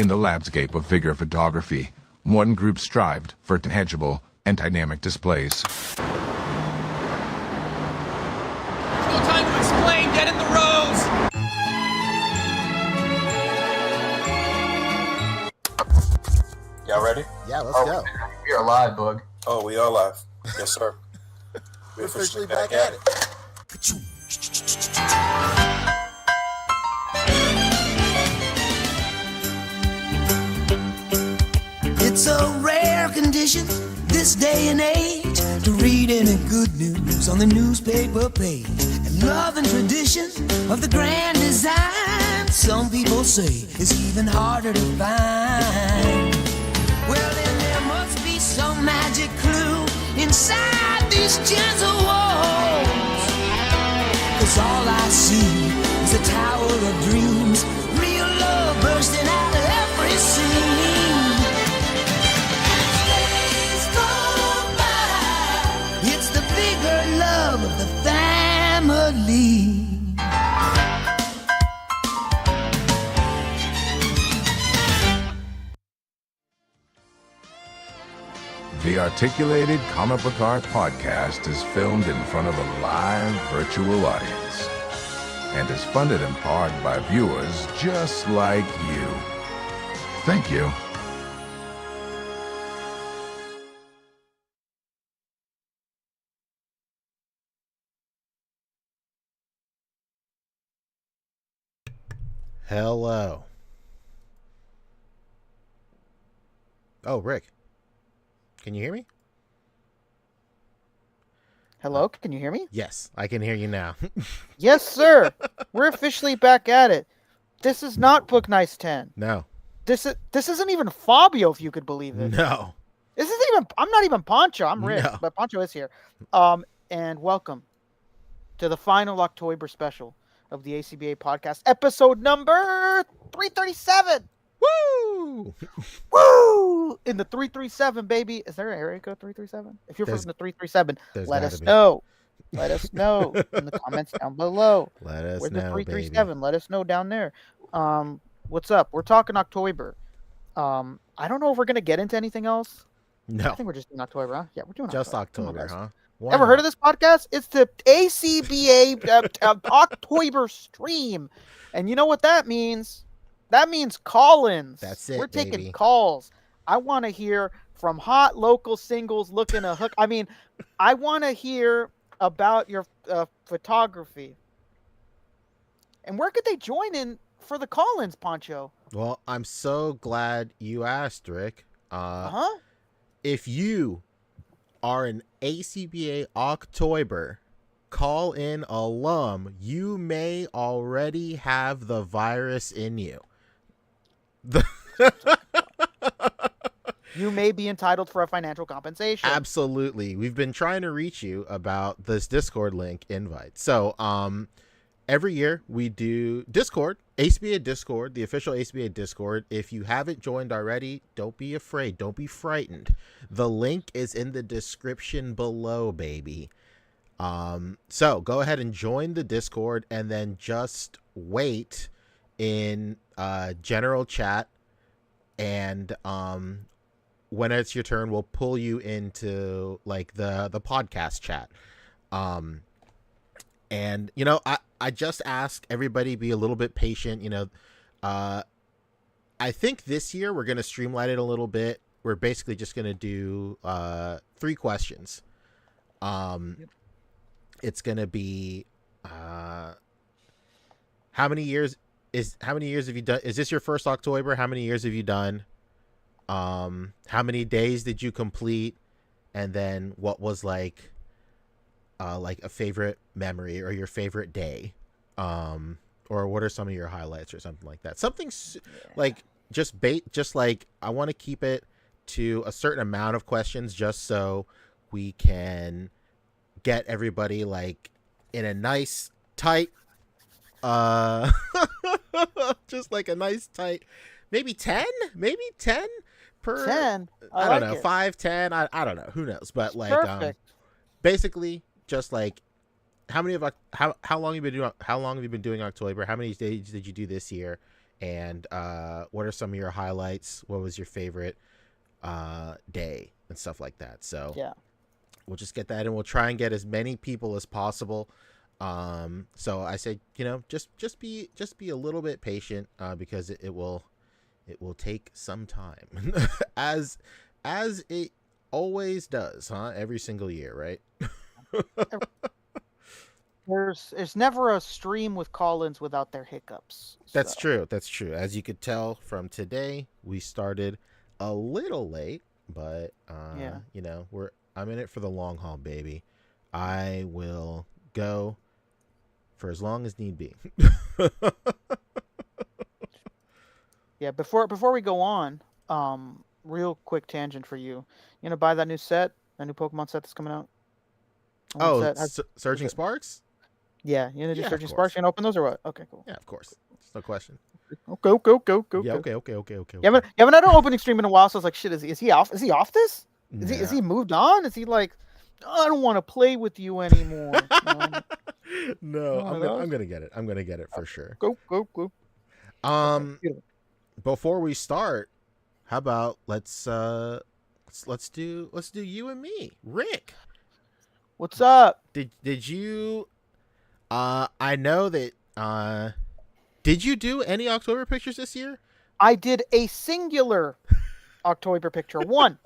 In the landscape of figure photography, one group strived for tangible and dynamic displays. No time to explain. Get in the rows. Y'all ready? Yeah, let's go. We are live, bug. Oh, we are live. Yes, sir. We're officially back at it. It's a rare condition this day and age to read any good news on the newspaper page. And love and tradition of the grand design, some people say, is even harder to find. Well, then there must be some magic clue inside these gentle walls. 'Cause all I see is a tower of dreams, real love bursting out of every scene. It's the bigger love of the family. The Articulated Comic Book Art Podcast is filmed in front of a live virtual audience and is funded in part by viewers just like you. Thank you. Hello. Oh, Rick. Can you hear me? Hello, can you hear me? Yes, I can hear you now. Yes, sir. We're officially back at it. This is not Book Nice 10. No. This isn't even Fabio, if you could believe it. No. I'm not even Pancho. I'm Rick, No. but Pancho is here. And welcome to the final OcTOYber special of the A.C.B.A. podcast, episode number 337. Woo! Woo! In the 337, baby. Is there an area code 337? If you're from the 337, let us know. Let us know in the comments down below. Let us Where's know, the 337? Let us know down there. What's up? We're talking OcTOYber. I don't know if we're gonna get into anything else. No. I think we're just doing OcTOYber, huh? Yeah, we're doing Just OcTOYber. Come on, OcTOYber, guys. huh? Ever heard of this podcast? It's the A.C.B.A. OcTOYber stream. And you know what that means? That means call-ins. That's it, We're taking baby. calls. I want to hear from hot local singles looking to hook. I mean, I want to hear about your photography. And where could they join in for the call-ins, Pancho? Well, I'm so glad you asked, Rick. Uh-huh. If you are an A.C.B.A. OcTOYber call-in alum, you may already have the virus in you. You may be entitled for a financial compensation. Absolutely. We've been trying to reach you about this Discord link invite. So, every year we do Discord, A.C.B.A. Discord, the official A.C.B.A. Discord. If you haven't joined already, don't be afraid. Don't be frightened. The link is in the description below, baby. So go ahead and join the Discord and then just wait in general chat, and when it's your turn, we'll pull you into like the podcast chat. And you know, I just ask everybody be a little bit patient. You know, I think this year we're gonna streamline it a little bit. We're basically just gonna do 3 questions. It's gonna be how many years have you done? Is this your first OcTOYber? How many years have you done? How many days did you complete? And then what was like a favorite memory or your favorite day? Or what are some of your highlights or something like that? Something like just like I want to keep it to a certain amount of questions just so we can get everybody like in a nice tight just like a nice tight maybe 10 per 10. I like don't know, it. 5, 10, I don't know, who knows, but like Perfect. basically just like how long have you been doing OcTOYber? How many days did you do this year? and what are some of your highlights? What was your favorite day and stuff like that? So Yeah. we'll just get that, and we'll try and get as many people as possible. So I say, just be a little bit patient, because it will take some time, as it always does, huh? Every single year, right? There's never a stream with call-ins without their hiccups. That's so. true. That's true. As you could tell from today, we started a little late, but Yeah. I'm in it for the long haul, baby. I will go for as long as need be. Yeah. Before we go on, real quick tangent for you. You gonna buy that new Pokemon set that's coming out? One set has- Surging Sparks? Yeah, you gonna do Yeah, of Surging course. Sparks? You gonna open those or what? Okay, cool. Yeah, of course. There's no question. Go. Yeah, okay. Yeah, but I had an opening stream in a while, so I was like, shit, is he off? Is he off this? Is Nah. he moved on? Is he like, I don't want to play with you anymore? No, One of I'm those? gonna get it. I'm gonna get it for sure. Go. Beautiful. Before we start, how about let's do you and me, Rick. What's up? Did you? I know that. Did you do any OcTOYber pictures this year? I did a singular OcTOYber picture, one,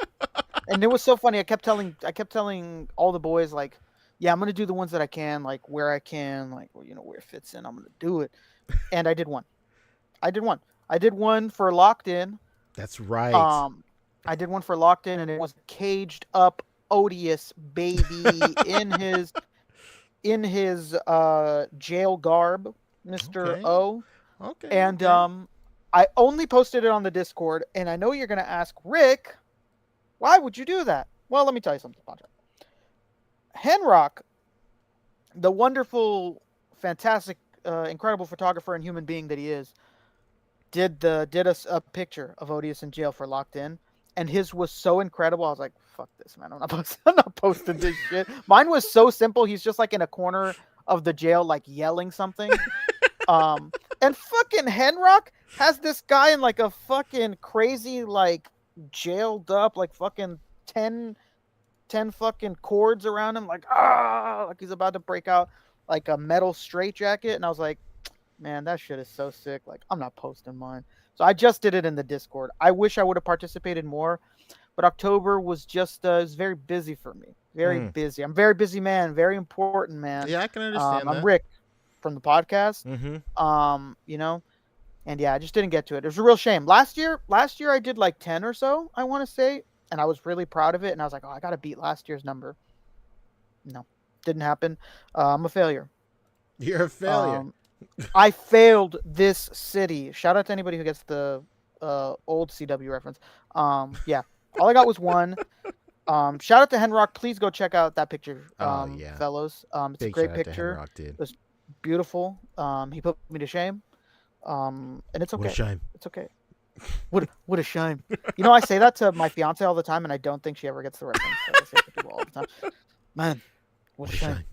and it was so funny. I kept telling all the boys, like, yeah, I'm gonna do the ones that I can, like where I can, like where it fits in. I'm gonna do it, and I did one. I did one for Locked In. That's right. I did one for Locked In, and it was caged up Odious baby in his jail garb, Mr. Okay. O. Okay. And okay. I only posted it on the Discord, and I know you're gonna ask, Rick, why would you do that? Well, let me tell you something, Pancho. Henrock, the wonderful, fantastic, incredible photographer and human being that he is, did us a picture of Odious in jail for Locked In, and his was so incredible. I was like, fuck this, man. I'm not posting this shit. Mine was so simple. He's just like in a corner of the jail, like yelling something. And fucking Henrock has this guy in like a fucking crazy, like jailed up, like fucking 10 fucking cords around him, like he's about to break out like a metal straitjacket. And I was like, man, that shit is so sick. Like, I'm not posting mine. So I just did it in the Discord. I wish I would have participated more, but October was just was very busy for me. Very busy. I'm a very busy man. Very important man. Yeah, I can understand that. I'm Rick from the podcast. Mm-hmm. And yeah, I just didn't get to it. It was a real shame. Last year I did like 10 or so, I want to say, and I was really proud of it. And I was like, oh, I got to beat last year's number. No, didn't happen. I'm a failure. You're a failure. I failed this city. Shout out to anybody who gets the old CW reference. Yeah, all I got was one. Shout out to Henrock. Please go check out that picture, fellows. It's Big a great shout out to picture. Henrock, dude. It was beautiful. He put me to shame. And it's okay. What a shame. It's okay. What a shame. I say that to my fiance all the time, and I don't think she ever gets the reference. So I say it to people all the time. Man, what a shame.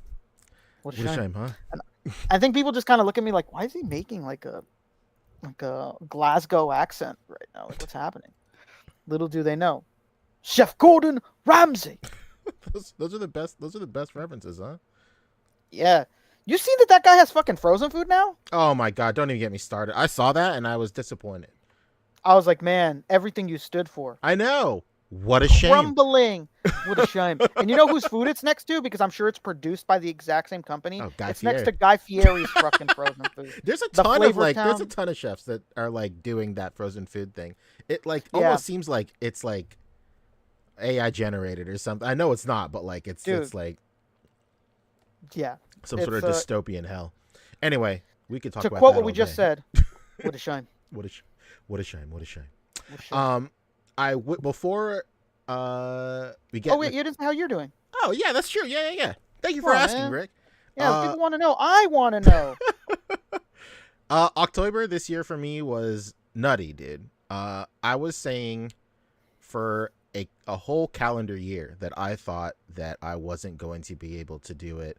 What a shame, huh? And I think people just kind of look at me like, why is he making like a Glasgow accent right now? Like, what's happening? Little do they know, Chef Gordon Ramsay. those are the best. Those are the best references, huh? Yeah. You see that guy has fucking frozen food now? Oh my god! Don't even get me started. I saw that and I was disappointed. I was like, man, everything you stood for. I know. What a shame. Crumbling. What a shame. And you know whose food it's next to? Because I'm sure it's produced by the exact same company. Oh, Guy it's Fieri. next to Guy Fieri's fucking frozen food. There's a The ton of Flavor there's a Town. ton of chefs that are like doing that frozen food thing. It like almost seems like it's like AI generated or something. I know it's not, but like it's like yeah, some sort of dystopian hell. Anyway, we could talk to about quote that what we all just day. said. What a shame. What a shame. What a shame. Before we get. Oh wait, you didn't say how you're doing. Oh yeah, that's true. Yeah. Thank you for asking, man. Rick. Yeah, people want to know. I want to know. October this year for me was nutty, dude. I was saying for a whole calendar year that I thought that I wasn't going to be able to do it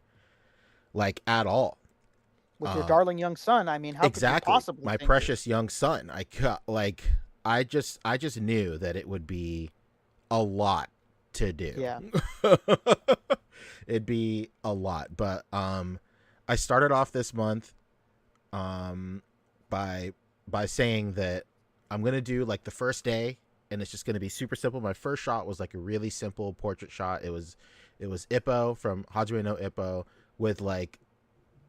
like at all. with your darling young son. I mean, how exactly, could you possibly my think precious young son. I just knew that it would be a lot to do. Yeah. It'd be a lot, but I started off this month by saying that I'm gonna do like the first day, and it's just gonna be super simple. My first shot was like a really simple portrait shot. It was Ippo from Hajime no Ippo with like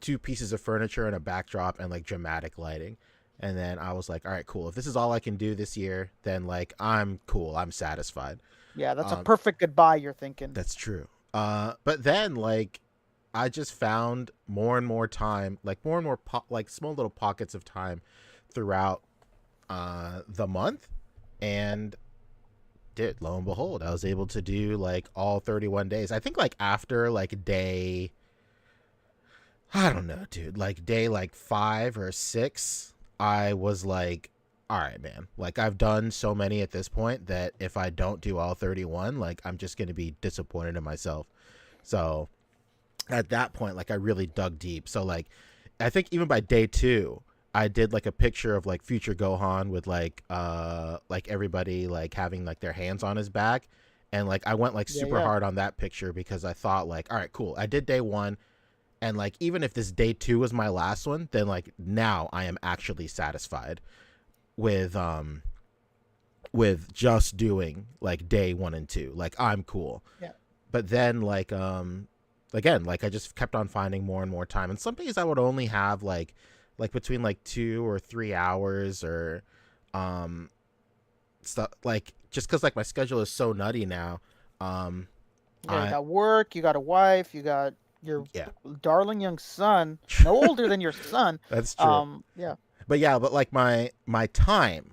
2 pieces of furniture and a backdrop and like dramatic lighting. And then I was like, all right, cool. If this is all I can do this year, then like I'm cool. I'm satisfied. Yeah, that's a perfect goodbye, you're thinking. That's true. But then like I just found more and more time, like more and more like small little pockets of time throughout the month, and lo and behold, I was able to do like all 31 days. I think like after like day, I don't know, dude, like day like 5 or 6, I was like, all right, man, like I've done so many at this point that if I don't do all 31, like I'm just going to be disappointed in myself. So at that point, like I really dug deep. So like, I think even by day 2, I did like a picture of like future Gohan with like everybody like having like their hands on his back. And like, I went like super hard on that picture because I thought like, all right, cool. I did day 1. And like, even if this day 2 was my last one, then like now I am actually satisfied with just doing like day 1 and 2. Like I'm cool. Yeah. But then like, again, like I just kept on finding more and more time. And some days I would only have like between like 2 or 3 hours or stuff, like just because like my schedule is so nutty now. You got work, you got a wife, you got your darling young son, no older than your son. That's true. Yeah. But like my time,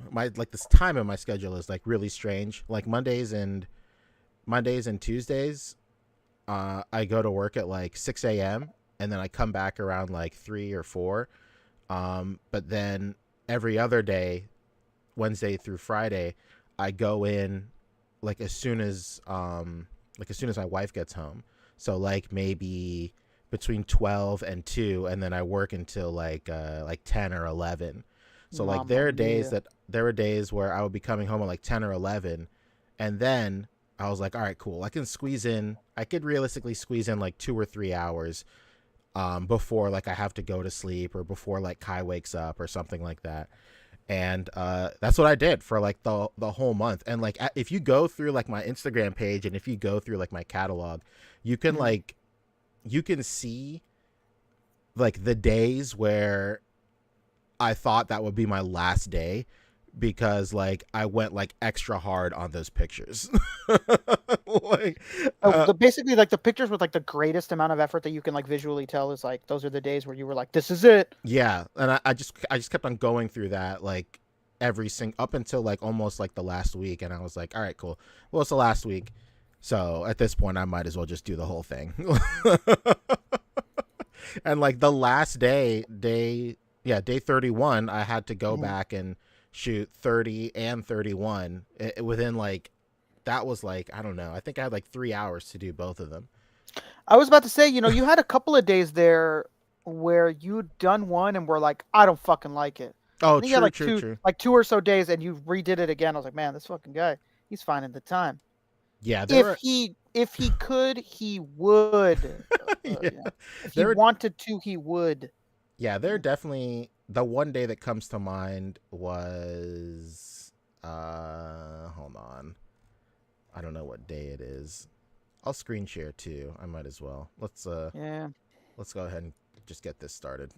this time in my schedule is like really strange. Like Mondays and Tuesdays, I go to work at like 6 a.m. and then I come back around like 3 or 4. But then every other day, Wednesday through Friday, I go in like as soon as my wife gets home. So like maybe between 12 and 2, and then I work until like 10 or 11. So like there were days where I would be coming home at like 10 or 11, and then I was like, all right, cool. I could realistically squeeze in like 2 or 3 hours before like I have to go to sleep or before like Kai wakes up or something like that. And that's what I did for like the whole month. And like if you go through like my Instagram page and if you go through like my catalog, you can like you can see like the days where I thought that would be my last day because like I went like extra hard on those pictures. Like basically like the pictures with like the greatest amount of effort that you can like visually tell is like those are the days where you were like, this is it. Yeah. And I just kept on going through that like up until like almost like the last week, and I was like, all right, cool. Well, it's the last week. So at this point I might as well just do the whole thing. And like the last day 31, I had to go back and shoot 30 and 31 within like, that was like, I don't know, I think I had like 3 hours to do both of them. I was about to say, you had a couple of days there where you'd done one and were like, I don't fucking like it. Oh, true, true. Like 2 or so days and you redid it again. I was like, man, this fucking guy, he's finding the time. Yeah. If he could, he would. If he wanted to, he would. Yeah, they're definitely, the one day that comes to mind was hold on. I don't know what day it is. I'll screen share too. I might as well. Let's go ahead and just get this started.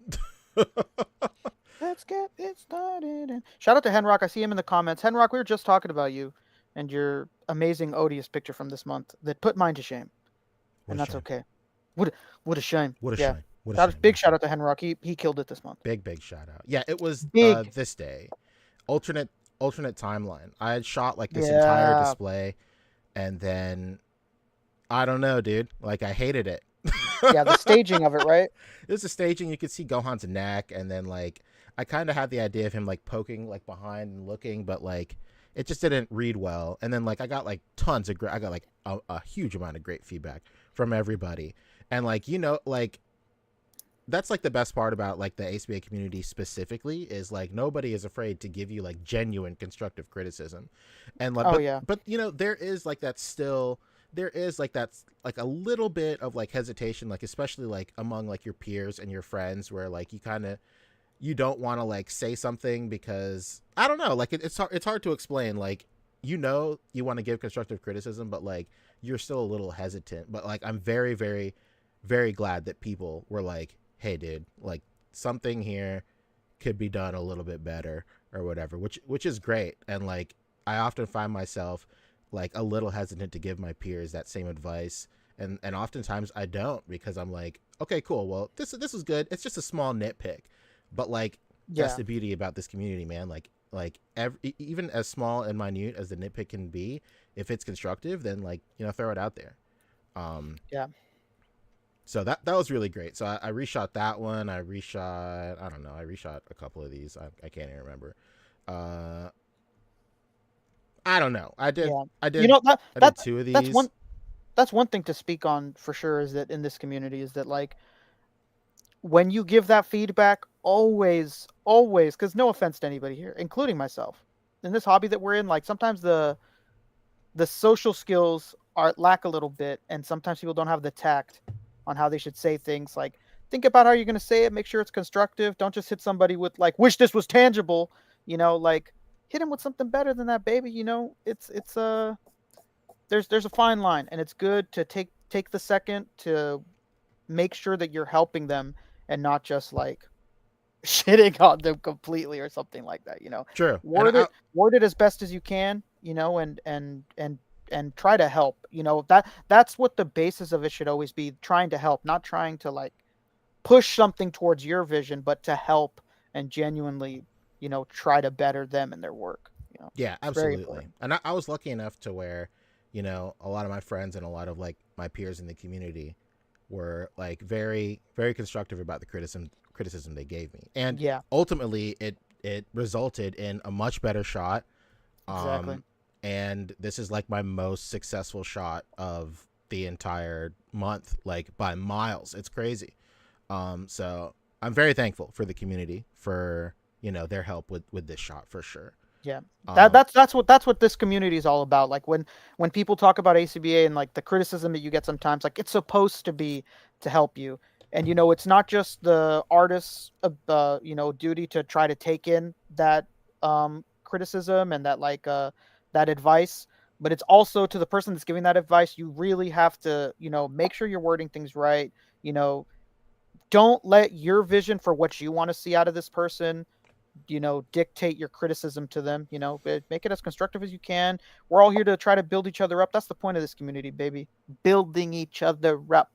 Let's get it started. And shout out to Henrock. I see him in the comments. Henrock, we were just talking about you and your amazing odious picture from this month that put mine to shame. And that's okay. What a shame. What a shame. Big shout out to Henrock. He killed it this month. Big shout out. Yeah, it was this day. Alternate timeline. I had shot like this entire display, and then I don't know, dude. Like I hated it. Yeah, the staging of it, right? There's the staging. You could see Gohan's neck, and then like I kind of had the idea of him like poking like behind and looking, but like it just didn't read well. And then like I got like I got like a huge amount of great feedback from everybody, and like like that's like the best part about like the A.C.B.A community specifically is like nobody is afraid to give you like genuine constructive criticism, and like, Oh yeah. but you know there is like that still there is like that's like a little bit of like hesitation, like especially like among like your peers and your friends, where like you kind of you don't want to like say something because I don't know, like it's hard to explain, like you know you want to give constructive criticism, but like you're still a little hesitant. But like I'm very very very glad that people were like, hey dude, like something here could be done a little bit better or whatever, which is great. And like I often find myself like a little hesitant to give my peers that same advice, and oftentimes I don't, because I'm like, okay cool, well this is good, it's just a small nitpick. But like that's Yeah. the beauty about this community, man. Like even as small and minute as the nitpick can be, if it's constructive, then like, you know, throw it out there. Yeah. So that was really great. So I reshot that one. I reshot a couple of these. I can't even remember. I don't know. I did. Yeah. I did. You know that I did that 2 of these. that's one thing to speak on for sure, is that in this community is that like when you give that feedback, always, because no offense to anybody here, including myself, in this hobby that we're in, like sometimes the social skills are lack a little bit, and sometimes people don't have the tact on how they should say things. Like, think about how you're going to say it, make sure it's constructive. Don't just hit somebody with like, wish this was tangible, you know, like hit him with something better than that, baby. You know, it's there's a fine line, and it's good to take the second to make sure that you're helping them and not just like shitting on them completely or something like that, you know. True. Word it as best as you can, you know, and try to help, you know. That's what the basis of it should always be, trying to help, not trying to like push something towards your vision, but to help and genuinely, you know, try to better them and their work, you know. Yeah, It's very absolutely. important. And I was lucky enough to where, you know, a lot of my friends and a lot of like my peers in the community were like very very constructive about the criticism they gave me, and Yeah, ultimately it resulted in a much better shot. exactly. And this is like my most successful shot of the entire month, like by miles. It's crazy. So I'm very thankful for the community for, you know, their help with this shot for sure. Yeah, Um, that's what this community is all about. Like when people talk about A.C.B.A and like the criticism that you get sometimes, like it's supposed to be to help you. And you know, it's not just the artist's you know, duty to try to take in that criticism and that like that advice, but it's also to the person that's giving that advice. You really have to, you know, make sure you're wording things right. You know, don't let your vision for what you want to see out of this person, you know, dictate your criticism to them. You know, make it as constructive as you can. We're all here to try to build each other up. That's the point of this community, baby. Building each other up,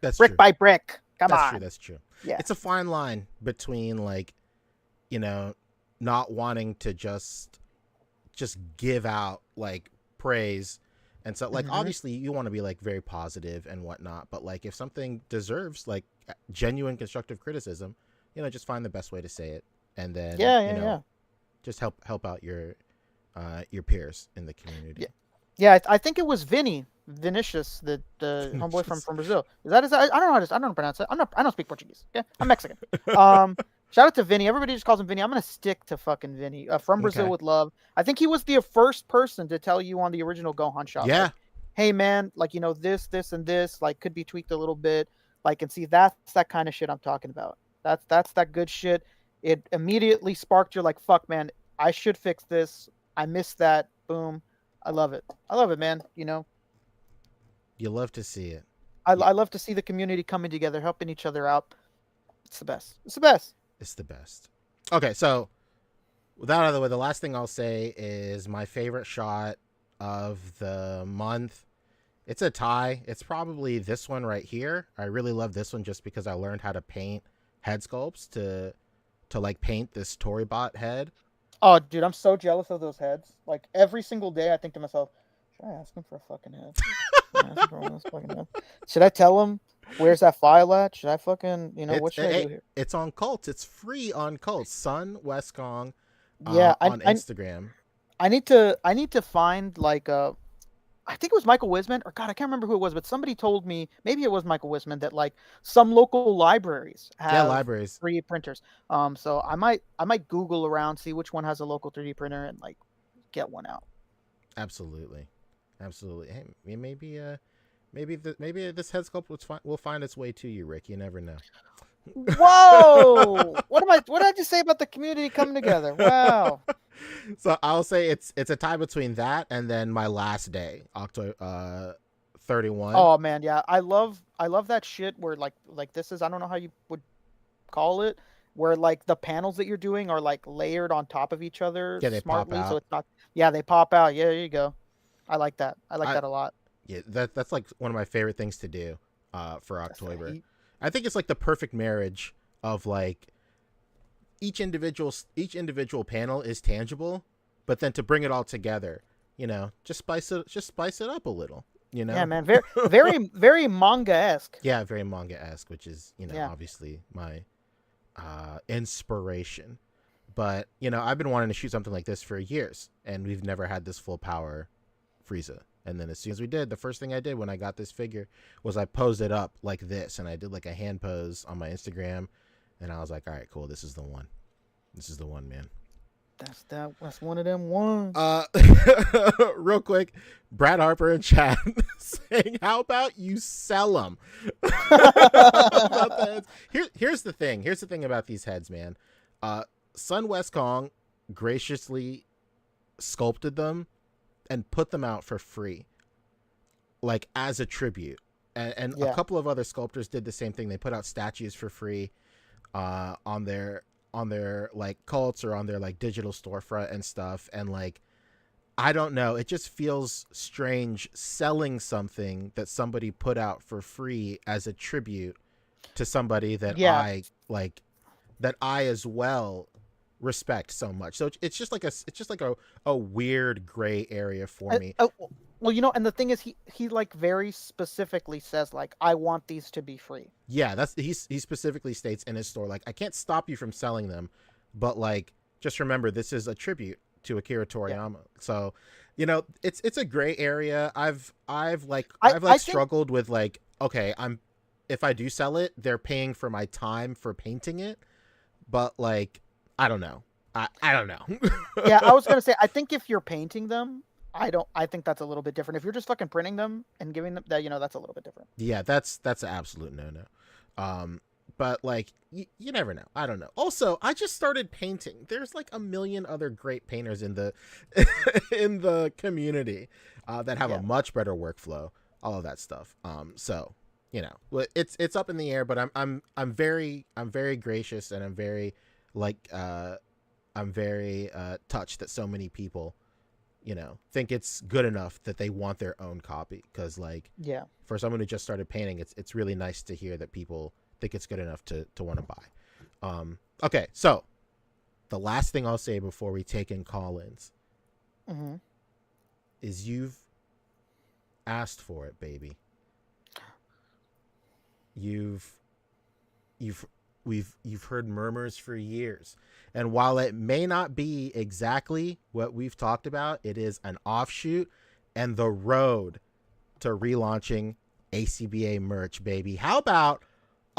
that's brick true. by brick. Come That's on. true. That's true. Yeah. It's a fine line between like, you know, not wanting to just give out like praise. And so like, Mhm. obviously you want to be like very positive and whatnot, but like if something deserves like genuine constructive criticism, you know, just find the best way to say it. And then, Yeah, you know, yeah. just help out your peers in the community. Yeah. Yeah, I think it was Vinicius, the homeboy from Brazil. Is that I don't know how to, I don't pronounce it. I don't speak Portuguese. Okay, I'm Mexican. Shout out to Vinny. Everybody just calls him Vinny. I'm gonna stick to fucking Vinny. From Brazil Okay. with love. I think he was the first person to tell you on the original Gohan shot. Yeah. Like, hey man, like, you know, this and this like could be tweaked a little bit. Like, and see, that's that kind of shit I'm talking about. That's that good shit. It immediately sparked your like, fuck man, I should fix this. I missed that. Boom. I love it. I love it, man. You know, You love to see it. I love to see the community coming together, helping each other out. It's the best. It's the best. It's the best. Okay, so with that out of the way, the last thing I'll say is my favorite shot of the month. It's a tie. It's probably this one right here. I really love this one just because I learned how to paint head sculpts to like paint this Torybot head. Oh, dude, I'm so jealous of those heads. Like every single day, I think to myself, should I ask him for a fucking head? Should I ask him for one of those fucking heads? Should I tell him where's that file at? Should I fucking, you know, what should I do here? It's on Cults. It's free on Cults. Sun Westkong Yeah, on Instagram. I need to find like I think it was Michael Wisman, or God, I can't remember who it was, but somebody told me, maybe it was Michael Wisman, that like some local libraries have libraries. 3D printers. So I might Google around, see which one has a local 3D printer, and like get one out. Absolutely. Hey, maybe this head sculpt will find its way to you, Rick. You never know. Whoa! What did I just say about the community coming together? Wow. So I'll say it's a tie between that and then my last day, October 31. Oh man, yeah, I love that shit where like this is, I don't know how you would call it, where like the panels that you're doing are like layered on top of each other. Yeah, they pop smartly, out. so it's not. Yeah, they pop out. Yeah, there you go. I like that. I like that a lot. Yeah, that's like one of my favorite things to do for OcTOYber. Right. I think it's like the perfect marriage of like each individual panel is tangible, but then to bring it all together, just spice it up a little, Yeah, man, very manga-esque. Yeah, very manga-esque, which is Yeah. obviously my inspiration. But I've been wanting to shoot something like this for years, and we've never had this full power Frieza. And then as soon as we did, the first thing I did when I got this figure was I posed it up like this, and I did like a hand pose on my Instagram, and I was like, all right, cool, this is the one. This is the one, man. That's one of them ones. Real quick, Brad Harper in chat saying, how about you sell them? Here's the thing. Here's the thing about these heads, man. Sun West Kong graciously sculpted them and put them out for free, like as a tribute. And a couple of other sculptors did the same thing. They put out statues for free on their like cults or on their like digital storefront and stuff. And like, I don't know, it just feels strange selling something that somebody put out for free as a tribute to somebody that I as well respect so much. So it's just like a weird gray area for me. Well, and the thing is, he like very specifically says like, I want these to be free. Yeah, he specifically states in his store like, I can't stop you from selling them, but like, just remember this is a tribute to Akira Toriyama. Yeah. So, it's a gray area. I've struggled with like, okay, if I do sell it, they're paying for my time for painting it, but like, I don't know. I don't know. Yeah, I was gonna say, I think if you're painting them, I think that's a little bit different. If you're just fucking printing them and giving them that, that's a little bit different. Yeah, that's an absolute no. But like, you never know. I don't know. Also, I just started painting. There's like a million other great painters in the in the community that have a much better workflow. All of that stuff. So it's up in the air. But I'm very gracious, and I'm very touched that so many people think it's good enough that they want their own copy. Because like, for someone who just started painting, it's really nice to hear that people think it's good enough to want to buy. Okay, so the last thing I'll say before we take in call-ins is you've asked for it, baby. You've heard murmurs for years. And while it may not be exactly what we've talked about, it is an offshoot and the road to relaunching A.C.B.A. merch, baby. How about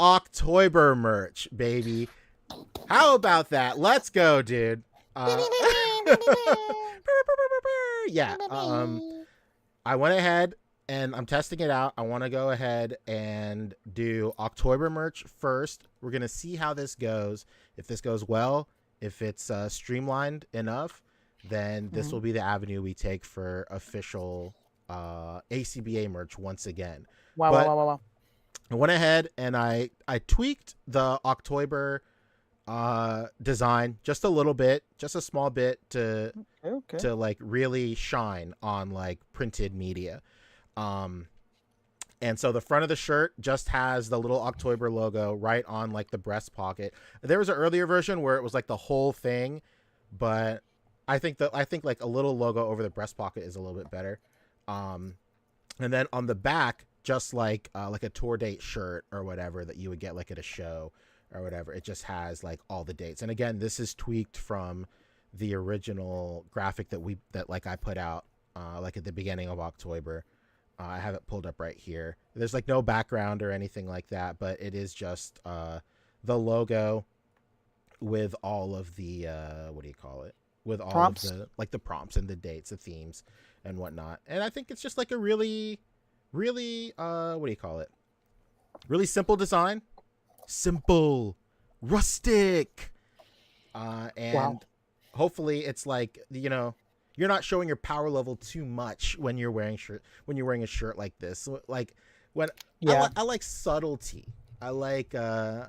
OcTOYber merch, baby? How about that? Let's go, dude. Yeah. I went ahead and I'm testing it out. I want to go ahead and do OcTOYber merch first. We're going to see how this goes. If this goes well, if it's streamlined enough, then this will be the avenue we take for official A.C.B.A. merch once again. Wow. I went ahead and I tweaked the OcTOYber design just a little bit, just a small bit to like really shine on like printed media. And so the front of the shirt just has the little OcTOYber logo right on like the breast pocket. There was an earlier version where it was like the whole thing, but I think like a little logo over the breast pocket is a little bit better. And then on the back, just like a tour date shirt or whatever that you would get like at a show or whatever, it just has like all the dates. And again, this is tweaked from the original graphic that I put out like at the beginning of OcTOYber. I have it pulled up right here. There's like no background or anything like that, but it is just the logo with all of the what do you call it? With all Prompts? of the like the prompts and the dates, the themes, and whatnot. And I think it's just like a really, really what do you call it? Really simple design, simple, rustic, and Wow. hopefully it's like, you know, you're not showing your power level too much when you're wearing a shirt like this. So, like when Yeah. I like subtlety. I like I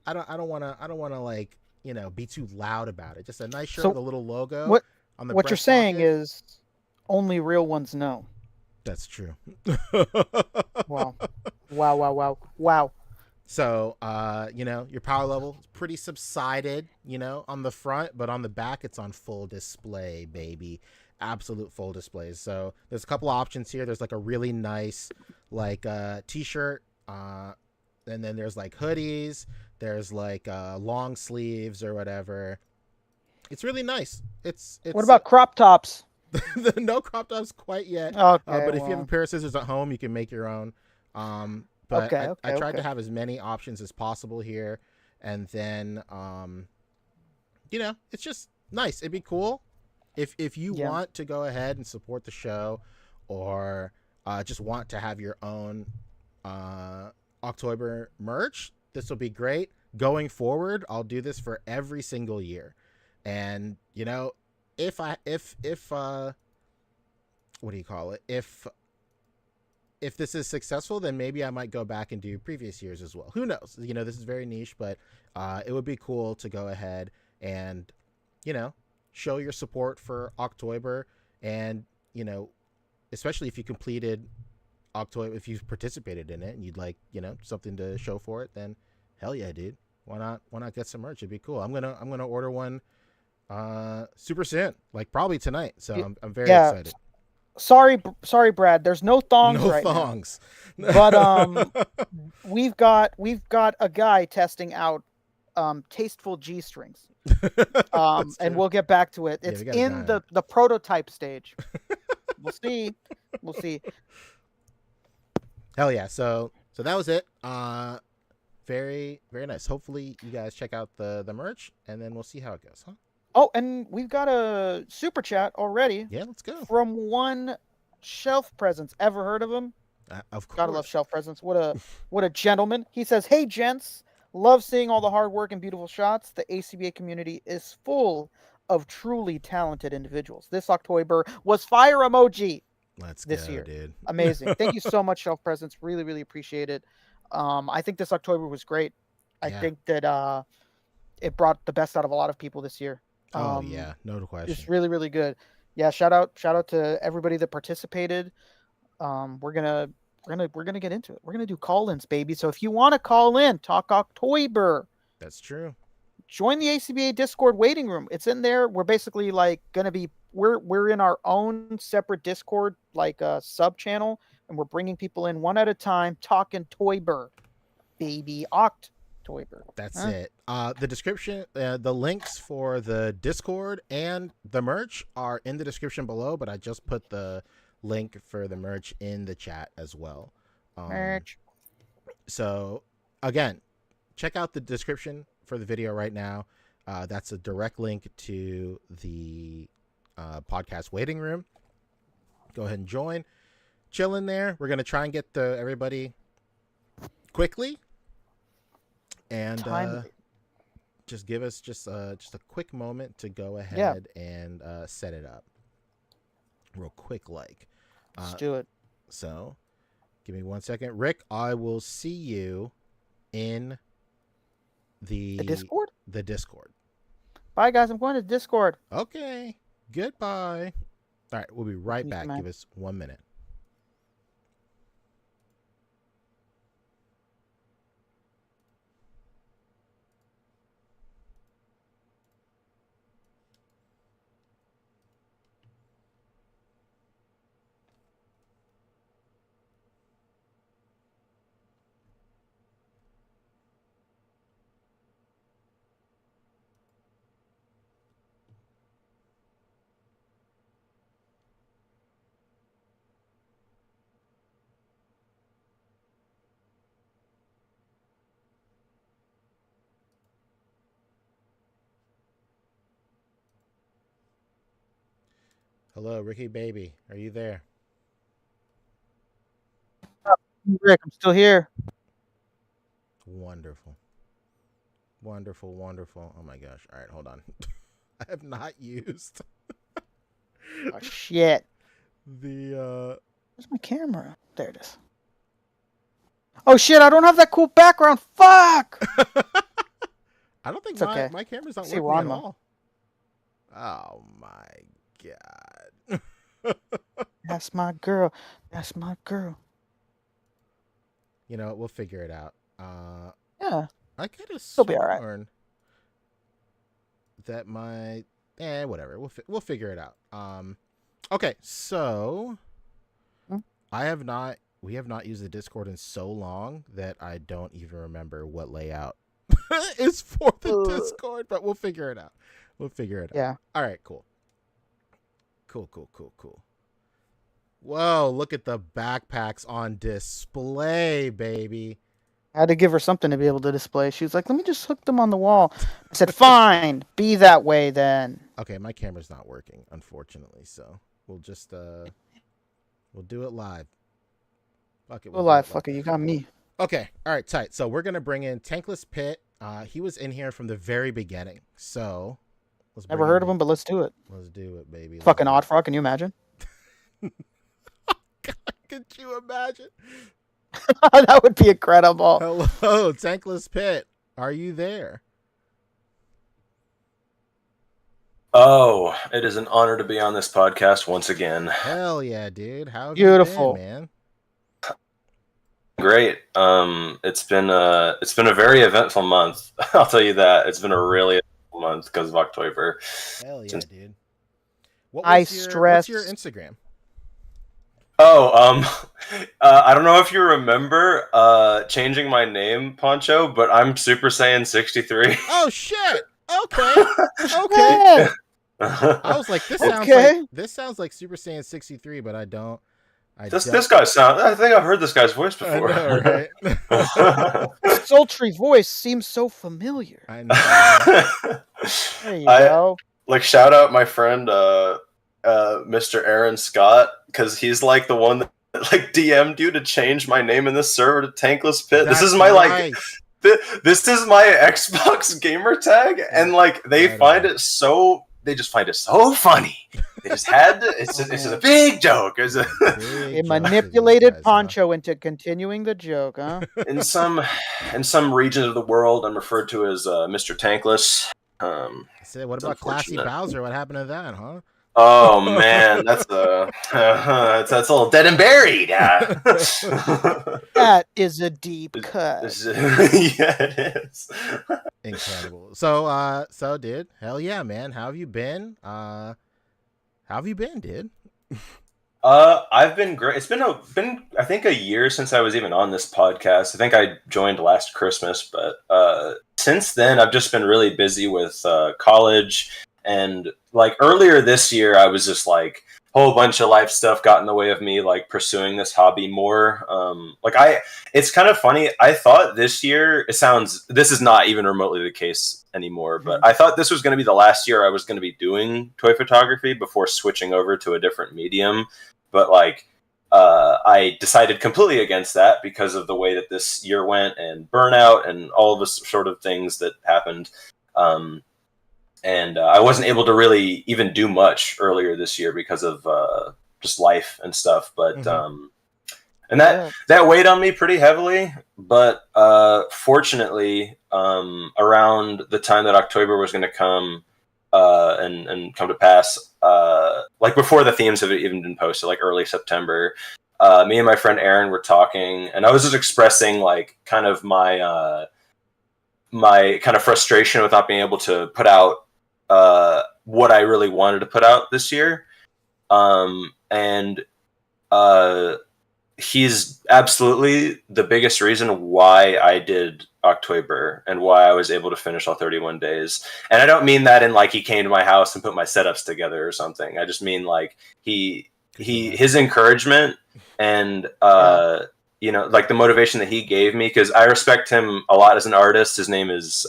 don't want to like, you know, be too loud about it. Just a nice shirt So with a little logo what on the what you're breast saying pocket. is only real ones know. That's true. Wow. Wow, wow, wow. Wow. So, you know, your power level is pretty subsided, you know, on the front, but on the back, it's on full display, baby. Absolute full displays. So there's a couple options here. There's like a really nice, like, t-shirt, and then there's like hoodies. There's like long sleeves or whatever. It's really nice. It's What about crop tops? no crop tops quite yet. Okay, But if you have a well. pair of scissors at home, you can make your own. But Okay, I tried okay. to have as many options as possible here. And then, you know, it's just nice. It'd be cool if you Yeah. want to go ahead and support the show, or just want to have your own OcTOYber merch. This will be great. Going forward, I'll do this for every single year. And, you know, if what do you call it? If this is successful, then maybe I might go back and do previous years as well. Who knows? You know, this is very niche, but it would be cool to go ahead and, you know, show your support for OcTOYber. And, you know, especially if you completed OcTOYber, if you've participated in it and you'd like, you know, something to show for it, then hell yeah, dude. Why not get some merch? It'd be cool. I'm gonna order one super soon, like probably tonight. So I'm very Yeah. excited. Sorry, Brad. There's no thongs No right thongs. now. But we've got a guy testing out tasteful G strings. That's And true. we'll get back to it. Yeah, It's we got a in guy on the prototype stage. We'll see. We'll see. Hell yeah. So that was it. Very, very nice. Hopefully you guys check out the merch, and then we'll see how it goes, huh? Oh, and we've got a super chat already Yeah, let's go. from one Shelf Presence. Ever heard of him? Of course. Gotta love Shelf Presence. What a gentleman. He says, "Hey gents, love seeing all the hard work and beautiful shots. The A.C.B.A community is full of truly talented individuals. This OcTOYber was fire emoji Let's this go, year. dude. Amazing. Thank you so much, Shelf Presence. Really, really appreciate it. I think this OcTOYber was great. I Yeah. think that it brought the best out of a lot of people this year. Oh yeah, no question. It's really, really good. Yeah, shout out to everybody that participated. We're gonna get into it. We're gonna do call-ins, baby. So if you want to call in, talk OcTOYber, That's true. join the A.C.B.A Discord waiting room. It's in there. We're basically like gonna be we're in our own separate Discord, like a sub channel, and we're bringing people in one at a time, talking Toyber, baby OcTOYber. That's it. The description, the links for the Discord and the merch are in the description below, but I just put the link for the merch in the chat as well. Merch. So again, check out the description for the video right now. That's a direct link to the podcast waiting room. Go ahead and join. Chill in there. We're gonna try and get everybody quickly. And just give us just a quick moment to go ahead and set it up real quick, like. Let's do it. So give me 1 second. Rick, I will see you in the Discord? The Discord. Bye, guys. I'm going to Discord. Okay. Goodbye. All right. We'll be right Peace, back. man. Give us 1 minute. Hello, Ricky baby. Are you there? Rick, I'm still here. Wonderful. Wonderful, wonderful. Oh my gosh. All right, hold on. I have not used Oh shit. the Where's my camera? There it is. Oh shit, I don't have that cool background. Fuck! I don't think It's okay. my camera's not See, working at Ranma. all. Oh my god. That's my girl. That's my girl. You know, we'll figure it out. Yeah. I could have It'll be all right. sworn that my whatever. We'll figure it out. Okay, so Hmm? we have not used the Discord in so long that I don't even remember what layout is for the Discord, but we'll figure it out. Yeah. All right, cool. Whoa, look at the backpacks on display, baby. I had to give her something to be able to display. She was like, let me just hook them on the wall. I said, fine, be that way then. Okay, my camera's not working, unfortunately, so we'll just we'll do it live. Fuck it. Go live, fucker. You got me. Okay, all right, tight. So we're gonna bring in Tankless Pit. He was in here from the very beginning, so let's Never heard of him, but let's do it. Let's do it, baby. Fucking Odd Frog, can you imagine? Could you imagine? That would be incredible. Hello, Tankless Pit. Are you there? Oh, it is an honor to be on this podcast once again. Hell yeah, dude. How have Beautiful. you been, man? Great. It's been a very eventful month. I'll tell you that. It's been a really eventful month because of OcTOYber. Hell yeah, dude. What's your Instagram? Oh, I don't know if you remember changing my name, Pancho, but I'm Super Saiyan 63. Oh shit. Okay. Okay. I was like, this sounds like Super Saiyan 63, but I don't. This guy sounds. I think I've heard this guy's voice before. I know, right? Sultry voice seems so familiar. I know. There you go. Like, shout out my friend, Mr. Aaron Scott, because he's like the one that like DM'd you to change my name in this server to Tankless Pit. This is my right. this is my Xbox gamer tag, and like they just find it so funny. They just had to. It's a big joke. They manipulated Pancho into continuing the joke, huh? In some regions of the world, I'm referred to as Mr. Tankless. I said, what about Classy Bowser? What happened to that, huh? Oh man, that's a little dead and buried. That is a deep cut. Yeah, it is. Incredible. So, dude, hell yeah, man. How have you been? Dude? I've been great. It's been I think a year since I was even on this podcast. I think I joined last Christmas, but since then I've just been really busy with college. And like earlier this year, I was just like a whole bunch of life stuff got in the way of me like pursuing this hobby more. It's kind of funny. I thought this year, this is not even remotely the case anymore, but I thought this was going to be the last year I was going to be doing toy photography before switching over to a different medium. But like, I decided completely against that because of the way that this year went and burnout and all of the sort of things that happened. And I wasn't able to really even do much earlier this year because of just life and stuff. But and that weighed on me pretty heavily. But fortunately, around the time that OcTOYber was going to come and come to pass, like before the themes have even been posted, like early September, me and my friend Aaron were talking, and I was just expressing like kind of my kind of frustration with not being able to put out what I really wanted to put out this year. And he's absolutely the biggest reason why I did OcTOYber and why I was able to finish all 31 days. And I don't mean that in like he came to my house and put my setups together or something. I just mean like his encouragement and you know, like the motivation that he gave me, because I respect him a lot as an artist. His name is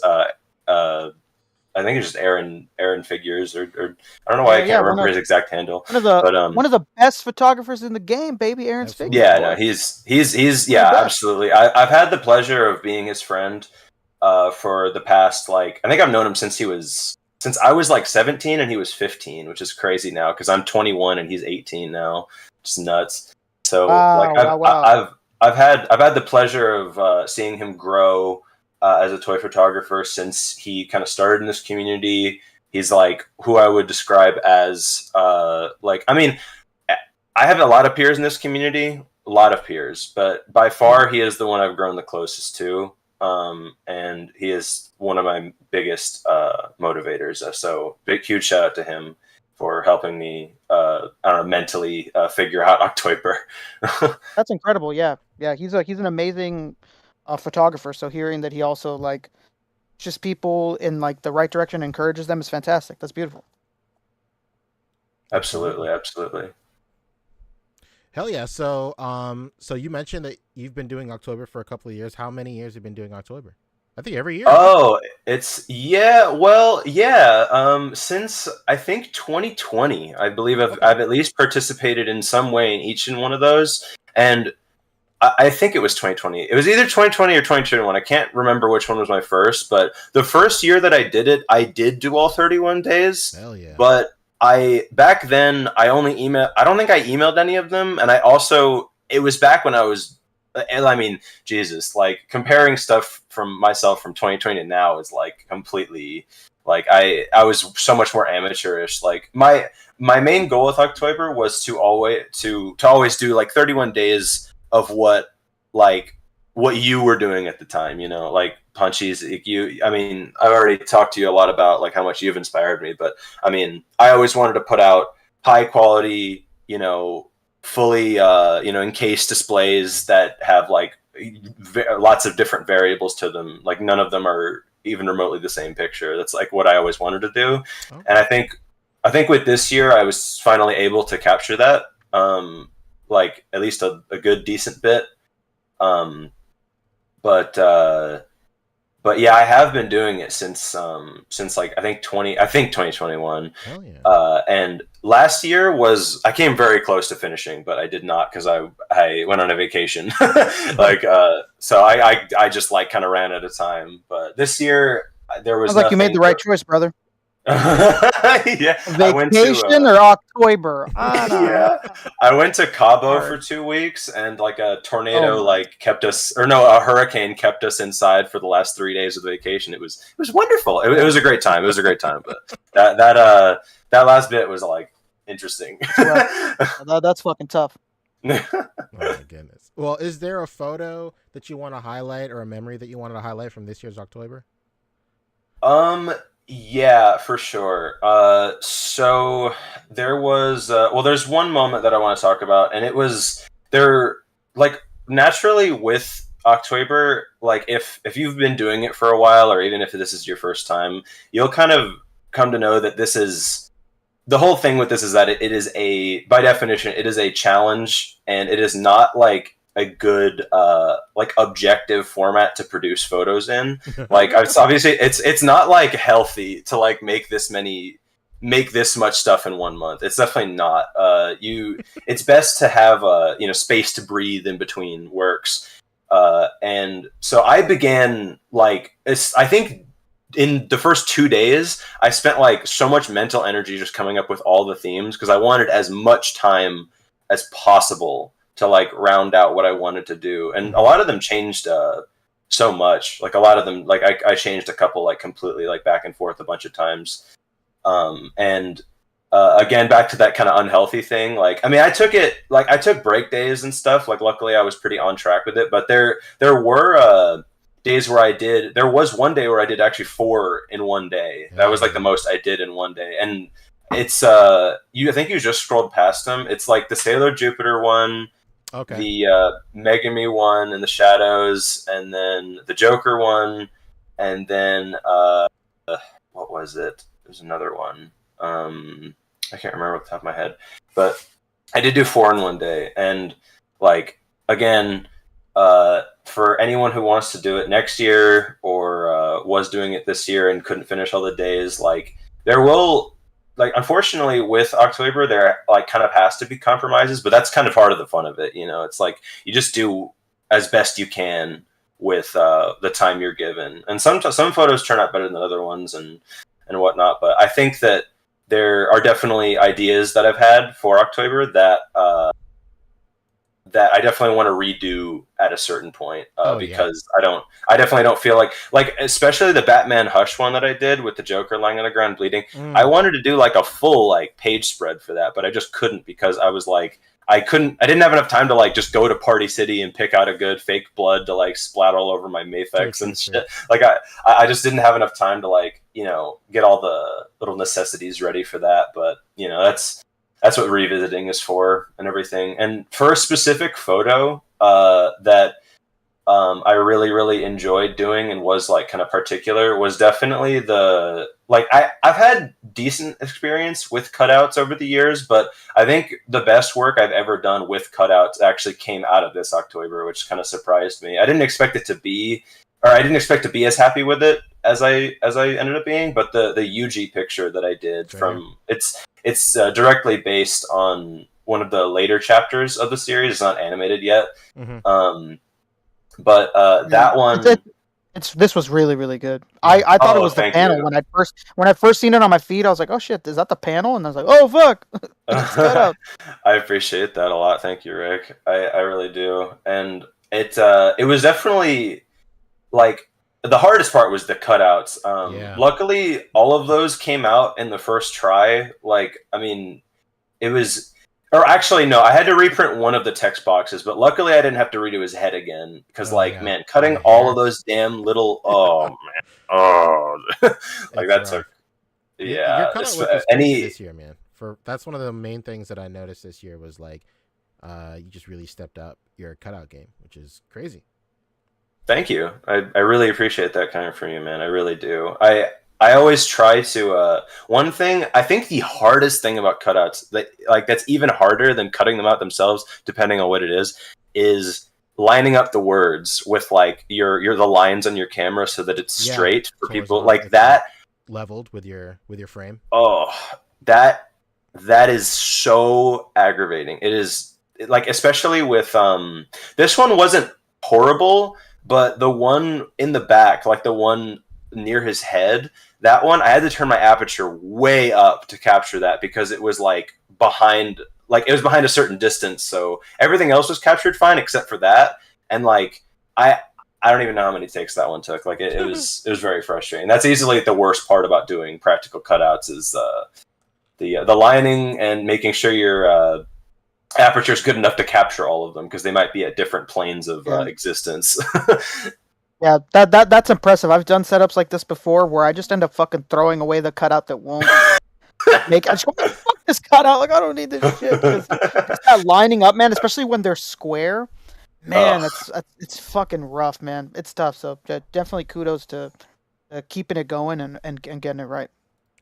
I think it's just Aaronfigures, or I don't know why I can't remember his exact handle. One of the best photographers in the game, baby. Aaronfigures. Yeah, no, he's absolutely. I've had the pleasure of being his friend for the past, like, I think I've known him since I was like 17 and he was 15, which is crazy now because I'm 21 and he's 18 now. Just nuts. So I've had the pleasure of seeing him grow as a toy photographer since he kind of started in this community. He's like who I would describe as like, I mean, I have a lot of peers in this community, but by far he is the one I've grown the closest to. And he is one of my biggest motivators. So huge shout out to him for helping me, I don't know, mentally figure out OcTOYber. That's incredible. Yeah, he's an amazing photographer. So hearing that he also like just people in like the right direction, encourages them is fantastic. That's beautiful. Absolutely. Hell yeah! So, so you mentioned that you've been doing OcTOYber for a couple of years. How many years have you been doing OcTOYber? I think every year. Oh, it's since I think 2020, I believe I've at least participated in some way in each and one of those, and I think it was 2020. It was either 2020 or 2021. I can't remember which one was my first, but the first year that I did it, I did do all 31 days. Hell yeah! But back then I only I don't think I emailed any of them, and it was back when I was, I mean, Jesus, like comparing stuff from myself from 2020 to now is like completely, like I was so much more amateurish. Like my main goal with OcTOYber was to always do like 31 days of what you were doing at the time, you know, like Punchies, I mean, I've already talked to you a lot about like how much you've inspired me, but I mean, I always wanted to put out high quality, you know, fully, you know, encased displays that have like lots of different variables to them. Like none of them are even remotely the same picture. That's like what I always wanted to do. Okay. And I think with this year, I was finally able to capture that, like at least a good, decent bit. But yeah, I have been doing it since like I think 2021. Hell yeah. And last year I came very close to finishing, but I did not because I went on a vacation. Like so I just like kind of ran out of time. But this year there was like you made the right choice, brother. Yeah, vacation or OcTOYber. Yeah, I went to Cabo for 2 weeks, and like a tornado a hurricane kept us inside for the last 3 days of the vacation. It was wonderful. It was a great time. But that last bit was like interesting. That's fucking tough. Oh my goodness. Well, is there a photo that you want to highlight or a memory that you wanted to highlight from this year's OcTOYber? Yeah, for sure. So there was, there's one moment that I want to talk about, and it was like naturally with OcTOYber, like if you've been doing it for a while, or even if this is your first time, you'll kind of come to know that the whole thing with this is that it is by definition, it is a challenge, and it is not like a good like objective format to produce photos in. Like it's obviously it's not like healthy to like make this much stuff in 1 month. It's definitely not. It's best to have you know, space to breathe in between works. And so I began like I think in the first 2 days I spent like so much mental energy just coming up with all the themes because I wanted as much time as possible to like round out what I wanted to do. And a lot of them changed so much. Like a lot of them, like I changed a couple like completely like back and forth a bunch of times. And again, back to that kind of unhealthy thing. Like, I mean, I took break days and stuff. Like luckily I was pretty on track with it, but there were days where there was one day where I did actually 4 in one day. That was like the most I did in one day. And it's I think you just scrolled past them. It's like the Sailor Jupiter one, okay, the Megami one in the shadows, and then the Joker one, and then what was it? There's another one. I can't remember off the top of my head, but I did do 4 in one day, and like again, for anyone who wants to do it next year or was doing it this year and couldn't finish all the days, like there will, like unfortunately with OcTOYber there like kind of has to be compromises, but that's kind of part of the fun of it. You know, it's like you just do as best you can with the time you're given, and some photos turn out better than other ones and whatnot. But I think that there are definitely ideas that I've had for OcTOYber that that I definitely want to redo at a certain point because I definitely don't feel like especially the Batman Hush one that I did with the Joker lying on the ground bleeding. I wanted to do like a full like page spread for that, but I just couldn't because I was like I didn't have enough time to like just go to Party City and pick out a good fake blood to like splat all over my Mayfex and shit. Like I just didn't have enough time to like, you know, get all the little necessities ready for that. But you know, that's what revisiting is for and everything. And for a specific photo that I really, really enjoyed doing and was like kind of particular was definitely the, like I've had decent experience with cutouts over the years, but I think the best work I've ever done with cutouts actually came out of this OcTOYber, which kind of surprised me. I didn't expect to be as happy with it as I ended up being, but the UG picture that I did from it's directly based on one of the later chapters of the series. It's not animated yet. But that one, this was really, really good. I thought it was the panel when I first seen it on my feed. I was like, oh shit, is that the panel? And I was like, oh fuck. I appreciate that a lot. Thank you, Rick. I really do. And it was definitely like the hardest part was the cutouts. Luckily, all of those came out in the first try. Like, I mean, it was. Or actually, no, I had to reprint one of the text boxes, but luckily I didn't have to redo his head again. Because, man, cutting all of those damn little, like that's rough. Your cutout work was crazy this year, man. That's one of the main things that I noticed this year was like, you just really stepped up your cutout game, which is crazy. Thank you. I really appreciate that kind of from you, man. I really do. I always try to one thing, I think the hardest thing about cutouts that's even harder than cutting them out themselves, depending on what it is lining up the words with like the lines on your camera so that it's straight for people like that, leveled with your frame. Oh, that is so aggravating. It is like, especially with this one wasn't horrible, but the one in the back, like the one near his head, that one I had to turn my aperture way up to capture that because it was like behind a certain distance, so everything else was captured fine except for that. And like I don't even know how many takes that one took. Like it was very frustrating. That's easily the worst part about doing practical cutouts is the lining and making sure your aperture is good enough to capture all of them because they might be at different planes of existence. Yeah, that's impressive. I've done setups like this before where I just end up fucking throwing away the cutout that won't make. I just go, fuck this cutout. Like I don't need this shit. It's that lining up, man. Especially when they're square, man. It's fucking rough, man. It's tough. So definitely kudos to keeping it going and getting it right.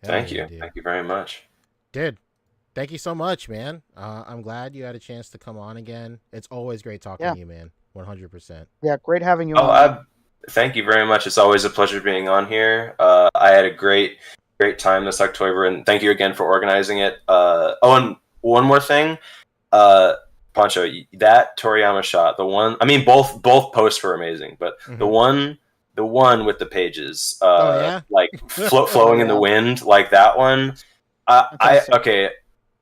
Thank you very much, dude. Thank you so much, man. I'm glad you had a chance to come on again. It's always great talking to you, man. 100%. Yeah, great having you on. Thank you very much. It's always a pleasure being on here. I had a great time this OcTOYber, and thank you again for organizing it. And one more thing, Pancho, that Toriyama shot, the one, I mean, both posts were amazing, but the one with the pages, like flowing in the wind, like that one. Okay,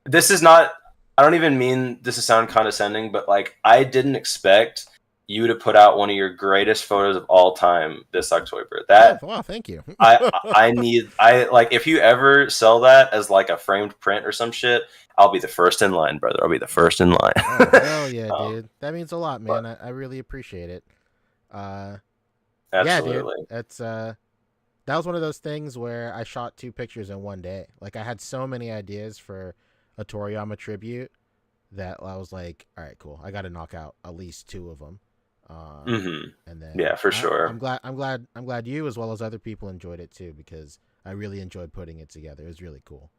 this is not. I don't even mean this to sound condescending, but like I didn't expect you to put out one of your greatest photos of all time this OcTOYber. That wow, thank you. I like if you ever sell that as like a framed print or some shit, I'll be the first in line, brother. I'll be the first in line. Oh, hell yeah, dude. That means a lot, man. I really appreciate it. Absolutely. Yeah, dude. It's that was one of those things where I shot 2 pictures in one day. Like I had so many ideas for a Toriyama tribute that I was like, all right, cool. I got to knock out at least 2 of them. And then for sure. I'm glad you as well as other people enjoyed it too, because I really enjoyed putting it together. It was really cool.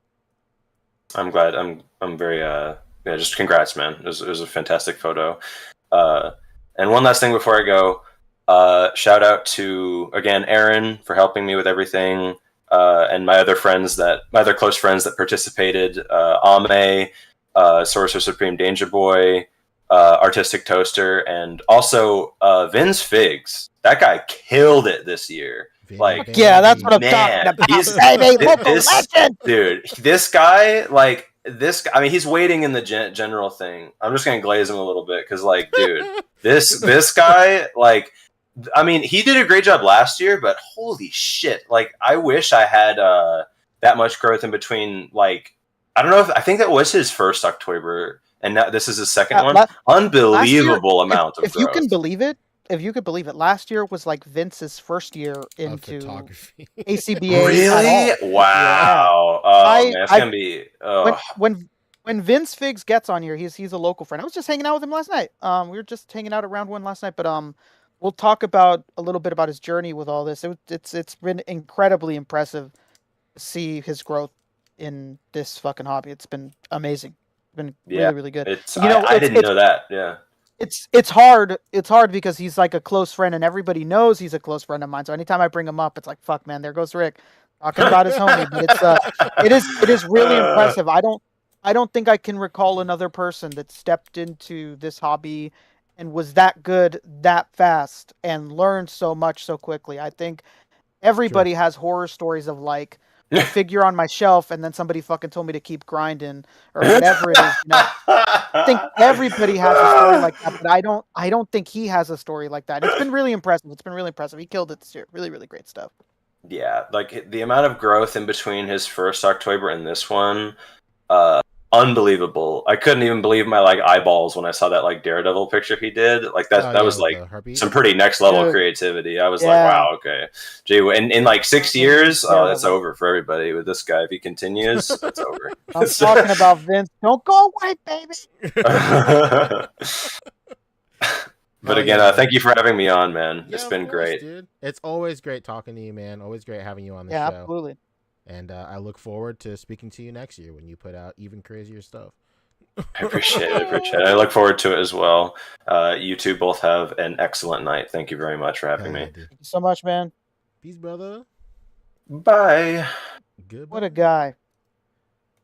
I'm glad. I'm very just congrats, man. It was a fantastic photo. And one last thing before I go, shout out to again Aaron for helping me with everything, and my other close friends that participated, Ame, Sorcerer Supreme Danger Boy, Artistic Toaster, and also VinsFigs. That guy killed it this year. Like, yeah, that's what I'm man, talking about. Baby, local legend. Dude, this guy, like, I mean, he's waiting in the general thing. I'm just gonna glaze him a little bit because, like, dude, this guy, like, I mean, he did a great job last year, but holy shit, like, I wish I had that much growth in between. Like, I don't know I think that was his first OcTOYber, and now this is his second one. Unbelievable amount of growth. If you can believe it, last year was like Vince's first year into photography. A.C.B.A. Really? Wow. Yeah. Oh, man, it's gonna be. When VinsFigs gets on here, he's a local friend. I was just hanging out with him last night. We were just hanging out around one last night, but we'll talk about a little bit about his journey with all this. It's been incredibly impressive to see his growth in this fucking hobby. It's been amazing. It's been really, really good. I didn't know that. Yeah. It's hard because he's like a close friend and everybody knows he's a close friend of mine. So anytime I bring him up, it's like, fuck, man, there goes Rick talking about his homie. But it is really impressive. I don't think I can recall another person that stepped into this hobby and was that good that fast and learned so much so quickly. I think everybody has horror stories of like a figure on my shelf and then somebody fucking told me to keep grinding or whatever it is. I think everybody has a story like that, but I don't think he has a story like that. It's been really impressive. He killed it this year. Really, really great stuff. Yeah, like the amount of growth in between his first OcTOYber and this one, unbelievable. I couldn't even believe my like eyeballs when I saw that like Daredevil picture he did. Like that was like some pretty next level creativity. I was like, wow, okay. Gee, in like 6 years, that's over for everybody with this guy. If he continues, it's over. I'm talking about Vince. Don't go away, baby. But again, thank you for having me on, man. Yeah, it's been great. Dude. It's always great talking to you, man. Always great having you on the show. Yeah, absolutely. And I look forward to speaking to you next year when you put out even crazier stuff. I appreciate it. I look forward to it as well. You two both have an excellent night. Thank you very much for having me. Thank you so much, man. Peace, brother. Bye. Goodbye. What a guy.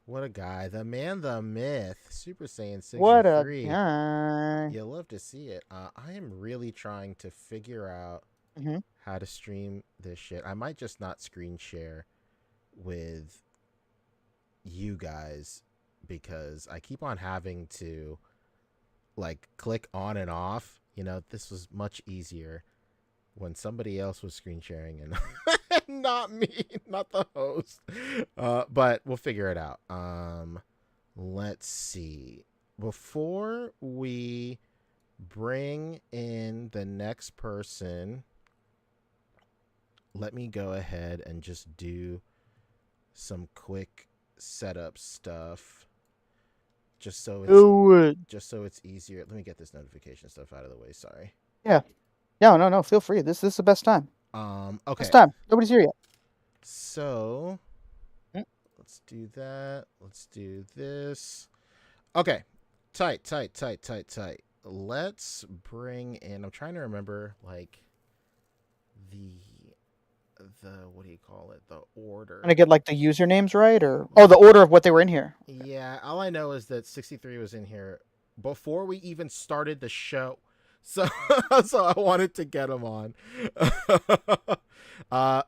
What a guy. The man, the myth. Super Saiyan 63. What a guy. You'll love to see it. I am really trying to figure out how to stream this shit. I might just not screen share with you guys because I keep on having to like click on and off. You know, this was much easier when somebody else was screen sharing and not me, not the host. But we'll figure it out. Let's see. Before we bring in the next person, let me go ahead and just do some quick setup stuff just so it's easier. Let me get this notification stuff out of the way. Sorry. Yeah. No. Feel free. This is the best time. Okay. Best time. Nobody's here yet. So let's do that. Let's do this. Okay. Tight. Let's bring in. I'm trying to remember like the what do you call it? The order. Gonna get like the usernames right, or the order of what they were in here. Yeah, all I know is that 63 was in here before we even started the show, so I wanted to get him on.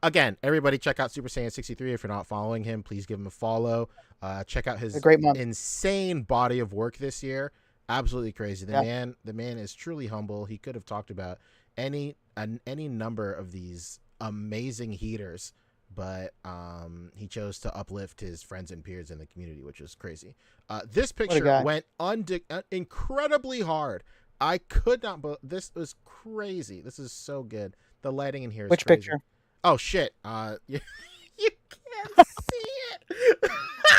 Again, everybody check out Super Saiyan 63. If you're not following him, please give him a follow. Check out his insane body of work this year. Absolutely crazy. The man is truly humble. He could have talked about any number of these amazing heaters, but he chose to uplift his friends and peers in the community, which is crazy. This picture went incredibly hard. I could not, but this was crazy. This is so good. The lighting in here is Which crazy. picture? Oh shit! You can't see it.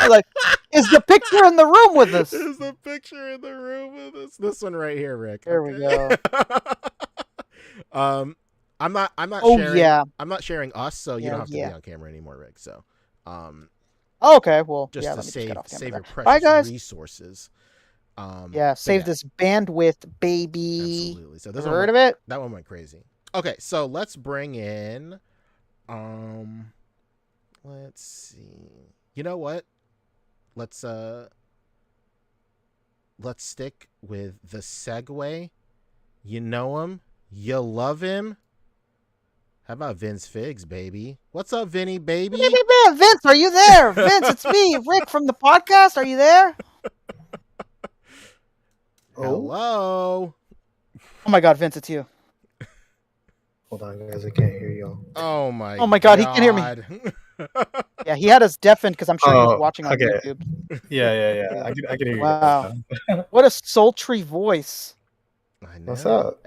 Like, is the picture in the room with us? Is the picture in the room with us? This one right here, Rick. There we go. I'm not Oh, sharing. yeah. I'm not sharing us, so you don't have to be on camera anymore, Rick. So, okay, well, just to let me save get off camera your then. precious Bye, guys. resources. Yeah, save yeah, this bandwidth, baby. absolutely. So Ever heard of it? that one went crazy. Okay, so let's bring in let's see. You know what? Let's stick with the segue. You know him, you love him. How about VinsFigs, baby? What's up, Vinny, baby? Vince, are you there? Vince, it's me, Rick from the podcast. Are you there? Hello. Oh my God, Vince, it's you. Hold on, guys, I can't hear y'all. Oh my. Oh my God, he can't hear me. Yeah, he had us deafened because I'm sure he was watching on YouTube. Yeah. I can hear you. Wow. What a sultry voice. I know. What's up?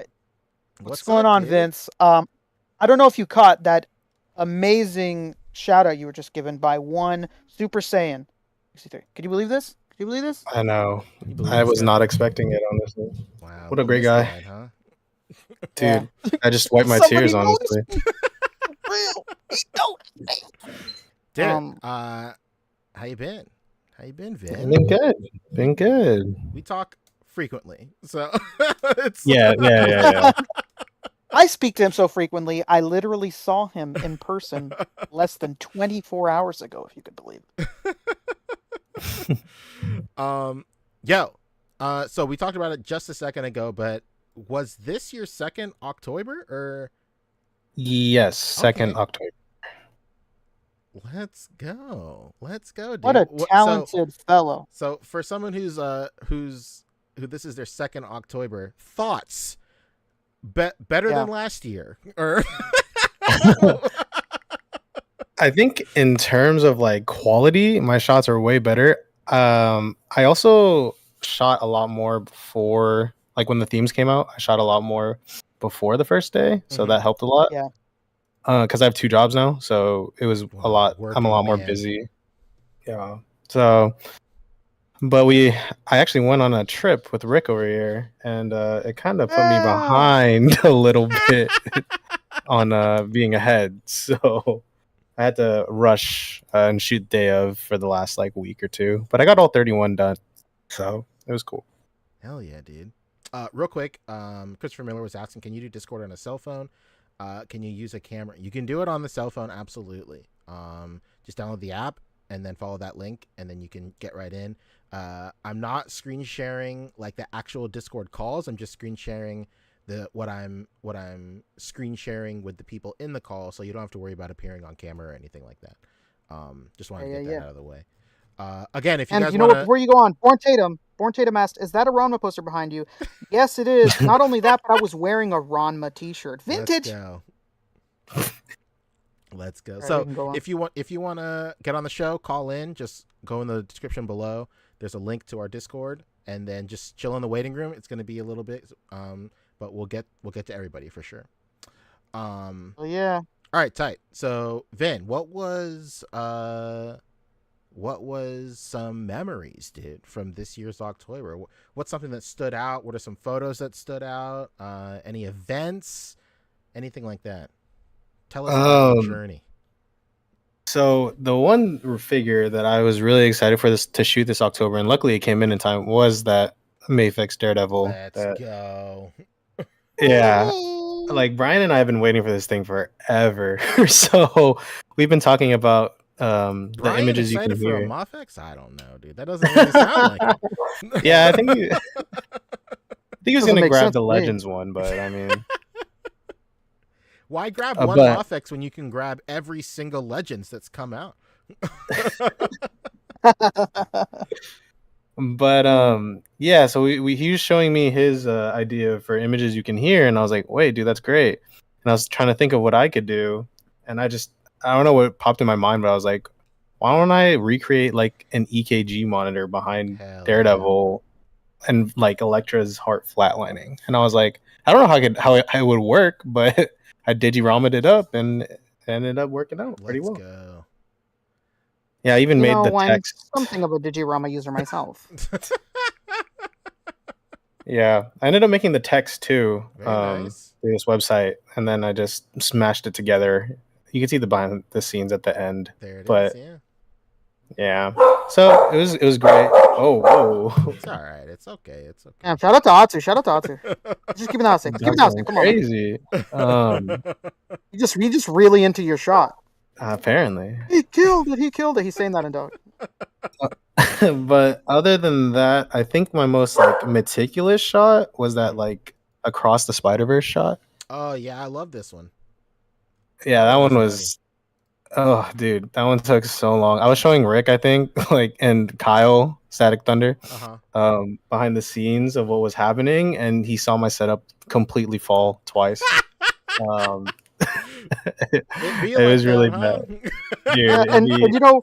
What's going on, dude? Vince? I don't know if you caught that amazing shout out you were just given by one Super Saiyan 63. Could you believe this? Could you believe this? I know. You believe I this was guy? not expecting it, honestly. Wow. What a great guy. Misguide, huh? Dude, I just wiped my Somebody tears, honestly. Real. He don't. Dude, how you been? How you been, Vin? Been good. Been good. We talk frequently, so it's Yeah. I speak to him so frequently, I literally saw him in person less than 24 hours ago, if you could believe it. So we talked about it just a second ago, but was this your second OcTOYber or? Yes, second Okay. October. Let's go, dude. What a talented fellow. So for someone who this is their second OcTOYber, thoughts better than last year, or I think in terms of like quality, my shots are way better. I also shot a lot more before, like when the themes came out. I shot a lot more before the first day, so that helped a lot. Yeah. Because I have 2 jobs now, so it was a lot. I'm a lot more busy. Yeah. So, but I actually went on a trip with Rick over here, and it kind of put me behind a little bit on being ahead. So I had to rush and shoot day of for the last like week or 2, but I got all 31 done, so it was cool. Hell yeah, dude. Real quick, Christopher Miller was asking, can you do Discord on a cell phone? Can you use a camera? You can do it on the cell phone, absolutely. Just download the app and then follow that link, and then you can get right in. I'm not screen sharing like the actual Discord calls. I'm just screen sharing what I'm screen sharing with the people in the call, so you don't have to worry about appearing on camera or anything like that. Just want to get that out of the way. Again, if you guys know what, before you go on, Born Tatum asked, is that a Ranma poster behind you? Yes, it is. Not only that, but I was wearing a Ranma t-shirt. Vintage. Let's go. Right, So if you want to get on the show, call in, just go in the description below. There's a link to our Discord, and then just chill in the waiting room. It's going to be a little bit, but we'll get to everybody for sure. Yeah. All right, tight. So Vin, what was some memories, dude, from this year's OcTOYber? What's something that stood out? What are some photos that stood out? Any events? Anything like that? Tell us about your journey. So the one figure that I was really excited for to shoot this October, and luckily it came in time, was that Mayfix Daredevil. Let's go. Yeah. Like Brian and I have been waiting for this thing forever. So we've been talking about the images you can hear. For a Mofex? I don't know, dude. That doesn't really sound like it. Yeah, I think he was going to grab the Legends one, but I mean, why grab one Mofex when you can grab every single Legends that's come out? But yeah, so he was showing me his idea for images you can hear, and I was like, wait, dude, that's great. And I was trying to think of what I could do, and I don't know what popped in my mind, but I was like, why don't I recreate like an EKG monitor behind Daredevil and like Elektra's heart flatlining? And I was like, I don't know how it would work, but I digirami'd it up and it ended up working out pretty well. Go. Yeah, I even made the text. I'm something of a Digirama user myself. Yeah, I ended up making the text too Nice. through this website, and then I just smashed it together. You can see the behind the scenes at the end. There it is, yeah. Yeah. So it was great. Oh, whoa. It's all right. It's okay. It's okay. Yeah, shout out to Atsu. Shout out to Atsu. Just keep it out. Keep it Dog's out. going Come on, man. crazy. You just really into your shot. Apparently. He killed it. He killed it. He's saying that in dog. But other than that, I think my most like meticulous shot was that like across the Spider-Verse shot. Oh yeah, I love this one. Yeah, that one That's was oh dude, that one took so long. I was showing Rick, I think, like and Kyle, Static Thunder, behind the scenes of what was happening, and he saw my setup completely fall twice. It was really bad. Dude, Yeah, and you know,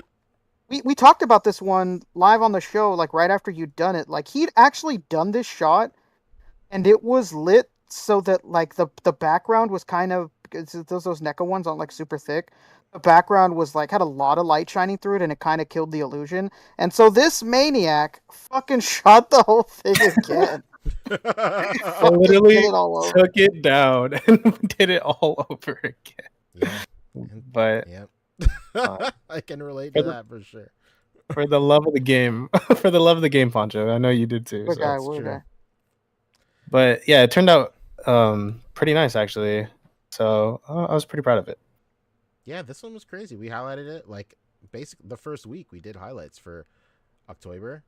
we talked about this one live on the show, like right after you'd done it. Like he'd actually done this shot, and it was lit so that like the background was kind of those NECA ones aren't like super thick. The background was like had a lot of light shining through it, and it kind of killed the illusion. And so this maniac fucking shot the whole thing again. I literally took it down and did it all over again. Yeah. But yep. I can relate to that for sure. For the love of the game. For the love of the game, Pancho. I know you did too. What guy. But yeah, it turned out pretty nice actually. So I was pretty proud of it. Yeah, this one was crazy. We highlighted it like basically the first week we did highlights for OcTOYber.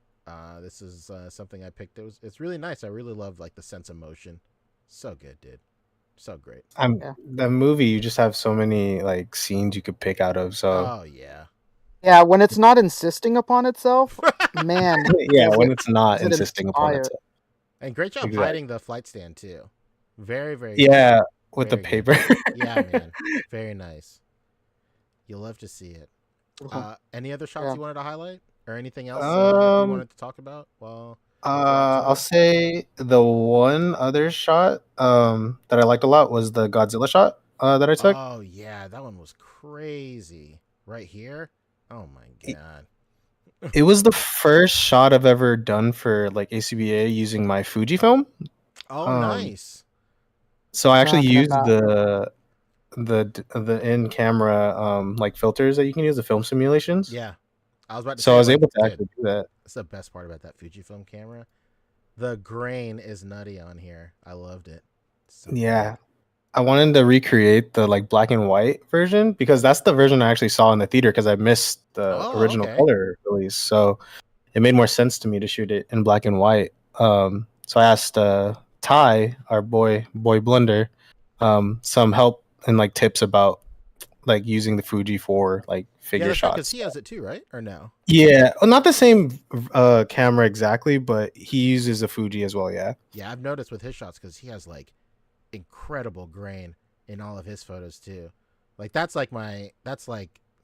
This is something I picked. It's really nice. I really love like the sense of motion. So good, dude. So great. The movie, you just have so many like scenes you could pick out of. So oh yeah. Yeah, when it's not insisting upon itself, man. Yeah, when it's not insisting upon itself. And great job hiding the flight stand too. Very, very yeah, good. With very the paper. Yeah, man. Very nice. You'll love to see it. Any other shots you wanted to highlight? Or anything else you wanted to talk about? Well, I'll say the one other shot that I liked a lot was the Godzilla shot that I took. Oh yeah, that one was crazy. Right here. Oh my god. It was the first shot I've ever done for like A.C.B.A. using my Fujifilm. Oh, nice. So I actually used the in camera like filters that you can use, the film simulations. Yeah. I was about to so say, I was able to actually do that. That's the best part about that Fujifilm camera. The grain is nutty on here. I loved it. So yeah. Cool. I wanted to recreate the like black and white version because that's the version I actually saw in the theater because I missed the original color release. So it made more sense to me to shoot it in black and white. So I asked Ty, our boy Blunder, some help and like tips about like using the Fuji for like figure shots. Because he has it too, right? Or no? Yeah, well, not the same camera exactly, but he uses a Fuji as well. Yeah. Yeah, I've noticed with his shots because he has like incredible grain in all of his photos too. Like that's like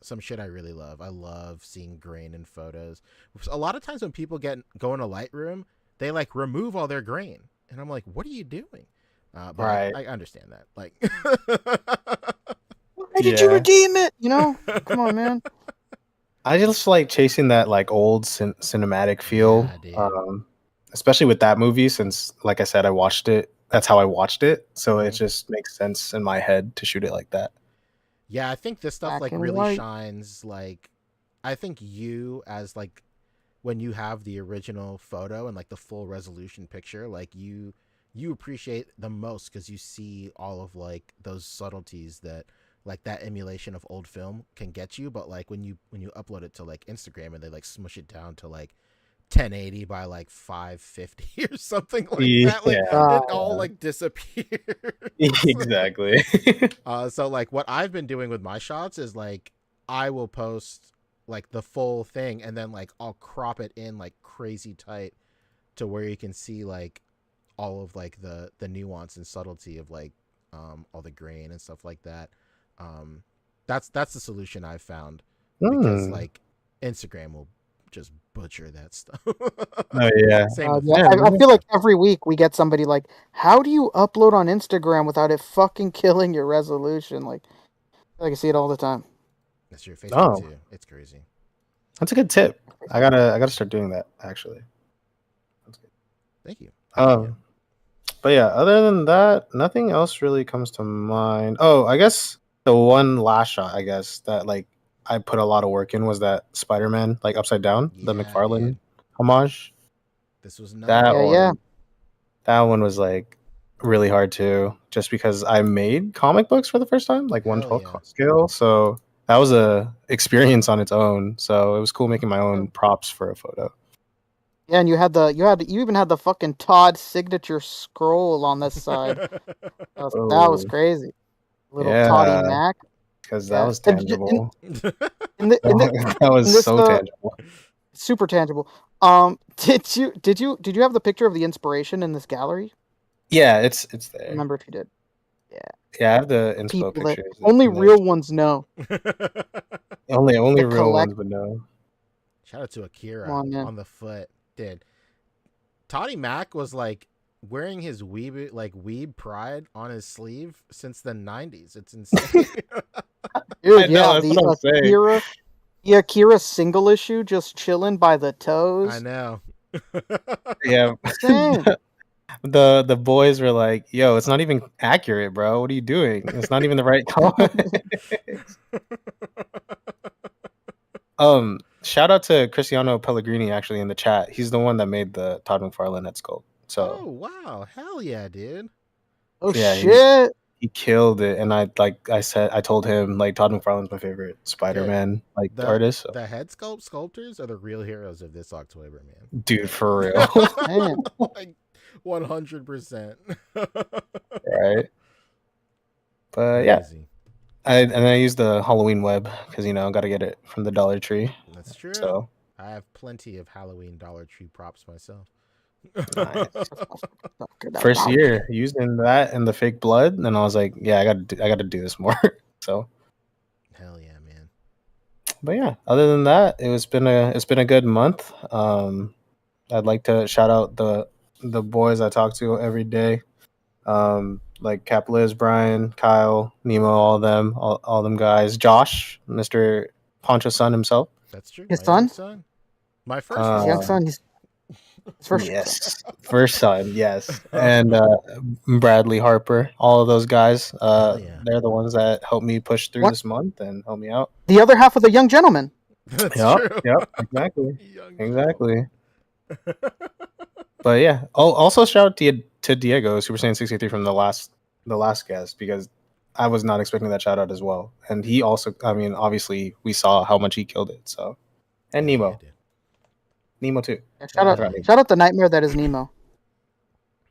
some shit I really love. I love seeing grain in photos. A lot of times when people go in a Lightroom, they like remove all their grain, and I'm like, what are you doing? But right. I understand that. Like, why did you redeem it? You know, come on, man. I just like chasing that like old cinematic feel, especially with that movie. Since, like I said, I watched it. That's how I watched it. So it just makes sense in my head to shoot it like that. Yeah, I think this stuff like really shines. Like, I think you as like when you have the original photo and like the full resolution picture, like you appreciate the most because you see all of like those subtleties that like that emulation of old film can get you. But like when you upload it to like Instagram and they like smush it down to like 1080 by like 550 or something like that, like it all like disappears. Exactly. So like what I've been doing with my shots is like I will post like the full thing and then like I'll crop it in like crazy tight to where you can see like all of like the nuance and subtlety of like all the grain and stuff like that. That's the solution I've found because like Instagram will just butcher that stuff. Oh yeah. I feel like every week we get somebody like, how do you upload on Instagram without it fucking killing your resolution? Like I can see it all the time. That's your Facebook too. It's crazy. That's a good tip. I gotta start doing that actually. That's good. Thank you. But yeah, other than that, nothing else really comes to mind. Oh, I guess the one last shot, I guess, that like I put a lot of work in was that Spider-Man like upside down, the Yeah, McFarlane dude. homage. This was That Yeah, one, yeah. that one was like really hard too, just because I made comic books for the first time, like Hell 1/12 yeah. scale. So that was a experience on its own. So it was cool making my own props for a photo. Yeah, and you even had the fucking Todd signature scroll on this side. That was Oh, crazy. Little Toddy yeah, Mac. because that Yeah. was And tangible. in That was this so tangible. super tangible. Did you have the picture of the inspiration in this gallery? Yeah, it's I there. remember if you did. Yeah, I have the inspo People that pictures. only and real ones know. only the real collect- ones would know. Shout out to Akira Come on, man. on the foot. Dude, Toddy Mac was like wearing his weeb pride on his sleeve since the 90s. It's insane. Dude, I know, that's what I'm saying. The Akira single issue just chilling by the toes. I know. Yeah. Insane. The boys were like, "Yo, it's not even accurate, bro. What are you doing? It's not even the right color." Shout out to Cristiano Pellegrini actually in the chat. He's the one that made the Todd McFarlane head sculpt. So Oh wow, hell yeah, dude. Oh yeah, shit. he killed it. And I told him like Todd McFarlane's my favorite Spider-Man like artist. So. The head sculptors are the real heroes of this October, man. Dude, for real. Man. Like 100%. Right. But yeah. I used the Halloween web because got to get it from the Dollar Tree. That's true. So I have plenty of Halloween Dollar Tree props myself. nice. First year using that and the fake blood, and I was like, yeah, I got to do this more. So hell yeah, man. But yeah, other than that, it's been a good month. I'd like to shout out the boys I talk to every day. Like CapLives, Brian, Kyle, Nemo, all them guys. Josh, Mr. Pancho's son himself. That's true. His My young son? My first His young son. His first yes, first son, yes. And Bradley Harper, all of those guys. yeah. They're the ones that helped me push through this month and help me out. The other half of the young gentleman. That's true. Yep, exactly. Exactly. But yeah, also shout out to Diego, Super Saiyan 63 from the last guest, because I was not expecting that shout out as well. And he also, I mean, obviously we saw how much he killed it. So, and Nemo. Nemo too. Yeah, shout out the nightmare that is Nemo.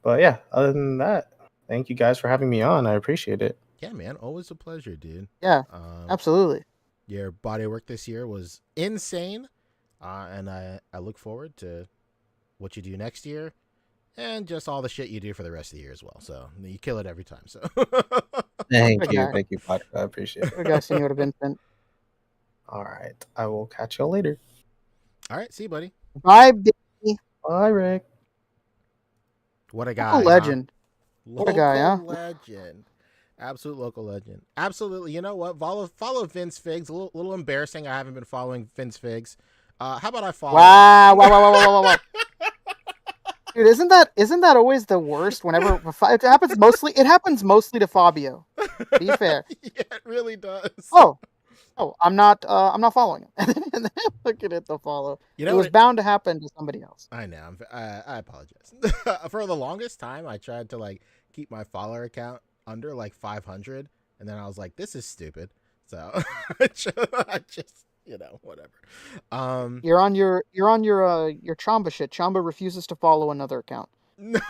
But yeah, other than that, thank you guys for having me on. I appreciate it. Yeah, man, always a pleasure, dude. Yeah, absolutely. Your body work this year was insane, and I look forward to what you do next year, and just all the shit you do for the rest of the year as well. So you kill it every time. So thank you, Patrick. I appreciate it. Good guy, Senor Vincent. All right, I will catch y'all later. All right, see you, buddy. Bye, baby. Bye, Rick. What a guy! Local legend. Huh? What a guy, huh? Legend. Absolute local legend. Absolutely. You know what? Follow VinsFigs. A little embarrassing. I haven't been following VinsFigs. How about I follow? Wow. Dude, isn't that always the worst? Whenever it happens mostly to Fabio. To be fair. Yeah, it really does. Oh, I'm not following him. And then look at it, the follow. You know, it was bound to happen to somebody else. I know. I apologize. For the longest time, I tried to keep my follower account under 500, and then I was like, this is stupid. So I just whatever. You're on your Chamba shit. Chamba refuses to follow another account. No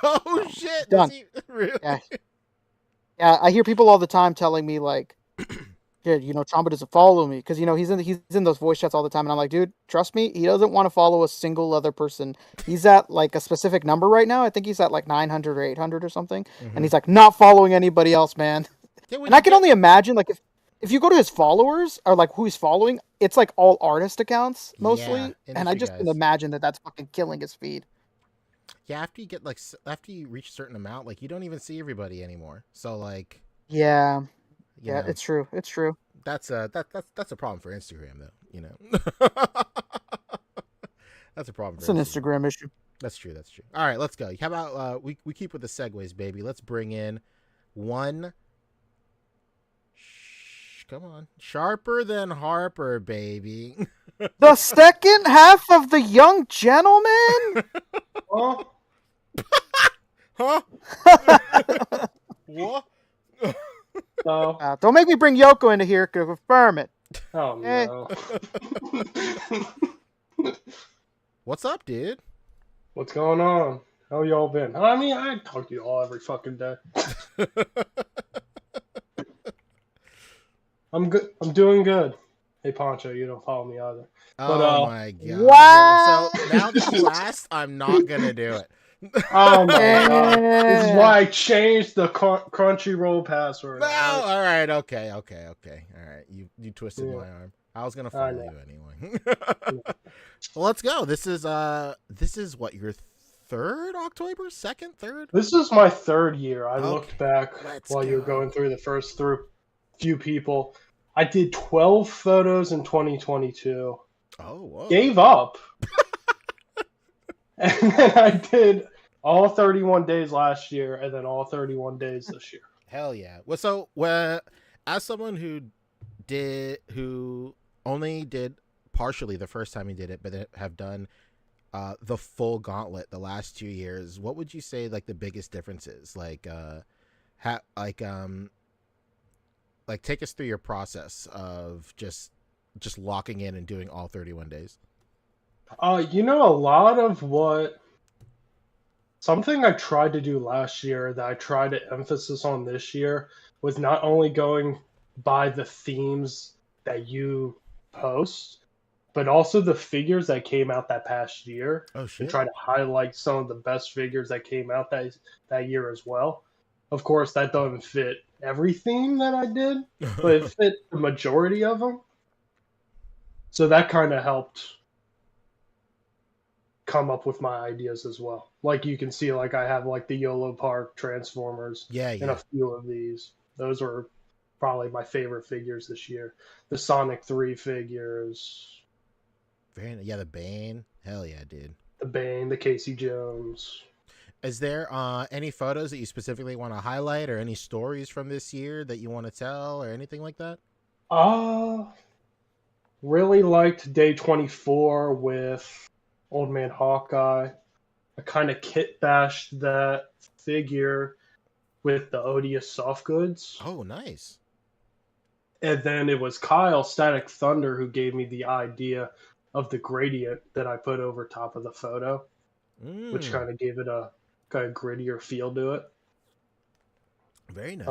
shit. Done. Really? Yeah. I hear people all the time telling me dude, Chamba doesn't follow me because he's in those voice chats all the time, and I'm like, dude, trust me, he doesn't want to follow a single other person. He's at a specific number right now. I think he's at 900 or 800 or something, and he's not following anybody else, man. And I can only imagine if you go to his followers or who he's following, it's all artist accounts mostly, and I just can imagine that that's fucking killing his feed. Yeah, after you get after you reach a certain amount, you don't even see everybody anymore. So yeah. You know, it's true. It's true. That's a problem for Instagram, though. That's a problem. It's an Instagram issue. That's true. All right, let's go. How about we keep with the segues, baby? Let's bring in one Come on. Sharper than Harper, baby. The second half of The Young Gentleman? Oh, Huh? What? no. Don't make me bring Yoko into here to confirm it. Oh, Eh. no. What's up, dude? What's going on? How y'all been? I mean, I talk to you all every fucking day. I'm good. I'm doing good. Hey, Pancho, you don't follow me either. Oh my god. What? So now that you asked, I'm not gonna do it. Oh my god. This is why I changed the Crunchyroll password. No, all right, okay. All right, you twisted Yeah. my arm. I was gonna I follow know. you anyway. Well, let's go. This is what, your third OcTOYber? Second, third? This is my third year. I Okay, looked back let's while you were go. going through the first few people. I did 12 photos in 2022. Oh, whoa. Gave up. And then I did all 31 days last year and then all 31 days this year. Hell yeah. Well, so as someone who only did partially the first time he did it, but have done the full gauntlet the last 2 years, what would you say like the biggest differences? Like take us through your process of just locking in and doing all 31 days. A lot of something I tried to do last year that I tried to emphasis on this year was not only going by the themes that you post, but also the figures that came out that past year. Oh shit. And try to highlight some of the best figures that came out that year as well. Of course, that doesn't fit every theme that I did, but it fit the majority of them. So that kind of helped come up with my ideas as well. Like you can see, like I have like the YOLO Park Transformers and a few of these. Those are probably my favorite figures this year. The Sonic 3 figures. The Bane. Hell yeah, dude. The Bane, the Casey Jones. Is there any photos that you specifically want to highlight or any stories from this year that you want to tell or anything like that? Really liked day 24 with Old Man Hawkeye. I kind of kit bashed that figure with the Odious Soft Goods. Oh, nice. And then it was Kyle Static Thunder who gave me the idea of the gradient that I put over top of the photo, which kind of gave it a kind of grittier feel to it. Very nice.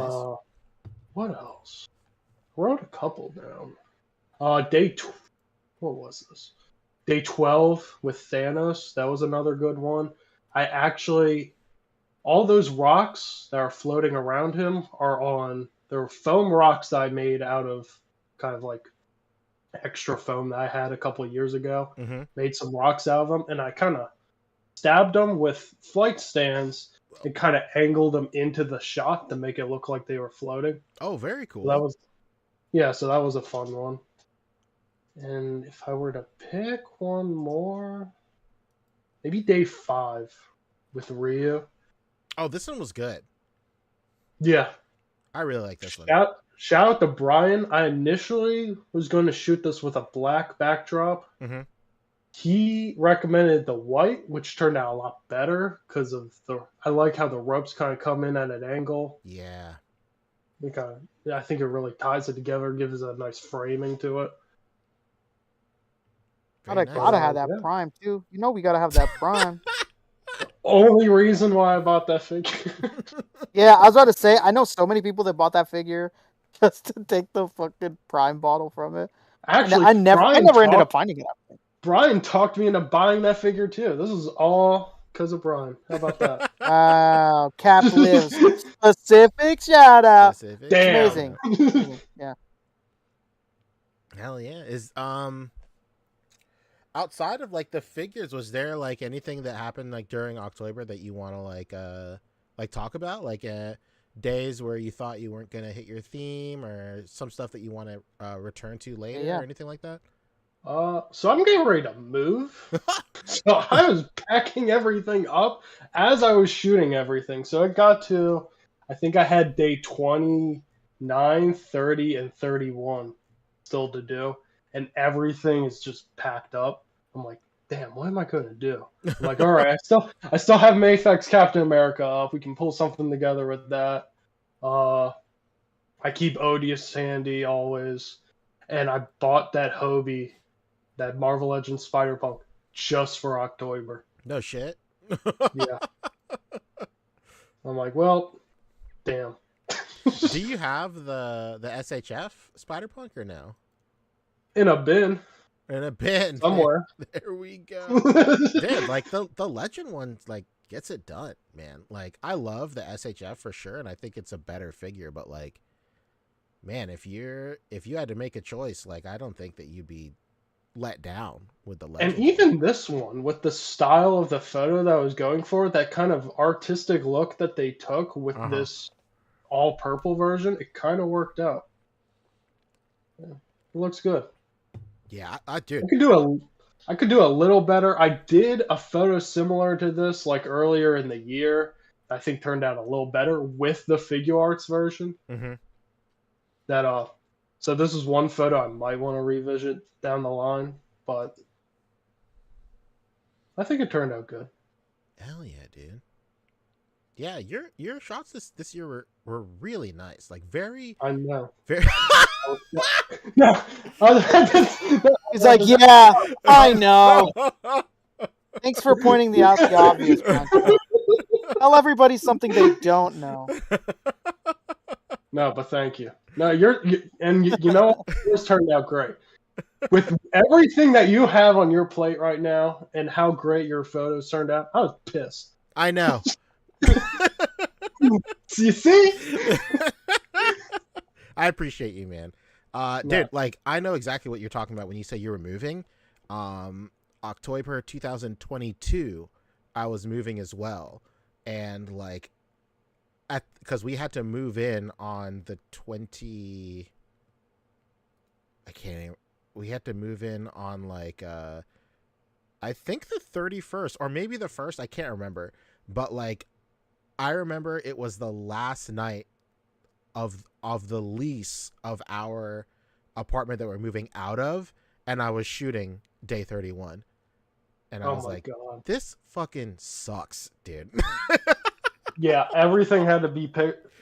What else? I wrote a couple down. What was this? Day 12 with Thanos. That was another good one. All those rocks that are floating around him they're foam rocks that I made out of kind of like extra foam that I had a couple of years ago. Mm-hmm. Made some rocks out of them, and I kind of stabbed them with flight stands and kind of angled them into the shot to make it look like they were floating. Oh, very cool. So that was a fun one. And if I were to pick one more, maybe day 5 with Ryu. Oh, this one was good. Yeah. I really like this one. Shout out to Brian. I initially was going to shoot this with a black backdrop. Mm-hmm. He recommended the white, which turned out a lot better because I like how the ropes kind of come in at an angle. Yeah. I think it really ties it together, gives a nice framing to it. Gotta have that prime too. We gotta have that prime. Only reason why I bought that figure. Yeah, I was about to say, I know so many people that bought that figure just to take the fucking prime bottle from it. Actually, I never ended up finding it. Brian talked me into buying that figure too. This is all because of Brian. How about that? Wow, CapLives. Specific shout out. Damn. Amazing. Yeah. Hell yeah. Is outside of like the figures, was there like anything that happened like during OcTOYber that you want to like talk about, like days where you thought you weren't gonna hit your theme, or some stuff that you want to return to later, or anything like that? So I'm getting ready to move. So I was packing everything up as I was shooting everything. So it got to, I think I had day 20 9, 30, and 31 still to do, and everything is just packed up. I'm like, damn, what am I going to do? I'm like, all right, I still have Mayfex Captain America up. We can pull something together with that. I keep Odious handy always, and I bought that Hobie, that Marvel Legends Spider-Punk, just for OcTOYber. No shit. Yeah. I'm like, well, damn. Do you have the SHF Spider-Punk or no? In a bin. In a bin. Somewhere. There we go. Dude, like the Legend one like gets it done, man. Like I love the SHF for sure, and I think it's a better figure, but like, man, if you had to make a choice, like I don't think that you'd be let down with the Legend. And even this one, with the style of the photo that I was going for, that kind of artistic look that they took with this all purple version, it kind of worked out. Yeah, it looks good. Yeah, I do. I could do a little better. I did a photo similar to this like earlier in the year. I think turned out a little better with the Figure Arts version. Mm-hmm. So this is one photo I might want to revisit down the line, but I think it turned out good. Hell yeah, dude. Yeah, your shots this year were really nice. Like very. I know. Very. No. He's like, yeah, I know. Thanks for pointing out the obvious, Pancho. Tell everybody something they don't know. No, but thank you. No, you know, yours turned out great. With everything that you have on your plate right now and how great your photos turned out, I was pissed. I know. You see? I appreciate you, man. Dude, like I know exactly what you're talking about when you say you were moving. OcTOYber 2022, I was moving as well, and like, because we had to move in on the 20. I can't even. We had to move in on like I think the 31st or maybe the 1st. I can't remember, but like I remember it was the last night of the lease of our apartment that we're moving out of, and I was shooting day 31, and I was like, God, this fucking sucks, dude. Yeah, everything had to be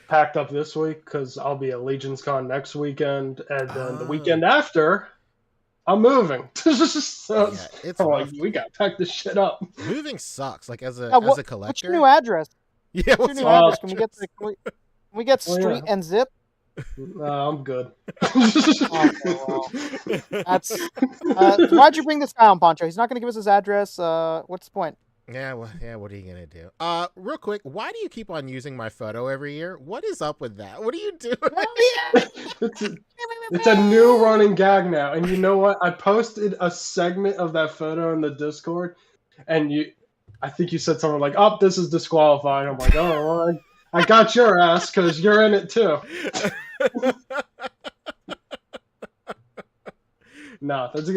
packed up this week because I'll be at Legion's Con next weekend, and then the weekend after I'm moving. So yeah, it's I'm like, we gotta pack this shit up. Moving sucks. Like as a collector. What's your new address? Yeah, what's your new address? Can we get street and zip? I'm good. Okay, well, that's why'd you bring this down, Pancho? He's not going to give us his address. What's the point? Yeah, well, what are you gonna do? Real quick, why do you keep on using my photo every year? What is up with that? What are you doing? It's a new running gag now, and you know what? I posted a segment of that photo in the Discord, and I think you said something like, "Oh, this is disqualified." I'm like, "Oh, well, I got your ass because you're in it too." No, that's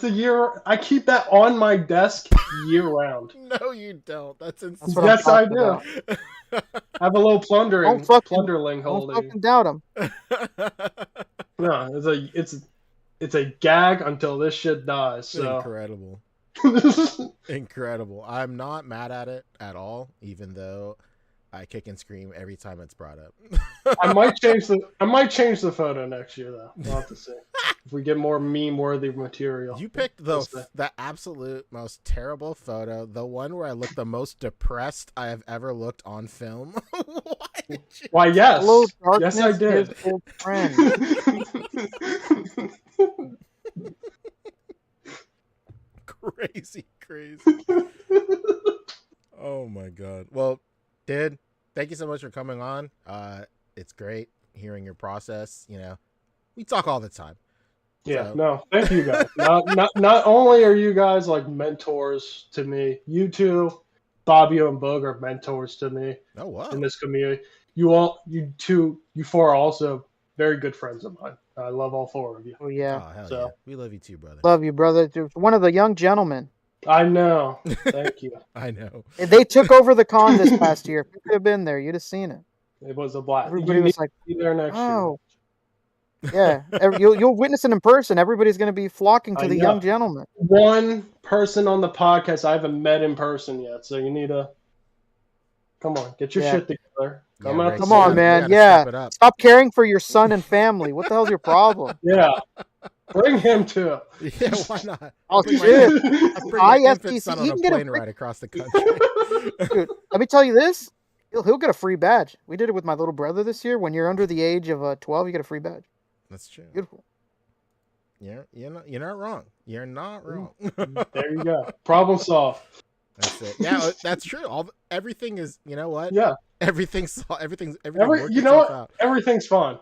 a yew. I keep that on my desk year round. No, you don't. That's insane. Yes, I do. I have a little plunderling holding. Don't fucking doubt him. No, it's a gag until this shit dies. So. Incredible. Incredible. I'm not mad at it at all, even though I kick and scream every time it's brought up. I might change the photo next year though. We'll have to see if we get more meme-worthy material. You picked the absolute most terrible photo, the one where I look the most depressed I have ever looked on film. Why, yes. Hello, yes, I did. His old friend. Crazy. Oh my god. Well, dude, thank you so much for coming on. It's great hearing your process. You know, we talk all the time. Yeah, so. No, thank you guys. Not only are you guys like mentors to me, you Fabio and Bug are mentors to me. Oh wow. In this community. You four are also very good friends of mine. I love all four of you. Oh yeah. Oh, hell yeah. We love you too, brother. Love you, brother. One of the young gentlemen. I know. Thank you. I know. They took over the con this past year. If you could have been there, you'd have seen it. It was a blast. Everybody You need was to like, be there next year. "Oh, yeah." You'll witness it in person. Everybody's going to be flocking to I the know. young gentleman. One person on the podcast I haven't met in person yet, so you need to come on, get your Yeah. shit together. Come Yeah, out Rick, to Come see on, me. man. gotta Yeah. step it up. Stop caring for your son and family. What the hell's your problem? Yeah, bring him too. Yeah, why not? Oh, Bring shit. bring my infant ISDC, son he on a can get a plane free- ride across the country. Dude, let me tell you this. He'll get a free badge. We did it with my little brother this year. When you're under the age of 12, you get a free badge. That's true. Beautiful. You're not wrong. You're not wrong. There you go. Problem solved. That's it. Yeah, that's true. Everything is. You know what? Yeah. Everything works You know itself what? out. Everything's fine.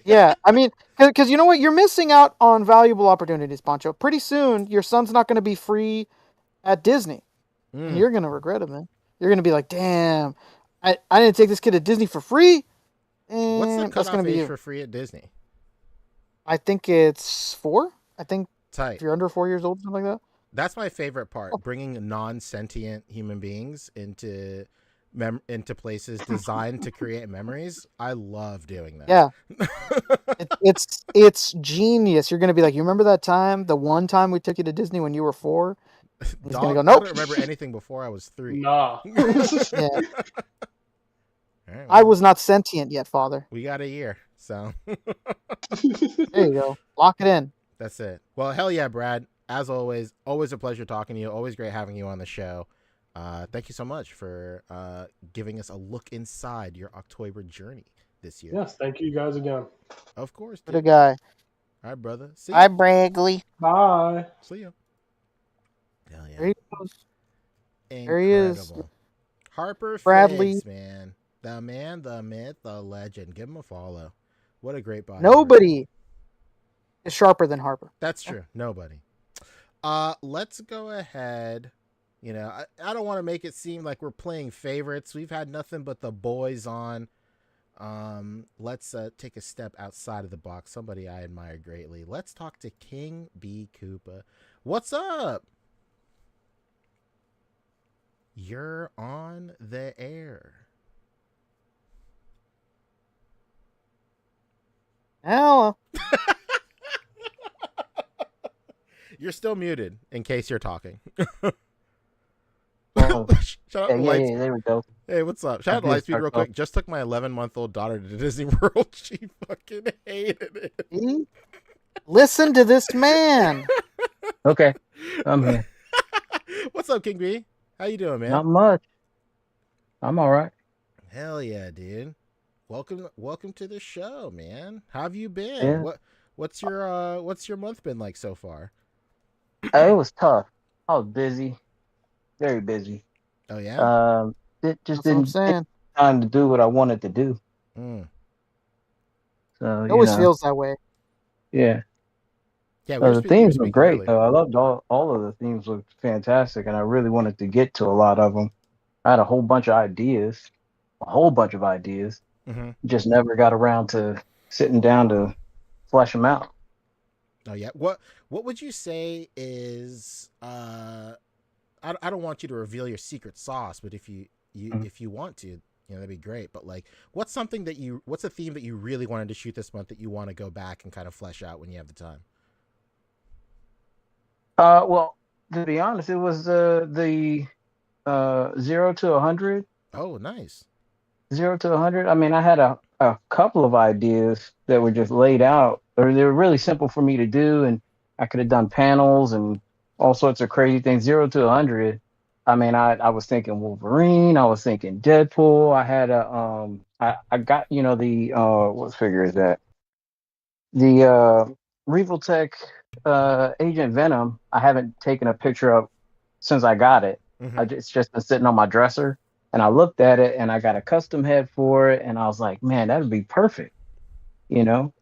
Yeah, I mean, because you know what? You're missing out on valuable opportunities, Pancho. Pretty soon, your son's not going to be free at Disney. And you're going to regret it, man. You're going to be like, damn, I didn't take this kid to Disney for free. What's the That's cutoff going to be age you. for free at Disney? I think it's 4. I think Tight. if you're under 4 years old, something like that. That's my favorite part. Bringing non-sentient human beings into places designed to create memories. I love doing that. Yeah. It's genius. You're going to be like, you remember that time, the one time we took you to Disney when you were 4? He's Dog, going to go, I nope. don't remember anything before I was 3. Nah. Yeah. All right, I was not sentient yet, Father. We got a year, so There you go. Lock it in. that's it. Well, hell yeah, Brad. As always a pleasure talking to you. Always great having you on the show. Thank you so much for giving us a look inside your OcTOYber journey this year. Yes, thank you guys again. Of course. What a guy. All right, brother. See Hi, ya. Bragley. Bye. See ya. Hell yeah. There he goes. Incredible. There he is. Harper Bradley. Figs, man. The man, the myth, the legend. Give him a follow. What a great body. Nobody is sharper than Harper. That's true. Nobody. Let's go ahead. You know, I don't want to make it seem like we're playing favorites. We've had nothing but the boys on. Let's take a step outside of the box. Somebody I admire greatly. Let's talk to King.b.Koopa. What's up? You're on the air. Hello. You're still muted in case you're talking. Oh, Shout out yeah, to yeah, Lightspeed. there we go. Hey, what's up? Shout out to Okay, Lightspeed start real off. quick. Just took my 11-month-old daughter to Disney World. She fucking hated it. See? Listen to this man. Okay, I'm here. What's up, King B? How you doing, man? Not much. I'm all right. Hell yeah, dude. Welcome to the show, man. How have you been? Yeah. What's your month been like so far? It was tough. I was busy, very busy. Oh yeah. It just That's what I'm didn't take saying. time to do what I wanted to do. Mm. So It always feels that way. yeah. Yeah, The themes were great earlier. though. I loved all of the themes looked fantastic, and I really wanted to get to a lot of them. I had a whole bunch of ideas, Mm-hmm. just never got around to sitting down to flesh them out. Oh yeah. What would you say is I don't want you to reveal your secret sauce, but if you if you want to, you know, that'd be great. But like, what's a theme that you really wanted to shoot this month that you want to go back and kind of flesh out when you have the time? Well, to be honest, it was the 0 to 100. Oh, nice. 0 to 100. I mean, I had a couple of ideas that were just laid out, or they were really simple for me to do, and I could have done panels and all sorts of crazy things. 0 to 100. I mean, I was thinking Wolverine. I was thinking Deadpool. I had I got, you know, the what figure is that? The Revoltech Agent Venom. I haven't taken a picture of since I got it. Mm-hmm. It's just been sitting on my dresser, and I looked at it, and I got a custom head for it, and I was like, man, that would be perfect. You know,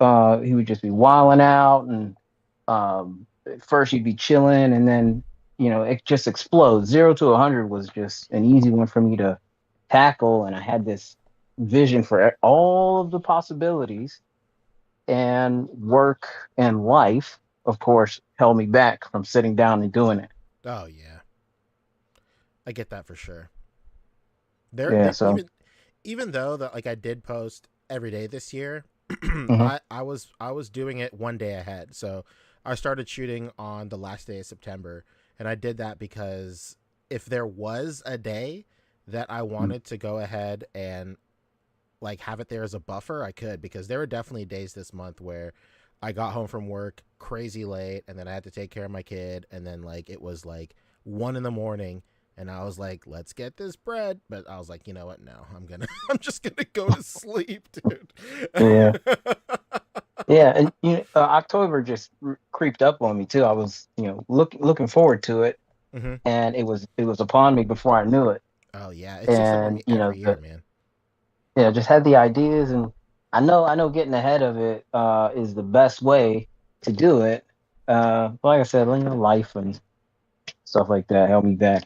he would just be wilding out, and at first he'd be chilling, and then, you know, it just explodes. 0 to 100 was just an easy one for me to tackle, and I had this vision for all of the possibilities, and work and life, of course, held me back from sitting down and doing it. Oh yeah, I get that for sure. Yeah, so even though that like I did post every day this year, Mhm. I was doing it one day ahead. So I started shooting on the last day of September, and I did that because if there was a day that I wanted to go ahead and like have it there as a buffer, I could, because there were definitely days this month where I got home from work crazy late, and then I had to take care of my kid, and then like it was like 1 a.m, and I was like, let's get this bread. But I was like, you know what? No, I'm just gonna go to sleep, dude. Yeah. Yeah, and October just creeped up on me too. I was, looking forward to it, hmm and it was upon me before I knew it. Oh yeah, it sneaks up on And me every year, man. just had the ideas, and I know getting ahead of it is the best way to do it. But like I said, life and stuff like that held me back.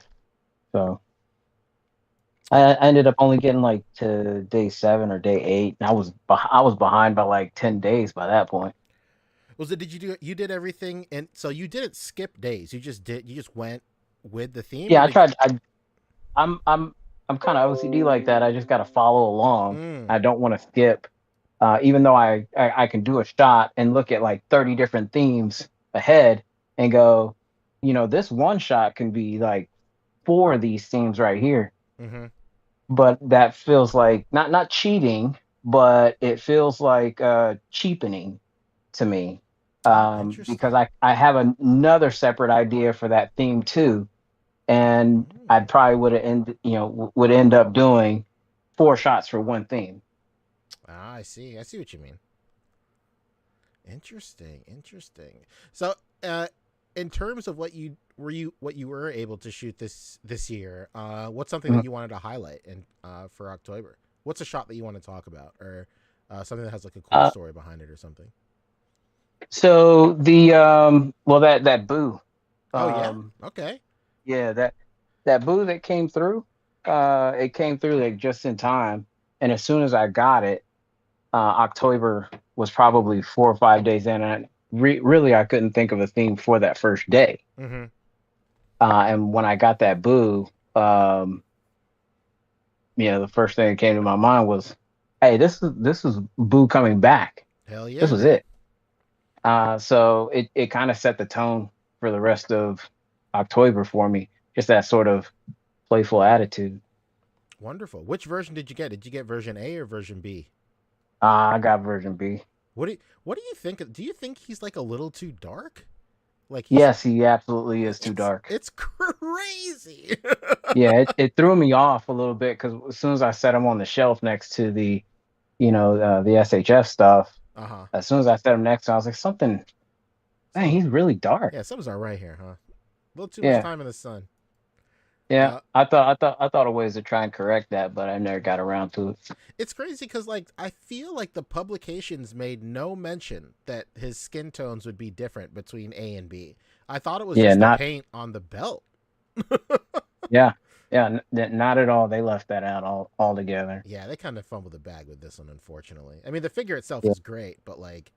So I ended up only getting like to day 7 or day 8, and I was behind by like 10 days by that point. Was it? Did you did everything, and so you didn't skip days? You just went with the theme, or Yeah, I did tried. I'm I'm I'm kind of OCD like that. I just got to follow along. you? I don't want to skip, even though I can do a shot and look at like 30 different themes ahead and go, this one shot can be like 4 of these themes right here. Mm-hmm. But that feels like not cheating, but it feels like cheapening to me, Oh, because interesting. I have another separate idea for that theme too, and I probably would end up doing 4 shots for one theme. Ah, I see. I see what you mean. Interesting. Interesting. So, in terms of what you were able to shoot this year, what's something that Mhm. you wanted to highlight in for October? What's a shot that you want to talk about, or something that has like a cool Uh, story behind it, or something? so the that boo, Oh yeah. um, Okay. yeah, that boo that came through, it came through like just in time, and as soon as I got it, October was probably 4 or 5 days in, and really I couldn't think of a theme for that first day. Mm-hmm. And when I got that boo, um, the first thing that came to my mind was, "Hey, this is Boo coming back. Hell This yeah, was man. it." So it kind of set the tone for the rest of October for me. Just that sort of playful attitude. Wonderful. Which version did you get? Did you get version A or version B? I got version B. What do you think? Do you think he's like a little too dark? Like he's Yes, he absolutely is too dark. it's crazy. Yeah, it threw me off a little bit because as soon as I set him on the shelf next to the SHF stuff, Uh huh. as soon as I set him next, I was like, something. Man, So he's really dark. yeah, something's not right here, huh? A little too much Yeah, time in the sun. yeah. Uh, I thought of ways to try and correct that, but I never got around to it. it's crazy because like I feel like the publications made no mention that his skin tones would be different between A and B. I thought it was Yeah, just the not paint on the belt. yeah, yeah, not at all. They left that out altogether. Yeah, they kind of fumbled the bag with this one, unfortunately. I mean, the figure itself Yeah, is great, but like,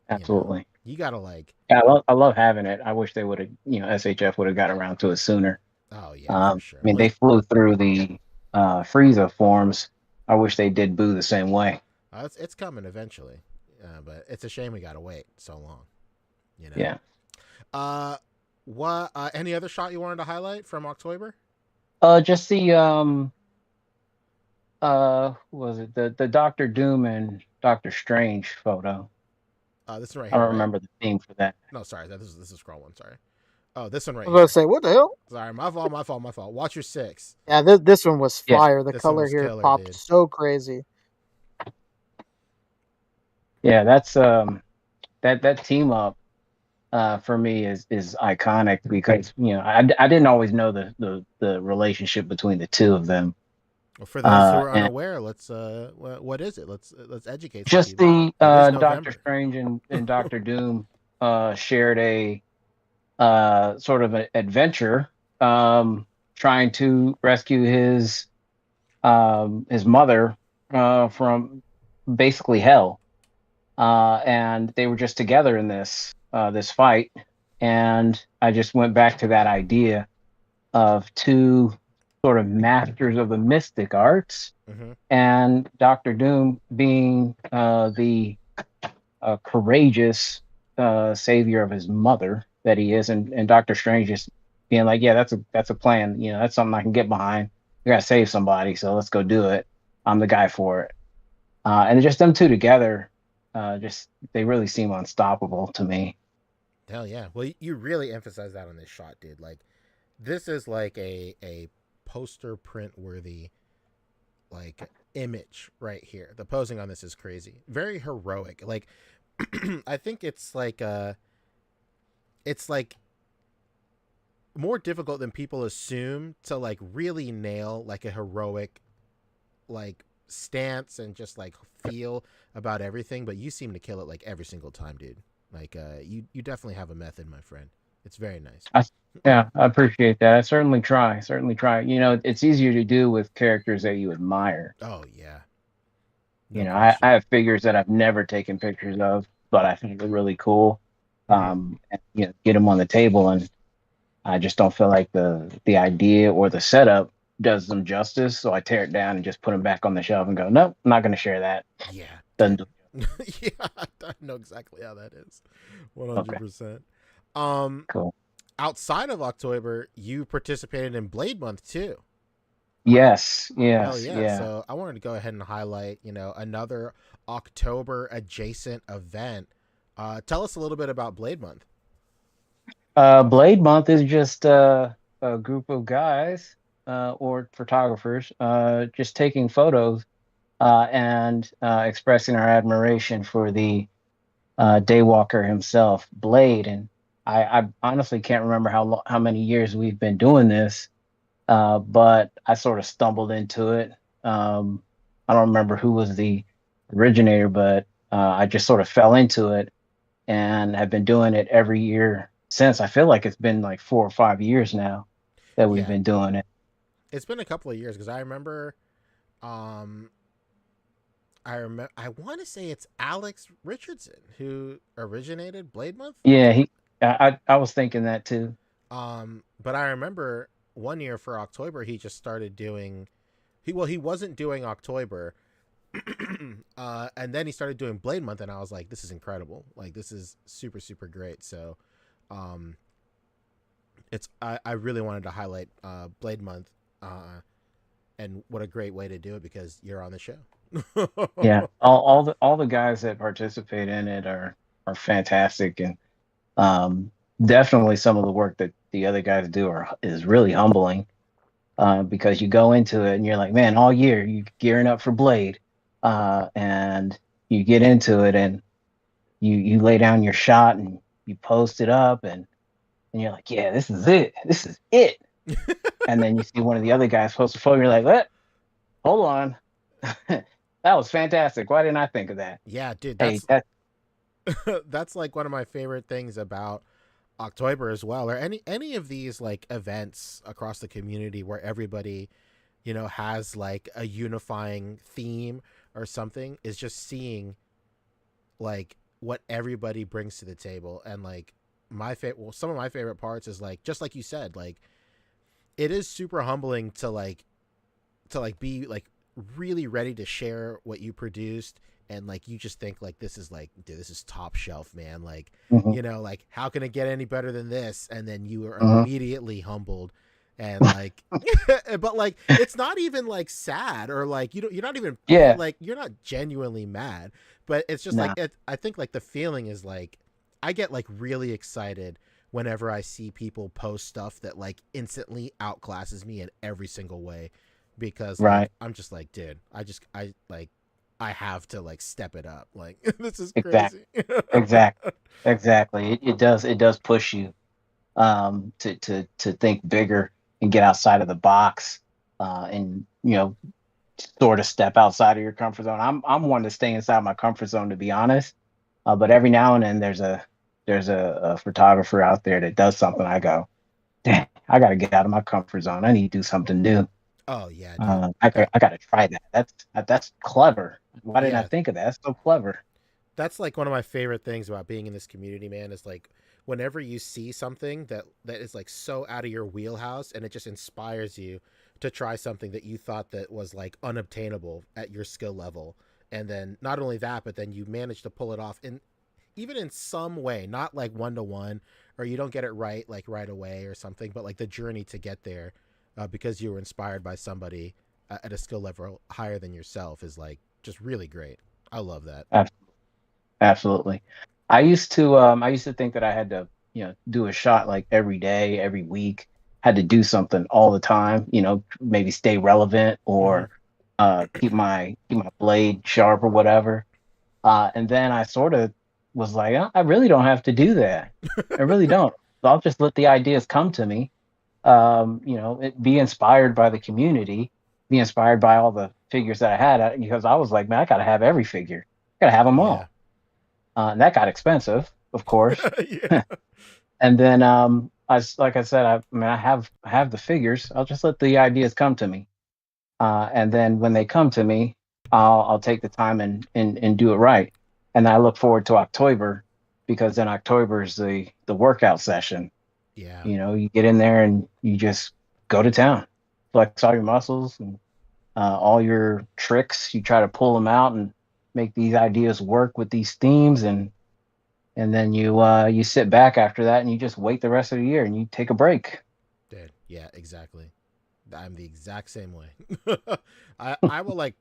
absolutely. you gotta like, Yeah, I love having it. I wish they would have, SHF would have got around to it sooner. oh yeah, for I sure. mean, Well, they flew through the Frieza forms. I wish they did Boo the same way. it's coming eventually, but it's a shame we gotta wait so long. You know. Yeah. Uh, what? Any other shot you wanted to highlight from October? Just the who was it the Doctor Doom and Doctor Strange photo? This one right I here, don't right? remember the theme for that. No, sorry, this is scroll one. Sorry. Oh, this one right I was about to here. say, what the hell? Sorry, my fault, my fault, my fault. Watch your six. Yeah, this one was Yeah, fire. The This one color was here killer, popped dude. so crazy. yeah. That's that team up for me is iconic because I didn't always know the relationship between the two of them. Well, for those who are And unaware, let's what is it? Let's educate some just people. the It is Doctor November. Strange and Doctor Doom shared a sort of an adventure, trying to rescue his mother from basically hell, and they were just together in this fight, and I just went back to that idea of two sort of masters of the mystic arts, Mm-hmm. and Doctor Doom being the courageous savior of his mother that he is, and Doctor Strange just being like, yeah, that's a plan. You know, that's something I can get behind. We gotta save somebody, so let's go do it. I'm the guy for it. And just them two together, just they really seem unstoppable to me. Hell yeah. Well, you really emphasize that on this shot, dude. Like, this is like a poster print worthy like image right here. The posing on this is crazy. Very heroic. Like, I think it's like more difficult than people assume to like really nail like a heroic like stance and just like feel about everything, but you seem to kill it like every single time, dude. Like you definitely have a method, my friend. It's very nice. Yeah, I appreciate that. I certainly try. Certainly try. You know, it's easier to do with characters that you admire. Oh yeah. You No know, question. I have figures that I've never taken pictures of, but I think they're really cool. And, you know, get them on the table, and I just don't feel like the idea or the setup does them justice. So I tear it down and just put them back on the shelf and go, nope, I'm not going to share that. Yeah. Doesn't do Yeah, I know exactly how that is. Okay. 100%. Cool. Outside of OcTOYber, you participated in Blade Month too. Yes. Hell Yes. yeah. Yeah. So I wanted to go ahead and highlight, another October adjacent event. Tell us a little bit about Blade Month. Blade Month is just a group of guys or photographers just taking photos and expressing our admiration for the Daywalker himself, Blade. And I honestly can't remember how many years we've been doing this, but I sort of stumbled into it. I don't remember who was the originator, but I just sort of fell into it and have been doing it every year since. I feel like it's been like 4 or 5 years now that we've been doing it. It's been a couple of years because I remember, I want to say it's Alex Richardson who originated Blade Month. Yeah, I was thinking that too. But I remember one year for OcTOYber, he just started doing, he wasn't doing OcTOYber, and then he started doing Blade Month, and I was like, this is incredible. Like, this is super, super great. So, I really wanted to highlight Blade Month, and what a great way to do it because you're on the show. Yeah, all the guys that participate in it are fantastic, and definitely some of the work that the other guys do is really humbling, because you go into it and you're like, man, all year you gearing up for Blade, and you get into it and you lay down your shot and you post it up, and you're like, yeah, this is it. And then you see one of the other guys post a photo, you're like, what? Hold on. That was fantastic. Why didn't I think of that? Yeah, dude, Hey, that's like one of my favorite things about OcTOYber as well, or any of these like events across the community where everybody, has like a unifying theme or something, is just seeing like what everybody brings to the table. And like some of my favorite parts is like, just like you said, like it is super humbling to be like really ready to share what you produced, and like you just think like this is like, dude, this is top shelf, man. Like, like how can it get any better than this? And then you are immediately humbled, and like but like it's not even like sad, or like you're not even like you're not genuinely mad, but it's just like I think like the feeling is like I get like really excited whenever I see people post stuff that like instantly outclasses me in every single way, because like, I'm just like, dude, I have to like step it up. Like this is crazy. Exactly. It does push you to think bigger and get outside of the box, and sort of step outside of your comfort zone. I'm one to stay inside my comfort zone, to be honest. But every now and then there's a photographer out there that does something. I go, dang, I gotta get out of my comfort zone. I need to do something new. Oh yeah, I gotta try that. That's clever. Why didn't I think of that? That's so clever. That's like one of my favorite things about being in this community, man, is like whenever you see something that is like so out of your wheelhouse and it just inspires you to try something that you thought that was like unobtainable at your skill level, and then not only that, but then you managed to pull it off in even in some way, not like 1-to-1, or you don't get it right like right away or something, but like the journey to get there, because you were inspired by somebody at a skill level higher than yourself, is like just really great. I love that. Absolutely. I used to think that I had to, do a shot like every day, every week, had to do something all the time, maybe stay relevant or keep my blade sharp or whatever. And then I sort of was like, I really don't have to do that. I really don't. I'll just let the ideas come to me. Be inspired by the community, be inspired by all the figures that I had, because I was like, man, I gotta have every figure. I gotta have them all. And that got expensive, of course. And then, like I said, I have the figures. I'll just let the ideas come to me. And then when they come to me, I'll take the time and do it right. And I look forward to OcTOYber, because then OcTOYber is the workout session. Yeah. You get in there and you just go to town, flex all your muscles and all your tricks. You try to pull them out and make these ideas work with these themes, and then you sit back after that and you just wait the rest of the year and you take a break. Dude, yeah, exactly. I'm the exact same way. I will like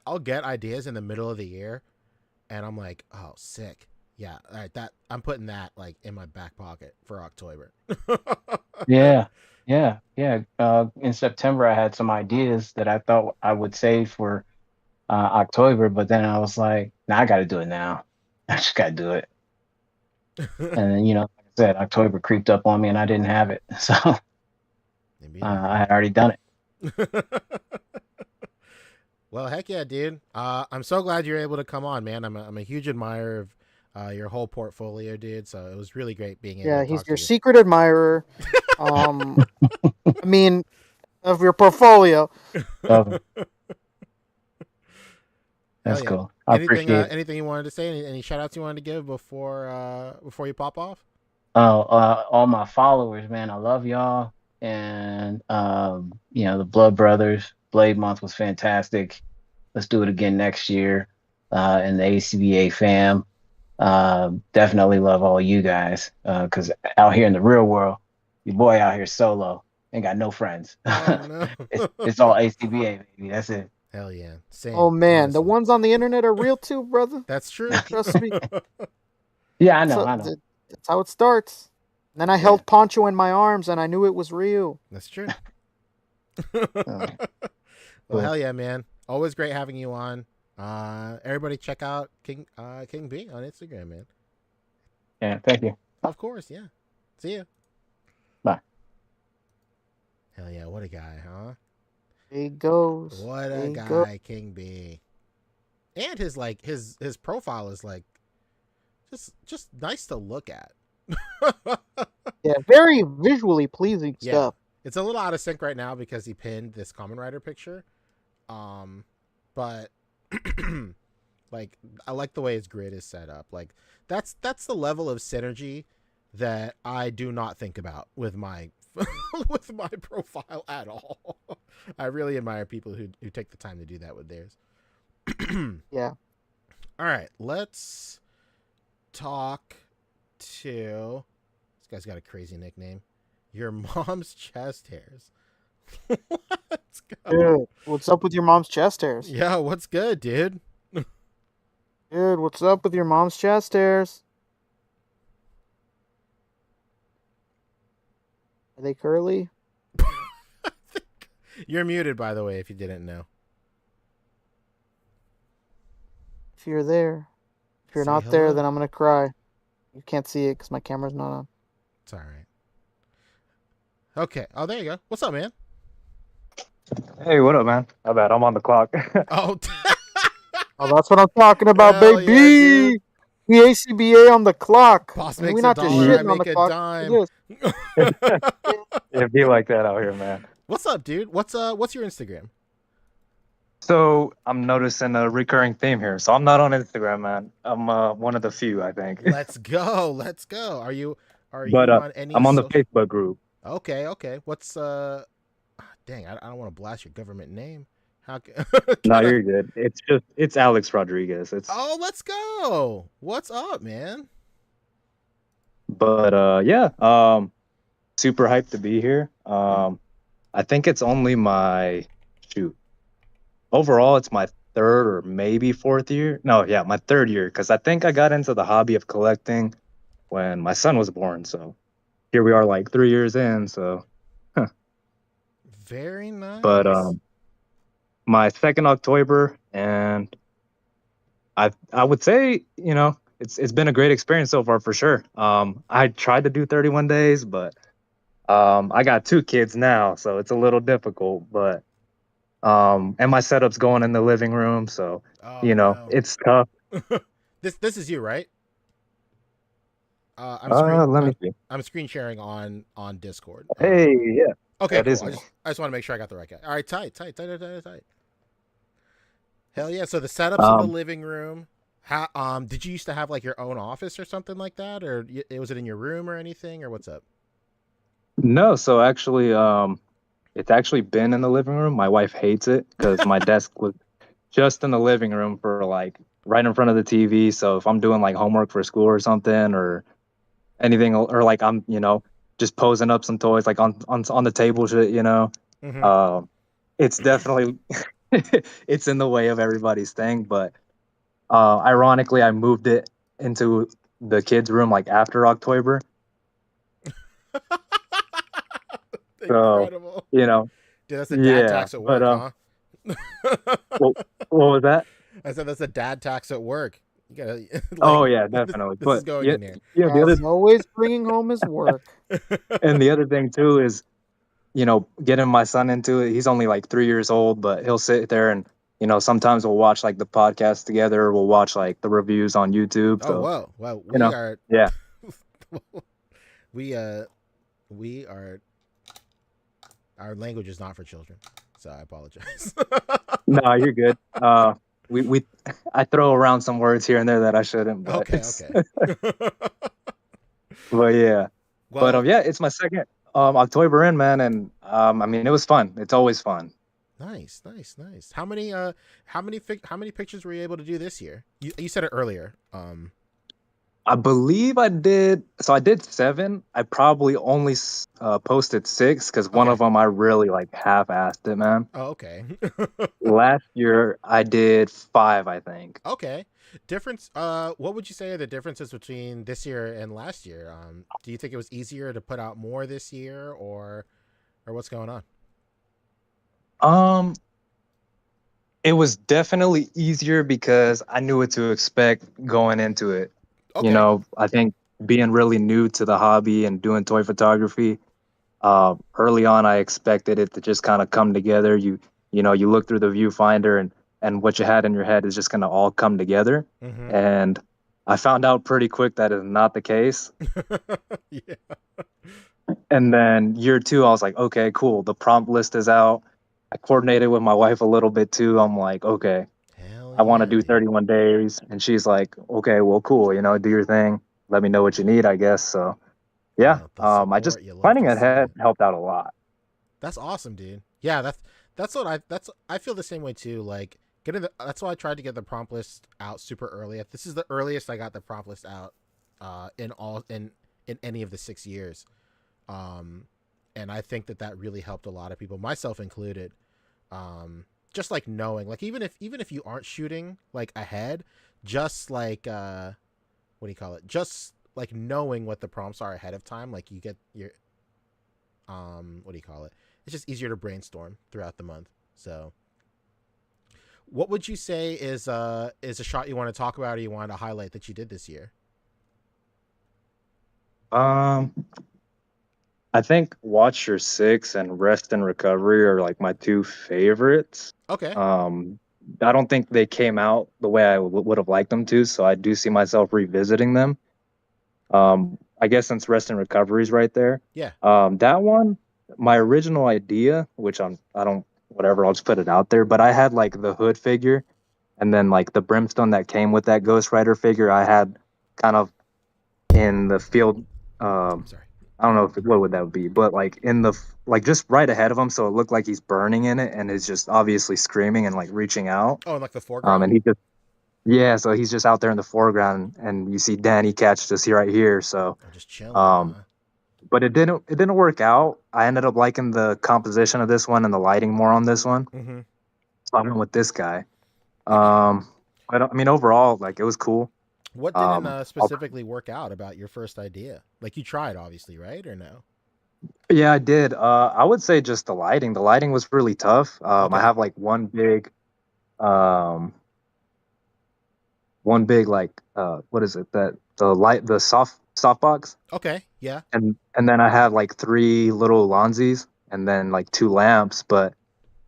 I'll get ideas in the middle of the year, and I'm like, oh, sick. Yeah, all right, that I'm putting that like in my back pocket for OcTOYber. Yeah. In September, I had some ideas that I thought I would save for OcTOYber, but then I was like, nah, I got to do it now. I just got to do it. And then, like I said, OcTOYber creeped up on me and I didn't have it. So I had already done it. Well, heck yeah, dude. I'm so glad you're able to come on, man. I'm a huge admirer of your whole portfolio, dude. So it was really great being able to talk he's to your you. secret admirer. I mean, of your portfolio. That's yeah. cool. I appreciate it. Anything you wanted to say? Any shout outs you wanted to give before you pop off? Oh, all my followers, man, I love y'all. And the Blood Brothers, Blade Month was fantastic. Let's do it again next year. And the A.C.B.A. fam, definitely love all you guys. Because out here in the real world, your boy out here solo, ain't got no friends. Oh, no. it's all A.C.B.A. baby. That's it. Hell yeah. Same. Oh man, honestly. the ones on the internet are real too, brother. That's true. Trust me. Yeah, I know. That's how it starts. And then I held Pancho in my arms and I knew it was real. That's true. Well, hell yeah, man. Always great having you on. Everybody check out King B on Instagram, man. Yeah, thank you. Of course, yeah. See ya. Bye. Hell yeah, what a guy, huh? He goes. What a guy, King B. And his profile is like just nice to look at. Yeah, very visually pleasing stuff. It's a little out of sync right now because he pinned this Kamen Rider picture. But like I like the way his grid is set up. Like that's the level of synergy that I do not think about with my with my profile at all. I really admire people who take the time to do that with theirs. Yeah. All right, let's talk to this guy's got a crazy nickname. Your mom's chest hairs. Let's go. Dude, what's up with your mom's chest hairs? Yeah, what's good, dude? Dude, what's up with your mom's chest hairs? Are they curly? You're muted, by the way, if you didn't know. If you're there. If you're Say not hello. there, then I'm going to cry. You can't see it because my camera's not on. It's all right. Okay. Oh, there you go. What's up, man? Hey, what up, man? I bet I'm on the clock. Oh, Oh, that's what I'm talking about, Hell baby. The A.C.B.A. on the clock. boss And makes we're a not just dollar, I shitting on make the a clock. dime. It is. It'd be like that out here, man. What's up, dude? What's your Instagram? So I'm noticing a recurring theme here. So I'm not on Instagram, man. I'm one of the few, I think. Let's go. Let's go. Are you But on any I'm on the social- Facebook group. Okay. What's dang, I don't want to blast your government name. How can, No, can I? you're good. It's Alex Rodriguez. Oh, let's go. What's up, man? But yeah, super hyped to be here. I think it's only my shoot. Overall, it's my third or maybe fourth year. No, yeah, my third year because I think I got into the hobby of collecting when my son was born. So here we are, like 3 years in. So, Very nice. but my second OcTOYber, and I would say it's been a great experience so far for sure. I tried to do 31 days, but I got 2 kids now, so it's a little difficult. But and my setup's going in the living room, so Oh no. it's tough. This is you, right? I'm Let me see. I'm screen sharing on Discord. Hey, yeah, Okay, that cool. is me. I just want to make sure I got the right guy. All right, tight. Hell yeah! So the setup's in the living room. How did you used to have like your own office or something like that, or was it in your room or anything, or what's up? No, so actually, it's actually been in the living room. My wife hates it because my desk was just in the living room for like right in front of the TV. So if I'm doing like homework for school or something or anything, or like I'm just posing up some toys like on the table shit, Mm-hmm. it's definitely it's in the way of everybody's thing. But ironically, I moved it into the kids' room like after OcTOYber. So Incredible. you know, Dude, that's the dad yeah. tax at work, But huh? what was that? I said that's the dad tax at work. You gotta like, Oh yeah, definitely. this is But going yeah, in here. the other As always, bringing home his work. and the other thing too is getting my son into it. He's only like 3 years old, but he'll sit there and sometimes we'll watch like the podcast together. We'll watch like the reviews on YouTube. Oh So whoa, well we are yeah. we are our language is not for children, so I apologize. No, you're good. We I throw around some words here and there that I shouldn't, but Okay. but yeah. Well, But yeah, it's my second OcTOYber in, man, and I mean it was fun. It's always fun. nice. How many pictures were you able to do this year? You said it earlier. I believe I did. So I did 7. I probably only posted 6 because one Okay. of them I really like half-assed it, man. Oh, okay. Last year I did 5, I think. Okay. Difference. What would you say are the differences between this year and last year? Do you think it was easier to put out more this year, or what's going on? It was definitely easier because I knew what to expect going into it. Okay. I think being really new to the hobby and doing toy photography, early on I expected it to just kind of come together. You look through the viewfinder and what you had in your head is just gonna all come together. Mm-hmm. And I found out pretty quick that is not the case. Yeah. And then year 2, I was like, okay, cool. The prompt list is out. I coordinated with my wife a little bit too. I'm like, okay, Hell I want to yeah, do dude. 31 days. And she's like, okay, well, cool. Do your thing. Let me know what you need, I guess. So, yeah. I just planning ahead helped out a lot. That's awesome, dude. Yeah, I feel the same way too. Like that's why I tried to get the prompt list out super early. This is the earliest I got the prompt list out in any of the 6 years. And I think that really helped a lot of people, myself included. Just like knowing, like even if you aren't shooting like ahead, just like what do you call it? Just like knowing what the prompts are ahead of time, like you get your what do you call it? It's just easier to brainstorm throughout the month. So, what would you say is a shot you want to talk about or you want to highlight that you did this year? I think Watch Your 6 and Rest and Recovery are like my 2 favorites. Okay. I don't think they came out the way I would have liked them to, so I do see myself revisiting them. I guess since Rest and Recovery is right there. Yeah. That one, my original idea, which I don't, whatever, I'll just put it out there, but I had like the hood figure and then like the brimstone that came with that Ghost Rider figure I had kind of in the field. Sorry. I don't know what would that be, but like in the like just right ahead of him, so it looked like he's burning in it and is just obviously screaming and like reaching out. Oh, in like the foreground. And he just yeah, so he's just out there in the foreground, and you see Danny Catch just here right here. So, I'm just chilling. um, but it didn't work out. I ended up liking the composition of this one and the lighting more on this one, Mm-hmm. so I went with this guy. But I mean, overall, like it was cool. What didn't I'll- specifically work out about your first idea? Like you tried, obviously, right? Or no? Yeah, I did. I would say just the lighting. The lighting was really tough. Okay. I have like one big like what is it that the softbox, Okay. Yeah. and then I have like three little Lonzies and then like two lamps. But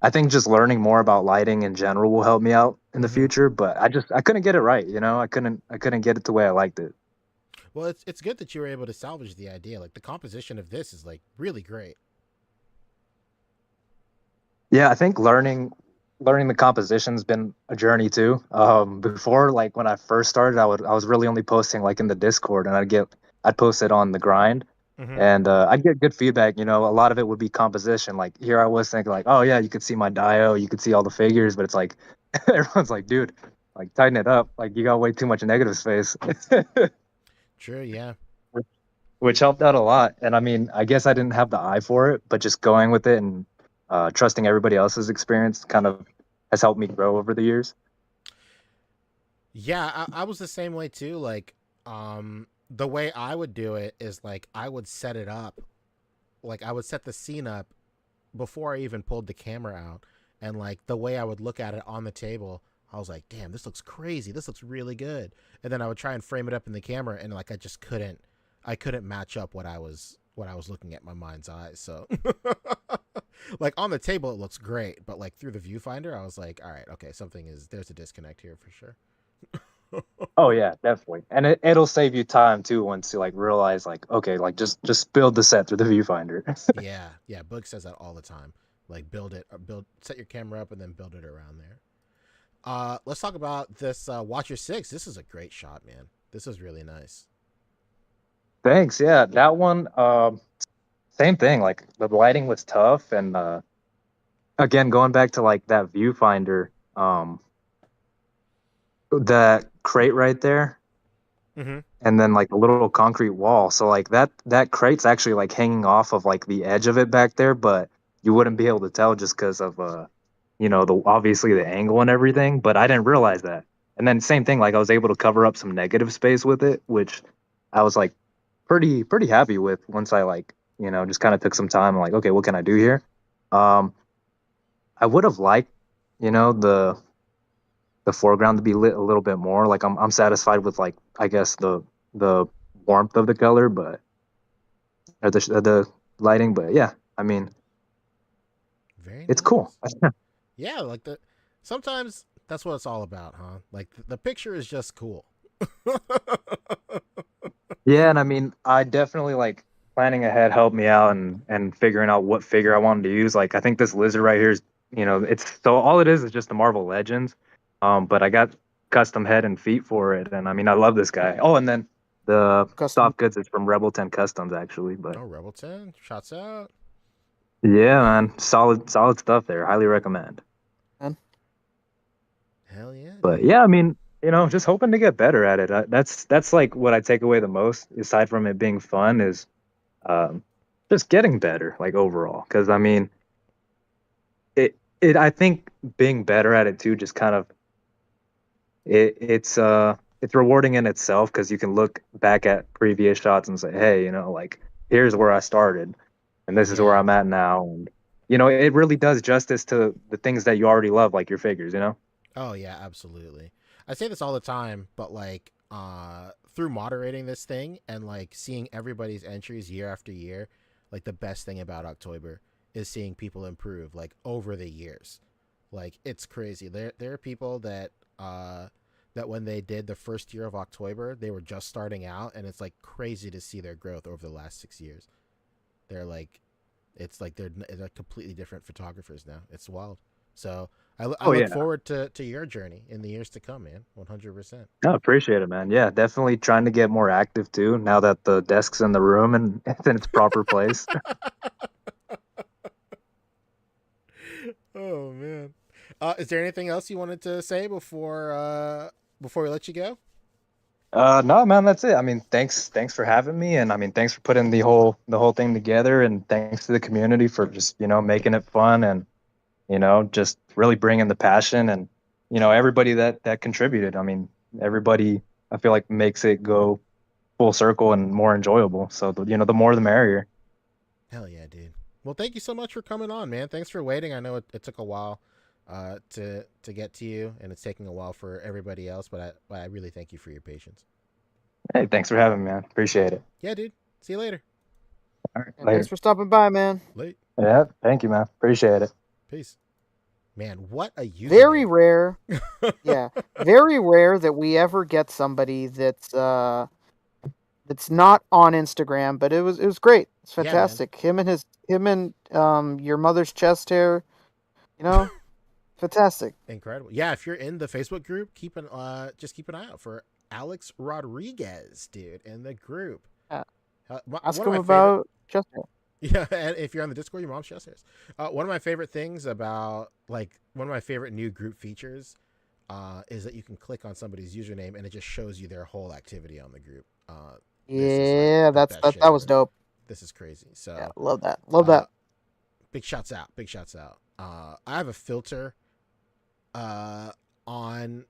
I think just learning more about lighting in general will help me out in the Mhm. future. But I couldn't get it right. I couldn't get it the way I liked it. Well, it's good that you were able to salvage the idea. Like the composition of this is like really great. Yeah, I think learning the composition's been a journey too. Before, like when I first started, I was really only posting like in the Discord, and I'd post it on the grind, Mhm. and I'd get good feedback. A lot of it would be composition. Like here, I was thinking like, oh yeah, you could see my dio, you could see all the figures, but it's like everyone's like, dude, like tighten it up. Like you got way too much negative space. True. Yeah. Which helped out a lot. And I mean, I guess I didn't have the eye for it, but just going with it and trusting everybody else's experience kind of has helped me grow over the years. Yeah, I was the same way too. Like, the way I would do it is like I would set it up, like I would set the scene up before I even pulled the camera out, and like the way I would look at it on the table, I was like, "Damn, this looks crazy. This looks really good." And then I would try and frame it up in the camera, and like I couldn't match up what I was looking at in my mind's eyes. So, like on the table, it looks great, but like through the viewfinder, I was like, "All right, okay, there's a disconnect here for sure." Oh yeah, definitely. And it'll save you time too once you like realize like, okay, like just build the set through the viewfinder. Yeah. Book says that all the time. Like set your camera up and then build it around there. Let's talk about this Watcher 6. This is a great shot, man. This is really nice. Thanks. Yeah, that one same thing. Like the lighting was tough and again going back to like that viewfinder, that crate right there, Mm-hmm. and then like a little concrete wall. So like that crate's actually like hanging off of like the edge of it back there, but you wouldn't be able to tell just because of the obviously the angle and everything. But I didn't realize that. And then same thing, like I was able to cover up some negative space with it, which I was like pretty happy with once I like just kind of took some time. Like, okay, what can I do here? I would have liked the foreground to be lit a little bit more. Like I'm satisfied with like I guess the warmth of the color, but or the lighting. But yeah, I mean, Very it's nice. cool. Yeah, like sometimes that's what it's all about, huh? Like the picture is just cool. Yeah, and I mean, I definitely like planning ahead helped me out and figuring out what figure I wanted to use. Like I think this lizard right here is, it's so all it is just the Marvel Legends. But I got custom head and feet for it, and I mean, I love this guy. Oh, and then the Custom. soft goods is from Rebel 10 Customs actually, but Oh, Rebel 10, shots out. yeah, man, solid stuff there. Highly recommend. Hell yeah. But dude. yeah, I mean, just hoping to get better at it. That's like what I take away the most, aside from it being fun, is just getting better, like overall. Because I mean, I think being better at it too, just kind of it's rewarding in itself because you can look back at previous shots and say, hey, like here's where I started, and this is where Yeah. I'm at now, and it really does justice to the things that you already love, like your figures. Oh yeah, absolutely. I say this all the time, but like through moderating this thing and like seeing everybody's entries year after year, like the best thing about OcTOYber is seeing people improve like over the years. Like it's crazy. There are people that when they did the first year of OcTOYber, they were just starting out, and it's like crazy to see their growth over the last 6 years. They're like, it's like they're completely different photographers now. It's wild. So I Oh look yeah. forward to your journey in the years to come, man. 100%. No, appreciate it, man. Yeah, definitely trying to get more active too. Now that the desk's in the room and it's in its proper place. Oh man. Is there anything else you wanted to say before we let you go? No, man, that's it. I mean, thanks for having me, and I mean, thanks for putting the whole thing together, and thanks to the community for just making it fun and just really bringing the passion and everybody that contributed. I mean, everybody I feel like makes it go full circle and more enjoyable. So the more the merrier. Hell yeah, dude. Well, thank you so much for coming on, man. Thanks for waiting. I know it took a while to get to you, and it's taking a while for everybody else, but I really thank you for your patience. Hey, thanks for having me, man. Appreciate it. Yeah, dude. See you later. All right, And later. thanks for stopping by, man. Late. Yeah, thank you, man. Appreciate it. Peace. Man, what a username. Very rare. Yeah, very rare that we ever get somebody that's not on Instagram, but it was great. It's Yeah, man. fantastic. Him and your mother's chest hair, fantastic. Incredible. Yeah, if you're in the Facebook group, just keep an eye out for Alex Rodriguez, dude, in the group. Yeah. One Ask of him my about chest hair. Yeah, and if you're on the Discord, your mom's chest hairs. One of my favorite things about one of my favorite new group features is that you can click on somebody's username and it just shows you their whole activity on the group. Yeah, that was dope. This is crazy. So Yeah, love that. Love that. Big shouts out. Big shouts out. I have a filter on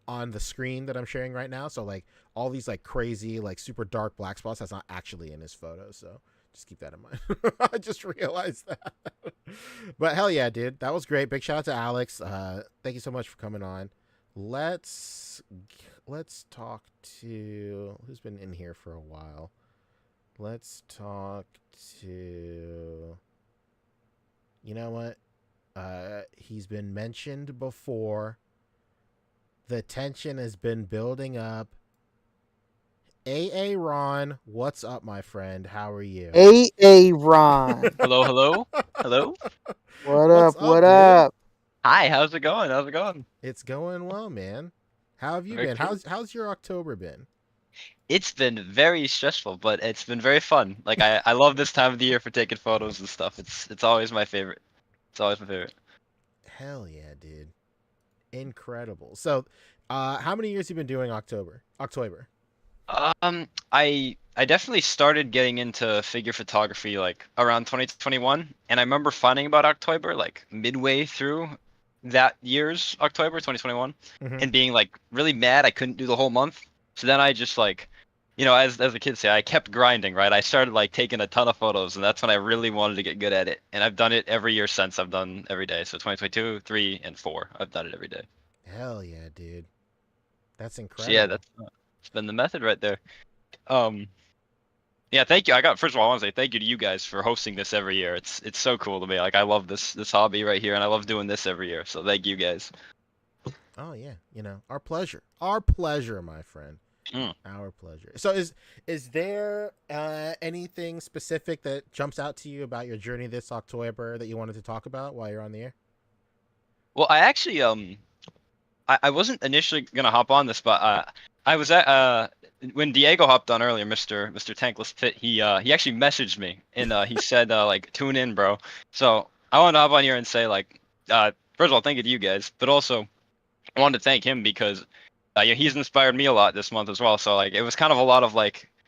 the screen that I'm sharing right now. So all these crazy super dark black spots, that's not actually in his photo. So just keep that in mind. I just realized that. But hell yeah, dude. That was great. Big shout out to Alex. Thank you so much for coming on. Let's talk to who's been in here for a while. Let's talk to, you know what? He's been mentioned before. The tension has been building up. A.A. Ron, what's up, my friend? How are you? A.A. Ron. Hello, hello, hello. What up? Hi, how's it going? It's going well, man. How have you been? How's your October been? It's been very stressful, but it's been very fun. I love this time of the year for taking photos and stuff. It's always my favorite. It's always my favorite. Hell yeah, dude. Incredible. So, how many years have you been doing OcTOYber? I definitely started getting into figure photography around 2021, and I remember finding about OcTOYber midway through that year's October 2021, and being really mad I couldn't do the whole month. So then I just as the kids say, I kept grinding, right? I started taking a ton of photos, and that's when I really wanted to get good at it. And I've done it every year since. I've done every day. So 2022, 3, and 4. I've done it every day. Hell yeah, dude. That's incredible. So yeah, it's been the method right there. Yeah, thank you. First of all, I want to say thank you to you guys for hosting this every year. It's so cool to me. I love this hobby right here, and I love doing this every year. So thank you guys. Oh yeah, our pleasure. Our pleasure, my friend. Our pleasure. So is there anything specific that jumps out to you about your journey this October that you wanted to talk about while you're on the air? Well, I actually I wasn't initially gonna hop on this, but I was at when Diego hopped on earlier, Mr. Tankless Pit. He actually messaged me and he said tune in, bro. So I wanted to hop on here and say first of all, thank you to you guys, but also I wanted to thank him because he's inspired me a lot this month as well. So it was kind of a lot of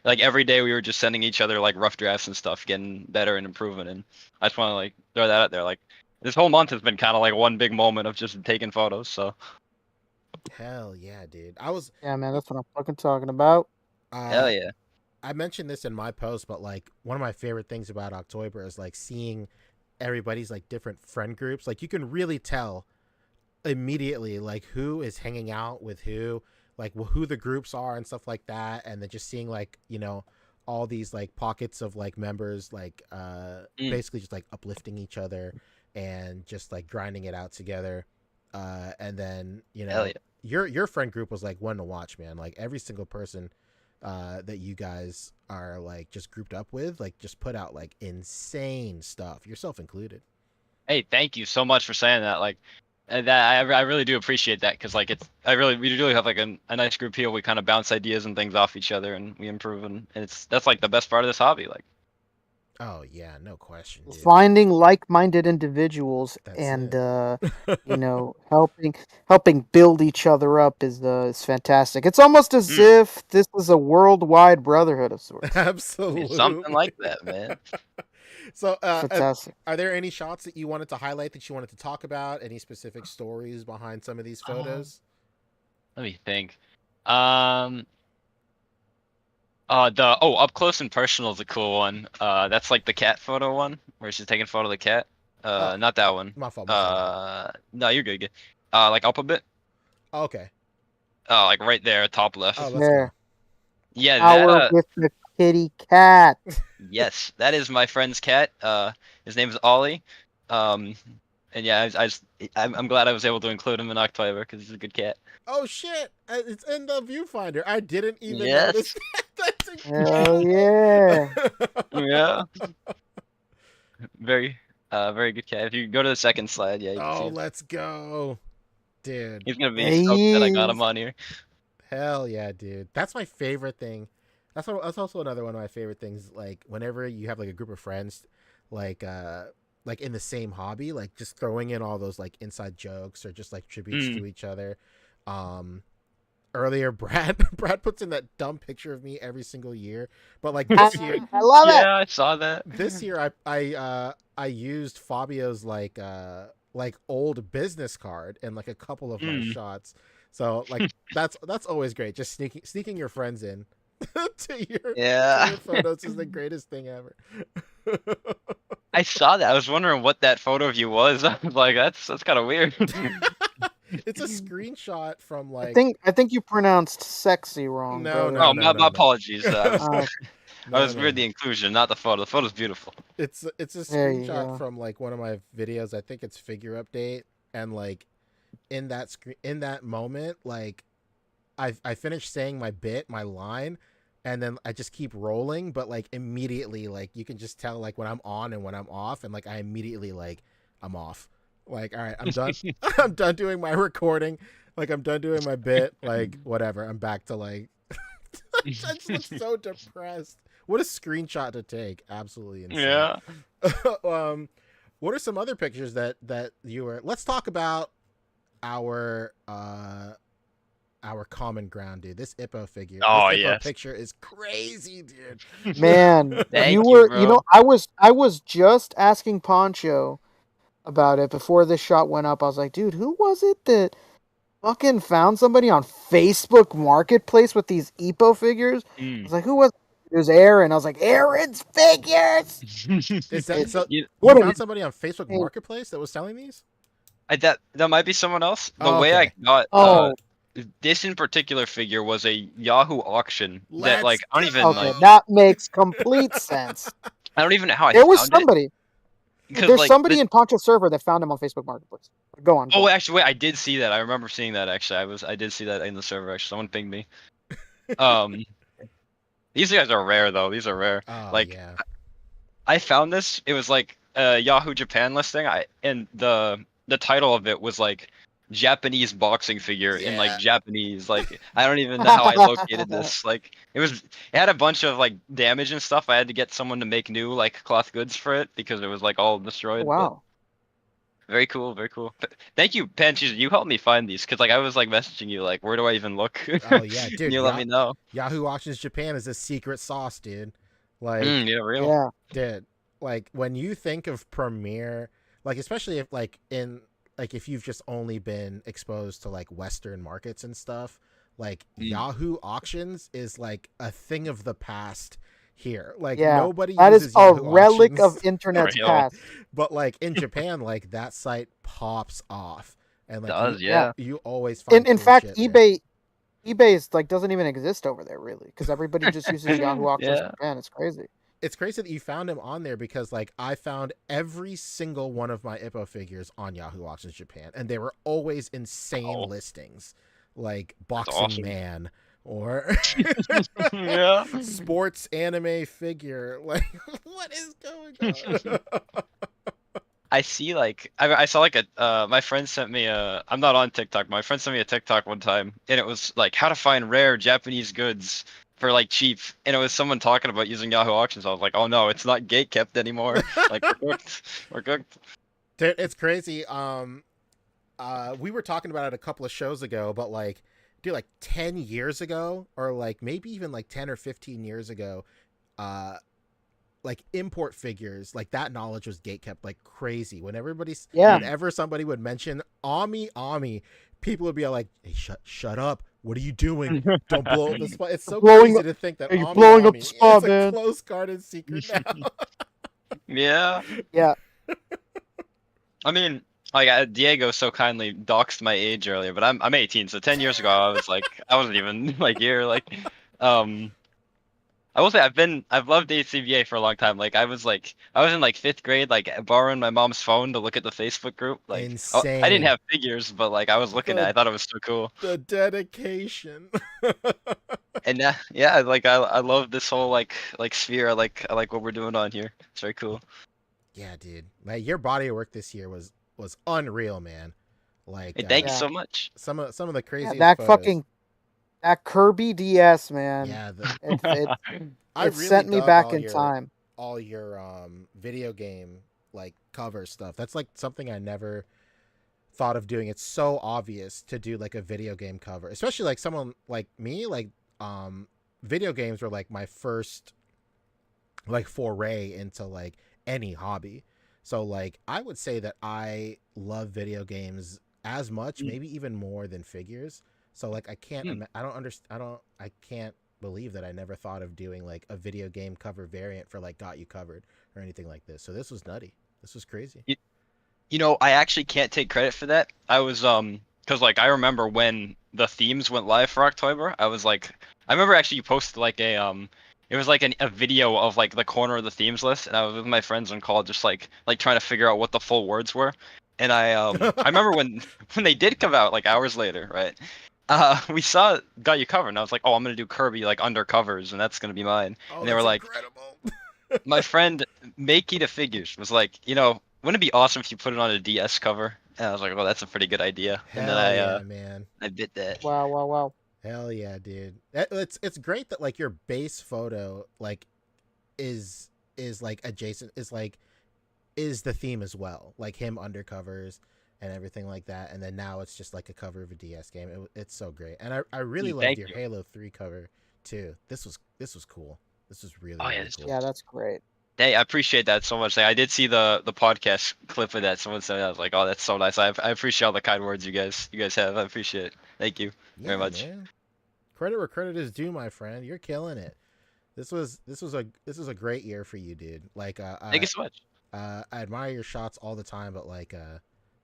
every day we were just sending each other rough drafts and stuff, getting better and improving. And I just want to throw that out there. This whole month has been kind of one big moment of just taking photos. So hell yeah, dude. Yeah, man, that's what I'm fucking talking about. Hell yeah. I mentioned this in my post, but one of my favorite things about OcTOYber is seeing everybody's different friend groups. You can really tell immediately who is hanging out with who, who the groups are and stuff like that, and then just seeing all these pockets of members basically just uplifting each other and just grinding it out together, and then Hell yeah. your friend group was one to watch, man. Every single person that you guys are just grouped up with just put out insane stuff, yourself included. Hey, thank you so much for saying that. Like, that I really do appreciate that because like we really have like a nice group here. We kind of bounce ideas and things off each other, and we improve, and that's like the best part of this hobby. Like, Oh yeah, no question, dude. Finding like-minded individuals That's and it. helping build each other up is fantastic. It's almost as if this is a worldwide brotherhood of sorts. Absolutely. something like that, man. So, Fantastic. are there any shots that you wanted to highlight that you wanted to talk about? Any specific stories behind some of these photos? Let me think. Up close and personal is a cool one. That's like the cat photo one where she's taking a photo of the cat. Not that one. My fault. No, you're good. Like up a bit. Oh, okay. Like right there, top left. Oh, let's There. go. Yeah, Power that. with the kitty cat. Yes, that is my friend's cat. His name is Ollie. And yeah, I'm glad I was able to include him in OcTOYber because he's a good cat. Oh shit! It's in the viewfinder. I didn't even Yes. notice. That's Hell incredible. yeah. Yeah. Very good cat. If you go to the second slide, yeah. You can see Oh, him. let's go, dude. He's gonna be stoked that I got him on here. Hell yeah, dude. That's my favorite thing. That's also another one of my favorite things. Like whenever you have like a group of friends, like in the same hobby, like just throwing in all those like inside jokes or just like tributes to each other. Earlier Brad puts in that dumb picture of me every single year, but like this year I love it. Yeah, I saw that. this year I used Fabio's like old business card and like a couple of my shots. So like that's always great. Just sneaking your friends in to your photos is the greatest thing ever. I saw that. I was wondering what that photo of you was. I was like, that's kind of weird. It's a screenshot from like I think you pronounced sexy wrong. No, brother. no, my apologies. I was No. weird the inclusion, not the photo. The photo's beautiful. It's a There you screenshot go. from like one of my videos. I think it's figure update, and like in that moment, like I finished saying my line, and then I just keep rolling, but like immediately, like you can just tell like when I'm on and when I'm off, and like I immediately like I'm off. Like, all right, I'm done. I'm done doing my recording. Like I'm done doing my bit. Like whatever. I'm back to like. I just look so depressed. What a screenshot to take. Absolutely insane. Yeah. What are some other pictures that you were? Let's talk about our common ground, dude. This Ippo figure. Oh, this Ippo yes. picture is crazy, dude. Man, Thank you you, were bro. I was just asking Pancho about it before this shot went up. I was like, dude, who was it that fucking found somebody on Facebook Marketplace with these Ippo figures? I was like, who was it? It was Aaron. I was like, Aaron's figures. Is that so? You What found somebody on Facebook Marketplace that was selling these? That might be someone else. The Oh, way okay. I got Oh. this in particular figure was a Yahoo auction Let's that like I don't even go. Okay, like that makes complete sense. I don't even know how I There was found somebody. it. Because There's like somebody in Pancho's server that found him on Facebook Marketplace. Go on. Oh, actually, wait, I did see that. I remember seeing that actually. I did see that in the server actually. Someone pinged me. These guys are rare though. These are rare. Oh, Like yeah. I found this. It was like a Yahoo Japan listing. And the title of it was like Japanese boxing figure in like Japanese. Like I don't even know how I located this. Like it had a bunch of like damage and stuff. I had to get someone to make new like cloth goods for it because it was like all destroyed. Wow. But very cool, very cool. Thank you, Pancho. You helped me find these because like I was like messaging you like where do I even look? Oh yeah, dude. you let me know. Yahoo Auctions Japan is a secret sauce, dude. Like Yeah, real. Yeah. dude, like when you think of Premiere, like especially if like if you've just only been exposed to like Western markets and stuff, like Yahoo Auctions is like a thing of the past here. Like Yeah, nobody that uses is a Yahoo relic Auctions. of internet's Real. past. But like in Japan, like that site pops off, and like Does, you, yeah. you always find In cool fact, shit there. eBay is like doesn't even exist over there really because everybody just uses Yahoo Auctions Yeah. Japan. It's crazy. It's crazy that you found him on there because like I found every single one of my Ippo figures on Yahoo Auctions Japan, and they were always insane listings, like Boxing awesome. Man or Yeah. sports anime figure. Like what is going on? I see like I saw like a my friend sent me a I'm not on TikTok. My friend sent me a TikTok one time, and it was like how to find rare Japanese goods for like cheap, and it was someone talking about using Yahoo Auctions. I was like, oh no, it's not gate kept anymore. Like we're cooked. We're cooked. Dude, it's crazy. We were talking about it a couple of shows ago, but like, dude, like 10 years ago, or like maybe even like 10 or 15 years ago, like import figures, like that knowledge was gatekept like crazy. When whenever somebody would mention Ami, people would be like, "Hey, shut up! What are you doing? Don't blow up the spot." It's so crazy to think that you're blowing up the spot, it's man. a close guarded secret now. Yeah. Yeah. I mean, like Diego so kindly doxed my age earlier, but I'm 18, so 10 years ago I was like I wasn't even like here. Like, I will say I've loved A.C.B.A for a long time. Like I was in like 5th grade, like borrowing my mom's phone to look at the Facebook group. Like Insane. I didn't have figures, but like I was looking at it. I thought it was so cool. The dedication. And yeah, like I love this whole like sphere. I like what we're doing on here. It's very cool. Yeah, dude. Like your body of work this year was unreal, man. Like Hey, thank you so much. Some of the craziest that photos. fucking that Kirby DS, man. Yeah, it sent me back in time. All your video game like cover stuff. That's like something I never thought of doing. It's so obvious to do like a video game cover, especially like someone like me. Like video games were like my first like foray into like any hobby. So like I would say that I love video games as much, maybe even more than figures. So like I can't I can't believe that I never thought of doing like a video game cover variant for like Got You Covered or anything like this. So this was nutty. This was crazy. You know, I actually can't take credit for that. I was because like I remember when the themes went live for OcTOYber. I remember actually you posted like it was like a video of like the corner of the themes list, and I was with my friends on call just like trying to figure out what the full words were. And I remember when they did come out like hours later, right? We saw Got You Covered, and I was like, oh, I'm gonna do Kirby like undercovers, and that's gonna be mine. Oh, and they were like, incredible. my friend Makey Figures was like, wouldn't it be awesome if you put it on a DS cover? And I was like, well, that's a pretty good idea. And then man. I bit that. Wow. Hell yeah, dude. It's great that like your base photo like is like adjacent is the theme as well, like him undercovers and everything like that, and then now it's just like a cover of a DS game. It's so great, and I really loved your Halo 3 cover too. This was cool. This was really, really cool. Yeah, that's great. Hey, I appreciate that so much. Like, I did see the podcast clip of that. Someone said, I was like, oh, that's so nice. I appreciate all the kind words you guys have. I appreciate it. Thank you very much. Man. Credit where credit is due, my friend. You're killing it. This was a great year for you, dude. Like thank you so much. I admire your shots all the time, but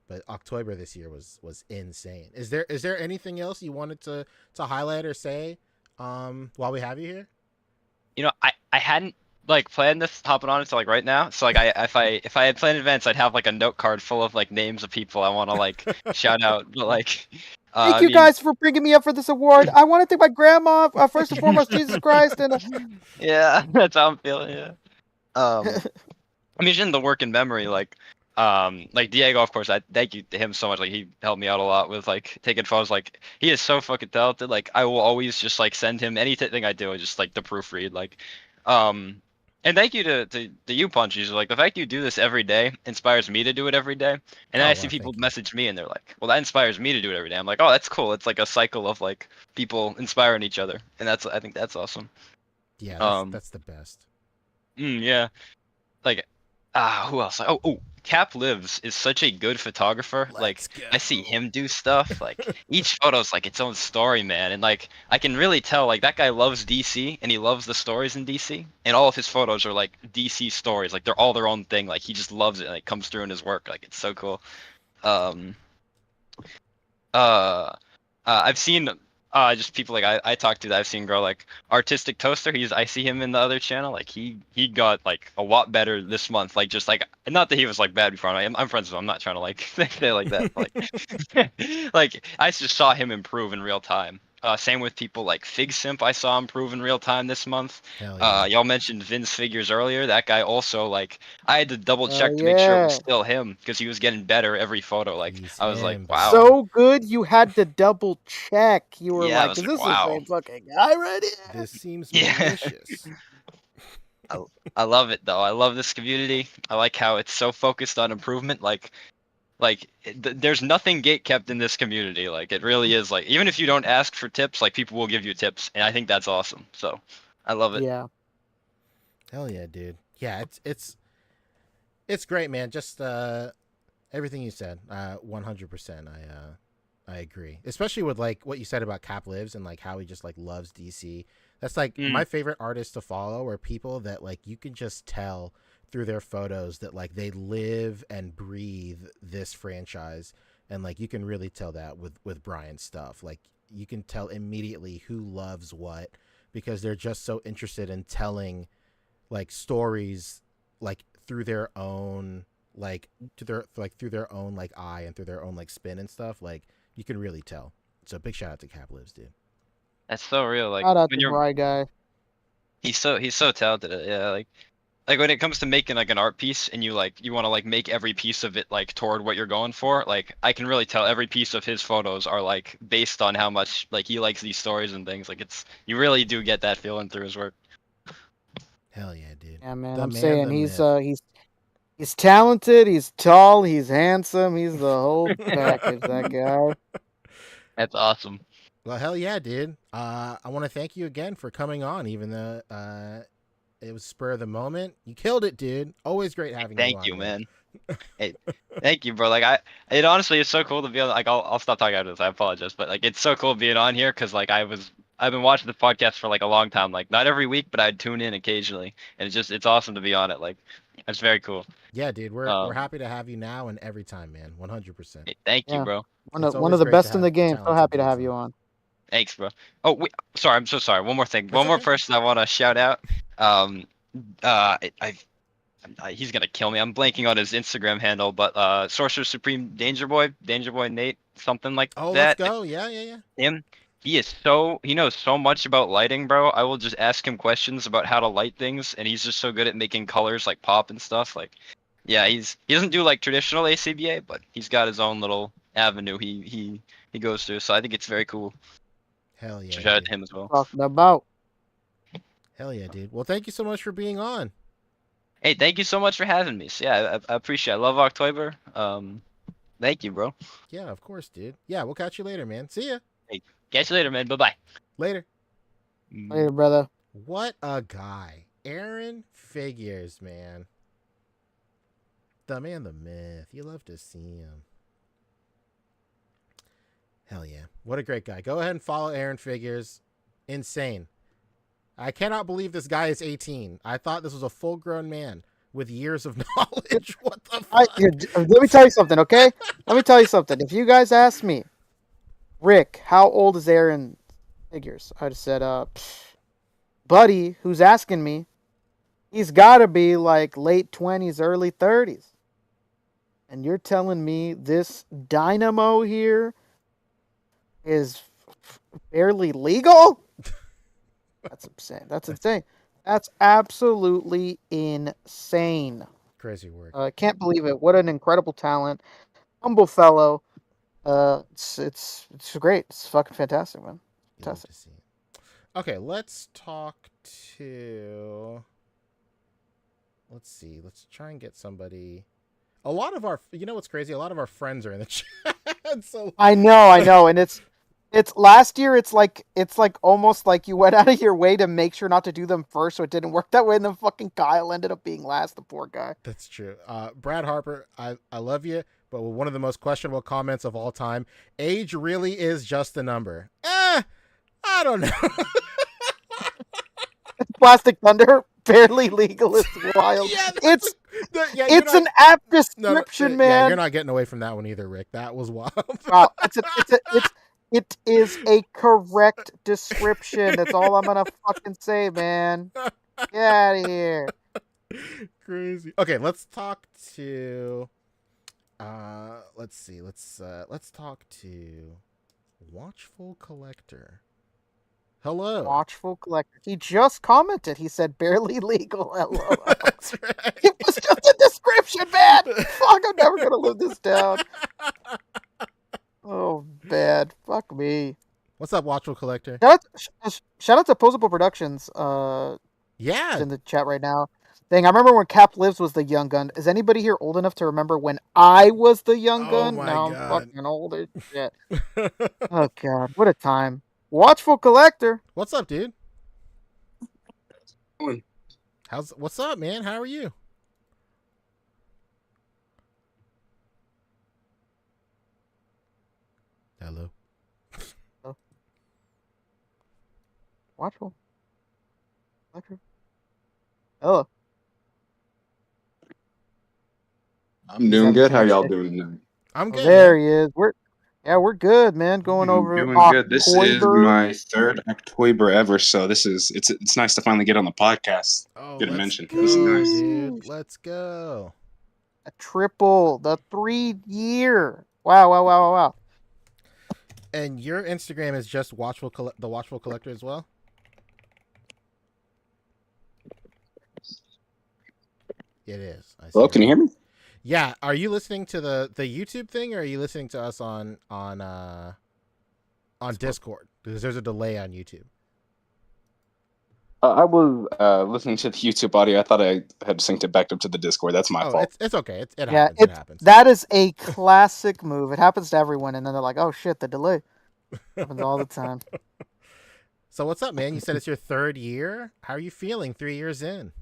but OcTOYber this year was insane. Is there anything else you wanted to highlight or say while we have you here? I hadn't like planned this hopping on until like right now. So like if I had planned events, I'd have like a note card full of like names of people I want to like shout out. But like thank you guys for bringing me up for this award. I want to thank my grandma first and foremost, Jesus Christ, and yeah, that's how I'm feeling. Yeah. I mean, in the work in memory, like Diego, of course, I thank you to him so much. Like he helped me out a lot with like taking photos. Like he is so fucking talented. Like I will always just like send him anything I do, just like to proofread. Like, and thank you to you, Punchies. Like the fact you do this every day inspires me to do it every day. And then I see people message me and they're like, "Well, that inspires me to do it every day." I'm like, "Oh, that's cool." It's like a cycle of like people inspiring each other, and I think that's awesome. Yeah, that's the best. Yeah, like who else? Oh, CapLives is such a good photographer. I see him do stuff. Like each photo's like its own story, man. And like I can really tell like that guy loves DC and he loves the stories in DC. And all of his photos are like DC stories. Like they're all their own thing. Like he just loves it and it comes through in his work. Like it's so cool. I've seen just people like I talked to that I've seen grow like Artistic Toaster. I see him in the other channel. Like he got like a lot better this month. Like just like not that he was like bad before. I'm friends with him. I'm not trying to like say like that. Like like I just saw him improve in real time. Same with people like figsimp. I saw improve in real time this month. Hell yeah. Y'all mentioned VinsFigs earlier. That guy also, like, I had to double check to make sure it was Yeah. still him because he was getting better every photo. Like, He's I was like, him, wow. So good, you had to double check. You were Yeah, I like, was "Is like, this the wow. same fucking guy right here?" This seems Yeah. malicious. I love it though. I love this community. I like how it's so focused on improvement. There's nothing gate kept in this community. Like, it really is, like, even if you don't ask for tips, like, people will give you tips, and I think that's awesome. So I love it. Yeah. Hell yeah, dude. Yeah, it's great, man. Just everything you said, 100%. I agree, especially with like what you said about CapLives and like how he just like loves DC. That's like my favorite artists to follow are people that like you can just tell through their photos that like they live and breathe this franchise, and like you can really tell that with Brian's stuff. Like you can tell immediately who loves what because they're just so interested in telling like stories like through their own like through their own like eye and through their own like spin and stuff. Like you can really tell. So big shout out to CapLives, dude. That's so real. Like, Shout out when to you're, Bry guy. he's so talented at it. Yeah, like when it comes to making like an art piece and you want to like make every piece of it like toward what you're going for, like I can really tell every piece of his photos are like based on how much like he likes these stories and things. Like, it's, you really do get that feeling through his work. Hell yeah, dude. Yeah, man. The I'm man, saying the he's myth. he's talented, he's tall, he's handsome, he's the whole package. That guy. That's awesome. Well, hell yeah, dude. I want to thank you again for coming on, even though it was spur of the moment. You killed it, dude. Always great having you on. Thank you, man. Hey, thank you, bro. Like, it honestly is so cool to be on. Like, I'll stop talking after this. I apologize, but like, it's so cool being on here because like I've been watching the podcast for like a long time. Like, not every week, but I'd tune in occasionally, and it's awesome to be on it. Like, it's very cool. Yeah, dude. We're happy to have you now and every time, man. 100%. Hey, thank you, Yeah. bro. One It's of always the great to best in have the game. So talented happy to dudes have you on. on. Thanks, bro. Oh, wait, sorry. I'm so sorry. One more thing. That's One more okay. person I want to shout out. He's gonna kill me. I'm blanking on his Instagram handle, but Sorcerer Supreme Danger Boy Nate, something like Oh, let's that. go. Yeah. Him. He knows so much about lighting, bro. I will just ask him questions about how to light things, and he's just so good at making colors like pop and stuff. Like, yeah, he doesn't do like traditional A.C.B.A, but he's got his own little avenue he goes through. So I think it's very cool. Hell yeah, So shout out dude. to him as well. Talking about. Hell yeah, dude. Well, thank you so much for being on. Hey, thank you so much for having me. So, yeah, I appreciate it. I love OcTOYber. Thank you, bro. Yeah, of course, dude. Yeah, we'll catch you later, man. See ya. Hey, catch you later, man. Bye-bye. Later. Later, brother. What a guy. Aaronfigures, man. The man, the myth. You love to see him. Hell yeah. What a great guy. Go ahead and follow Aaronfigures. Insane. I cannot believe this guy is 18. I thought this was a full-grown man with years of knowledge. What the fuck? Let me tell you something, okay? Let me tell you something. If you guys ask me, Rick, how old is Aaron Figures? I'd have said, buddy, who's asking me, he's got to be like late 20s, early 30s. And you're telling me this dynamo here is barely legal? That's insane. That's insane. That's absolutely insane. Crazy work. I can't believe it. What an incredible talent. Humble fellow. It's great. It's fucking fantastic, man. Fantastic. Okay, let's talk to... Let's see. Let's try and get somebody... A lot of our... You know what's crazy? A lot of our friends are in the chat. So... I know. And it's last year, it's like almost like you went out of your way to make sure not to do them first, so it didn't work that way, and then fucking Kyle ended up being last, the poor guy. That's true. Brad Harper, I love you, but one of the most questionable comments of all time, age really is just a number. I don't know. Plastic Thunder, barely legal is wild. Yeah, it's an apt description, man. Yeah, you're not getting away from that one either, Rick. That was wild. Wow, it is a correct description. That's all I'm gonna fucking say, man. Get out of here. Crazy. Okay, let's talk to. Let's see. Let's talk to WatchfulCollector. Hello. Watchful Collector. He just commented. He said barely legal. LOL. That's right. It was just a description, man. Fuck, I'm never gonna live this down. Oh, bad. Fuck me. What's up, Watchful Collector? Shout out to Posable Productions. Yeah. In the chat right now. I remember when CapLives was the young gun. Is anybody here old enough to remember when I was the young gun? my Now God. I'm fucking old as shit. Oh god, what a time. Watchful Collector. What's up, dude? What's up, man? How are you? Hello. Oh. Watchful Collector. Hello. I'm doing good. How y'all doing tonight? I'm good. There he is. We're good, man. Going over Doing good. This is OcTOYber. my third OcTOYber ever, so it's nice to finally get on the podcast. Get a mention. This is nice. Dude. Let's go. A triple, the 3-year. Wow. And your Instagram is just the Watchful Collector as well? It is. Hello, can you hear me? Yeah. Are you listening to the YouTube thing, or are you listening to us on Discord? Because there's a delay on YouTube. I was listening to the YouTube audio. I thought I had synced it back up to the Discord. That's my fault. It's okay. It Yeah, happens. It happens. that is a classic move. It happens to everyone, and then they're like, "Oh shit, the delay." Happens all the time. So what's up, man? You said it's your 3rd year. How are you feeling 3 years in?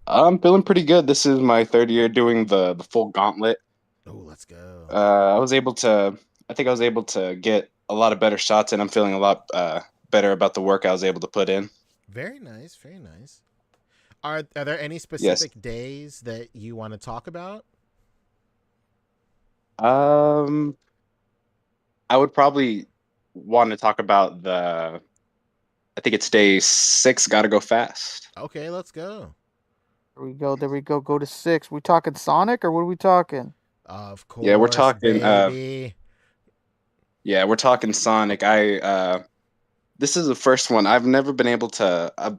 I'm feeling pretty good. This is my 3rd year doing the full gauntlet. Oh, let's go. I think I was able to get a lot of better shots, and I'm feeling a lot better about the work I was able to put in. Very nice, very nice. Are there any specific days that you want to talk about? I would probably want to talk about I think it's day 6. Gotta go fast. Okay, let's go. There we go. Go to 6. We talking Sonic, or what are we talking? Of course. Yeah, we're talking. Baby. Yeah, we're talking Sonic. This is the first one. I've never been able to.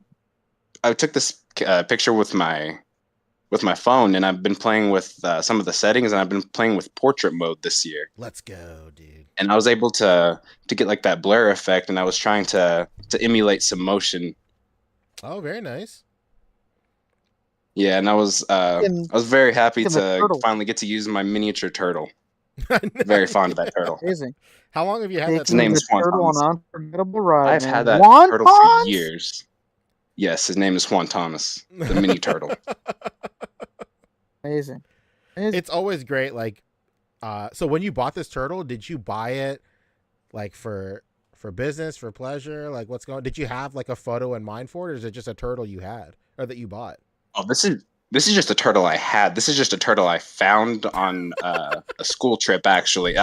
I took this picture with my phone, and I've been playing with some of the settings, and I've been playing with portrait mode this year. Let's go, dude. And I was able to get like that blur effect, and I was trying to emulate some motion. Oh, very nice. Yeah, and I was very happy to turtle. finally get to use my miniature turtle. Very fond of that turtle. Amazing. How long have you had that? His name is Juan turtle Thomas. on Unforgettable Ride. I've had that Juan turtle Pons? for years. Yes, his name is Juan Thomas, the mini turtle. Amazing. It's always great. Like, so when you bought this turtle, did you buy it like for business, for pleasure? Like, what's going? Did you have like a photo in mind for it, or is it just a turtle you had or that you bought? Oh, this is just a turtle I had. This is just a turtle I found on a school trip. Actually,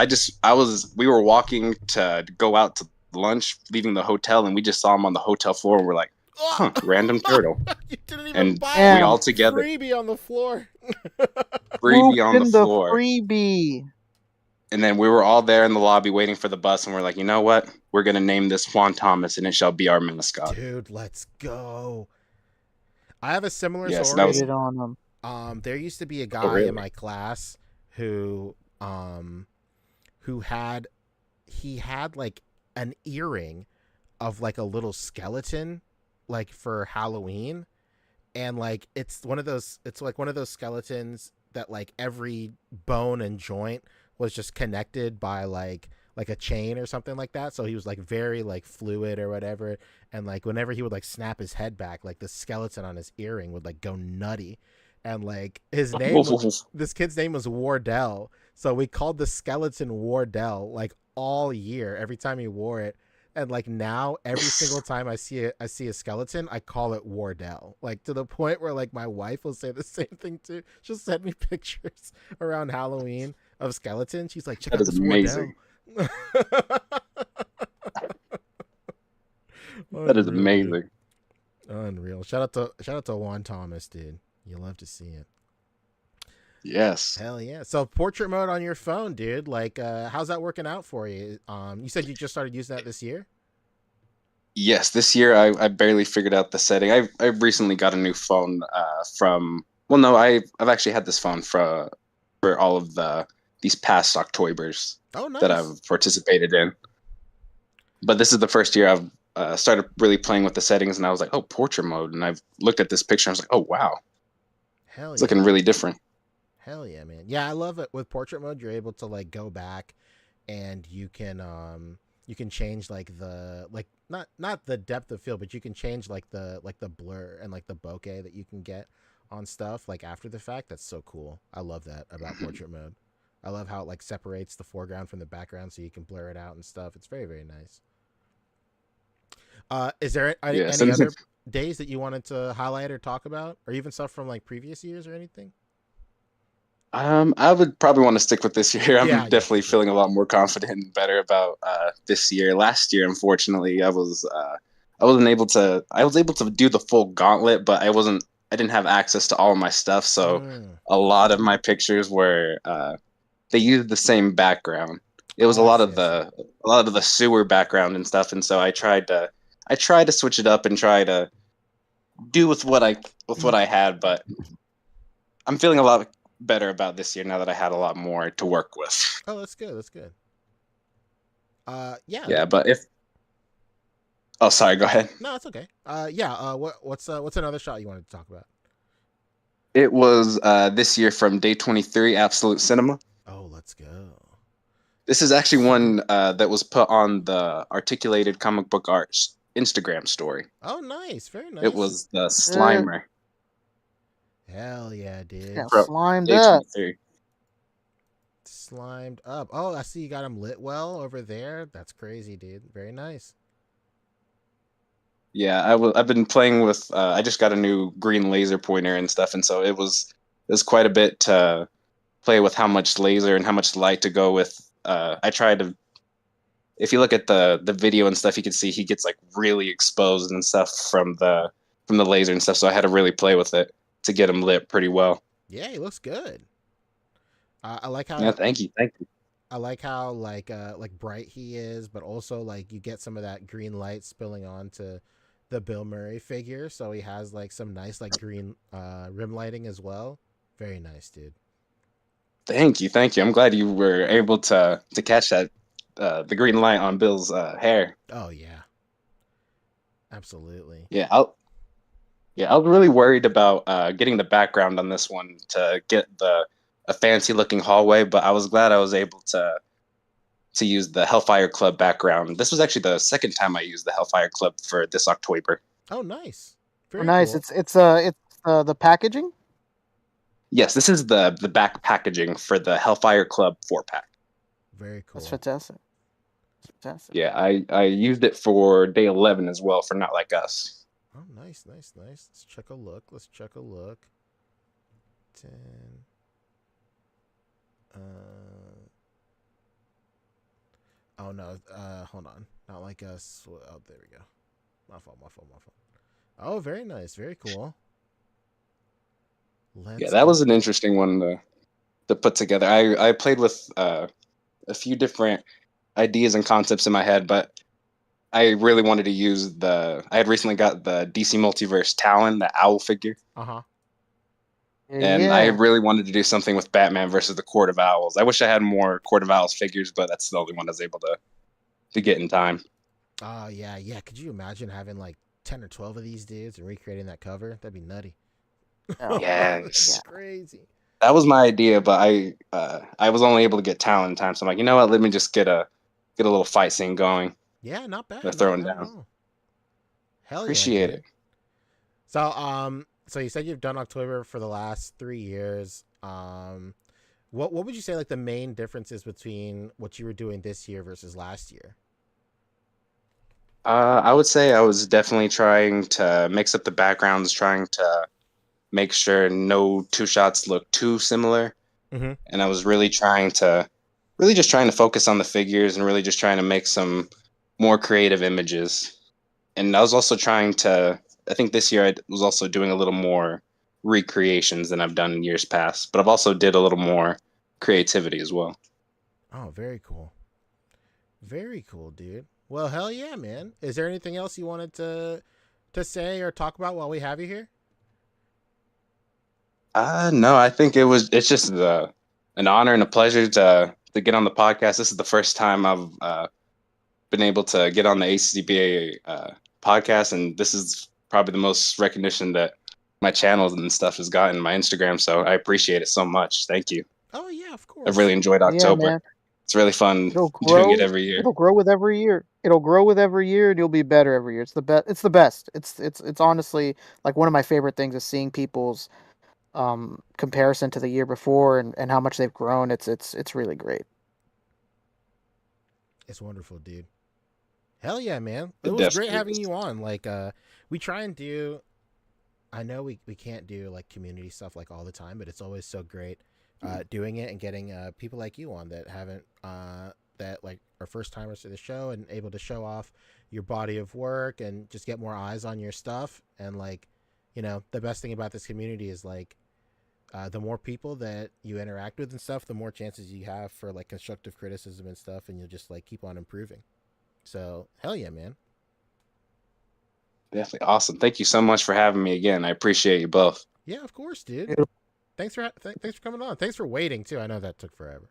we were walking to go out to lunch, leaving the hotel, and we just saw him on the hotel floor. And we're like, huh, random turtle. You didn't even buy we all together. Freebie on the floor. Freebie on the floor. Freebie. And then we were all there in the lobby waiting for the bus, and we're like, you know what? We're gonna name this Juan Thomas, and it shall be our mascot. Dude, let's go. I have a similar Yes, story. that was... There used to be a guy in my class who had like an earring of like a little skeleton, like for Halloween, and like it's like one of those skeletons that like every bone and joint was just connected by like a chain or something like that. So he was like very like fluid or whatever. And like whenever he would like snap his head back, like the skeleton on his earring would like go nutty. And like this kid's name was Wardell. So we called the skeleton Wardell like all year, every time he wore it. And like now every single time I see a skeleton, I call it Wardell. Like to the point where like my wife will say the same thing too. She'll send me pictures around Halloween of skeletons. She's like, check out this amazing. Wardell. That is amazing. Unreal. Shout out to Juan Thomas, dude. You love to see it. Yes. Hell yeah. So portrait mode on your phone, dude. Like, how's that working out for you? You said you just started using that this year? Yes, this year I barely figured out the setting. I recently got a new phone from. Well, no, I've actually had this phone for all of these past OcTOYBers Oh, nice. that I've participated in. But this is the first year I've started really playing with the settings, and I was like, oh, portrait mode. And I've looked at this picture, and I was like, oh wow, Hell it's yeah. looking really different. Hell yeah, man. Yeah, I love it. With portrait mode, you're able to like go back and you can change like the like not the depth of field, but you can change like the blur and like the bokeh that you can get on stuff like after the fact. That's so cool. I love that about portrait mode. I love how it like separates the foreground from the background so you can blur it out and stuff. It's very, very nice. Is there Yes, any and other days that you wanted to highlight or talk about, or even stuff from like previous years or anything? I would probably want to stick with this year. I'm Yeah, definitely for sure. feeling a lot more confident and better about this year. Last year, unfortunately, I wasn't able to. I was able to do the full gauntlet, but I wasn't. I didn't have access to all of my stuff, so a lot of my pictures were they used the same background. It was Oh, I see. a lot of the sewer background and stuff, and so I tried to switch it up and try to do with what I had, but I'm feeling a lot better about this year now that I had a lot more to work with. Oh, that's good. That's good. Yeah. Yeah, but if oh, sorry, go ahead. No, it's okay. Yeah. What's another shot you wanted to talk about? It was this year from Day 23, Absolute Cinema. Oh, let's go. This is actually one that was put on the Articulated Comic Book Arts Instagram story. Oh, nice. Very nice. It was the Slimer. Hell yeah, dude. Yeah, From slimed Day up. 23. Slimed up. Oh, I see you got him lit well over there. That's crazy, dude. Very nice. Yeah, I've been playing with. I just got a new green laser pointer and stuff, and so it was quite a bit to play with how much laser and how much light to go with. I tried to. If you look at the video and stuff, you can see he gets like really exposed and stuff from the laser and stuff. So I had to really play with it to get him lit pretty well. Yeah, he looks good. I like how. Yeah, thank you. I like how like bright he is, but also like you get some of that green light spilling onto the Bill Murray figure, so he has like some nice like green rim lighting as well. Very nice, dude. Thank you. I'm glad you were able to catch that the green light on Bill's hair. Oh yeah, absolutely. Yeah, I was really worried about getting the background on this one to get a fancy looking hallway, but I was glad I was able to use the Hellfire Club background. This was actually the second time I used the Hellfire Club for this OcTOYber. Oh, nice. Very nice. cool. It's the packaging. Yes, this is the back packaging for the Hellfire Club 4-pack. Very cool. That's fantastic. Fantastic. Yeah, I used it for day 11 as well for Not Like Us. Oh, nice. Let's check a look. 10. Oh no. Hold on. Not Like Us. Oh, there we go. My fault. Oh, very nice. Very cool. Yeah, that was an interesting one to put together. I played with a few different ideas and concepts in my head, but I really wanted to use I had recently got the DC Multiverse Talon, the owl figure. Uh-huh. And I really wanted to do something with Batman versus the Court of Owls. I wish I had more Court of Owls figures, but that's the only one I was able to get in time. Oh, yeah. Could you imagine having like 10 or 12 of these dudes and recreating that cover? That'd be nutty. Oh, yes. Crazy. That was my idea, but I was only able to get Talon in time, so I'm like, you know what? Let me just get a little fight scene going. Yeah, not bad. They're throwing down. Hell yeah. Appreciate it. So you said you've done OcTOYber for the last 3 years. What would you say like the main differences between what you were doing this year versus last year? I would say I was definitely trying to mix up the backgrounds, trying to make sure no two shots look too similar. Mm-hmm. And I was really just trying to focus on the figures and really just trying to make some more creative images. And I was also I think this year I was also doing a little more recreations than I've done in years past, but I've also did a little more creativity as well. Oh, very cool. Very cool, dude. Well, hell yeah, man. Is there anything else you wanted to say or talk about while we have you here? No, I think it's just an honor and a pleasure to get on the podcast. This is the first time I've been able to get on the A.C.B.A. podcast, and this is probably the most recognition that my channels and stuff has gotten, my Instagram. So I appreciate it so much. Thank you. Oh yeah, of course. I've really enjoyed Yeah, October. man. It's really fun It'll doing it grow. every year. It'll grow with every year. It'll grow with every year, and you'll be better every year. It's the best. It's the best. It's honestly like one of my favorite things is seeing people's comparison to the year before and how much they've grown. It's really great. It's wonderful, dude. Hell yeah, man. It It was great definitely having is. you on. Like we try and do I know we can't do like community stuff like all the time, but it's always so great doing it and getting people like you on that haven't that like are first timers to the show and able to show off your body of work and just get more eyes on your stuff. And like, you know, the best thing about this community is like the more people that you interact with and stuff, the more chances you have for like constructive criticism and stuff, and you'll just like keep on improving. So hell yeah, man. Definitely awesome. Thank you so much for having me again. I appreciate you both. Yeah, of course, dude. Beautiful. Thanks for coming on. Thanks for waiting too. I know that took forever.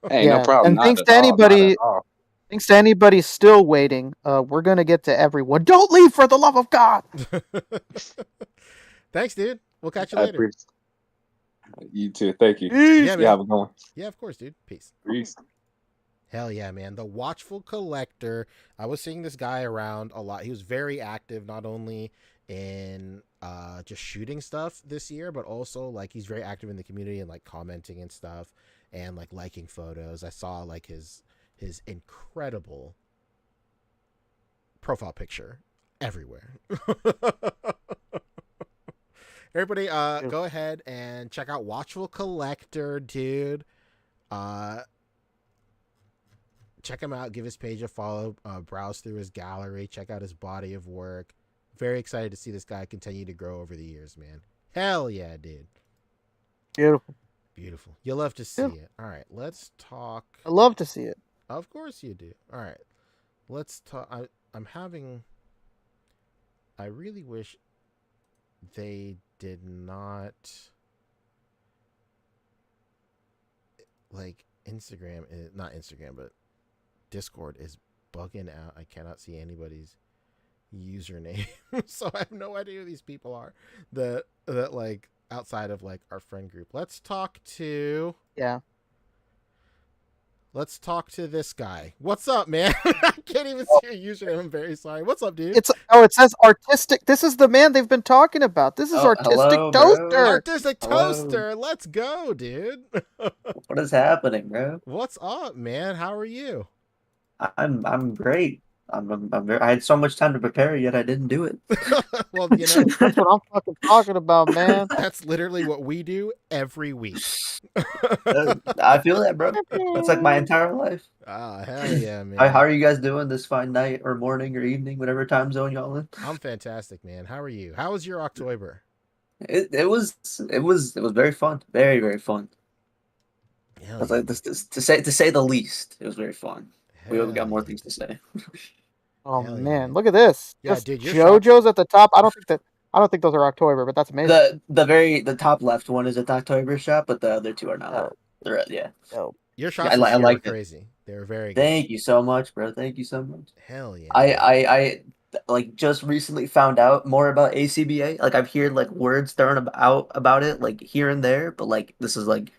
Hey, no Yeah, problem. and Not thanks at to all. Not at anybody. all. Thanks to anybody still waiting. We're gonna get to everyone. Don't leave for the love of God. Thanks, dude. We'll catch you I later. appreciate you too. Thank you. Yeah, man. You have a good one. Yeah, of course, dude. Peace. Peace. Hell yeah, man. The Watchful Collector. I was seeing this guy around a lot. He was very active, not only in just shooting stuff this year, but also like he's very active in the community and like commenting and stuff and like liking photos. I saw like his incredible profile picture everywhere. Everybody, go ahead and check out Watchful Collector, dude. Check him out. Give his page a follow. Browse through his gallery. Check out his body of work. Very excited to see this guy continue to grow over the years, man. Hell yeah, dude. Beautiful. Beautiful. You'll love to see it. All right, let's talk. I love to see it. Of course you do. All right, let's talk. I really wish they did not like Instagram. Not Instagram, but Discord is bugging out. I cannot see anybody's username, so I have no idea who these people are that like outside of like our friend group. Let's talk to this guy. What's up, man? I can't even see your username. I'm very sorry. What's up, dude? It says artistic. This is the man they've been talking about. This is Artistic Toaster. Artistic Toaster. Let's go, dude. What is happening, bro? What's up, man? How are you? I'm great. I had so much time to prepare, yet I didn't do it. Well, you know, that's what I'm fucking talking about, man. That's literally what we do every week. I feel that, bro. That's like my entire life. Ah, hell yeah, man. How are you guys doing this fine night or morning or evening, whatever time zone y'all in? I'm fantastic, man. How are you? How was your OcTOYber? It was very fun, very very fun. Hell like to say the least, it was very fun. We got more things to say. Oh man, look at this. Yeah, Just dude, your JoJo's at the top. I don't think those are OcTOYber, but that's amazing. The top left one is a OcTOYber shot, but the other two are not. They're Your shots I were like crazy. They were very good. Thank you so much, bro. Thank you so much. Hell yeah. I like just recently found out more about A.C.B.A. Like I've heard like words thrown about it like here and there, but like this is like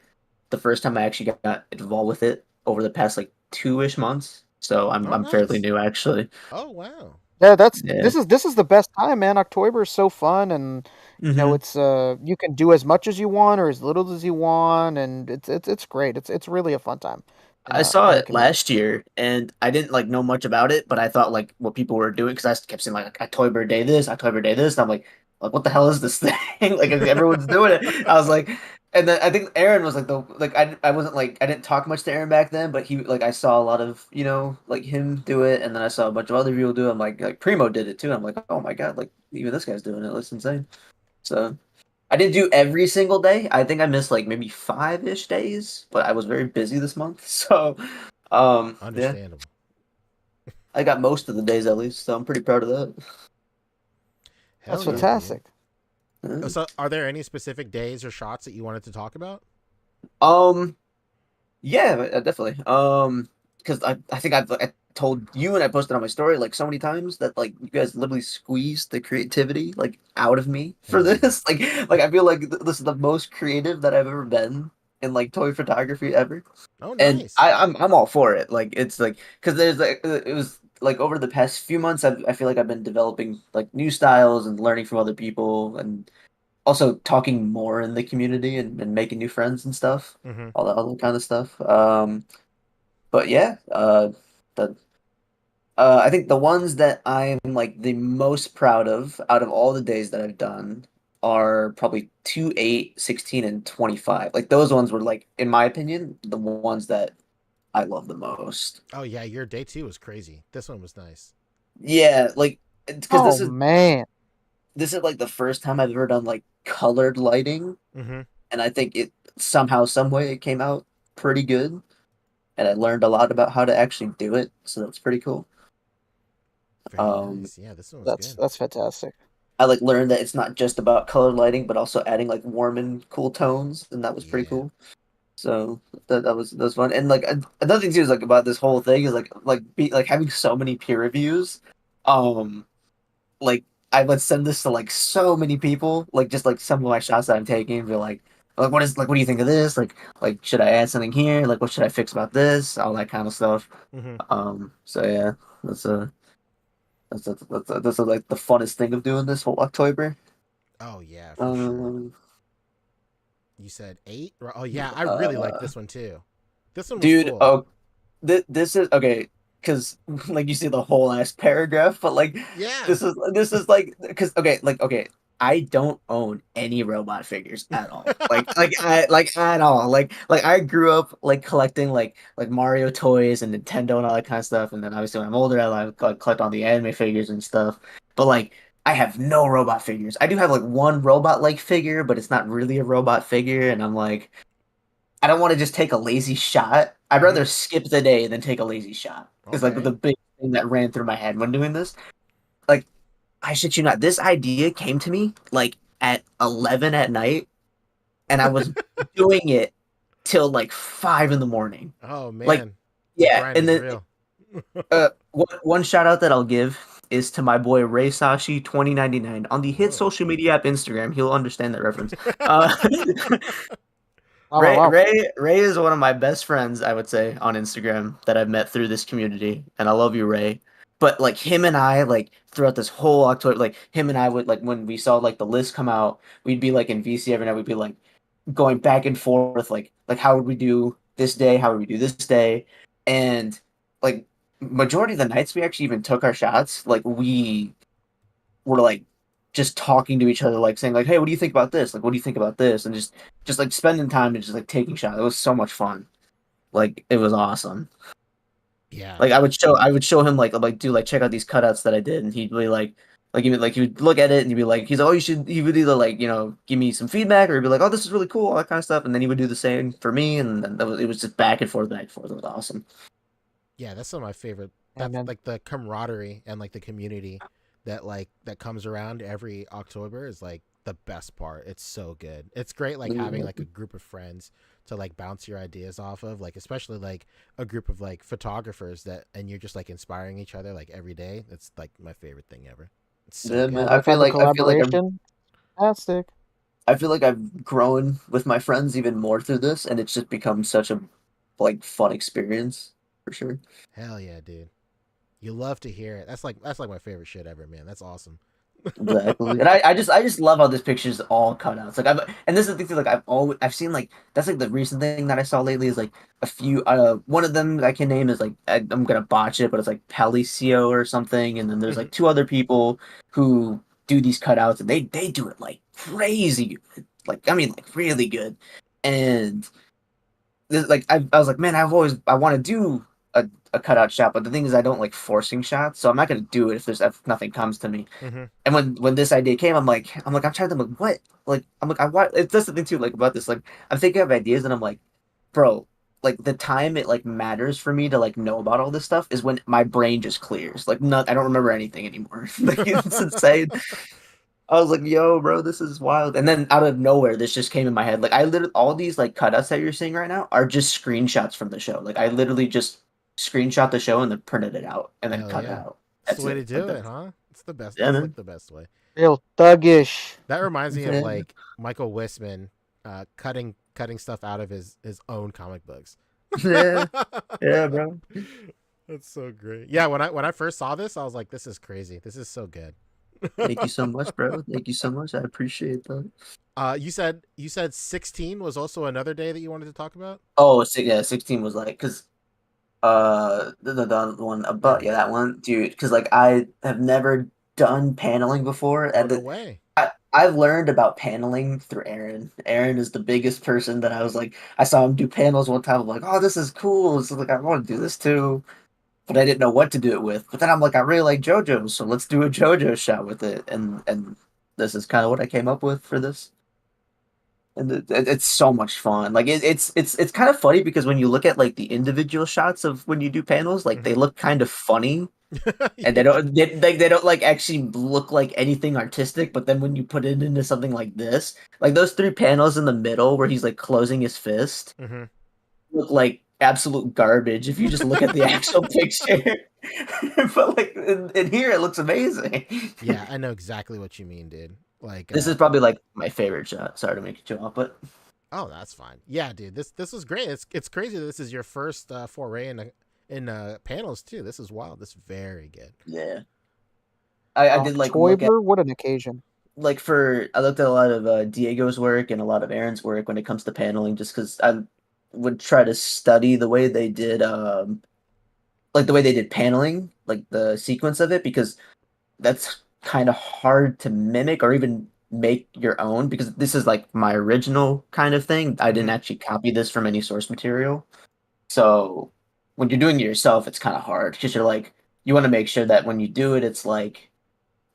the first time I actually got involved with it over the past like 2-ish months. So I'm fairly new actually. Oh wow. Yeah, this is the best time, man. OcTOYber is so fun, and you know it's you can do as much as you want or as little as you want, and it's great. It's really a fun time. I saw it last year, and I didn't like know much about it, but I thought like what people were doing because I kept saying like OcTOYber day this, OcTOYber day this, and I'm like what the hell is this thing? Like everyone's doing it. I was like, and then I think Aaron was like I wasn't like I didn't talk much to Aaron back then, but he like I saw a lot of like him do it, and then I saw a bunch of other people do it. I'm like Primo did it too. I'm like, oh my god, like even this guy's doing it. That's insane. So I didn't do every single day. I think I missed like maybe 5-ish days, but I was very busy this month. So understandable. I got most of the days at least, so I'm pretty proud of that. That's Hell yeah, fantastic. dude. So, are there any specific days or shots that you wanted to talk about? Yeah, definitely. Because I think I told you and I posted on my story like so many times that like you guys literally squeezed the creativity like out of me for Hell yeah. this. Like I feel like this is the most creative that I've ever been in like toy photography ever. Oh, And nice. I'm all for it. Like it's like because there's like it was like over the past few months I feel like I've been developing like new styles and learning from other people and also talking more in the community and making new friends and stuff, Mm-hmm. all that kind of stuff. But yeah, the I think the ones that I'm like the most proud of out of all the days that I've done are probably 2, 8, 16, and 25. Like those ones were like, in my opinion, the ones that I love the most. Oh yeah, your day 2 was crazy. This one was nice. Yeah, like because Oh man. this is like the first time I've ever done like colored lighting, Mm-hmm. and I think it somehow, some way, it came out pretty good, and I learned a lot about how to actually do it. So that's pretty cool. Very nice. Yeah, this one was good. That's fantastic. I like learned that it's not just about color lighting, but also adding like warm and cool tones, and that was pretty cool. So that was fun. And like another thing too is like about this whole thing is like having so many peer reviews. Like I would send this to like so many people, like just like some of my shots that I'm taking, be like what do you think of this? Like should I add something here? Like what should I fix about this? All that kind of stuff. Mm-hmm. So yeah, that's like the funnest thing of doing this whole OcTOYber. Oh yeah, for sure. You said 8? Oh yeah, I really like this one too. This one was Dude, cool. oh, this is okay because like you see the whole ass paragraph, but like Yeah. this is like because okay, I don't own any robot figures at all. Like at all. Like I grew up like collecting like Mario toys and Nintendo and all that kind of stuff, and then obviously when I'm older, I like collect all the anime figures and stuff. But like I have no robot figures. I do have like one robot like figure, but it's not really a robot figure, and I'm like I don't want to just take a lazy shot. I'd rather skip the day than take a lazy shot. It's like the big thing that ran through my head when doing this. Like, I shit you not, this idea came to me like at 11 at night, and I was doing it till like 5 in the morning. Oh man. Like, yeah, Grind and is then real. one shout out that I'll give is to my boy Ray Sashi 2099 on the hit social media app Instagram. He'll understand that reference. Ray is one of my best friends, I would say, on Instagram that I've met through this community, and I love you, Ray. But like him and I, like throughout this whole October, like him and I would like when we saw like the list come out, we'd be like in VC every night. We'd be like going back and forth, like how would we do this day? How would we do this day? And like majority of the nights we actually even took our shots. Like we were like just talking to each other, like saying like, "Hey, what do you think about this? Like, what do you think about this?" And just like spending time and just like taking shots. It was so much fun. Like it was awesome. Yeah. Like I would show him like do like check out these cutouts that I did, and he'd be like he would look at it and he'd be like he's like, oh, you should. He would either like give me some feedback or he'd be like, oh, this is really cool, all that kind of stuff, and then he would do the same for me, and then it was just back and forth, back and forth. It was awesome. Yeah, that's some of my favorite. Yeah, That's like the camaraderie and like the community that comes around every October is like the best part. It's so good. It's great like having like a group of friends to like bounce your ideas off of, like especially like a group of like photographers that and you're just like inspiring each other like every day. That's like my favorite thing ever. It's so Yeah, good. man, that type of collaboration. Fantastic. I feel like I've grown with my friends even more through this, and it's just become such a like fun experience for sure. Hell yeah, dude. You love to hear it. That's like my favorite shit ever, man. That's awesome. Exactly. And I just love how this picture is all cutouts. Like and this is the thing too, like I've seen like that's like the recent thing that I saw lately is like a few one of them that I can name is like I'm gonna botch it, but it's like Palicio or something, and then there's like two other people who do these cutouts and they do it like crazy good. Like I mean like really good. And this, like I was like, man, I want to do a cutout shot, but the thing is I don't like forcing shots, so I'm not gonna do it if nothing comes to me. Mm-hmm. And when this idea came, I'm trying to what? Like I'm like I want. It's that's the thing too, like about this. Like I'm thinking of ideas, and I'm like, bro, like the time it like matters for me to like know about all this stuff is when my brain just clears. Like not I don't remember anything anymore. Like it's insane. I was like, yo, bro, this is wild. And then out of nowhere, this just came in my head. Like I literally all these like cutouts that you're seeing right now are just screenshots from the show. Like I literally just screenshot the show and then printed it out and then Hell cut it yeah. out. That's the way to Like, do it, huh? It's the best. Yeah, That's man. like the best way. Real thuggish. That reminds me of Yeah. like Michael Wisman cutting stuff out of his own comic books. Yeah. Yeah, bro. That's so great. Yeah, when I first saw this, I was like, this is crazy. This is so good. Thank you so much, bro. Thank you so much. I appreciate that. You said 16 was also another day that you wanted to talk about? Oh, yeah, 16 was like because the one above, yeah, that one, dude. Because like I have never done paneling before, and no way. I've learned about paneling through Aaron. Aaron is the biggest person that I was like, I saw him do panels one time. I'm like, oh, this is cool. So like, I want to do this too, but I didn't know what to do it with. But then I'm like, I really like JoJo, so let's do a JoJo shot with it. And this is kind of what I came up with for this. And it's so much fun. Like it's kind of funny because when you look at like the individual shots of when you do panels, like they look kind of funny, and they don't like actually look like anything artistic. But then when you put it into something like this, like those 3 panels in the middle where he's like closing his fist, look like absolute garbage if you just look at the actual picture. But like in here, it looks amazing. Yeah, I know exactly what you mean, dude. Like This is probably like my favorite shot. Sorry to make you chill off, but oh, that's fine. Yeah, dude, this was great. It's crazy that this is your first foray in panels too. This is wild. This is very good. Yeah, I did like look at OcTOYber, what an occasion. like I looked at a lot of Diego's work and a lot of Aaron's work when it comes to paneling, just because I would try to study the way they did like the way they did paneling, like the sequence of it, because that's kind of hard to mimic or even make your own, because this is like my original kind of thing. I didn't actually copy this from any source material. So when you're doing it yourself, it's kind of hard because you're like, you want to make sure that when you do it, it's like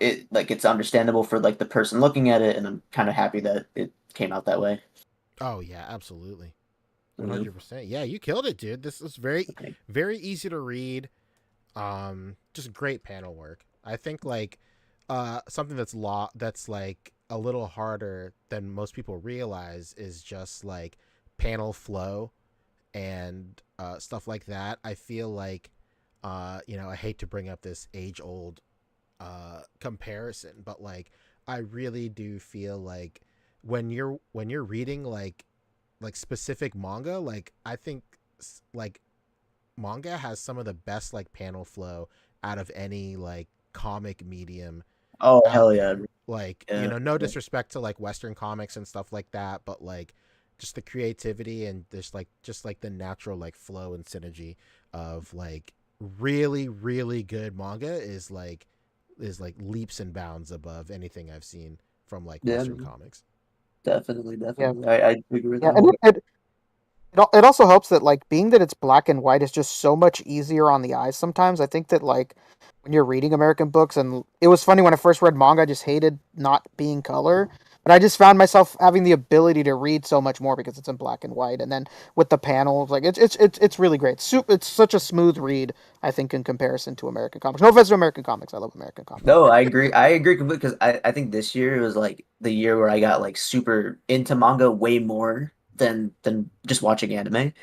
it's understandable for like the person looking at it. And I'm kind of happy that it came out that way. Oh yeah, absolutely. 100%. Yeah, you killed it, dude. This is very easy to read. Just great panel work. I think like something that's like a little harder than most people realize is just like panel flow and stuff like that. I feel like I hate to bring up this age-old comparison, but like I really do feel like when you're reading like specific manga, like I think like manga has some of the best like panel flow out of any like comic medium. Oh hell yeah. Like yeah, no disrespect to like Western comics and stuff like that, but like just the creativity and just like the natural like flow and synergy of like really really good manga is like leaps and bounds above anything I've seen from like Western comics. Definitely. I agree with Yeah, that. and it also helps that like being that it's black and white is just so much easier on the eyes sometimes. I think that like when you're reading American books, and it was funny when I first read manga, I just hated not being color. But I just found myself having the ability to read so much more because it's in black and white. And then with the panels, like it's really great. It's such a smooth read, I think, in comparison to American comics. No offense to American comics, I love American comics. No, I agree. I agree completely, because I think this year was like the year where I got like super into manga way more than just watching anime.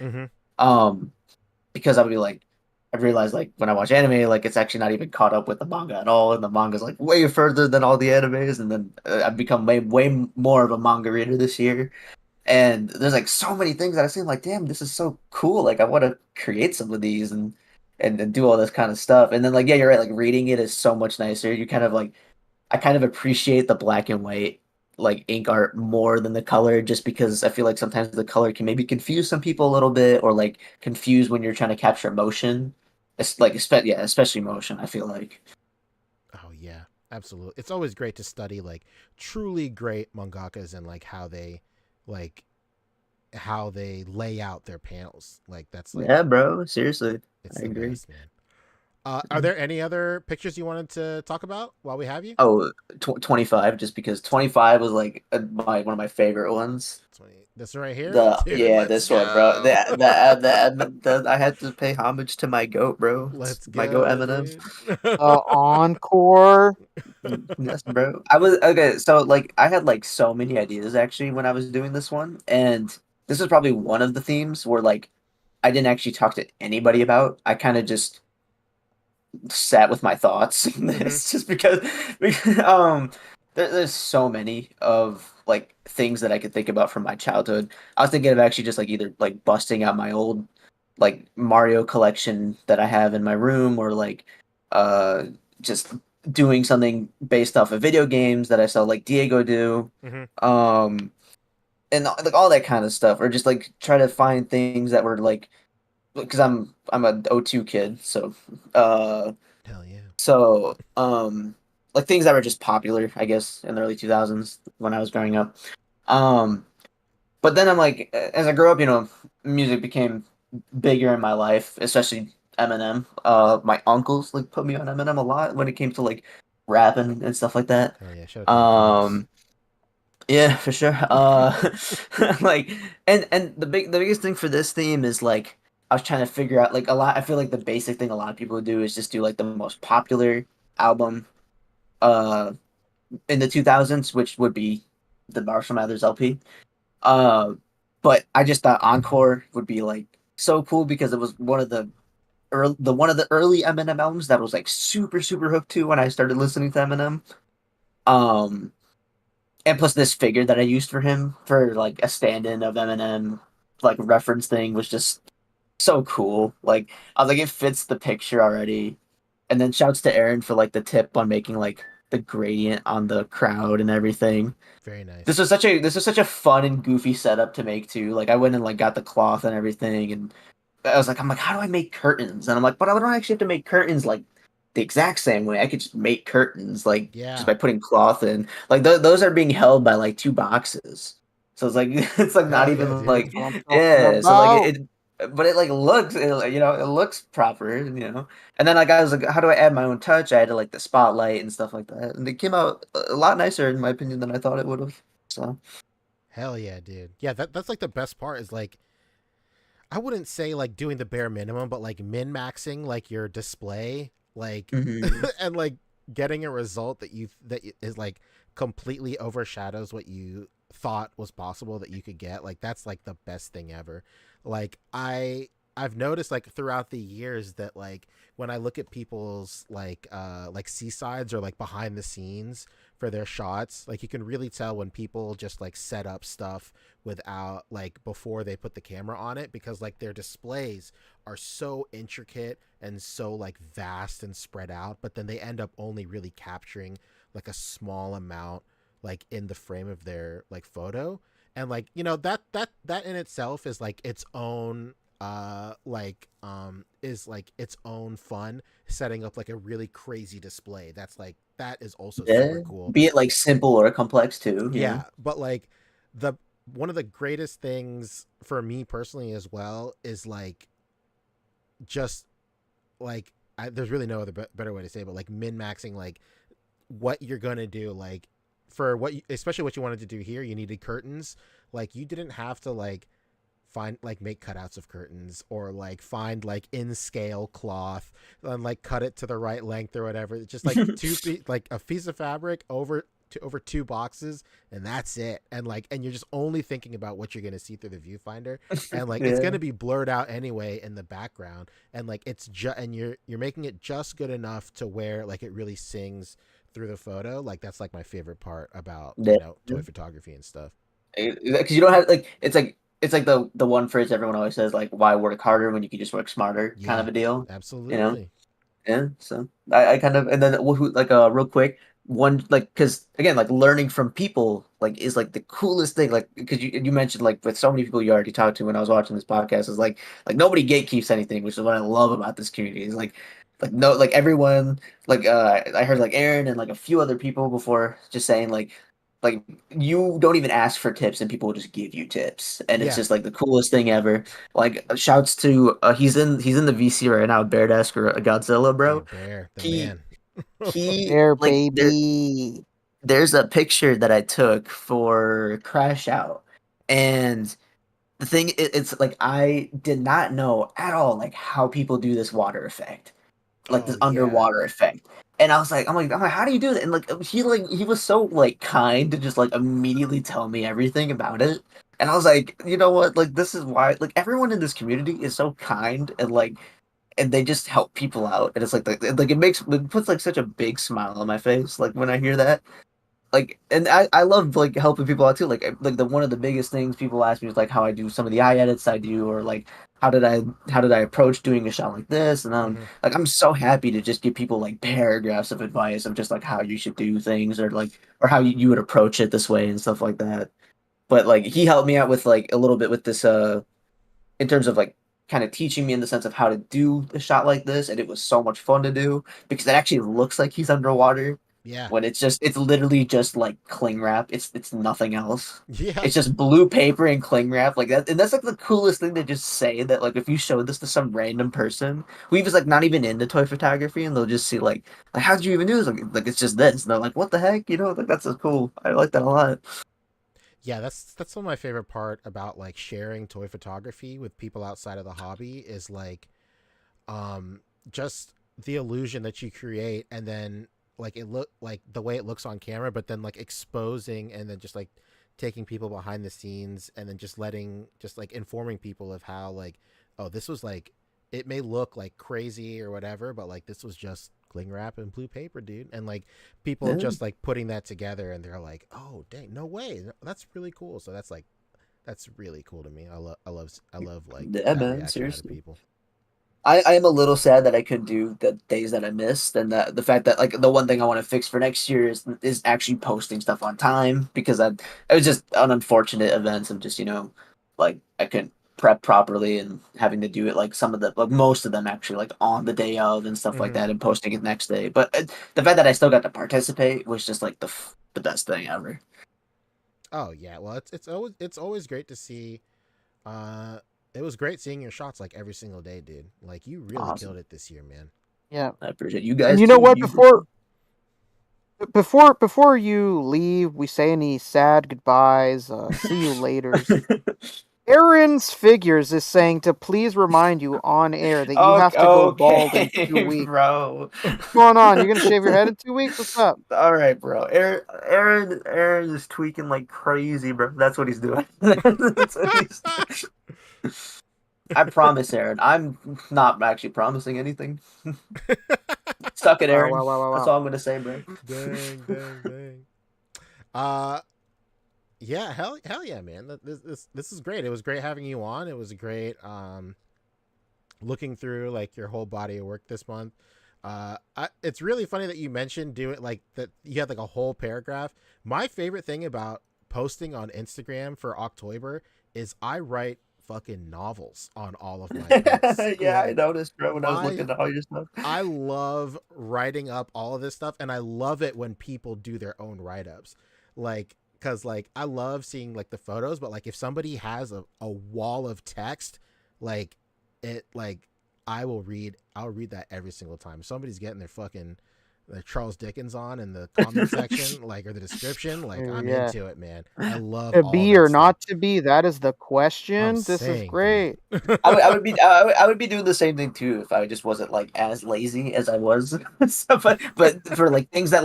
Because I realized like when I watch anime, like it's actually not even caught up with the manga at all, and the manga's like way further than all the animes. And then I've become way more of a manga reader this year. And there's like so many things that I seem like, damn, this is so cool. Like I want to create some of these and do all this kind of stuff. And then like, yeah, you're right. Like reading it is so much nicer. You kind of like, I kind of appreciate the black and white like ink art more than the color, just because I feel like sometimes the color can maybe confuse some people a little bit, or like confuse when you're trying to capture emotion. It's like, especially emotion, I feel like. Oh yeah, absolutely. It's always great to study like truly great mangakas and like how they lay out their panels. Like that's like, yeah, bro. Seriously, it's I the agree. best, man. Are there any other pictures you wanted to talk about while we have you? Oh, 25, just because 25 was like one of my favorite ones. 20. This one right here, dude. Let's This go. one, bro. I had to pay homage to my goat, bro. Let's My goat go, Eminem. dude. Encore. Yes, bro. I was okay. So like, I had like so many ideas actually when I was doing this one, and this is probably one of the themes where like I didn't actually talk to anybody about. I kind of just sat with my thoughts. It's just because there's so many of like things that I could think about from my childhood. I was thinking of actually just like either like busting out my old like Mario collection that I have in my room, or like just doing something based off of video games that I saw like Diego do. And like all that kind of stuff, or just like try to find things that were like, because I'm a O2 kid, so Hell yeah. so like things that were just popular, I guess, in the early 2000s when I was growing up. But then I'm like, as I grew up, music became bigger in my life, especially Eminem. My uncles like put me on Eminem a lot when it came to like rapping and stuff like that. Oh yeah, shout out to Yeah, for sure. Like, and the biggest thing for this theme is like I was trying to figure out like a lot. I feel like the basic thing a lot of people do is just do like the most popular album, uh, in the 2000s, which would be the Marshall Mathers LP. Uh, but I just thought Encore would be like so cool because it was one of the early Eminem albums that was like super super hooked to when I started listening to Eminem. Um, and plus this figure that I used for him for like a stand-in of Eminem, like reference thing, was just so cool. Like I was like, it fits the picture already. And then shouts to Aaron for like the tip on making like the gradient on the crowd and everything. Very nice. This was such a fun and goofy setup to make too. Like I went and like got the cloth and everything, and I'm like, how do I make curtains? And I'm like, but I don't actually have to make curtains like the exact same way. I could just make curtains like just by putting cloth in. Like those are being held by like two boxes. So it's like it's like not even like so like it but it like looks it looks proper, And then like I was like, how do I add my own touch? I added like the spotlight and stuff like that, and it came out a lot nicer in my opinion than I thought it would have. So hell yeah, dude. Yeah, that's like the best part is like, I wouldn't say like doing the bare minimum, but like min-maxing like your display, like and like getting a result that is like completely overshadows what you thought was possible that you could get. Like that's like the best thing ever. Like I've noticed like throughout the years that like when I look at people's like seasides or like behind the scenes for their shots, like you can really tell when people just like set up stuff without like before they put the camera on it, because like their displays are so intricate and so like vast and spread out, but then they end up only really capturing like a small amount like in the frame of their like photo. And like that in itself is like its own is like its own fun, setting up like a really crazy display that is also super cool, be it like simple or complex too. Yeah, but like one of the greatest things for me personally as well is like just like there's really no other better way to say it, but like min-maxing like what you're gonna do. Like for especially what you wanted to do here, you needed curtains. Like you didn't have to like make cutouts of curtains or like find like in scale cloth and like cut it to the right length or whatever. It's just like like a piece of fabric over two boxes, and that's it. And you're just only thinking about what you're going to see through the viewfinder, and like it's going to be blurred out anyway in the background, and like it's and you're making it just good enough to where like it really sings through the photo. Like that's like my favorite part about toy photography and stuff, because you don't have like it's like the one phrase everyone always says, like, why work harder when you can just work smarter, kind of a deal. Absolutely. Yeah. So I kind of, and then real quick, one, like, because again, like learning from people like is like the coolest thing. Like because you mentioned like with so many people you already talked to when I was watching this podcast, is like nobody gatekeeps anything, which is what I love about this community. Is like no, everyone, like I heard like Aaron and like a few other people before just saying like like you don't even ask for tips and people will just give you tips, and it's Yeah. just like the coolest thing ever. Like shouts to he's in the VC right now, Bareassedgodzilla, bro. Dude, Bear, the He man. There, like baby. there's a picture that I took for Crash Out, and the thing it's like I did not know at all like how people do this water effect, like this Oh, yeah. underwater effect. And I'm like, how do you do that? And he was so like kind to just like immediately tell me everything about it. And I was like, you know what? Like this is why like everyone in this community is so kind and they just help people out. And it's like it puts like such a big smile on my face like when I hear that. Like, and I love like helping people out too. Like the one of the biggest things people ask me is like how I do some of the eye edits I do, or like how did I approach doing a shot like this. And like I'm so happy to just give people like paragraphs of advice of just like how you should do things, or how you would approach it this way and stuff like that. But like he helped me out with like a little bit with this in terms of like kind of teaching me in the sense of how to do a shot like this, and it was so much fun to do because it actually looks like he's underwater. Yeah. When it's literally just like cling wrap. It's nothing else. Yeah. It's just blue paper and cling wrap like that. And that's like the coolest thing to just say that like if you showed this to some random person who was like not even into toy photography, and they'll just see like how'd you even do this? Like it's just this. And they're like, what the heck? You know, like that's so cool. I like that a lot. Yeah, that's some of my favorite part about like sharing toy photography with people outside of the hobby is like just the illusion that you create, and then like it look like the way it looks on camera, but then like exposing and then just like taking people behind the scenes, and then just informing people of how like, oh, this was like, it may look like crazy or whatever, but like this was just cling wrap and blue paper, dude. And like people just like putting that together, and they're like, oh dang, no way, that's really cool. So that's really cool to me. I love like Yeah, that man, reaction out of seriously. people. I am a little sad that I couldn't do the days that I missed, and the fact that like the one thing I want to fix for next year is actually posting stuff on time, because it was just an unfortunate events of just like I couldn't prep properly and having to do it like most of them actually like on the day of and stuff like that, and posting it next day. But the fact that I still got to participate was just like the best thing ever. Oh yeah, well it's always great to see. It was great seeing your shots like every single day, dude. Like you really killed it this year, man. Yeah, I appreciate you guys. And you know what? Before you leave, we say any sad goodbyes. See you later. Aaronfigures is saying to please remind you on air that you have to go bald in 2 weeks. Bro. What's going on? You're gonna shave your head in 2 weeks? What's up? All right, bro. Aaron is tweaking like crazy, bro. That's what he's doing. That's what he's doing. I promise, Aaron. I'm not actually promising anything. Suck it, Aaron. Wow. That's all I'm gonna say, bro. Dang. Yeah, hell yeah, man. This is great. It was great having you on. It was great looking through like your whole body of work this month. It's really funny that you mentioned doing like that. You had like a whole paragraph. My favorite thing about posting on Instagram for OcTOYber is I write fucking novels on all of my posts. Yeah, like, I noticed, bro, when I was looking at all your stuff. I love writing up all of this stuff, and I love it when people do their own write-ups. Like, because like I love seeing like the photos, but like if somebody has a wall of text, like I'll read that every single time. If somebody's getting their fucking Charles Dickens on in the comment section, like, or the description, like I'm into it, man. I love to all be that or stuff. not to be. That is the question. This is great. I would be doing the same thing too if I just wasn't like as lazy as I was. So, but for like things that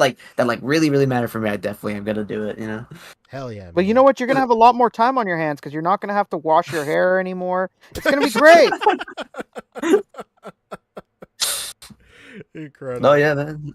really matter for me, I definitely am gonna do it. You know. Hell yeah. But you know what? You're gonna have a lot more time on your hands because you're not gonna have to wash your hair anymore. It's gonna be great. Incredible. Oh yeah, man.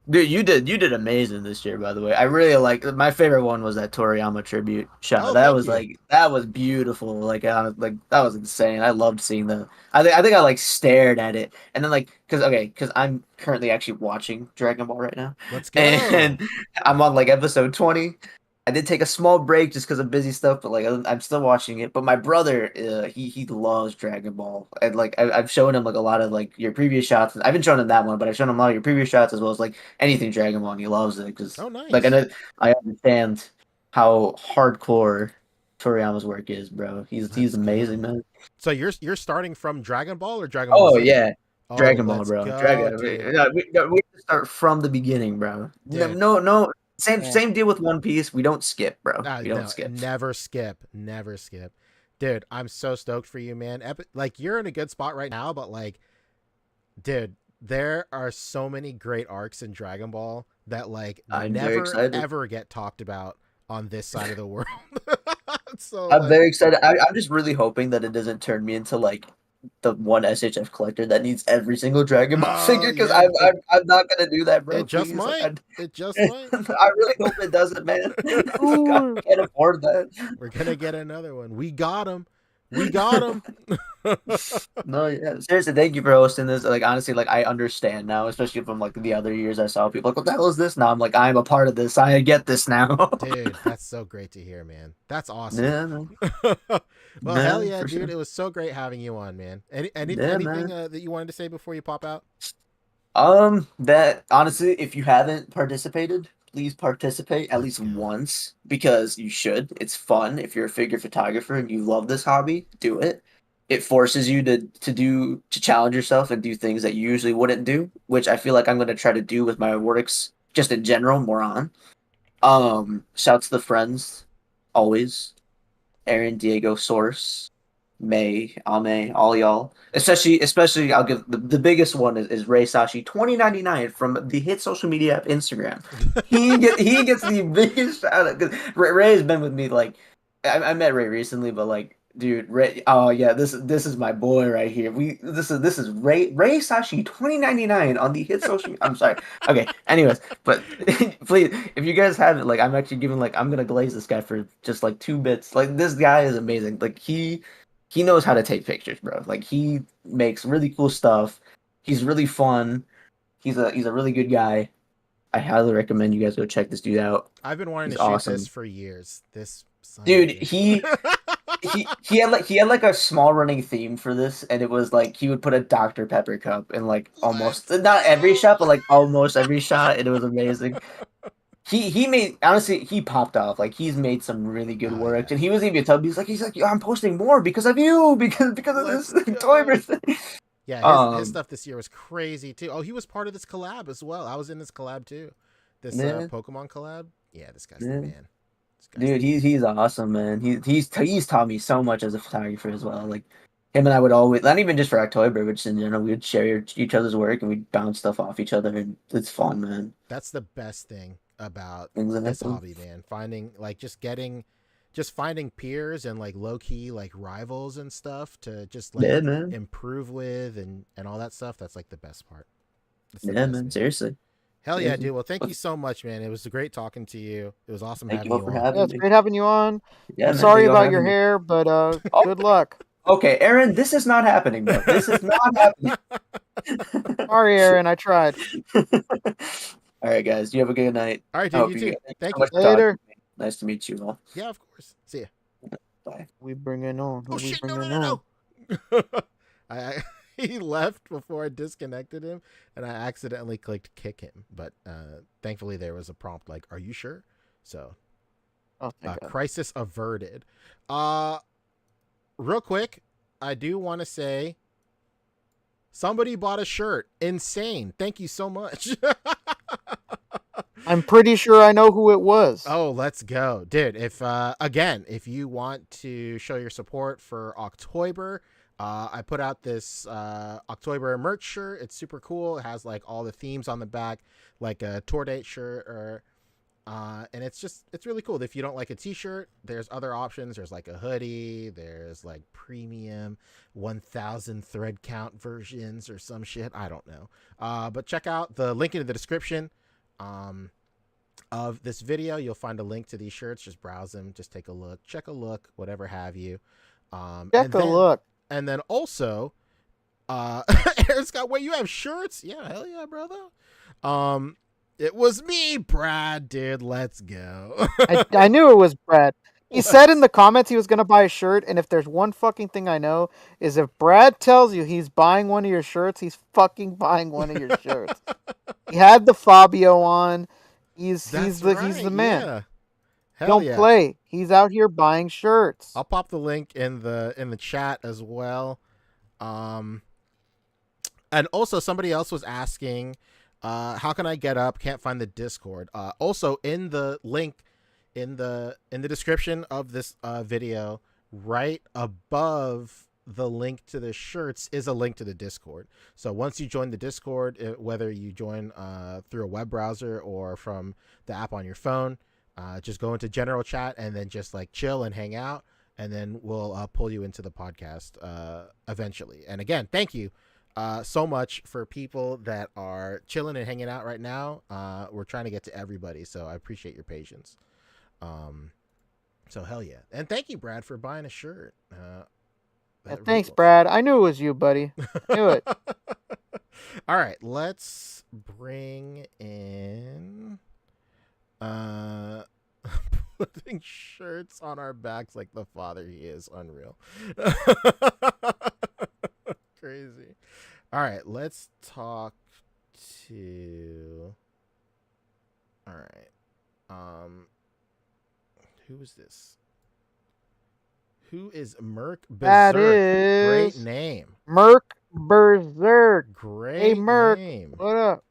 Dude, you did amazing this year, by the way. I really like my favorite one was that Toriyama tribute shot. Oh, that thank was you. like that was beautiful. Like that was insane. I loved seeing that. I think I like stared at it, and then like because I'm currently actually watching Dragon Ball right now. Let's go. And I'm on like episode 20. I did take a small break just because of busy stuff, but like I'm still watching it. But my brother, he loves Dragon Ball, and like I've shown him like a lot of like your previous shots. I haven't shown him that one, but I've shown him a lot of your previous shots as well as like anything Dragon Ball, and he loves it because Oh, nice. like I understand how hardcore Toriyama's work is, bro. He's Let's amazing, go. man. So you're starting from Dragon Ball or Dragon Ball Oh Z? yeah, Oh, Dragon Ball, let's bro. go, Dragon. dude. We have to start from the beginning, bro. Dude. No. Yeah. Same deal with One Piece. We don't skip, bro. We don't No, skip. never skip. Dude, I'm so stoked for you, man. Like, you're in a good spot right now, but like, dude, there are so many great arcs in Dragon Ball that like I'm very never excited. ever get talked about on this side of the world. So I'm like, very excited. I'm just really hoping that it doesn't turn me into like the one SHF collector that needs every single Dragon Ball figure, because yeah, I'm not gonna do that, bro. it just Please. might. It just might. I really hope it doesn't, man. I can't afford that. We're gonna get another one. We got him. We got him. No, yeah. Seriously, thank you for hosting this. Like, honestly, like, I understand now, especially from like the other years I saw people like, what the hell is this? Now I'm like, I'm a part of this. I get this now. Dude, that's so great to hear, man. That's awesome. Yeah, man. Well, Yeah, hell yeah, for dude. sure. It was so great having you on, man. Anything man. that you wanted to say before you pop out? That honestly, if you haven't participated, please participate at least once, because you should. It's fun. If you're a figure photographer and you love this hobby, do it. It forces you to challenge yourself and do things that you usually wouldn't do, which I feel like I'm gonna try to do with my works just in general more on. Shouts to the friends, always. Aaron, Diego, Source, May, Ame, all y'all. Especially, I'll give the biggest one is Ray Sashi 2099 from the hit social media app Instagram. He gets the biggest shout out, 'cause Ray has been with me like I met Ray recently, but like, dude, Ray. Oh yeah, this is my boy right here. This is Ray Sashi 2099 on the hit social. I'm sorry. Okay. Anyways, but please, if you guys have it, like, I'm actually giving like I'm gonna glaze this guy for just like 2 bits. Like, this guy is amazing. Like, he knows how to take pictures, bro. Like, he makes really cool stuff. He's really fun. He's a really good guy. I highly recommend you guys go check this dude out. I've been wanting He's to shoot awesome. this for years. This son of Dude, a bitch. he had like a small running theme for this, and it was like he would put a Dr. Pepper cup in like almost not every shot, but like almost every shot, and it was amazing. He made, honestly, he popped off. Like, he's made some really good work, and he was even telling me, he's like, I'm posting more because of you, because of this OcTOYber thing. Yeah, his stuff this year was crazy too. Oh, he was part of this collab as well. I was in this collab too. This Pokemon collab. Yeah, this guy's the man. Dude, he's awesome, man. He's taught me so much as a photographer as well. Like, him and I would always, not even just for OcTOYber, but just in general, we would share each other's work and we'd bounce stuff off each other, and it's fun, man. That's the best thing about Exactly. this hobby, man. Finding like just finding peers and like low key like rivals and stuff to just like improve with and all that stuff. That's like the best part. Man. Seriously. Hell yeah, dude. Well, thank you so much, man. It was great talking to you. It was awesome Thank having you you for on. having Yeah, it's great having you on. Yeah, I'm man, sorry thank you for about your having me. hair, but good luck. Okay, Aaron, this is not happening, bro. This is not happening. Sorry, Aaron. I tried. All right, guys. You have a good night. All right, dude. You too. Thank you. Later. Nice to meet you all. Yeah, of course. See ya. Bye. We bring it on. Oh shit! No. He left before I disconnected him, and I accidentally clicked kick him. But thankfully, there was a prompt like, "Are you sure?" So, crisis averted. Real quick, I do want to say, somebody bought a shirt. Insane! Thank you so much. I'm pretty sure I know who it was. Oh, let's go, dude. If you want to show your support for OcTOYber, I put out this OcTOYber merch shirt. It's super cool. It has like all the themes on the back, like a tour date shirt, and it's really cool. If you don't like a t-shirt, there's other options. There's like a hoodie. There's like premium 1,000 thread count versions or some shit. I don't know. But check out the link in the description of this video. You'll find a link to these shirts. Just browse them. Just take a look. Check a look. Whatever have you. Look. And then also, Aaron Scott, wait, you have shirts? Yeah, hell yeah, brother. It was me, Brad, dude. Let's go. I knew it was Brad. He said in the comments he was going to buy a shirt, and if there's one fucking thing I know, is if Brad tells you he's buying one of your shirts, he's fucking buying one of your shirts. He had the Fabio on. He's the man. Yeah. Hell Don't yeah. play. He's out here buying shirts. I'll pop the link in the chat as well. And also somebody else was asking, how can I get up? Can't find the Discord. Also in the link in the description of this video, right above the link to the shirts is a link to the Discord. So once you join the Discord, whether you join through a web browser or from the app on your phone, just go into general chat and then just like chill and hang out, and then we'll pull you into the podcast eventually. And again, thank you so much for people that are chilling and hanging out right now. We're trying to get to everybody, so I appreciate your patience. So hell yeah. And thank you, Brad, for buying a shirt. Thanks, Brad. I knew it was you, buddy. Knew it. All right, let's bring in putting shirts on our backs like the father he is. Unreal. Crazy. All right, let's talk to all right. Who is this? Who is Merc Berserk? That is Great name. Merc Berserk. Great Hey, Merc. name. What up?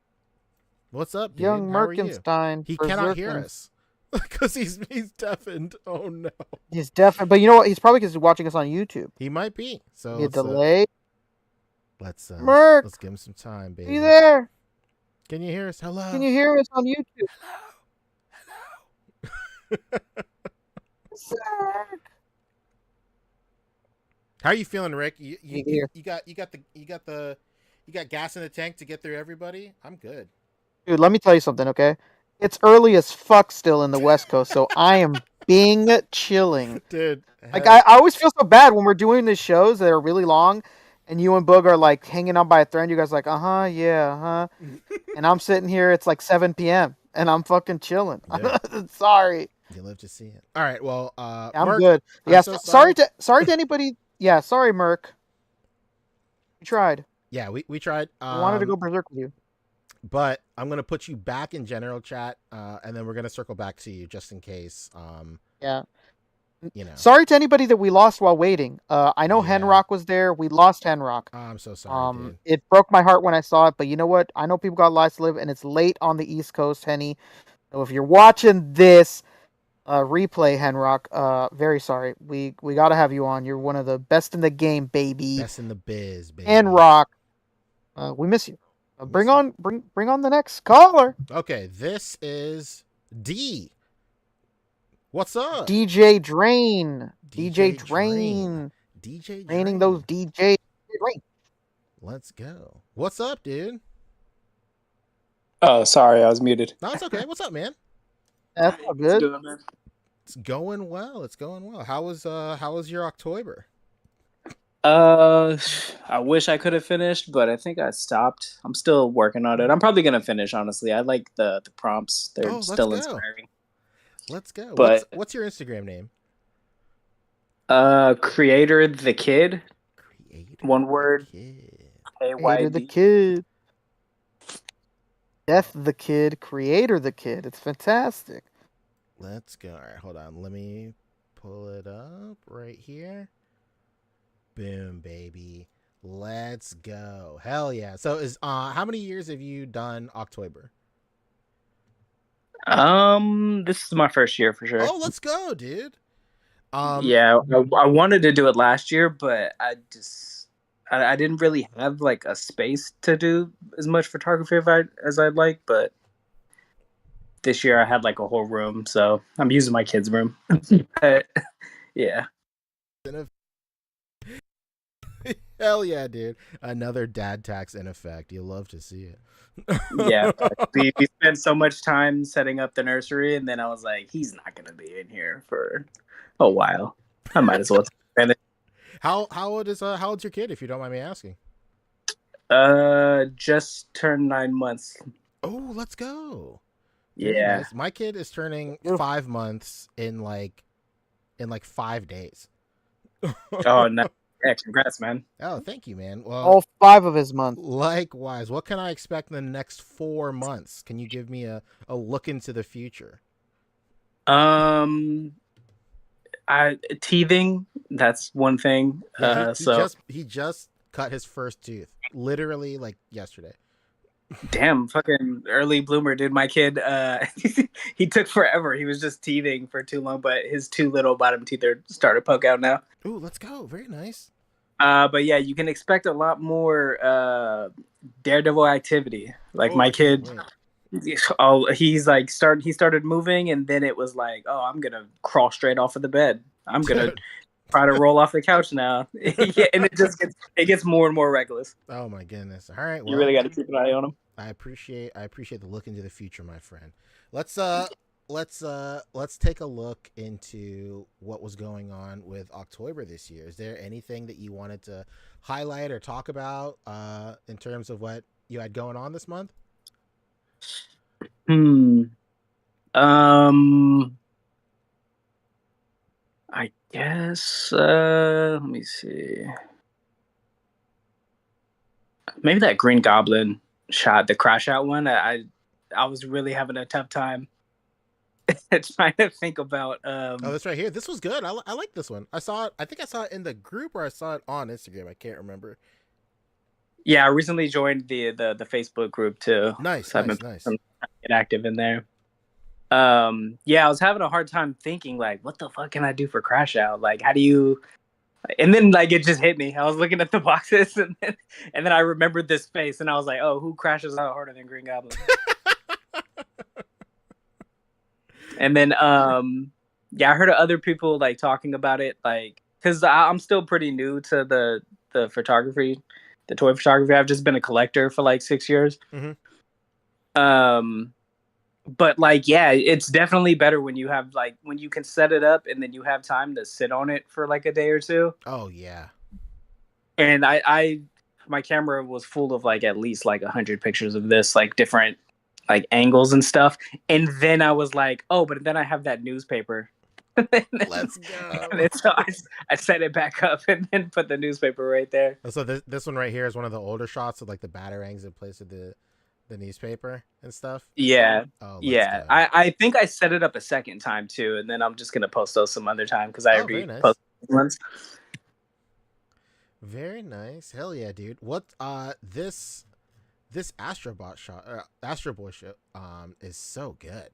What's up, dude? Young How are you? Merkenstein. He cannot hear Berserkin. us because he's deafened. Oh no. He's definitely, but you know what? He's probably because he's watching us on YouTube. He might be. So You delay. let's Merc. let's give him some time, baby. You there? Can you hear us? Hello. Can you hear us on YouTube? How are you feeling, Rick? You Here. got gas in the tank to get through everybody? I'm good. Dude, let me tell you something, okay? It's early as fuck still in the West Coast, so I am being chilling. Dude. Like, I always feel so bad when we're doing these shows that are really long, and you and Boog are, like, hanging on by a thread. You guys are like, yeah, and I'm sitting here, it's like 7 p.m., and I'm fucking chilling. Yeah. Sorry. You live to see it. All right, well, I'm Merc, good. I'm Yeah, so sorry to anybody. Yeah, sorry, Merc. We tried. Yeah, we tried. I wanted to go berserk with you. But I'm gonna put you back in general chat, and then we're gonna circle back to you just in case. Yeah. You know. Sorry to anybody that we lost while waiting. I know Henrock was there. We lost Henrock. Oh, I'm so sorry, dude. It broke my heart when I saw it, but you know what? I know people got lives to live, and it's late on the East Coast, Henny. So if you're watching this replay, Henrock, very sorry. We got to have you on. You're one of the best in the game, baby. Best in the biz, baby. Henrock, we miss you. Bring on the next caller. Okay, this is D. What's up? DJ Drain. DJ Drain. DJ Draining those DJ Drain. Let's go. What's up, dude? Oh, sorry, I was muted. No, it's okay. What's up, man? That's all good. It's going well. It's going well. How was your OcTOYber? I wish I could have finished, but I think I stopped. I'm still working on it. I'm probably gonna finish, honestly. I like the prompts. They're still inspiring. Let's go. But what's your Instagram name? creatorthekyd. One word. Creator the Kid. Death the Kid. Creator the Kid. It's fantastic. Let's go. All right, hold on. Let me pull it up right here. Boom, baby. Let's go. Hell yeah. So is how many years have you done OcTOYber? This is my first year for sure. Oh, let's go, dude. Yeah, I wanted to do it last year, but I didn't really have like a space to do as much photography as I'd like, but this year I had like a whole room, so I'm using my kids' room. Yeah. Hell yeah, dude. Another dad tax in effect. You love to see it. Yeah. We spent so much time setting up the nursery, and then I was like, he's not going to be in here for a while. I might as well. How old's your kid, if you don't mind me asking? Just turned 9 months. Oh, let's go. Yeah. Nice. My kid is turning 5 months in like 5 days. Oh, no. Yeah, congrats, man. Oh, thank you, man. Well, all 5 of his months. Likewise. What can I expect in the next 4 months? Can you give me a look into the future? Teething. That's one thing. Yeah, So he just cut his first tooth, literally like yesterday. damn, fucking early bloomer, dude. My kid, he took forever. He was just teething for too long, but his two little bottom teeth are starting to poke out now. Ooh, let's go. Very nice. But yeah, you can expect a lot more daredevil activity. Like Oh, my I can't kid, wait. he started moving, and then it was like, oh, I'm gonna crawl straight off of the bed. I'm gonna try to roll off the couch now. Yeah, and it gets more and more reckless. Oh my goodness. All right. Well, You really got to keep an eye on him. I appreciate the look into the future, my friend. Let's take a look into what was going on with OcTOYber this year. Is there anything that you wanted to highlight or talk about in terms of what you had going on this month? I guess let me see. Maybe that Green Goblin shot, the crash out one. I was really having a tough time trying to think about. Oh, this right here. This was good. I like this one. I saw it. I think I saw it in the group or I saw it on Instagram. I can't remember. Yeah, I recently joined the Facebook group too. Nice, so nice. Get active in there. Yeah, I was having a hard time thinking like, what the fuck can I do for crash out? Like, how do you? And then like it just hit me. I was looking at the boxes and then I remembered this face and I was like, oh, who crashes out harder than Green Goblin? And then yeah, I heard other people like talking about it, like because I'm still pretty new to the photography, the toy photography. I've just been a collector for like 6 years. But like, yeah, it's definitely better when you have like when you can set it up and then you have time to sit on it for like a day or two. Oh yeah. And I my camera was full of like at least like 100 pictures of this, like different like angles and stuff. And then I was like, oh, but then I have that newspaper. Let's go. And so I set it back up and then put the newspaper right there. So this one right here is one of the older shots of like the batarangs in place of the newspaper and stuff. Yeah. Oh, yeah. I think I set it up a second time too, and then I'm just gonna post those some other time because I already posted ones. Very nice. Hell yeah, dude. What this Astrobot shot Astro Boy show is so good.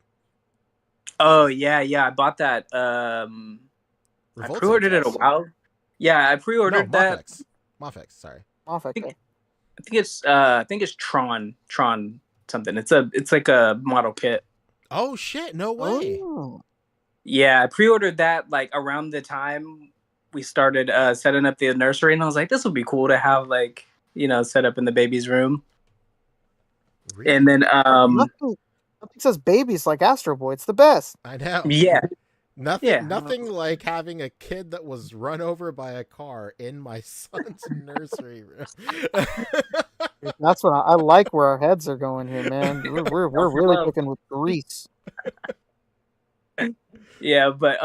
Oh yeah, I bought that. I pre-ordered it a while. Yeah, I pre-ordered that. Mofex, sorry. I think it's Tron something. It's like a model kit. Oh shit, no way. Oh. Yeah, I pre-ordered that like around the time we started setting up the nursery, and I was like, this would be cool to have like, you know, set up in the baby's room. Really? And then nothing says babies like Astro Boy. It's the best. I know. Yeah. Nothing like having a kid that was run over by a car in my son's nursery room. That's what I like. Where our heads are going here, man. We're really cooking with grease. Yeah, but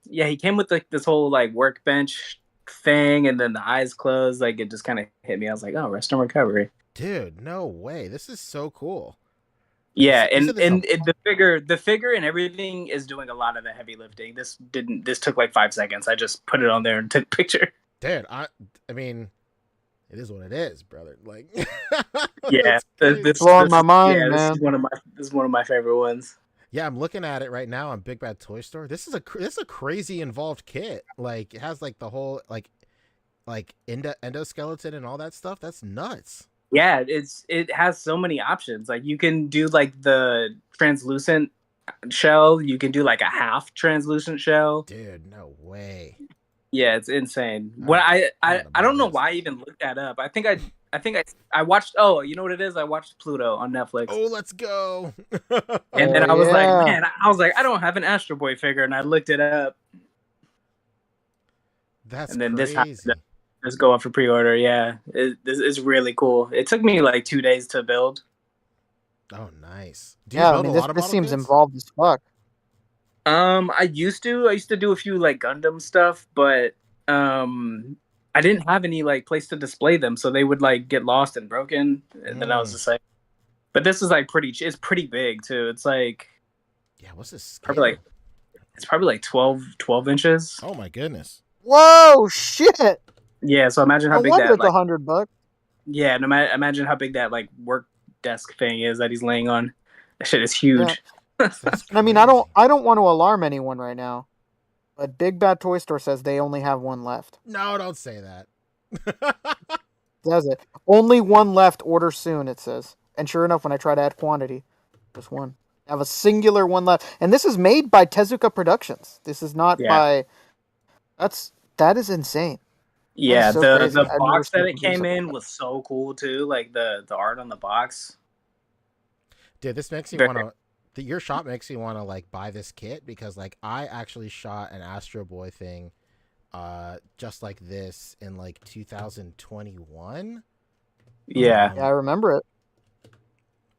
yeah, he came with like this whole like workbench thing, and then the eyes closed. Like it just kind of hit me. I was like, oh, rest and recovery. Dude, no way. This is so cool. Yeah, and the figure and everything is doing a lot of the heavy lifting. This took like 5 seconds. I just put it on there and took a picture. Dude, I mean, it is what it is, brother. Like, yeah, this blowing my mind, yeah, man. This is one of my favorite ones. Yeah, I'm looking at it right now on Big Bad Toy Store. This is a crazy involved kit. Like, it has like the whole like endoskeleton and all that stuff. That's nuts. Yeah, it has so many options. Like you can do like the translucent shell. You can do like a half translucent shell. Dude, no way. Yeah, it's insane. When I don't know why I even looked that up. I think I watched. Oh, you know what it is? I watched Pluto on Netflix. Oh, let's go. And then I was like, man, I don't have an Astro Boy figure, and I looked it up. That's then crazy. Let's go up for pre-order. Yeah, this is really cool. It took me like 2 days to build. Oh, nice. Yeah, I mean, this seems involved as fuck. I used to do a few like Gundam stuff, but I didn't have any like place to display them, so they would like get lost and broken, and then I was just like, but this is like it's pretty big too. It's like, yeah, what's this? Probably like it's probably like 12 inches. Oh my goodness. Whoa, shit! Yeah, so imagine how No big wonder that it's like $100. yeah, no, imagine how big that like work desk thing is that he's laying on. That shit is Yeah. huge. I mean, I don't want to alarm anyone right now, but Big Bad Toy Store says they only have one left. No, don't say that. Does it? Only one left. Order soon. It says. And sure enough, when I try to add quantity, just one. I have a singular one left, and this is made by Tezuka Productions. This is not Yeah. by. That is insane. Yeah, so the crazy. I've never box that seen it them do came something in was so cool too. Like the art on the box. Dude, this makes me Very- want to. Your shop makes me want to like buy this kit because like I actually shot an Astro Boy thing, just like this in like 2021. Yeah. Yeah, I remember it.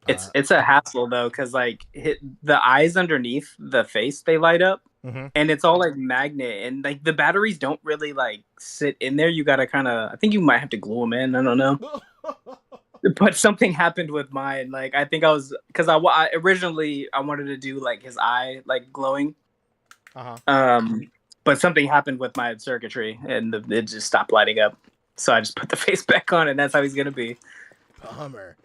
It's a hassle though, because like the eyes underneath the face they light up, and it's all like magnet, and like the batteries don't really like sit in there. You gotta kind of, I think you might have to glue them in. I don't know. But something happened with mine. Like I think I was because I originally I wanted to do like his eye like glowing, but something happened with my circuitry and it just stopped lighting up. So I just put the face back on, and that's how he's gonna be. Bummer.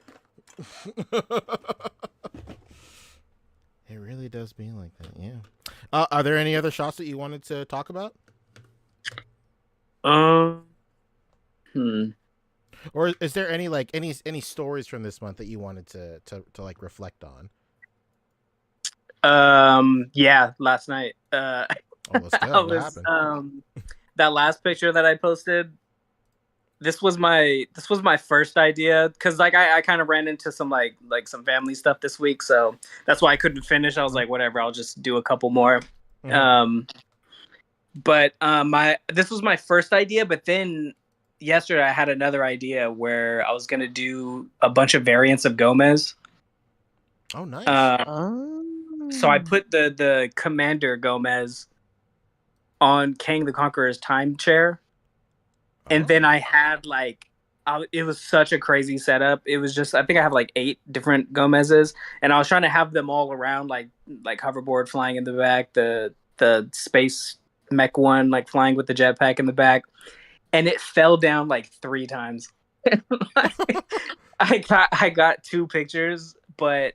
It really does be like that, yeah. Are there any other shots that you wanted to talk about? Or is there any like any stories from this month that you wanted to like reflect on? Yeah, last night. Let's go. What happened? That last picture that I posted. This was my first idea because like I kind of ran into some like some family stuff this week, so that's why I couldn't finish. I was like, whatever, I'll just do a couple more. But this was my first idea, but then yesterday I had another idea where I was gonna do a bunch of variants of Gomez. Oh, nice. So I put the Commander Gomez on King the Conqueror's time chair. And then I had like, it was such a crazy setup. It was just, I think I have like 8 different Gomez's, and I was trying to have them all around, like hoverboard flying in the back, the space mech one like flying with the jetpack in the back, and it fell down like 3 times. I got 2 pictures, but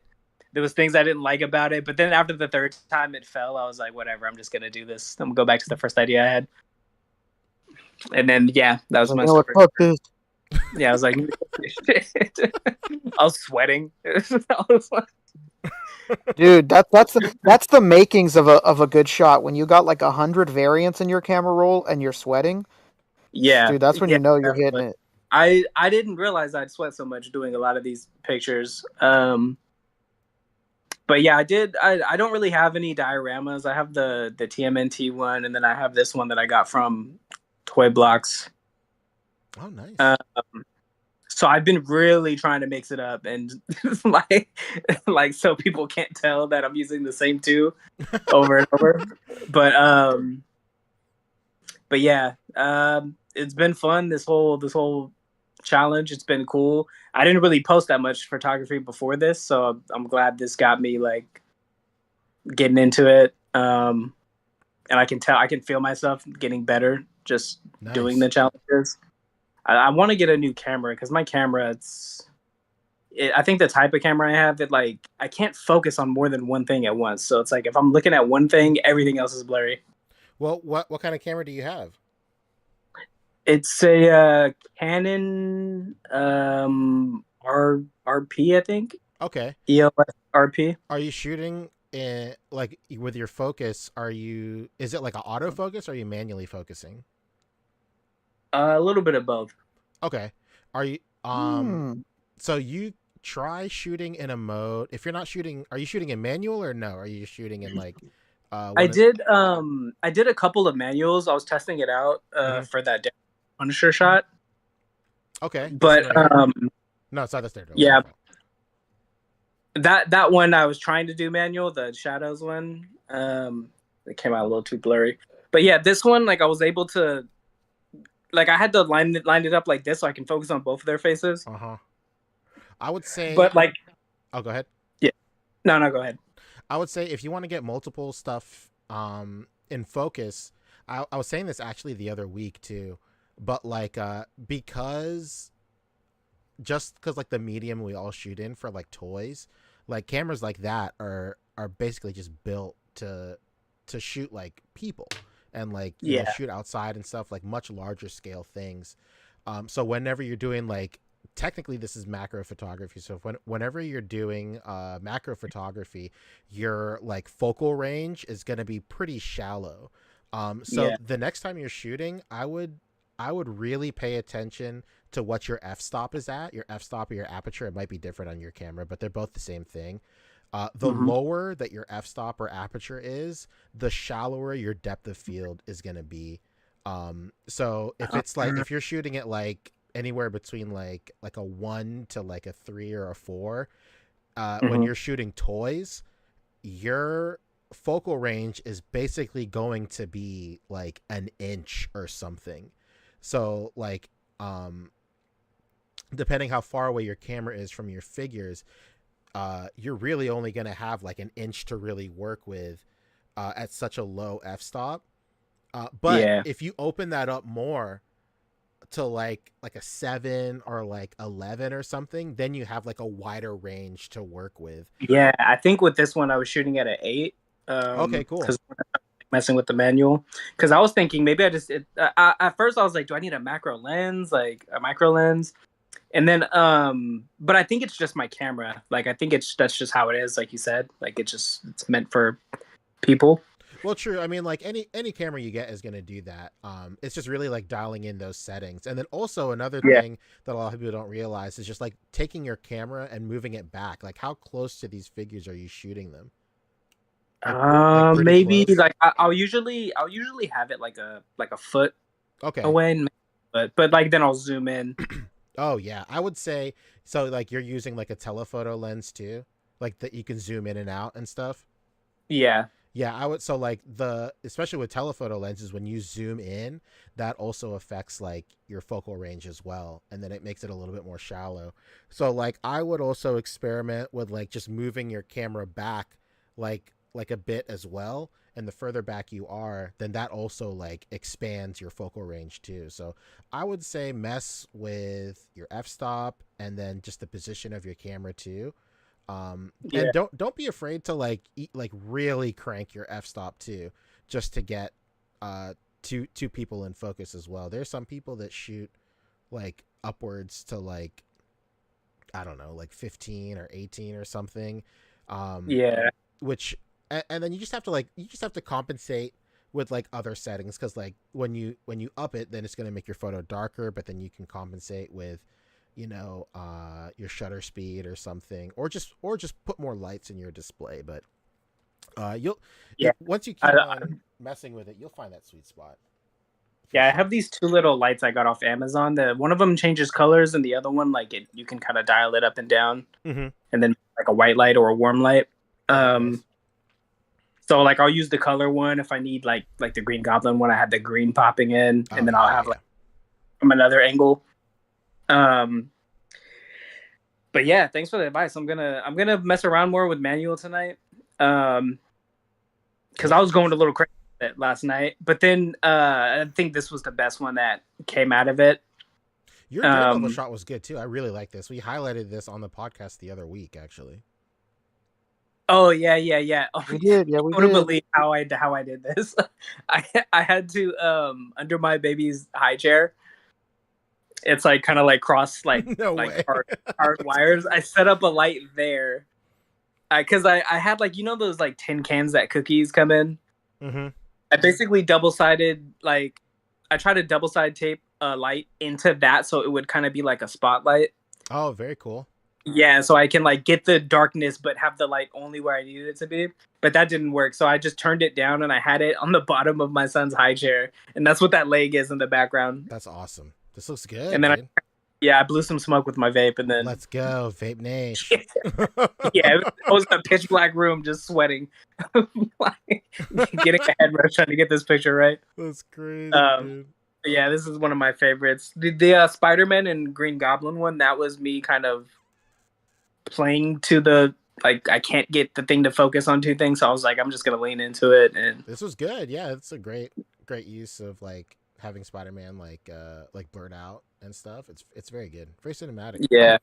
there was things I didn't like about it. But then after the 3rd time it fell, I was like, whatever, I'm just gonna do this. I'm gonna go back to the first idea I had. And then yeah, that was my story. Yeah, I was like, I was sweating. Dude, that's the makings of a good shot. When you got like 100 variants in your camera roll and you're sweating. Yeah, dude, that's when you know you're hitting it. I didn't realize I'd sweat so much doing a lot of these pictures. But yeah, I did. I don't really have any dioramas. I have the TMNT one, and then I have this one that I got from Toy Blocks. Oh, nice. So I've been really trying to mix it up and like so people can't tell that I'm using the same 2 over and over. But yeah, it's been fun this whole challenge. It's been cool. I didn't really post that much photography before this, so I'm glad this got me like getting into it. And I can feel myself getting better just doing the challenges. I want to get a new camera because my camera, I think the type of camera I have, like I can't focus on more than one thing at once. So it's like if I'm looking at one thing, everything else is blurry. Well, what kind of camera do you have? It's a Canon RP, I think. Okay. EOS RP. Are you shooting like with your focus? Is it like an autofocus or are you manually focusing? A little bit of both. Okay. Are you so you try shooting in a mode. If you're not shooting, are you shooting in manual or no? Are you shooting in like I did a couple of manuals. I was testing it out for that Punisher shot. Okay. But no, it's not the Daredevil. Yeah. That one I was trying to do manual, the Shadows one. It came out a little too blurry. But yeah, this one, like I was able to, like I had to line it up like this so I can focus on both of their faces. I would say, but like, oh, go ahead. Yeah, no, go ahead. I would say if you want to get multiple stuff in focus, I was saying this actually the other week too, but like because like the medium we all shoot in for like toys, like cameras like that are basically just built to shoot like people and like you know shoot outside and stuff, like much larger scale things. So whenever you're doing like, technically this is macro photography, so whenever you're doing macro photography, your like focal range is going to be pretty shallow. So the next time you're shooting, I would really pay attention to what your f-stop is at. Your f-stop or your aperture, it might be different on your camera, but they're both the same thing. The lower that your f-stop or aperture is, the shallower your depth of field is going to be. So if it's like, if you're shooting at like anywhere between like a 1 to like a 3 or a 4, when you're shooting toys, your focal range is basically going to be like an inch or something. So like depending how far away your camera is from your figures, you're really only going to have like an inch to really work with at such a low f-stop. But if you open that up more to like a 7 or like 11 or something, then you have like a wider range to work with. Yeah, I think with this one I was shooting at an 8. Okay, cool. Because messing with the manual, because I was thinking maybe at first I was like, do I need a macro lens, like a micro lens? And then but I think it's just my camera. Like I think that's just how it is, like you said. Like it's meant for people. Well, true. I mean, like any camera you get is going to do that. It's just really like dialing in those settings. And then also another thing that a lot of people don't realize is just like taking your camera and moving it back. Like how close to these figures are you shooting them? Like maybe close? Like I'll usually have it like a foot away, but like then I'll zoom in. Oh yeah, I would say so. Like you're using like a telephoto lens too, like that you can zoom in and out and stuff. Yeah, I would. So like especially with telephoto lenses, when you zoom in, that also affects like your focal range as well, and then it makes it a little bit more shallow. So like I would also experiment with like just moving your camera back, like a bit as well, and the further back you are, then that also like expands your focal range too. So I would say mess with your f-stop and then just the position of your camera too. And don't be afraid to like really crank your f-stop too, just to get two people in focus as well. There's some people that shoot like upwards to like, I don't know, like 15 or 18 or something. Which and then you just have to compensate with like other settings, because like when you up it, then it's going to make your photo darker, but then you can compensate with, you know, your shutter speed or something, or just put more lights in your display. But once you keep on messing with it, you'll find that sweet spot. I have these two little lights I got off Amazon. One of them changes colors, and the other one, like you can kind of dial it up and down, and then like a white light or a warm light. So like I'll use the color one if I need like the Green Goblin one. I had the green popping in, and then I'll have like from another angle. But yeah, thanks for the advice. I'm gonna mess around more with manual tonight. Because I was going a little crazy last night, but then I think this was the best one that came out of it. Your Daredevil shot was good too. I really like this. We highlighted this on the podcast the other week, actually. Oh yeah. Oh, we did. Yeah, we did. Believe how I did this. I had to under my baby's high chair. It's like kind of like cross like hard wires. I set up a light there because I had like, you know, those like tin cans that cookies come in. I basically double-sided, like I tried to double-side tape a light into that so it would kind of be like a spotlight. Oh, very cool. Yeah, so I can like get the darkness but have the light only where I needed it to be. But that didn't work, so I just turned it down and I had it on the bottom of my son's high chair, and that's what that leg is in the background. That's awesome. This looks good. And then I blew some smoke with my vape, and then let's go, Vape Nation. Yeah, I was in a pitch black room just sweating, like, getting a head rush trying to get this picture right. That's crazy. Dude. Yeah, this is one of my favorites. The Spider-Man and Green Goblin one, that was me kind of playing to the I can't get the thing to focus on two things. So I was like, I'm just gonna lean into it. And this was good. Yeah, it's a great use of like having Spider-Man like blurred out and stuff. It's very good, very cinematic. yeah,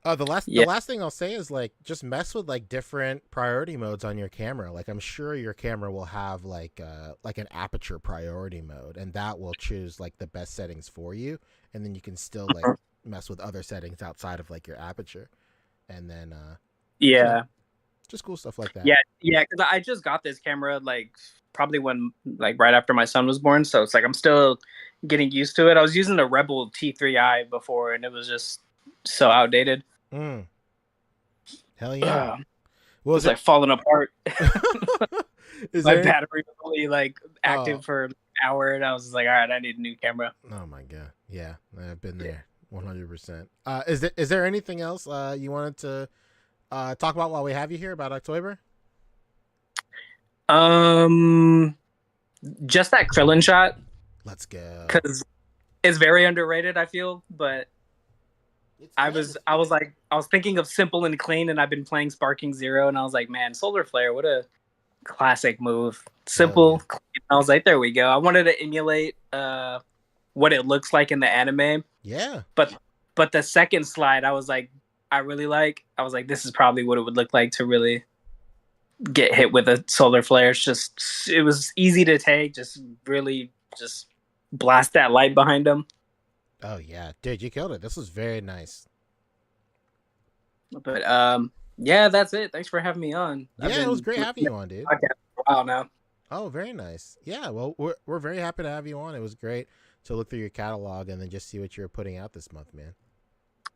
The last thing I'll say is like just mess with like different priority modes on your camera. Like I'm sure your camera will have like an aperture priority mode, and that will choose like the best settings for you, and then you can still like mess with other settings outside of like your aperture, and then yeah, just cool stuff like that. yeah. Because I just got this camera like probably when like right after my son was born, so it's like I'm still getting used to it. I was using a Rebel T3i before, and it was just so outdated. Hell yeah! Was like falling apart. My there... battery was only like active for an hour, and I was just like, all right, I need a new camera. Oh my god, yeah, I've been there 100%. Is there anything else you wanted to talk about while we have you here about OcTOYber? Just that Krillin shot. Let's go. Because it's very underrated, I feel, but I was thinking of simple and clean, and I've been playing Sparking Zero, and I was like, man, Solar Flare, what a classic move. Simple, clean. I was like, there we go. I wanted to emulate what it looks like in the anime. Yeah. But the second slide, I was like, this is probably what it would look like to really get hit with a Solar Flare. It was easy to take, just really just blast that light behind him. Oh yeah, dude, you killed it. This was very nice. But yeah, that's it. Thanks for having me on. Yeah, it was great having you on, dude. For a while now. Oh, very nice. Yeah, well, we're very happy to have you on. It was great to look through your catalog and then just see what you're putting out this month, man.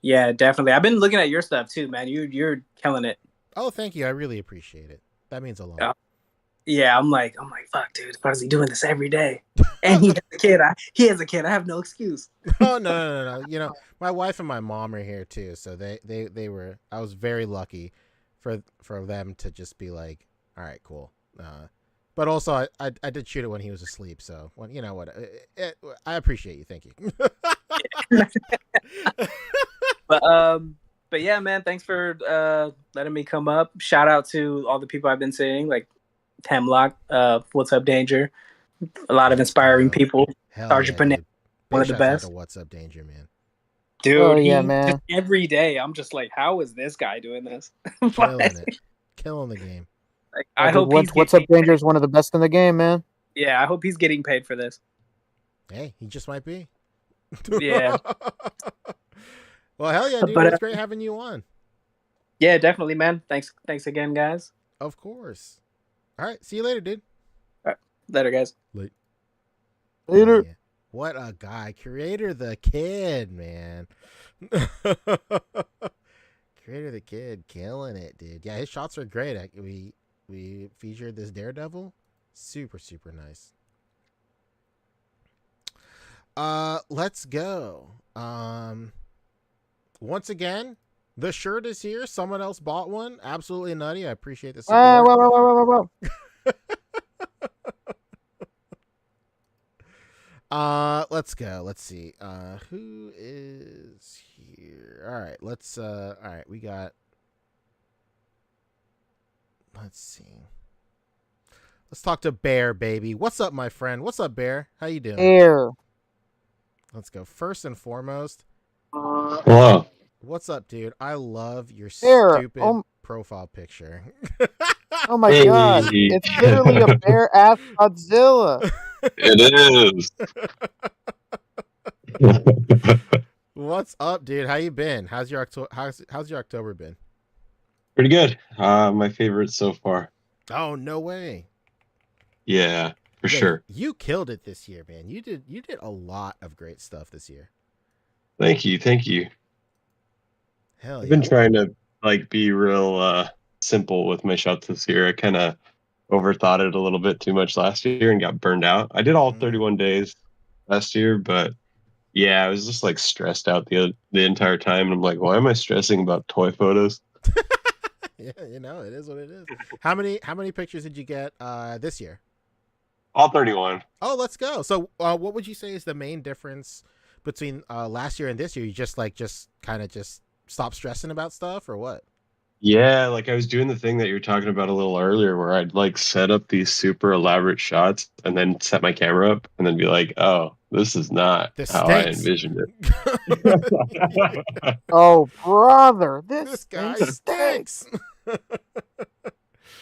Yeah, definitely. I've been looking at your stuff too, man. You're killing it. Oh, thank you. I really appreciate it. That means a lot. Yeah, I'm like, fuck, dude. Why is he doing this every day? And he has a kid. He has a kid. I have no excuse. Oh no. You know, my wife and my mom are here too, so they were. I was very lucky for them to just be like, all right, cool. But also, I did shoot it when he was asleep, so when you know what, I appreciate you. Thank you. But yeah, man, thanks for letting me come up. Shout out to all the people I've been seeing, like Hemlock, What's Up Danger, a lot of inspiring people. Sergeant Panetta, one of the best. What's Up Danger, man. Dude, man. Every day, I'm just like, how is this guy doing this? Killing the game. Like, I hope What's Up Danger is one of the best in the game, man. Yeah, I hope he's getting paid for this. Hey, he just might be. Yeah. Well, hell yeah, dude. It was great having you on. Yeah, definitely, man. Thanks again, guys. Of course. All right. See you later, dude. All right. Later, guys. Later. Yeah. What a guy. CreatorTheKyd, man. CreatorTheKyd, killing it, dude. Yeah, his shots are great. We featured this Daredevil. Super, super nice. Let's go. Once again, the shirt is here. Someone else bought one. Absolutely nutty. I appreciate the support. Whoa. Let's go. Let's see. Who is here? All right. All right. We got. Let's see. Let's talk to Bear, baby. What's up, my friend? What's up, Bear? How you doing? Here. Let's go. First and foremost. Hello. What's up, dude? I love your stupid profile picture. Oh my god. It's literally a Bareassedgodzilla. It is. What's up, dude? How you been? How's your October been? Pretty good. My favorite so far. Oh, no way. Yeah, for sure. You killed it this year, man. You did a lot of great stuff this year. Thank you. Hell yeah. I've been trying to be real simple with my shots this year. I kind of overthought it a little bit too much last year and got burned out. I did all 31 days last year, but yeah, I was just stressed out the entire time. And I'm like, why am I stressing about toy photos? Yeah, it is what it is. How many pictures did you get this year? All 31. Oh, let's go. So what would you say is the main difference between last year and this year? You just kind of stop stressing about stuff, or what? Yeah, like I was doing the thing that you were talking about a little earlier where I'd like set up these super elaborate shots and then set my camera up and then be like, oh, this is not This how I stinks. envisioned it. Oh, brother, This this thing guy stinks.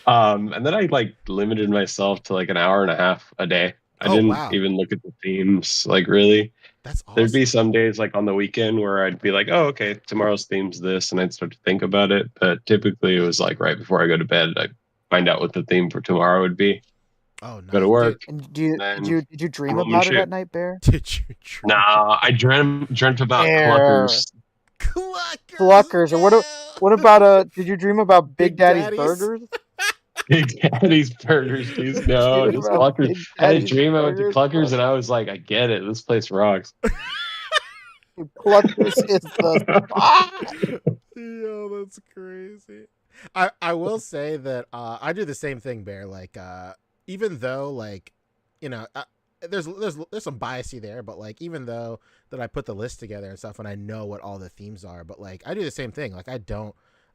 And then I like limited myself to like an hour and a half a day. I Oh, didn't wow. even look at the themes, like really. That's There'd be awesome. some days like on the weekend where I'd be like, oh, okay, tomorrow's theme's this, and I'd start to think about it. But typically it was like right before I go to bed, I'd find out what the theme for tomorrow would be. Oh, Go to nice. work. And Then did you dream come home and about it shoot. at night, Bear? Did you dream? Nah, I dreamt about Bear. cluckers. Cluckers. Or what about did you dream about Big Daddy's Daddy's? burgers? Big Daddy's burgers, please. No, Dream just about cluckers. Big I had a Daddy's dream I went to burgers? cluckers and I was like, I get it. This place rocks. Cluckers is the spot. Yo, that's crazy. I will say that I do the same thing, Bear. Like even though like there's some biasy there, but like even though that I put the list together and stuff and I know what all the themes are, but like I do the same thing. Like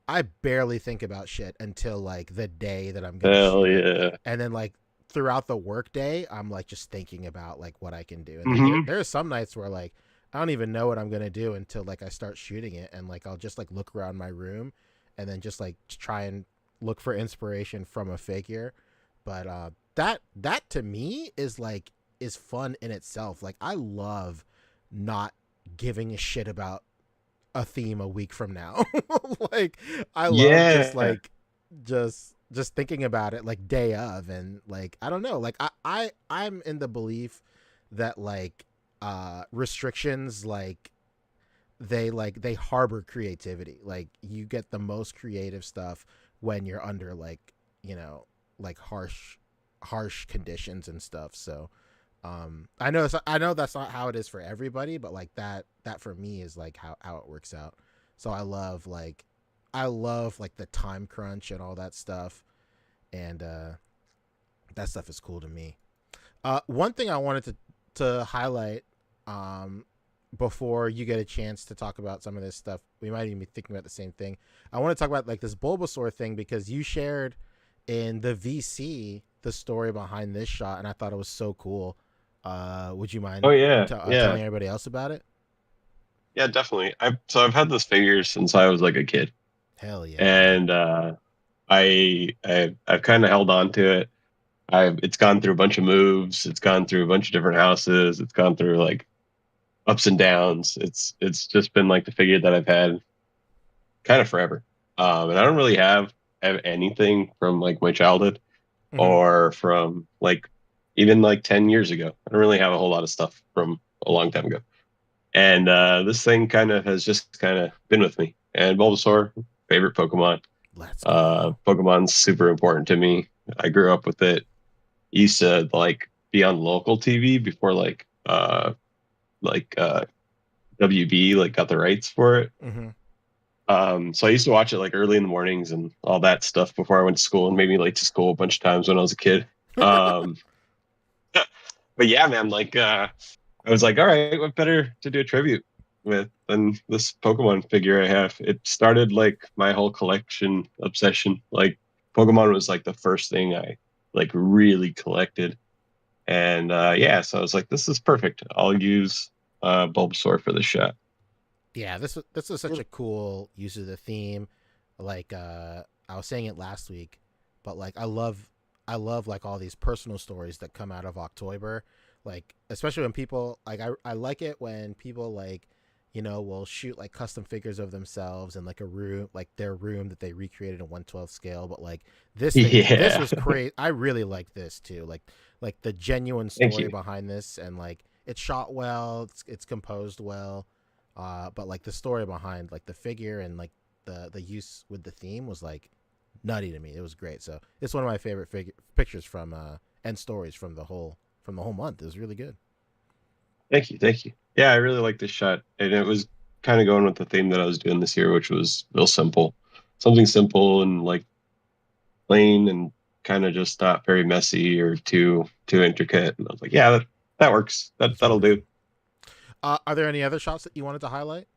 I barely think about shit until like the day that I'm gonna Hell shoot. yeah. And then like throughout the work day, I'm like just thinking about like what I can do. And then Mhm. there are some nights where like I don't even know what I'm gonna do until like I start shooting it, and like I'll just like look around my room and then just like try and look for inspiration from a figure. But that to me is fun in itself. Like I love not giving a shit about a theme a week from now. Like I love just Yeah. like just thinking about it like day of, and like I don't know, like I'm in the belief that like restrictions like they harbor creativity. Like you get the most creative stuff when you're under like like harsh conditions and stuff. So I know that's not how it is for everybody, but like that for me is like how it works out. So I love like the time crunch and all that stuff, and that stuff is cool to me. One thing I wanted to highlight before you get a chance to talk about some of this stuff, we might even be thinking about the same thing. I want to talk about like this Bulbasaur thing because you shared in the VC the story behind this shot, and I thought it was so cool. Would you mind Oh yeah. telling everybody else about it? Yeah, definitely. I've had this figure since I was like a kid. Hell yeah. And I've kind of held on to it. It's gone through a bunch of moves. It's gone through a bunch of different houses. It's gone through like ups and downs. It's just been like the figure that I've had kind of forever. And I don't really have anything from like my childhood or from like even like 10 years ago. I don't really have a whole lot of stuff from a long time ago. And this thing kind of has just kind of been with me. And Bulbasaur, favorite Pokemon. Pokemon's super important to me. I grew up with it. Used to like be on local TV before like WB like got the rights for it. So I used to watch it like early in the mornings and all that stuff before I went to school, and made me late to school a bunch of times when I was a kid. But yeah, man, like I was like, all right, what better to do a tribute with than this Pokemon figure I have? It started like my whole collection obsession. Like Pokemon was like the first thing I like really collected. And yeah, so I was like, this is perfect. I'll use Bulbasaur for the shot. Yeah, this was such a cool use of the theme. Like I was saying it last week, but like I love like all these personal stories that come out of OcTOYber. Like especially when people like I like it when people like will shoot like custom figures of themselves in like a room, like their room that they recreated in 1/12 scale. But like this thing, this was great. I really like this too. Like the genuine story behind this, and like it's shot well, it's composed well. But like the story behind like the figure and like the use with the theme was like nutty to me. It was great. So it's one of my favorite pictures from and stories from the whole month. It was really good. Thank you. Yeah, I really like this shot, and it was kind of going with the theme that I was doing this year, which was real simple, something simple and like plain and kind of just not very messy or too intricate. And I was like, yeah, that works. That'll do. Are there any other shots that you wanted to highlight?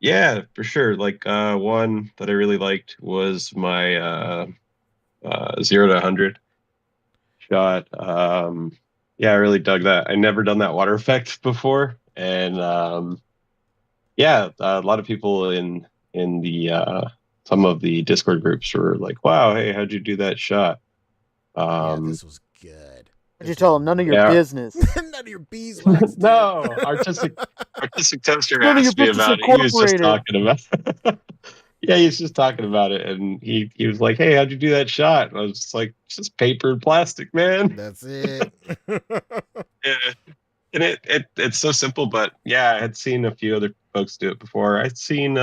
Yeah, for sure. Like one that I really liked was my 0 to 100 shot. Yeah, I really dug that. I never done that water effect before, and yeah, a lot of people in the some of the Discord groups were like, "Wow, hey, how'd you do that shot?" Yeah, this was good. What'd you tell them? None of your Yeah. business. None of your beeswax, dude. No, artistic toaster None of your asked me business about it. He was just incorporated. talking about. Yeah, he was just talking about it, and he was like, "Hey, how'd you do that shot?" And I was just like, "It's just paper and plastic, man." That's it. Yeah, and it's so simple, but yeah, I had seen a few other folks do it before. I'd seen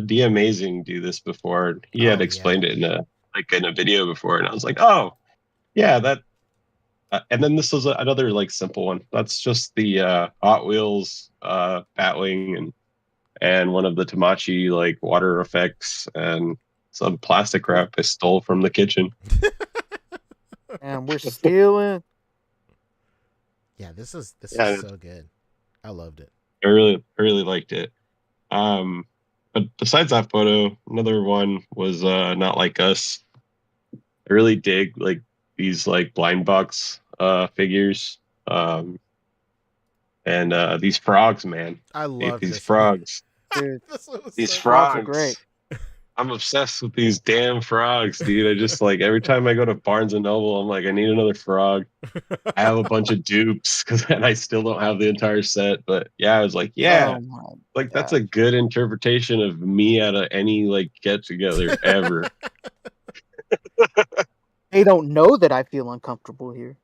D Amazing do this before. He had explained it in a video before, and I was like, "Oh, yeah, that." And then this was another like simple one. That's just the Hot Wheels Batwing and one of the Tamachi like water effects and some plastic wrap I stole from the kitchen. And we're stealing. Yeah, this is Yeah. so good. I loved it. I really liked it. But besides that photo, another one was Not Like Us. I really dig like these like blind box figures. And these frogs, man. I love these this frogs. Dude, These frogs frogs are great. I'm obsessed with these damn frogs, dude. I just like every time I go to Barnes and Noble, I'm like, I need another frog. I have a bunch of dupes because I still don't have the entire set. But yeah, I was like, yeah, Oh my like that's a good interpretation of me at any like get together ever. They don't know that I feel uncomfortable here.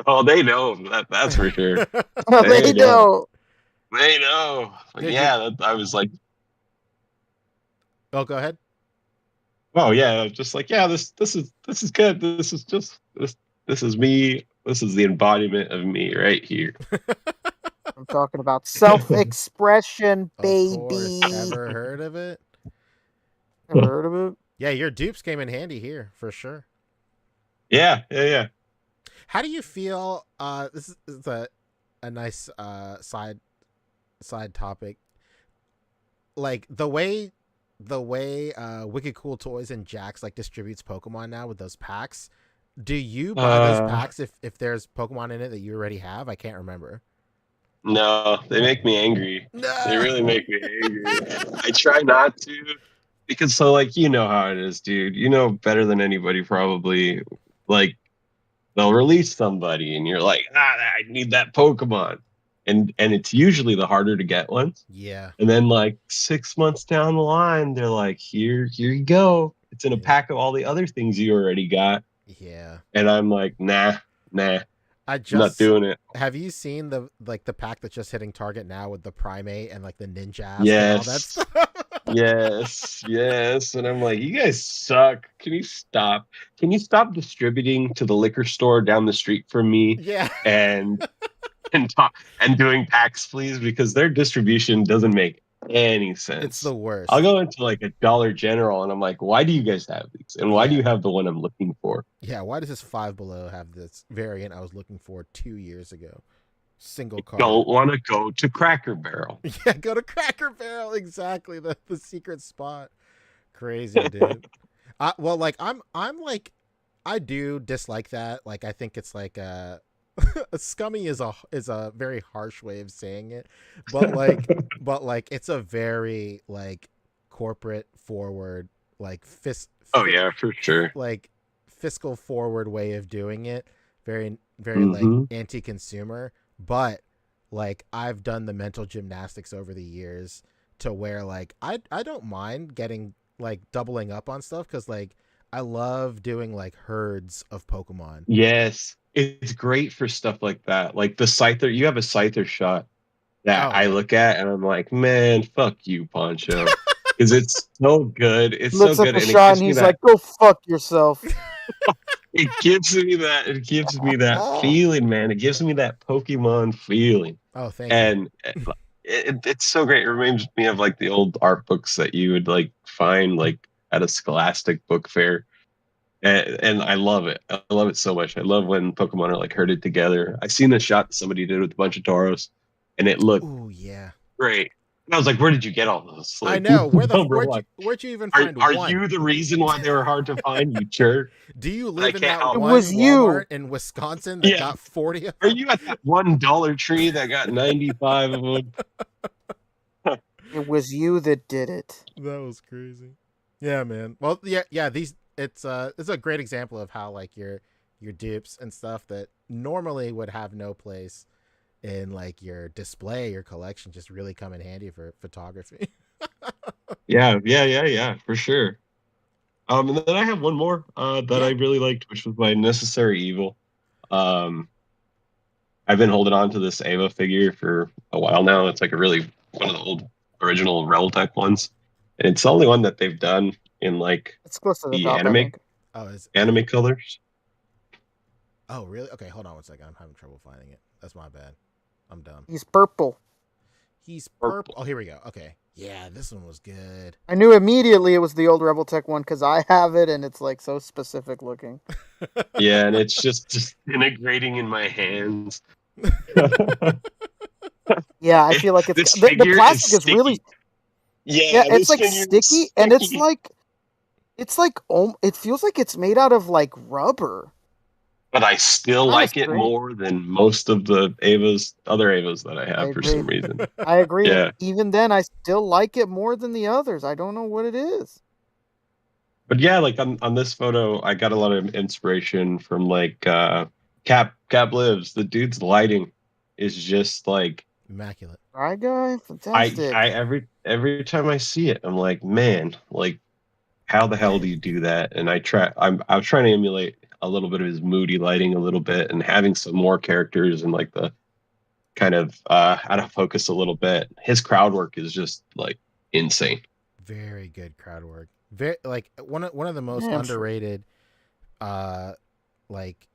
Oh, they know that's for sure. No, they don't. They know. But yeah, I was like, oh, go ahead. Oh yeah, just like yeah, this is good. This is me. This is the embodiment of me right here. I'm talking about self-expression, baby. Of course. Ever heard of it? Ever heard of it? Yeah, your dupes came in handy here for sure. Yeah. How do you feel? This is a nice side topic. Like the way Wicked Cool Toys and Jax like distributes Pokemon now with those packs. Do you buy those packs if there's Pokemon in it that you already have? I can't remember. No, they make me angry. No. They really make me angry. I try not to because like you know how it is, dude. You know better than anybody probably. Like they'll release somebody and you're like, I need that Pokemon. And it's usually the harder to get ones. Yeah. And then like 6 months down the line, they're like, here you go. It's in a pack of all the other things you already got. Yeah. And I'm like, nah. I'm not doing it. Have you seen the pack that's just hitting Target now with the Primate and like the Ninja? Yes. And all that stuff? yes. And I'm like, you guys suck. Can you stop? Can you stop distributing to the liquor store down the street from me? Yeah. And doing packs, please, because their distribution doesn't make any sense. It's the worst. I'll go into like a Dollar General and I'm like, why do you guys have these? And why do you have the one I'm looking for? Yeah, why does this Five Below have this variant I was looking for 2 years ago? Single card. Don't want to go to Cracker Barrel. Yeah, go to Cracker Barrel. Exactly, the secret spot. Crazy, dude. Well, like I'm like, I do dislike that. Like, I think it's like scummy is a very harsh way of saying it, but like it's a very like corporate forward, like oh yeah, for sure, like fiscal forward way of doing it. Very like anti-consumer, but like I've done the mental gymnastics over the years to where like I don't mind getting like doubling up on stuff because like I love doing like herds of Pokemon. Yes. It's great for stuff like that. Like the Scyther, you have a Scyther shot that I look at and I'm like, man, fuck you, Pancho. Because it's so good. It's Looks so at good. the shot and he's like, go fuck yourself. It gives me that feeling, man. It gives me that Pokemon feeling. Oh, thank you. And it's so great. It reminds me of like the old art books that you would like find like at a Scholastic book fair. And I love it. I love it so much. I love when Pokemon are like herded together. I seen a shot that somebody did with a bunch of Tauros, and it looked yeah, great. I was like, where did you get all those? I Like, know. number one, Where'd you even are, find are one? you the reason why they were hard to find? You jerk. Do you But I live in can't that help one it. was you. Walmart in Wisconsin that Yeah. got 40 of Are them? you at that one Dollar Tree that got 95 of them? It was you that did it. That was crazy. Yeah, man. Well, yeah. These it's a great example of how like your dupes and stuff that normally would have no place in like your display, your collection, just really come in handy for photography. Yeah, for sure. And then I have one more that I really liked, which was my Necessary Evil. I've been holding on to this Ava figure for a while now. It's like one of the old original Reveltech ones. And it's the only one that they've done in like It's close to the the top, I think. anime colors. Oh, really? Okay, hold on one second. I'm having trouble finding it. That's my bad. I'm dumb. He's purple. He's purple. Oh, here we go. Okay. Yeah, this one was good. I knew immediately it was the old Reveltech one because I have it and it's like so specific looking. Yeah, and it's just integrating in my hands. Yeah, I feel like it's This the figure plastic is sticky. really Yeah, it's this like figure is sticky and it's sticky. like it feels like it's made out of like rubber. But I still Kinda like it strange. more than most of the other Avas that I have I for agree. some reason. I agree. Yeah. And even then, I still like it more than the others. I don't know what it is. But yeah, like on this photo, I got a lot of inspiration from like CapLives. The dude's lighting is just like immaculate. Right, guy? Fantastic. I every time I see it, I'm like, man, like how the hell do you do that? And I was trying to emulate a little bit of his moody lighting a little bit and having some more characters and like the kind of out of focus a little bit. His crowd work is just like insane. Very good crowd work. Very like one of the most Yeah, underrated like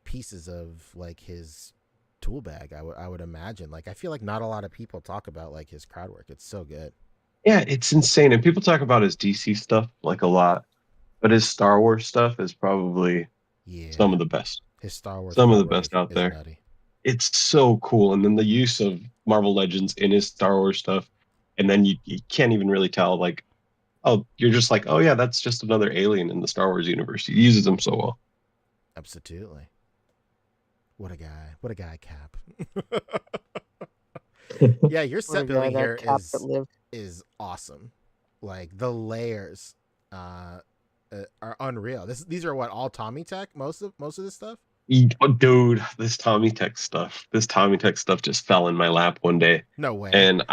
pieces of like his tool bag. I would imagine. Like I feel like not a lot of people talk about like his crowd work. It's so good. Yeah, it's insane. And people talk about his DC stuff like a lot, but his Star Wars stuff is probably some of the best. His Star Wars, some of the best out there. Nutty. It's so cool. And then the use of Marvel Legends in his Star Wars stuff, and then you can't even really tell. Like, oh, you're just like, oh yeah, that's just another alien in the Star Wars universe. He uses them so well. Absolutely. What a guy, Cap. Yeah, your set building here is awesome. Like the layers are unreal. These are what, all Tommy Tech? Most of this stuff? Dude, this Tommy Tech stuff just fell in my lap one day. No way. And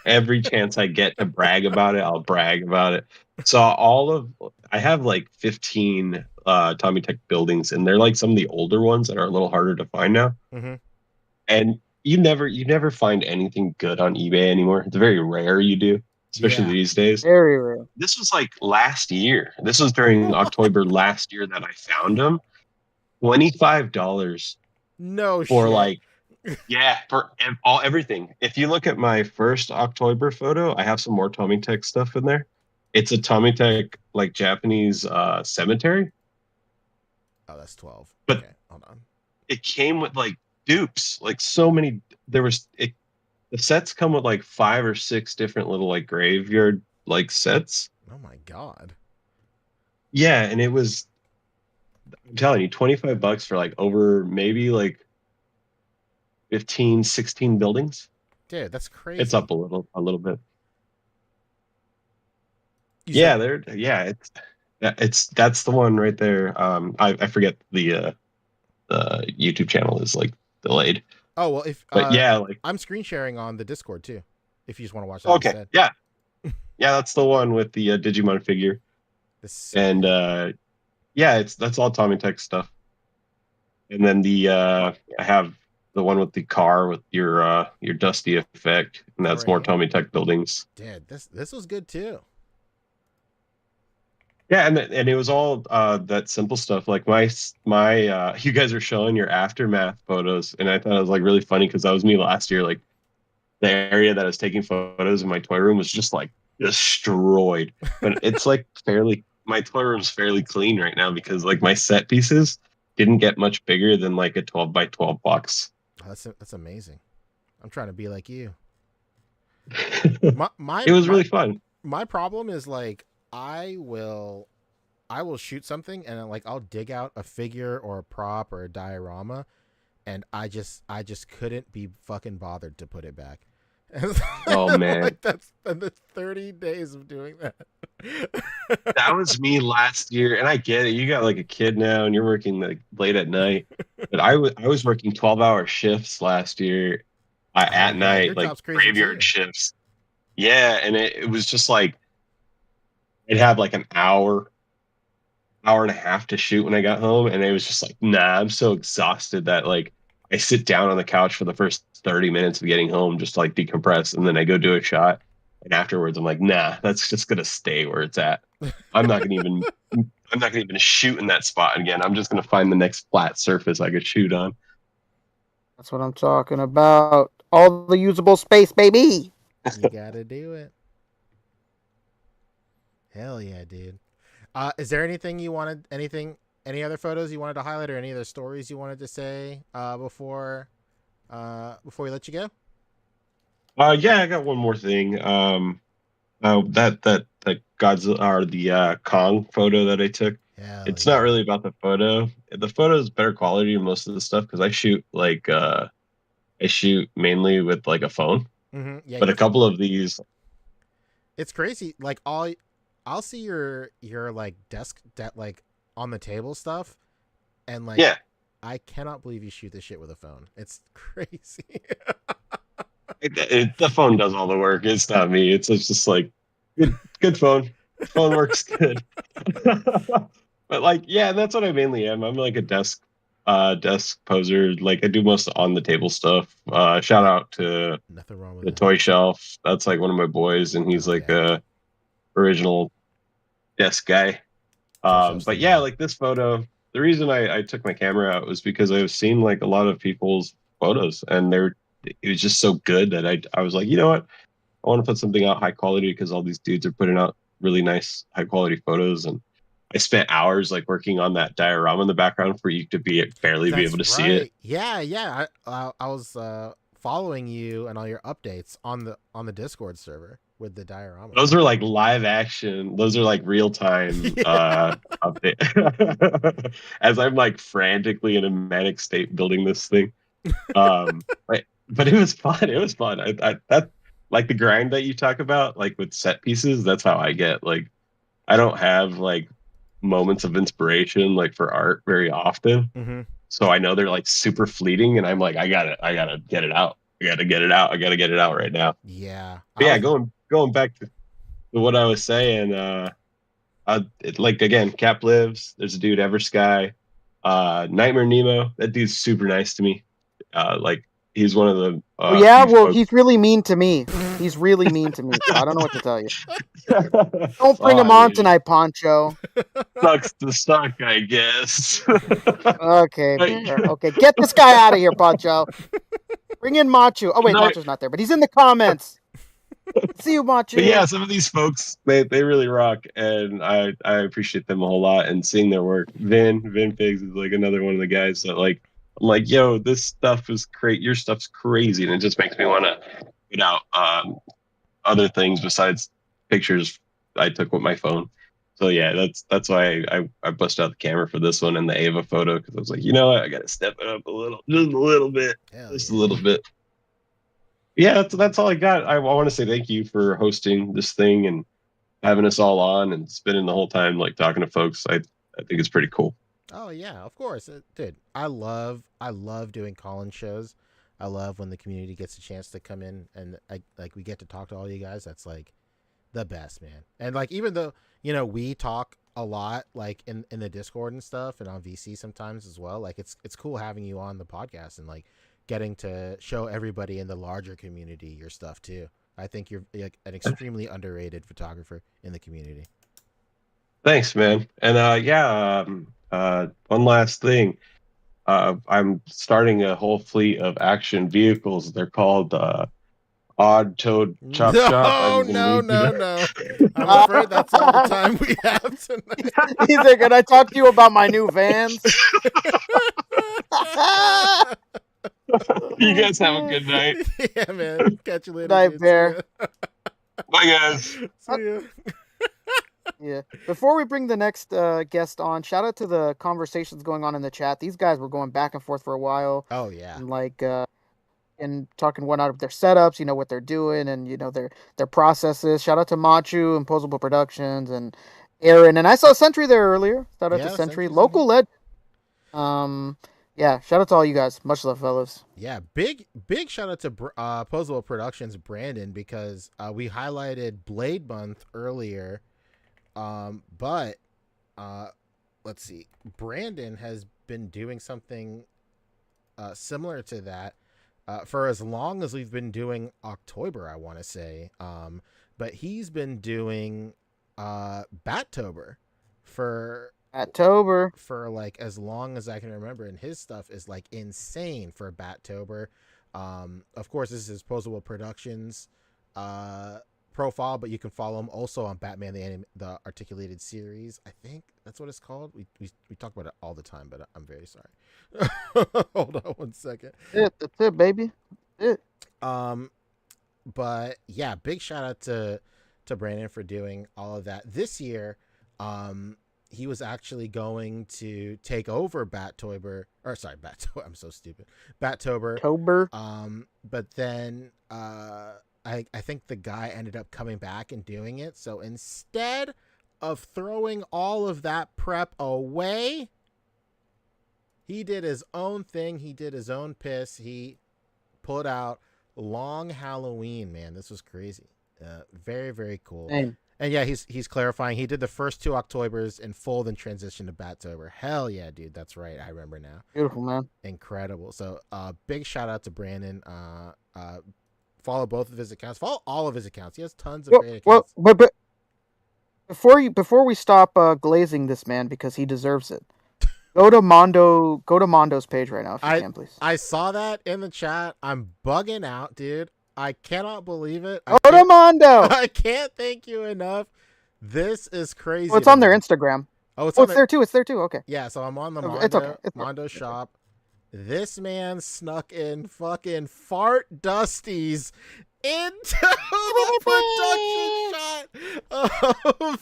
every chance I get to brag about it, I'll brag about it. So I have like 15 Tommy Tech buildings, and they're like some of the older ones that are a little harder to find now. Mm-hmm. And you never find anything good on eBay anymore. It's very rare you do, especially these days. Very rare. This was like last year. This was during OcTOYber last year that I found them. $25. No for shit. Like, yeah, for everything. If you look at my first OcTOYber photo, I have some more Tommy Tech stuff in there. It's a Tommy Tech like Japanese cemetery. Oh, that's 12. But okay, hold on. It came with like dupes, like so many. The sets come with like 5 or 6 different little like graveyard like sets. Oh my god. Yeah, and it was, I'm telling you, $25 for like over maybe like 15, 16 buildings. Dude, that's crazy. It's up a little bit. You That's the one right there. I forget the YouTube channel is like delayed. Oh well, like I'm screen sharing on the Discord too, if you just want to watch that. Okay, instead. yeah, that's the one with the Digimon figure. And that's all Tommy Tech stuff. And then I have the one with the car with your dusty effect, and that's more Tommy Tech buildings. Dude, this was good too. Yeah, and it was all that simple stuff. Like my you guys are showing your aftermath photos, and I thought it was like really funny because that was me last year. Like the area that I was taking photos in my toy room was just like destroyed. But it's like my toy room's fairly clean right now because like my set pieces didn't get much bigger than like a 12 by 12 box. Oh, that's amazing. I'm trying to be like you. It was really fun. My problem is like I will shoot something and like I'll dig out a figure or a prop or a diorama, and I just couldn't be fucking bothered to put it back. Oh man, like that's 30 days of doing that. That was me last year, and I get it. You got like a kid now, and you're working like late at night. But I was working 12-hour shifts last year at night, your like job's crazy graveyard too. shifts. Yeah, and it was just like I'd have like an hour and a half to shoot when I got home, and it was just like, nah, I'm so exhausted that like I sit down on the couch for the first 30 minutes of getting home just to like decompress, and then I go do a shot, and afterwards I'm like, nah, that's just gonna stay where it's at. I'm not gonna even shoot in that spot again. I'm just gonna find the next flat surface I could shoot on. That's what I'm talking about. All the usable space, baby. You gotta do it. Hell yeah, dude. Is there anything you wanted? Any other photos you wanted to highlight, or any other stories you wanted to say before we let you go? Yeah, I got one more thing. That Godzilla or the Kong photo that I took. It's not really about the photo. The photo is better quality than most of the stuff because I shoot mainly with like a phone. Mm-hmm. Yeah, but a couple of these, it's crazy. Like I'll see your like desk that like on the table stuff, and like I cannot believe you shoot this shit with a phone. It's crazy. The phone does all the work. It's not me. It's just like good phone. Phone works good. But like, yeah, that's what I mainly am. I'm like a desk poser. Like I do most on the table stuff. Shout out to Nothing wrong with the Toy Shelf. That's like one of my boys, and he's like a original desk guy. But yeah, like this photo, the reason I took my camera out was because I was seeing like a lot of people's photos, and it was just so good that I was like, you know what, I want to put something out high quality because all these dudes are putting out really nice high quality photos. And I spent hours like working on that diorama in the background for you to barely be able to see it. Yeah. I was following you and all your updates on the Discord server with the diorama. Those are like live action. Those are like real time update. As I'm like frantically in a manic state building this thing. But it was fun. It was fun. I that like the grind that you talk about, like with set pieces. That's how I get. Like I don't have like moments of inspiration like for art very often. Mm-hmm. So I know they're like super fleeting, and I'm like, I gotta get it out. I gotta get it out right now. Yeah. But yeah, going back to what I was saying, like again, CapLives. There's a dude EverSky, NightmareNemo. That dude's super nice to me. Like he's one of the. He's really mean to me. He's really mean to me. So I don't know what to tell you. Don't bring him on tonight, Pancho. Sucks to suck, I guess. Okay. Get this guy out of here, Pancho. Bring in Machu. Oh wait, Machu's not there, but he's in the comments. See you, Machu. But yeah, some of these folks, they really rock, and I appreciate them a whole lot. And seeing their work, VinFigs is like another one of the guys that like, I'm like, yo, this stuff is great. Your stuff's crazy, and it just makes me want to put out other things besides pictures I took with my phone. So yeah, that's why I busted out the camera for this one and the Ava photo, because I was like, you know what, I gotta step it up a little, just a little bit, a little bit. Yeah, that's all I got. I want to say thank you for hosting this thing and having us all on and spending the whole time like talking to folks. I think it's pretty cool. Oh yeah, of course, dude. I love doing call-in shows. I love when the community gets a chance to come in and we get to talk to all you guys. That's like the best, man. And like even though we talk a lot like in the Discord and stuff and on VC sometimes as well. Like it's cool having you on the podcast and like getting to show everybody in the larger community your stuff too. I think you're like an extremely underrated photographer in the community. Thanks, man. And one last thing. I'm starting a whole fleet of action vehicles. They're called Odd Toad Chop Shop. No. I'm afraid that's all the time we have tonight. He's like, can I talk to you about my new vans? You guys have a good night. Yeah, man. Catch you later. Night, dude. See Bear. ya. Bye, guys. See ya. Yeah. Before we bring the next guest on, shout out to the conversations going on in the chat. These guys were going back and forth for a while. Oh yeah. And and talking whatnot of their setups, what they're doing, and their processes. Shout out to Machu and Posable Productions and Aaron, and I saw Sentry there earlier. Shout out to Sentry, Sentry's local legend. Yeah, shout out to all you guys. Much love, fellas. Yeah, big shout out to Posable Productions Brandon, because we highlighted Blade Month earlier, but let's see, Brandon has been doing something similar to that for as long as we've been doing OcTOYber, I want to say, but he's been doing Battober for like as long as I can remember, and his stuff is like insane for Battober. Of course, this is his Posable Productions profile, but you can follow him also on Batman the Articulated series. I think that's what it's called. We talk about it all the time, but I'm very sorry. Hold on one second. That's it, baby. That's it. But yeah, big shout out to Brandon for doing all of that this year. He was actually going to take over Battober. I'm so stupid. Battober. But then I think the guy ended up coming back and doing it. So instead of throwing all of that prep away, he did his own thing. He did his own piss. He put out Long Halloween, man. This was crazy. Very, very cool. Dang. And yeah, he's clarifying. He did the first 2 Octobers in full, then transitioned to Battober. Hell yeah, dude. That's right. I remember now. Beautiful, man. Incredible. So big shout out to Brandon. Follow both of his accounts. Follow all of his accounts. He has tons of great accounts. But before we stop glazing this man, because he deserves it, go to Mondo's page right now if you can, please. I saw that in the chat. I'm bugging out, dude. I cannot believe it. Go to Mondo. I can't thank you enough. This is crazy. Oh, it's on their Instagram. Oh, it's there too. It's there too. Okay. Yeah, so I'm on the Mondo, It's okay. Mondo shop. This man snuck in fucking fart dusties into the production shot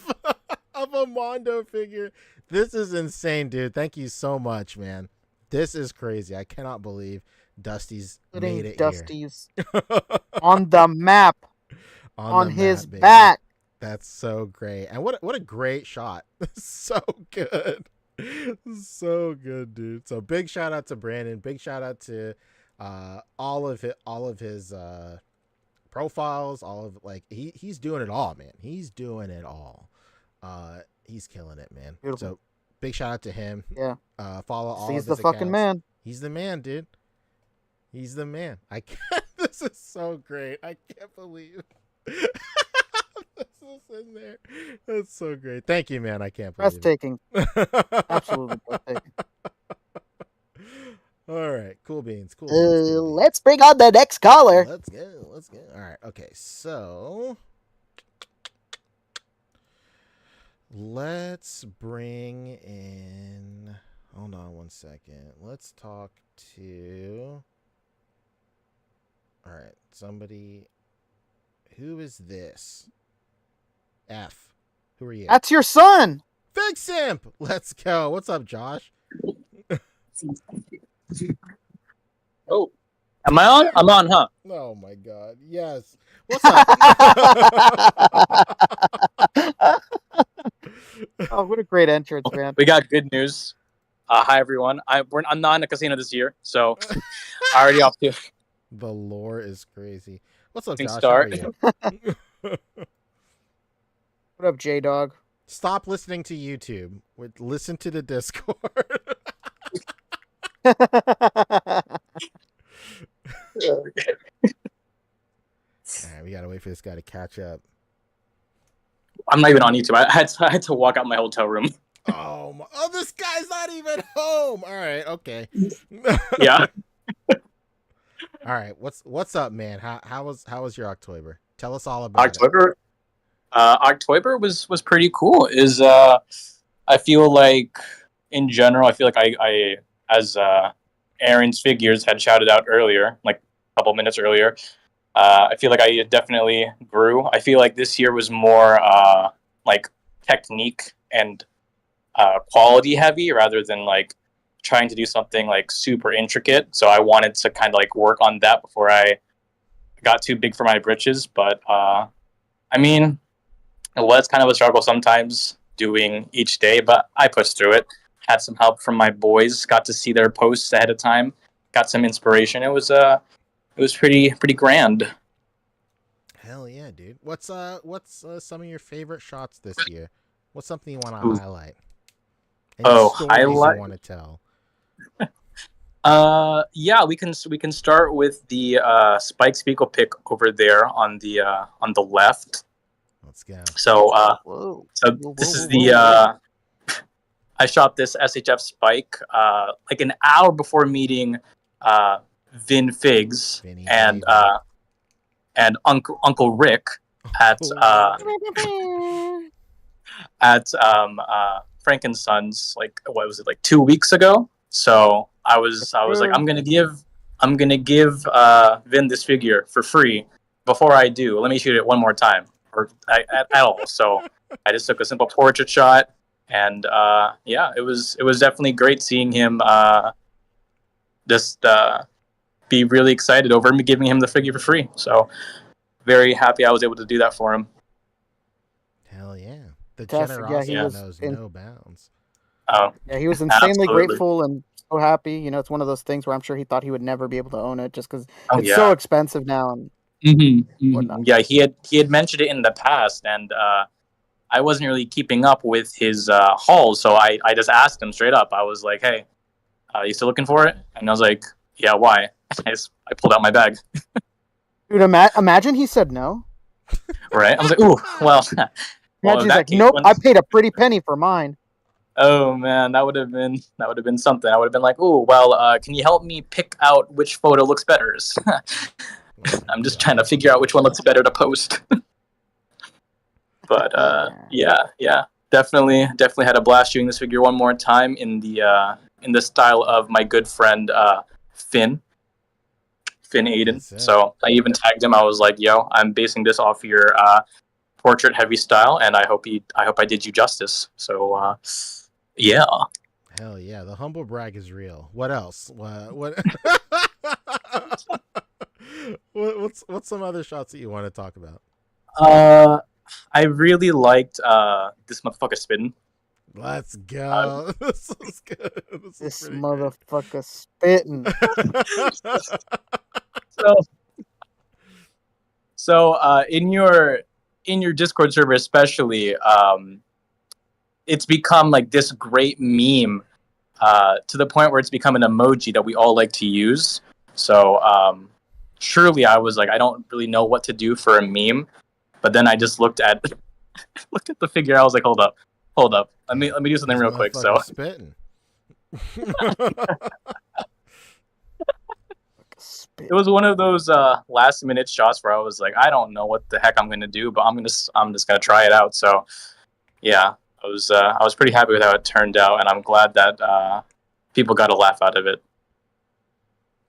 of a Mondo figure. This is insane, dude. Thank you so much, man. This is crazy. I cannot believe Dusty's made it Dusty's on the map, on his baby. back. That's so great. And what a great shot. So good. So good, dude. So big shout out to Brandon. Big shout out to all of his profiles, he's doing it all, man. He's doing it all. He's killing it, man. Beautiful. So big shout out to him. Yeah. Follow all He's of the his fucking accounts. man. He's the man, dude. He's the man. I can't. This is so great. I can't believe this is in there. That's so great. Thank you, man. I can't believe Breathtaking. Absolutely breathtaking. All right. Cool beans. Cool beans. Let's bring on the next caller. Let's go. All right. Okay. So let's bring in. Hold on one second. Let's talk to. All right. Somebody. Who is this? F. Who are you? That's your son. figsimp. Let's go. What's up, Josh? Oh, am I on? I'm on, huh? Oh my God. Yes. What's up? Oh, what a great entrance, man. We got good news. Hi, everyone. I'm not in a casino this year, so I already off to. The lore is crazy. What's up, Josh? Start. How are you? What up, J-Dog? Stop listening to YouTube. Listen to the Discord. Oh, All right, we gotta wait for this guy to catch up. I'm not even on YouTube. I had to walk out my hotel room. Oh, this guy's not even home. All right, okay. Yeah. All right, what's up, man? How was your OcTOYber? Tell us all about OcTOYber. OcTOYber was pretty cool. I feel like in general, I feel like I as Aaron's Figures had shouted out earlier, like a couple minutes earlier. I feel like I definitely grew. I feel like this year was more like technique and quality heavy rather than like trying to do something like super intricate. So I wanted to kind of like work on that before I got too big for my britches. But I mean, it was kind of a struggle sometimes doing each day, but I pushed through it. Had some help from my boys. Got to see their posts ahead of time. Got some inspiration. It was pretty grand. Hell yeah, dude. What's some of your favorite shots this year? What's something you want to Ooh. highlight? Any stories you want to tell? Yeah, we can start with the Spike Spiegel pick over there on the left. Let's go. So this is the I shot this SHF Spike like an hour before meeting VinFigs and Uncle Rick at Frankenson's, like, what was it, like 2 weeks ago? So I was like, I'm gonna give Vin this figure for free. Before I do, let me shoot it one more time, or at all. So I just took a simple portrait shot, and yeah, it was definitely great seeing him just be really excited over me giving him the figure for free. So very happy I was able to do that for him. Hell yeah. The Fantastic. Yeah, generosity he was knows no bounds. Oh, yeah, he was insanely absolutely. grateful and so happy. You know, it's one of those things where I'm sure he thought he would never be able to own it just because it's so expensive now. And yeah, he had mentioned it in the past, and I wasn't really keeping up with his hauls, so I just asked him straight up. I was like, "Hey, you still looking for it?" And I was like, "Yeah, why?" I pulled out my bag. Dude, imagine he said no. Right? I was like, "Ooh, well." Imagine he's like, "Nope, I paid a pretty penny for mine." Oh man, that would have been something. I would have been like, "Ooh, well, can you help me pick out which photo looks better?" I'm just trying to figure out which one looks better to post. But yeah, definitely had a blast shooting this figure one more time in the style of my good friend Finn Aiden. So I even tagged him. I was like, "Yo, I'm basing this off your portrait heavy style, and I hope I did you justice." So yeah. Hell yeah, the humble brag is real. What else? What? What's some other shots that you want to talk about? I really liked this motherfucker spitting. Let's go. This is good. This motherfucker spitting. So in your Discord server especially, it's become like this great meme to the point where it's become an emoji that we all like to use. So surely I was like, I don't really know what to do for a meme, but then I just looked at the figure. I was like, hold up, let me do something real quick. So spitting. It was one of those last minute shots where I was like, I don't know what the heck I'm gonna do, but I'm just gonna try it out. So yeah, I was pretty happy with how it turned out, and I'm glad that people got a laugh out of it.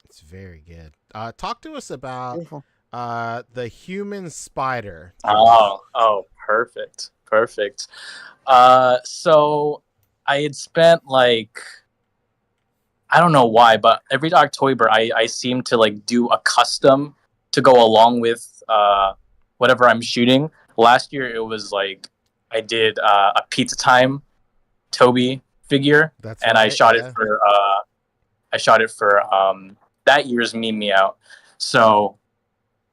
It's very good. Talk to us about the human spider. Oh, perfect. So I had spent like, I don't know why, but every OcTOYber I seem to like do a custom to go along with whatever I'm shooting. Last year it was like I did a Pizza Time Toby figure, I shot it for that year's Meme Me Out. So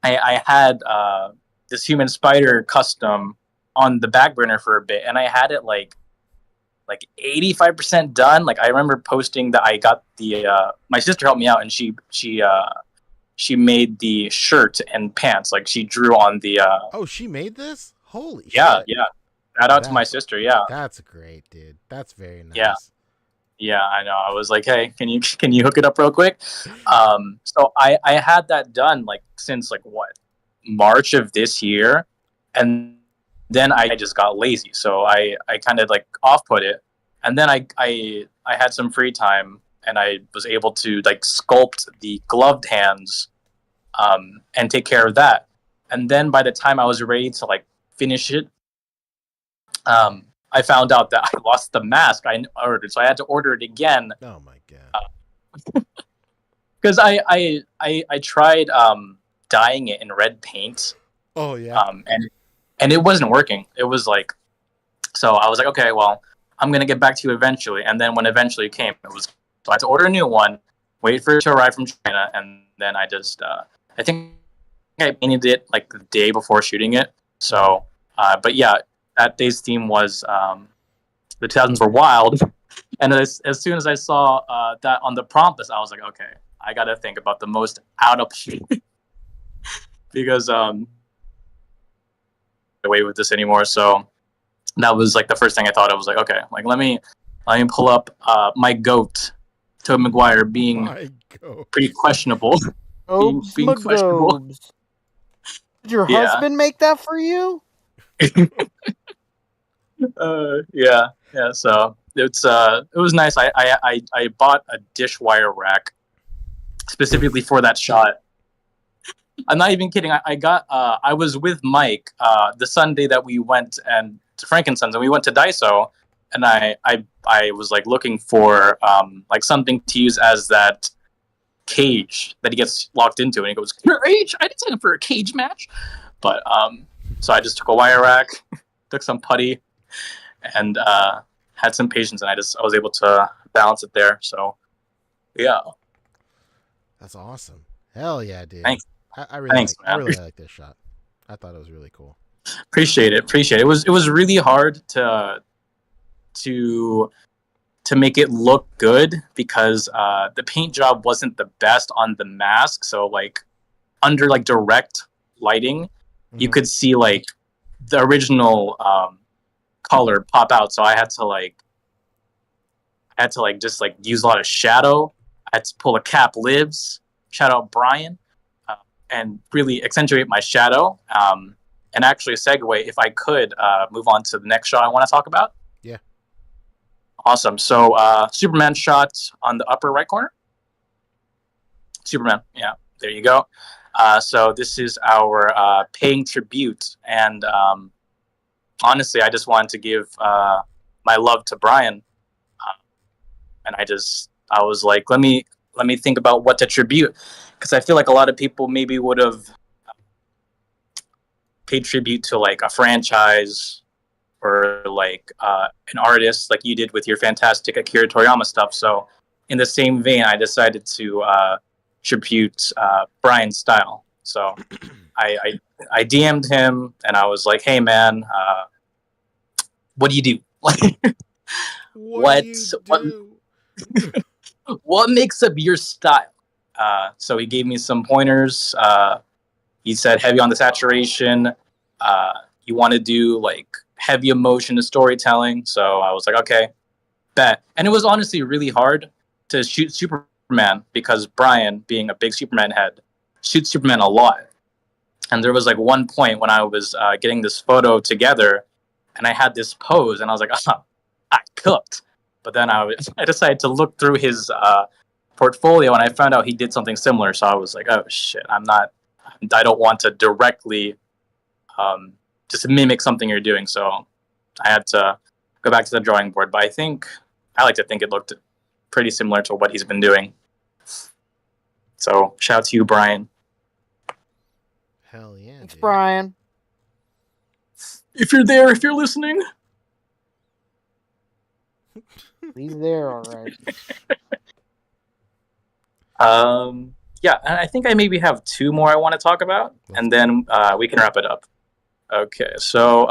I had this human spider custom on the back burner for a bit, and I had it like 85% done. Like I remember posting that I got the my sister helped me out, and she made the shirt and pants. Like she drew on the Oh, she made this? Holy shit. Yeah. Shout out to my sister, yeah. That's great, dude. That's very nice. Yeah, I know. I was like, hey, can you hook it up real quick? So I had that done like since like what, March of this year, and then I just got lazy. So I kind of like off put it, and then I had some free time and I was able to like sculpt the gloved hands, and take care of that. And then by the time I was ready to like finish it, I found out that I lost the mask I ordered, so I had to order it again. Oh my god! Because I tried dyeing it in red paint. Oh yeah. And it wasn't working. It was like, so I was like, okay, well, I'm gonna get back to you eventually. And then when eventually it came, it was, so I had to order a new one, wait for it to arrive from China, and then I just I think I painted it like the day before shooting it. So, but yeah, that day's theme was the 2000s were wild. And as soon as I saw that on the prompt list, I was like, okay, I gotta think about the most out of because away with this anymore. So that was like the first thing I thought. I was like, okay, like let me pull up my goat, Tobey Maguire, being pretty questionable. being questionable. Did your husband make that for you? Yeah. So it was nice. I bought a dish wire rack specifically for that shot. I'm not even kidding. I was with Mike the Sunday that we went and to Frankensons, and we went to Daiso, and I was like looking for like something to use as that cage that he gets locked into, and he goes, "Cage? I didn't sign up for a cage match." But so I just took a wire rack, took some putty, and had some patience, and I was able to balance it there. So yeah, that's awesome. Hell yeah, dude. Thanks. I really like this shot. I thought it was really cool. Appreciate it. It was really hard to make it look good because the paint job wasn't the best on the mask. So like under like direct lighting, you could see like the original color pop out. So I had to just like use a lot of shadow. I had to pull a CapLives. Shout out Brian. And really accentuate my shadow. And actually, a segue, if I could move on to the next shot I want to talk about. Yeah. Awesome. So, Superman shot on the upper right corner. Superman. Yeah, there you go. So this is our paying tribute. And honestly, I just wanted to give my love to Brian. And I was like, let me think about what to tribute. Because I feel like a lot of people maybe would have paid tribute to like a franchise or like an artist like you did with your fantastic Akira Toriyama stuff. So in the same vein, I decided to tribute Brian's style. So I DM'd him and I was like, hey man, what do you do? What makes up your style? So he gave me some pointers. He said heavy on the saturation. You want to do like heavy emotion to storytelling. So I was like, okay, bet. And it was honestly really hard to shoot Superman because Brian, being a big Superman head, shoots Superman a lot. And there was like one point when I was getting this photo together and I had this pose and I was like, I cooked. But then I decided to look through his portfolio and I found out he did something similar. So I was like, oh shit, I don't want to directly just mimic something you're doing. So I had to go back to the drawing board. But I like to think it looked pretty similar to what he's been doing. So shout out to you, Brian. Hell yeah. Thanks, Brian. If you're there, if you're listening. He's there, all right. Yeah, and I think I maybe have two more I want to talk about, and then we can wrap it up. Okay, so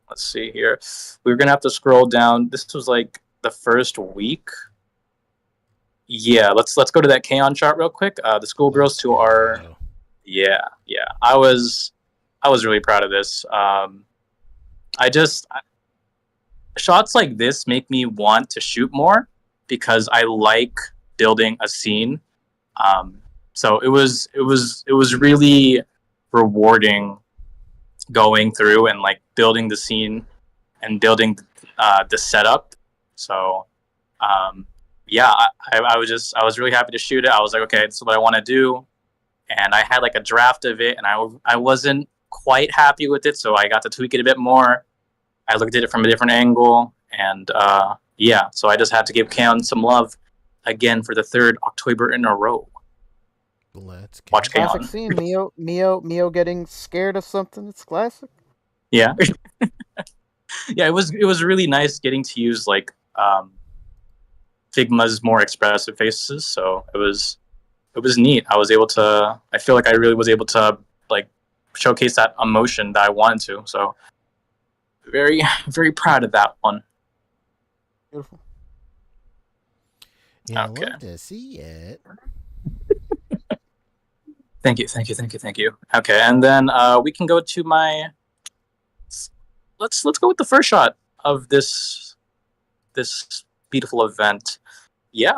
let's see here. We're gonna have to scroll down. This was like the first week. Yeah, let's go to that K-On chart real quick. The schoolgirls to our. Yeah. I was really proud of this. Shots like this make me want to shoot more because I like building a scene. So it was really rewarding going through and like building the scene and building the setup. So yeah, I was really happy to shoot it. I was like, okay, this is what I want to do, and I had like a draft of it, and I wasn't quite happy with it, so I got to tweak it a bit more. I looked at it from a different angle, and yeah, so I just had to give Kaon some love again for the third OcTOYber in a row. Let's watch Classic Kaon. scene. Mio getting scared of something. It's classic. Yeah, yeah. It was really nice getting to use like Figma's more expressive faces. So it was neat. I feel like I really was able to like showcase that emotion that I wanted to. So very, very proud of that one. Beautiful. Yeah, okay. I love to see it. Thank you. Okay, and then we can go to my. Let's go with the first shot of this beautiful event. Yeah.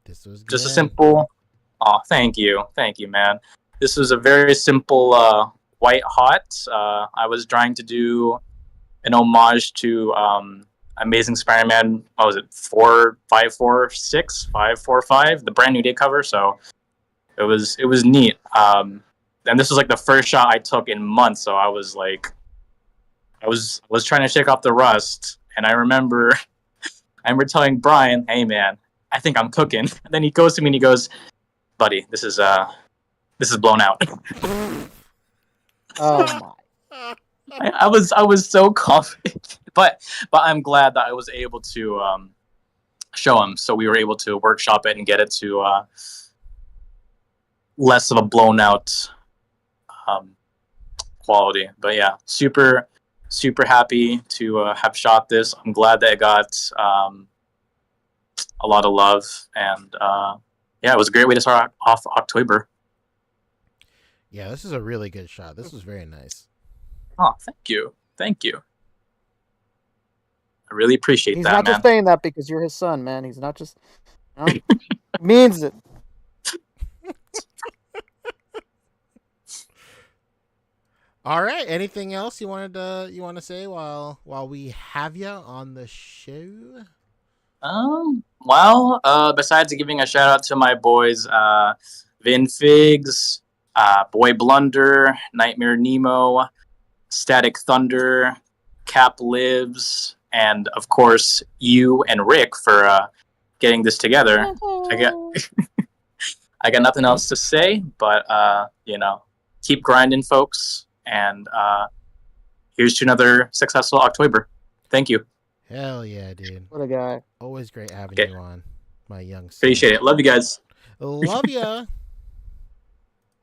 This was just good. a simple. Oh, thank you, man. This was a very simple white hot. I was trying to do an homage to Amazing Spider-Man. What was it? 545, the brand new day cover. So it was neat. And this was like the first shot I took in months. So I was like, I was trying to shake off the rust, and I remember telling Brian, "Hey man, I think I'm cooking." And then he goes to me and he goes, "Buddy, this is blown out." Oh my! I was so confident, but I'm glad that I was able to show him. So we were able to workshop it and get it to less of a blown out quality. But yeah, super happy to have shot this. I'm glad that it got a lot of love, and yeah, it was a great way to start off OcTOYber. Yeah, this is a really good shot. This was very nice. Oh, thank you. I really appreciate He's that, not man. just saying that because you're his son, man. He's not just means it. All right. Anything else you want to say while we have you on the show? Well, besides giving a shout out to my boys, VinsFigs, Boy Blunder, NightmareNemo, Static Thunder, CapLives, and of course you and Rick for getting this together. I got nothing else to say, but keep grinding, folks, and here's to another successful OcTOYber. Thank you. Hell yeah, dude. What a guy. Always great having you on, my young son. Appreciate it. Love you guys. Love ya.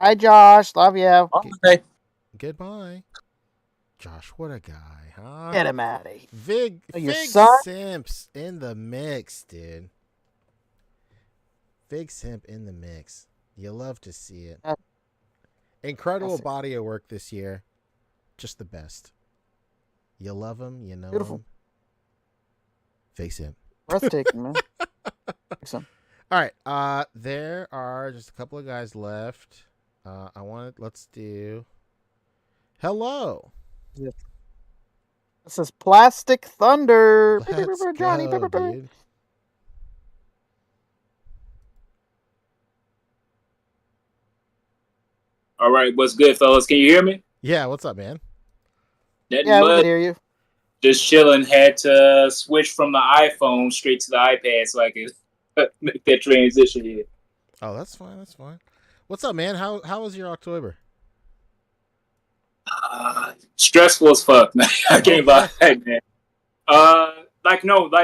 Hi, Josh. Love you. Okay. Goodbye. Josh, what a guy, huh? Get him out of here. Fig son? Simps in the mix, dude. Fig Simp in the mix. You love to see it. Incredible body of work this year. Just the best. You love him, you know Beautiful. him. Fig Simp. Breathtaking, man. All right. There are just a couple of guys left. Let's do hello. Yes. This is Plastic Thunder. Let's Johnny. go, dude. All right, what's good, fellas? Can you hear me? Yeah, what's up, man? Nothing Yeah, we much. can hear you. Just chilling. Had to switch from the iPhone straight to the iPad so I could make that transition here. Oh, that's fine. That's fine. What's up, man? How was your OcTOYber? Stressful as fuck. I can't lie, man.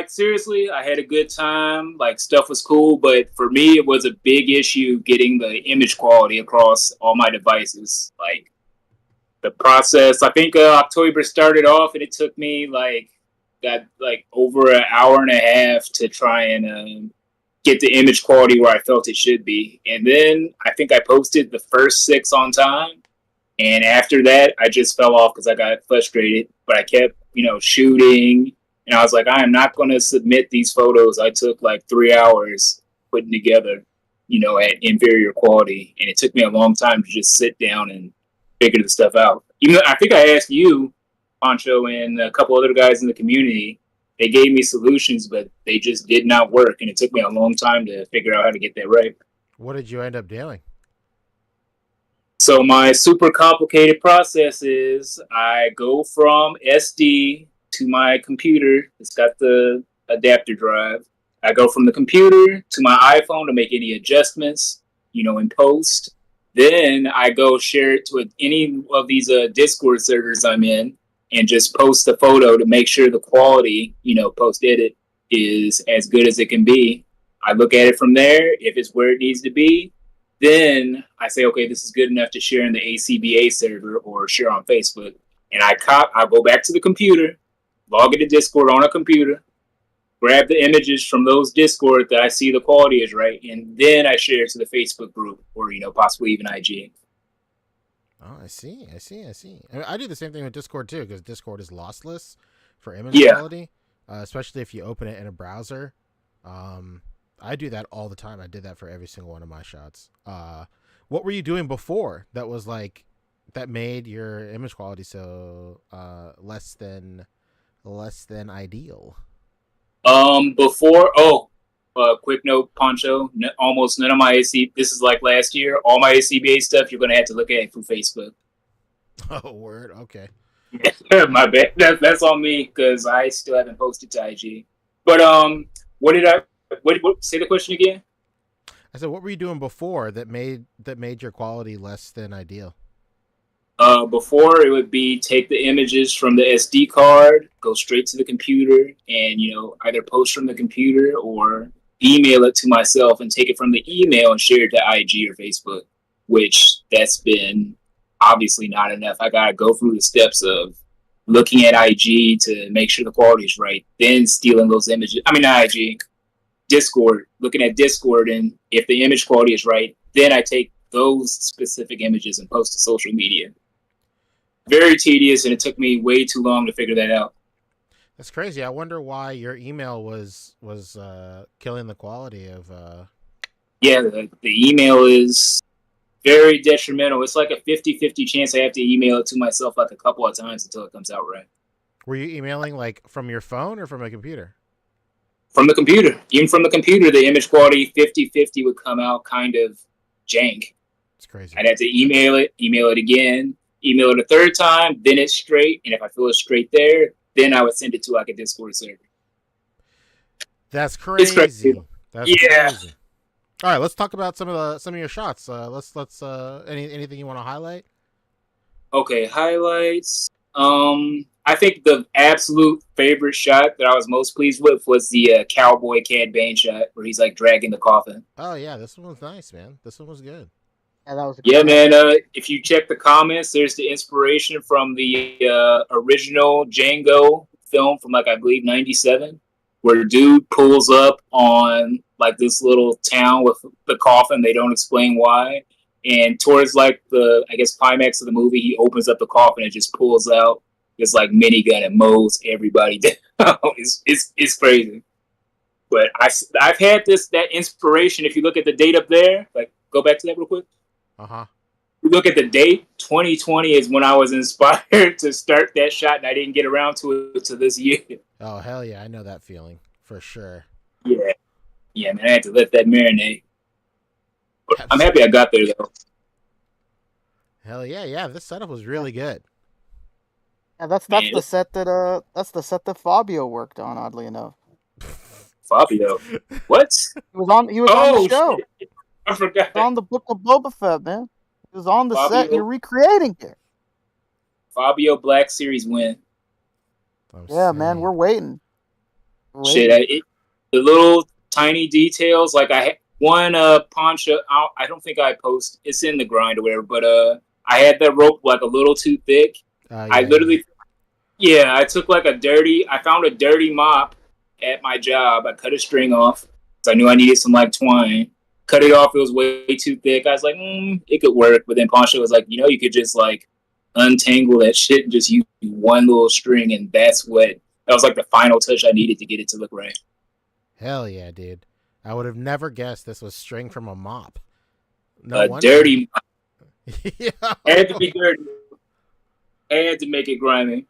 Seriously, I had a good time. Like, stuff was cool, but for me, it was a big issue getting the image quality across all my devices. Like, the process, I think OcTOYber started off, and it took me over an hour and a half to try and get the image quality where I felt it should be. And then I think I posted the first 6 on time. And after that, I just fell off because I got frustrated. But I kept, shooting. And I was like, I am not going to submit these photos I took like 3 hours putting together, at inferior quality. And it took me a long time to just sit down and figure the stuff out. Even though I think I asked you, Pancho, and a couple other guys in the community, They gave me solutions, but they just did not work, and it took me a long time to figure out how to get that right. What did you end up doing? So my super complicated process is I go from SD to my computer. It's got the adapter drive. I go from the computer to my iPhone to make any adjustments, in post. Then I go share it to any of these Discord servers I'm in and just post the photo to make sure the quality, post edit is as good as it can be. I look at it from there. If it's where it needs to be, then I say, okay, this is good enough to share in the A.C.B.A server or share on Facebook. And I go back to the computer, log into Discord on a computer, grab the images from those Discord that I see the quality is right, and then I share it to the Facebook group or, possibly even IG. Oh, I see. I do the same thing with Discord too, because Discord is lossless for image quality, especially if you open it in a browser. I do that all the time. I did that for every single one of my shots. What were you doing before that made your image quality so less than ideal? Quick note, Pancho. Almost none of my AC. This is like last year. All my A.C.B.A stuff you're gonna have to look at through Facebook. Oh, word. Okay. My bad. That's on me because I still haven't posted to IG. But what say the question again? I said, what were you doing before that made your quality less than ideal? Before it would be take the images from the SD card, go straight to the computer, and either post from the computer or email it to myself and take it from the email and share it to IG or Facebook. Which that's been obviously not enough. I gotta go through the steps of looking at IG to make sure the quality is right, then stealing those images. I mean, not IG, Discord. Looking at Discord, and if the image quality is right, then I take those specific images and post to social media. Very tedious, and it took me way too long to figure that out. That's crazy. I wonder why your email was killing the quality of. Yeah, the email is very detrimental. It's like a 50-50 chance I have to email it to myself like a couple of times until it comes out right. Were you emailing from your phone or from a computer? From the computer. Even from the computer, the image quality 50-50 would come out kind of jank. It's crazy. I'd have to email it again, email it a third time, then it's straight. And if I feel it's straight there, then I would send it to like a Discord server. That's crazy. That's yeah. Crazy. All right, let's talk about some of your shots. Let's anything you want to highlight? Okay, highlights. I think the absolute favorite shot that I was most pleased with was the cowboy Cad Bane shot where he's like dragging the coffin. Oh yeah, this one was nice, man. This one was good. Yeah, that was. Man. If you check the comments, there's the inspiration from the original Django film from I believe '97, where a dude pulls up on this little town with the coffin. They don't explain why. And towards the climax of the movie, he opens up the coffin and just pulls out this minigun and mows everybody down. It's crazy. But I've had that inspiration. If you look at the date up there, go back to that real quick. You look at the date. 2020 is when I was inspired to start that shot, and I didn't get around to it to this year. Oh hell yeah, I know that feeling for sure. Yeah, man, I had to let that marinate. I'm happy I got there though. Hell yeah. This setup was really good. Yeah, that's the set that Fabio worked on. Oddly enough. Fabio, what? He was on the show. Shit. I forgot. He was on the Book of Boba Fett, man. He was on the Fabio. set. And you're recreating it. Fabio Black Series win. Yeah, man, we're waiting. Shit, the little tiny details. I had one Pancho. I don't think I post. It's in the grind or whatever. But I had that rope a little too thick. I literally, I took I found a dirty mop at my job. I cut a string off because I knew I needed some twine. Cut it off. It was way too thick. I was like, it could work. But then Pancho was like, you could just untangle that shit and just use one little string, and that was the final touch I needed to get it to look right. Hell yeah, dude. I would have never guessed this was string from a mop. Dirty mop. Had to be dirty. Had to make it grimy.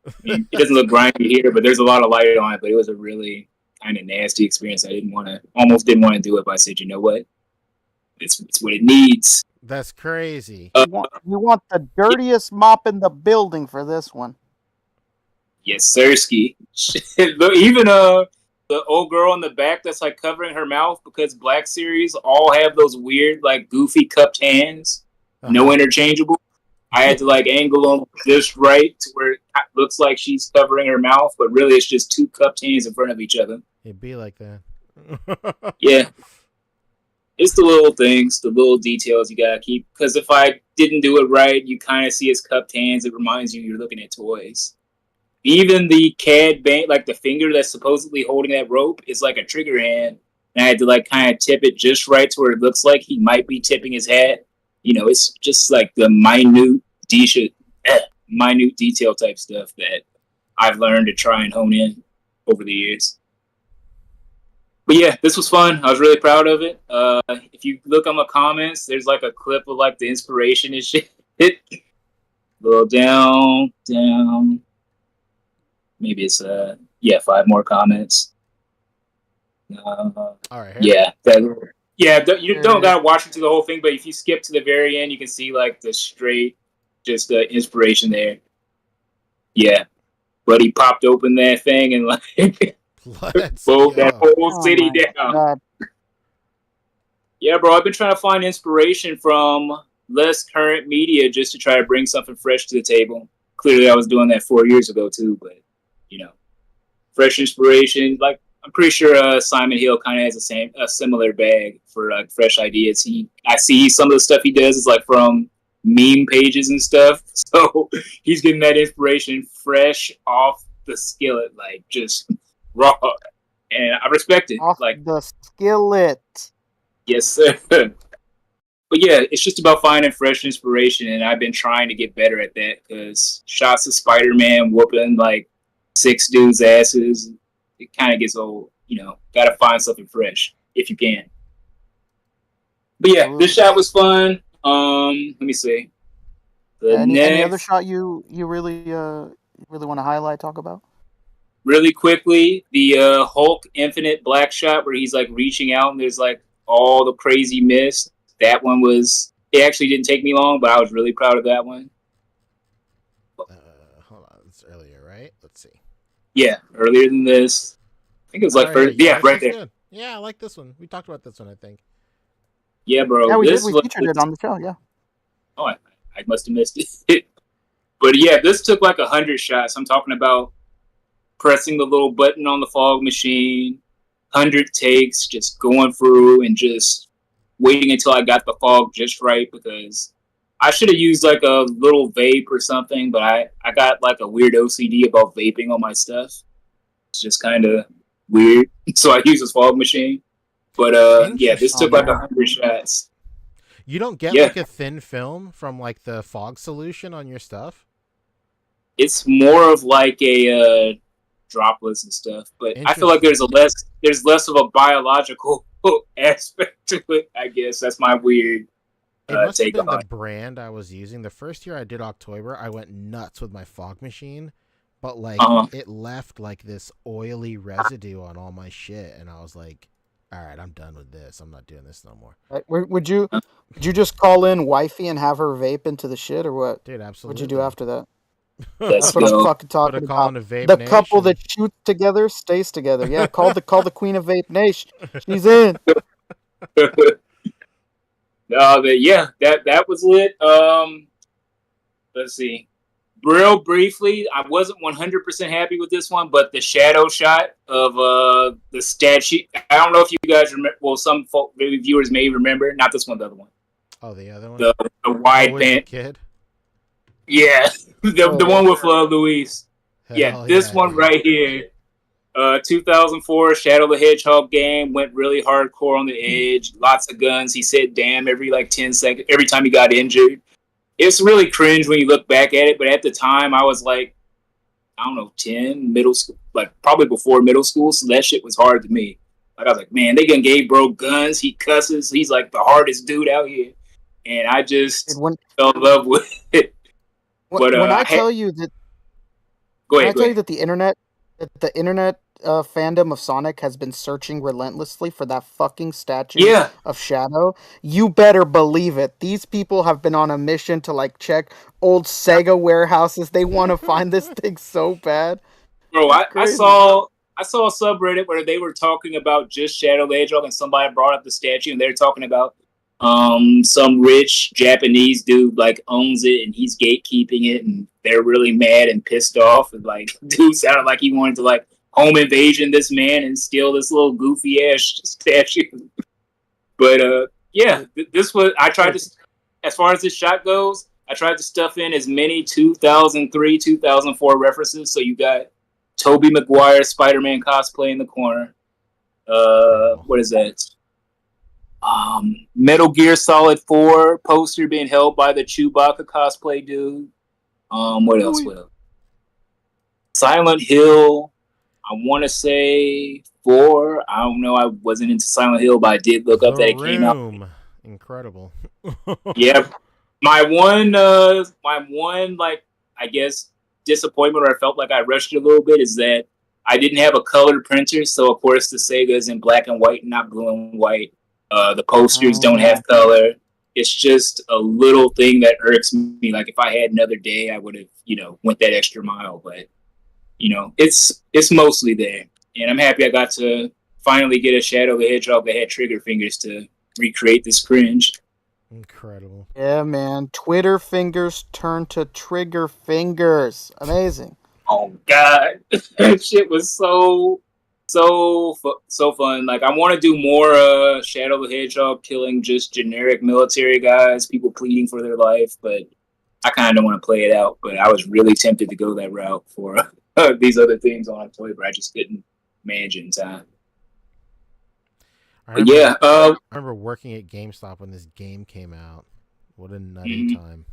I mean, it doesn't look grimy here, but there's a lot of light on it. But it was a really kind of nasty experience. Almost didn't want to do it, but I said, you know what? It's what it needs. That's crazy. You want the dirtiest mop in the building for this one. Yes, Sirski. Even the old girl in the back that's like covering her mouth because Black Series all have those weird like goofy cupped hands, no interchangeable. I had to like angle them just right to where it looks like she's covering her mouth, but really it's just two cupped hands in front of each other. It'd be like that. Yeah. It's the little things, the little details you gotta keep. Because if I didn't do it right, you kind of see his cupped hands. It reminds you you're looking at toys. Even the CAD band, like the finger that's supposedly holding that rope, is like a trigger hand. And I had to like kind of tip it just right to where it looks like he might be tipping his hat. You know, it's just like the minute detail type stuff that I've learned to try and hone in over the years. But yeah, this was fun. I was really proud of it. If you look on the comments, there's like a clip of like the inspiration and shit. Little down. Maybe it's 5 more comments. All right. You don't gotta watch it to the whole thing, but if you skip to the very end, you can see like the straight, just the inspiration there. Yeah, but he popped open that thing and like. That whole city down. God. Yeah, bro, I've been trying to find inspiration from less current media just to try to bring something fresh to the table. Clearly, I was doing that 4 years ago too, but fresh inspiration. Like I'm pretty sure Simon Hill kind of has a similar bag for like fresh ideas. I see some of the stuff he does is like from meme pages and stuff, so he's getting that inspiration fresh off the skillet, like just. Raw, and I respect it. Off like the skillet. Yes, sir. But yeah, it's just about finding fresh inspiration, and I've been trying to get better at that because shots of Spider-Man whooping like 6 dudes' asses, it kind of gets old. Got to find something fresh if you can. But yeah, this shot was fun. Let me see. Any other shot you really want to highlight? Talk about. Really quickly, the Hulk Infinite Black shot where he's like reaching out and there's like all the crazy mist. That one it actually didn't take me long, but I was really proud of that one. Hold on, it's earlier, right? Let's see. Yeah, earlier than this. I think it was like first. Yeah, right there. Good. Yeah, I like this one. We talked about this one, I think. Yeah, bro. Yeah, we featured it on the show, yeah. Oh, I must have missed it. But yeah, this took like 100 shots. I'm talking about pressing the little button on the fog machine, 100 takes, just going through and just waiting until I got the fog just right because I should have used like a little vape or something, but I got like a weird OCD about vaping on my stuff. It's just kind of weird. So I use this fog machine. But this took like 100 shots. You don't get like a thin film from like the fog solution on your stuff? It's more of like a droplets and stuff, but I feel like there's less of a biological aspect to it. I guess that's my weird take on the brand I was using. The first year I did OcTOYber, I went nuts with my fog machine, but like it left like this oily residue on all my shit, and I was like, all right, I'm done with this. I'm not doing this no more. Would you just call in wifey and have her vape into the shit, or what? Dude, absolutely. What'd you do after that? That's what I'm fucking talking about. The couple that shoots together stays together. Yeah, call the queen of Vape Nation. She's in. That was lit. Let's see. Real briefly, I wasn't 100% happy with this one, but the shadow shot of the statue. I don't know if you guys remember. Well, some viewers may remember. Not this one, the other one. Oh, the other one. The wide band kid. Yeah, the one with Luis. This one right here. 2004 Shadow the Hedgehog game went really hardcore on the edge. Lots of guns. He said "damn" every like 10 seconds. Every time he got injured. It's really cringe when you look back at it. But at the time, I was like, I don't know, 10, middle school, like probably before middle school. So that shit was hard to me. Like I was like, man, they gave bro guns. He cusses. He's like the hardest dude out here. And I just fell in love with it. When I tell you that Go Can I ahead. Go tell you ahead. that the internet fandom of Sonic has been searching relentlessly for that fucking statue Yeah, of Shadow? You better believe it. These people have been on a mission to like check old Sega warehouses. They want to find this thing so bad. bro. It's I crazy. saw a subreddit where they were talking about just Shadow the Hedgehog, and somebody brought up the statue, and they're talking about some rich Japanese dude like owns it, and he's gatekeeping it, and they're really mad and pissed off, and like dude sounded like he wanted to like home invasion this man and steal this little goofy ass statue. But yeah, this was I tried to, as far as this shot goes, I tried to stuff in as many 2003, 2004 references. So you got Tobey Maguire Spider-Man cosplay in the corner. What is that? Metal Gear Solid 4 poster being held by the Chewbacca cosplay dude. What else? What else? Silent Hill. I want to say 4. I don't know. I wasn't into Silent Hill, but I did look up that it came out. Incredible. Yeah, my one, like I guess disappointment, or I felt like I rushed it a little bit, is that I didn't have a colored printer. So of course the Sega is in black and white, not blue and white. The posters don't have color. It's just a little thing that irks me. Like if I had another day, I would have, went that extra mile. But it's mostly there, and I'm happy I got to finally get a Shadow the Hedgehog that had trigger fingers to recreate this cringe. Incredible. Yeah, man. Twitter fingers turn to trigger fingers. Amazing. Oh god, that shit was so fun. Like I want to do more Shadow the Hedgehog killing just generic military guys, people pleading for their life, but I kind of don't want to play it out. But I was really tempted to go that route for these other things on OcTOYber. I just couldn't manage it in time. I remember working at GameStop when this game came out. What a nutty time.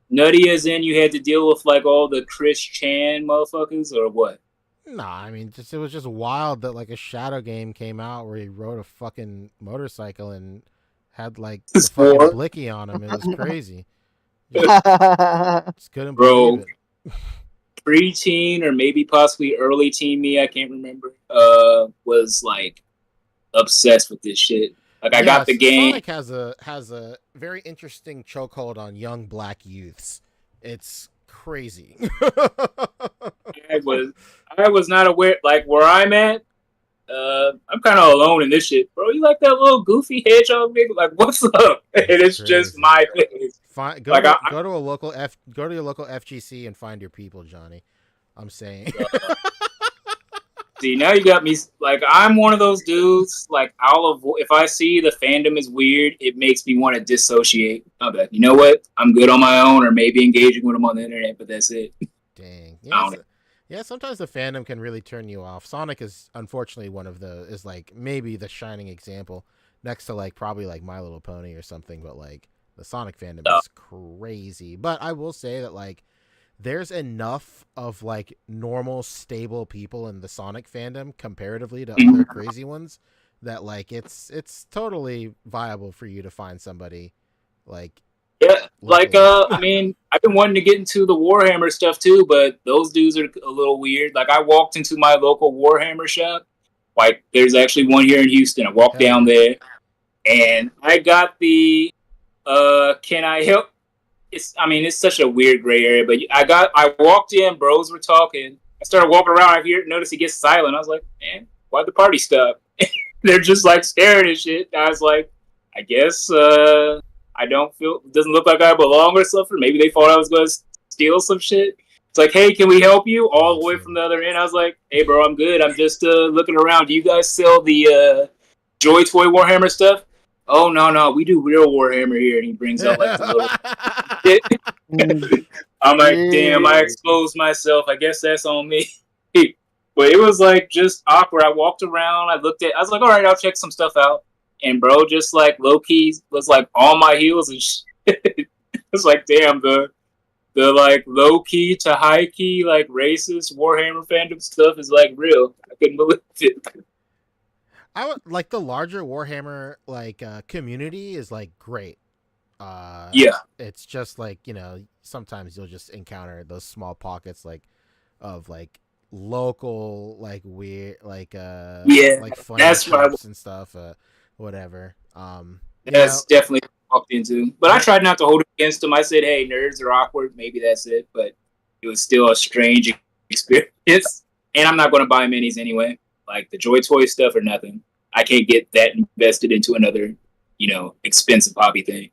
Nutty as in you had to deal with like all the Chris Chan motherfuckers, or what? Nah, I mean, it was just wild that like a Shadow game came out where he rode a fucking motorcycle and had like the fucking blicky on him. It was crazy. Just couldn't believe it. Pre-teen or maybe possibly early teen me, I can't remember, was like obsessed with this shit. Like I got the game. Sonic has a very interesting chokehold on young black youths. It's crazy. I was not aware, like where I'm at. I'm kind of alone in this shit, bro. You like that little goofy hedgehog nigga? Like, what's up? And it's just my face. Go to your local FGC and find your people, Johnny. I'm saying. See, now you got me. Like, I'm one of those dudes. Like, if I see the fandom is weird, it makes me want to dissociate. I'll be like, you know what? I'm good on my own, or maybe engaging with them on the internet, but that's it. Dang. Yeah, sometimes the fandom can really turn you off. Sonic is unfortunately is like maybe the shining example, next to like probably like My Little Pony or something. But like the Sonic fandom is crazy. But I will say that like there's enough of like normal stable people in the Sonic fandom comparatively to other crazy ones that like it's totally viable for you to find somebody like. Yeah, like I mean, I've been wanting to get into the Warhammer stuff too, but those dudes are a little weird. Like I walked into my local Warhammer shop. Like there's actually one here in Houston. I walked down there and I got the can I help? It's such a weird gray area, but I walked in, bros were talking. I started walking around, noticed it gets silent. I was like, man, why'd the party stop? They're just like staring at shit. I was like, I guess I doesn't look like I belong or something. Maybe they thought I was going to steal some shit. It's like, hey, can we help you? All the way from the other end. I was like, hey, bro, I'm good. I'm just looking around. Do you guys sell the Joy Toy Warhammer stuff? Oh, no, we do real Warhammer here. And he brings out like the little I'm like, damn, I exposed myself. I guess that's on me. But it was like just awkward. I walked around. I was like, all right, I'll check some stuff out. And bro, just like low key was like on my heels and shit. It's like, damn, the like low key to high key like racist Warhammer fandom stuff is like real. I couldn't believe it. I would like the larger Warhammer like community is like great. Yeah. It's just like, sometimes you'll just encounter those small pockets of like local like weird Yeah, like funny that's what clips and stuff, whatever. that's definitely walked into. But I tried not to hold it against them. I said, hey, nerds are awkward. Maybe that's it. But it was still a strange experience. And I'm not going to buy minis anyway. Like the Joy Toy stuff or nothing. I can't get that invested into another, expensive hobby thing.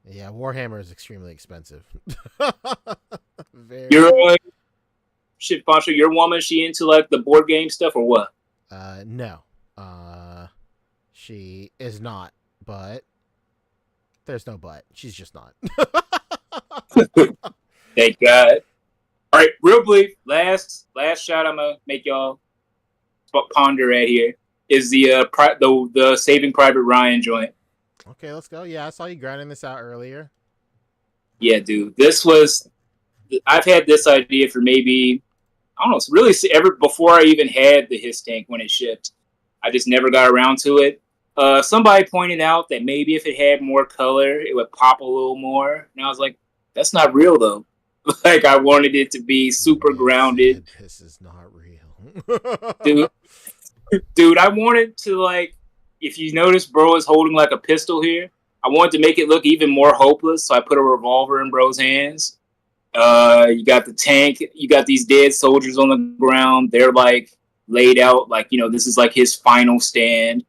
Yeah, Warhammer is extremely expensive. Very. You're shit, Pancho. Your woman, she into like the board game stuff or what? No. She is not, but there's no but. She's just not. Thank God. All right, real brief. Last shot I'm gonna make y'all ponder at here is the Saving Private Ryan joint. Okay, let's go. Yeah, I saw you grinding this out earlier. Yeah, dude. I've had this idea for maybe, I don't know, really ever before I even had the His tank when it shipped. I just never got around to it. Somebody pointed out that maybe if it had more color, it would pop a little more. And I was like, that's not real though. Like I wanted it to be super grounded. This is not real. Dude, I wanted to like, if you notice, bro is holding like a pistol here. I wanted to make it look even more hopeless, so I put a revolver in bro's hands. You got the tank. You got these dead soldiers on the ground. They're like laid out, like this is like his final stand.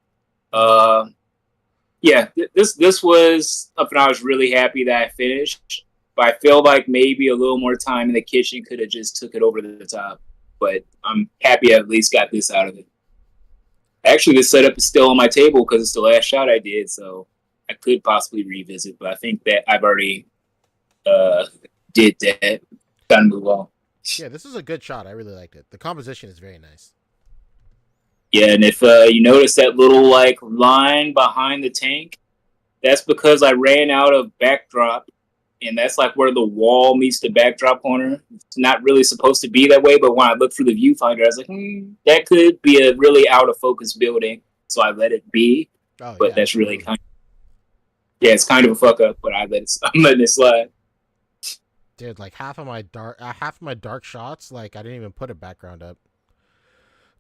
Yeah, this was something I was really happy that I finished. But I feel like maybe a little more time in the kitchen could have just took it over the top. But I'm happy I at least got this out of it. Actually, this setup is still on my table because it's the last shot I did, so I could possibly revisit. But I think that I've already did that. Gotta move on. Yeah, this is a good shot. I really liked it. The composition is very nice. Yeah, and if you notice that little like line behind the tank, that's because I ran out of backdrop, and that's like where the wall meets the backdrop corner. It's not really supposed to be that way, but when I looked through the viewfinder, I was like, that could be a really out of focus building, so I let it be. But that's really it's kind of a fuck up, but I'm letting it slide. Dude, like half of my dark shots, like I didn't even put a background up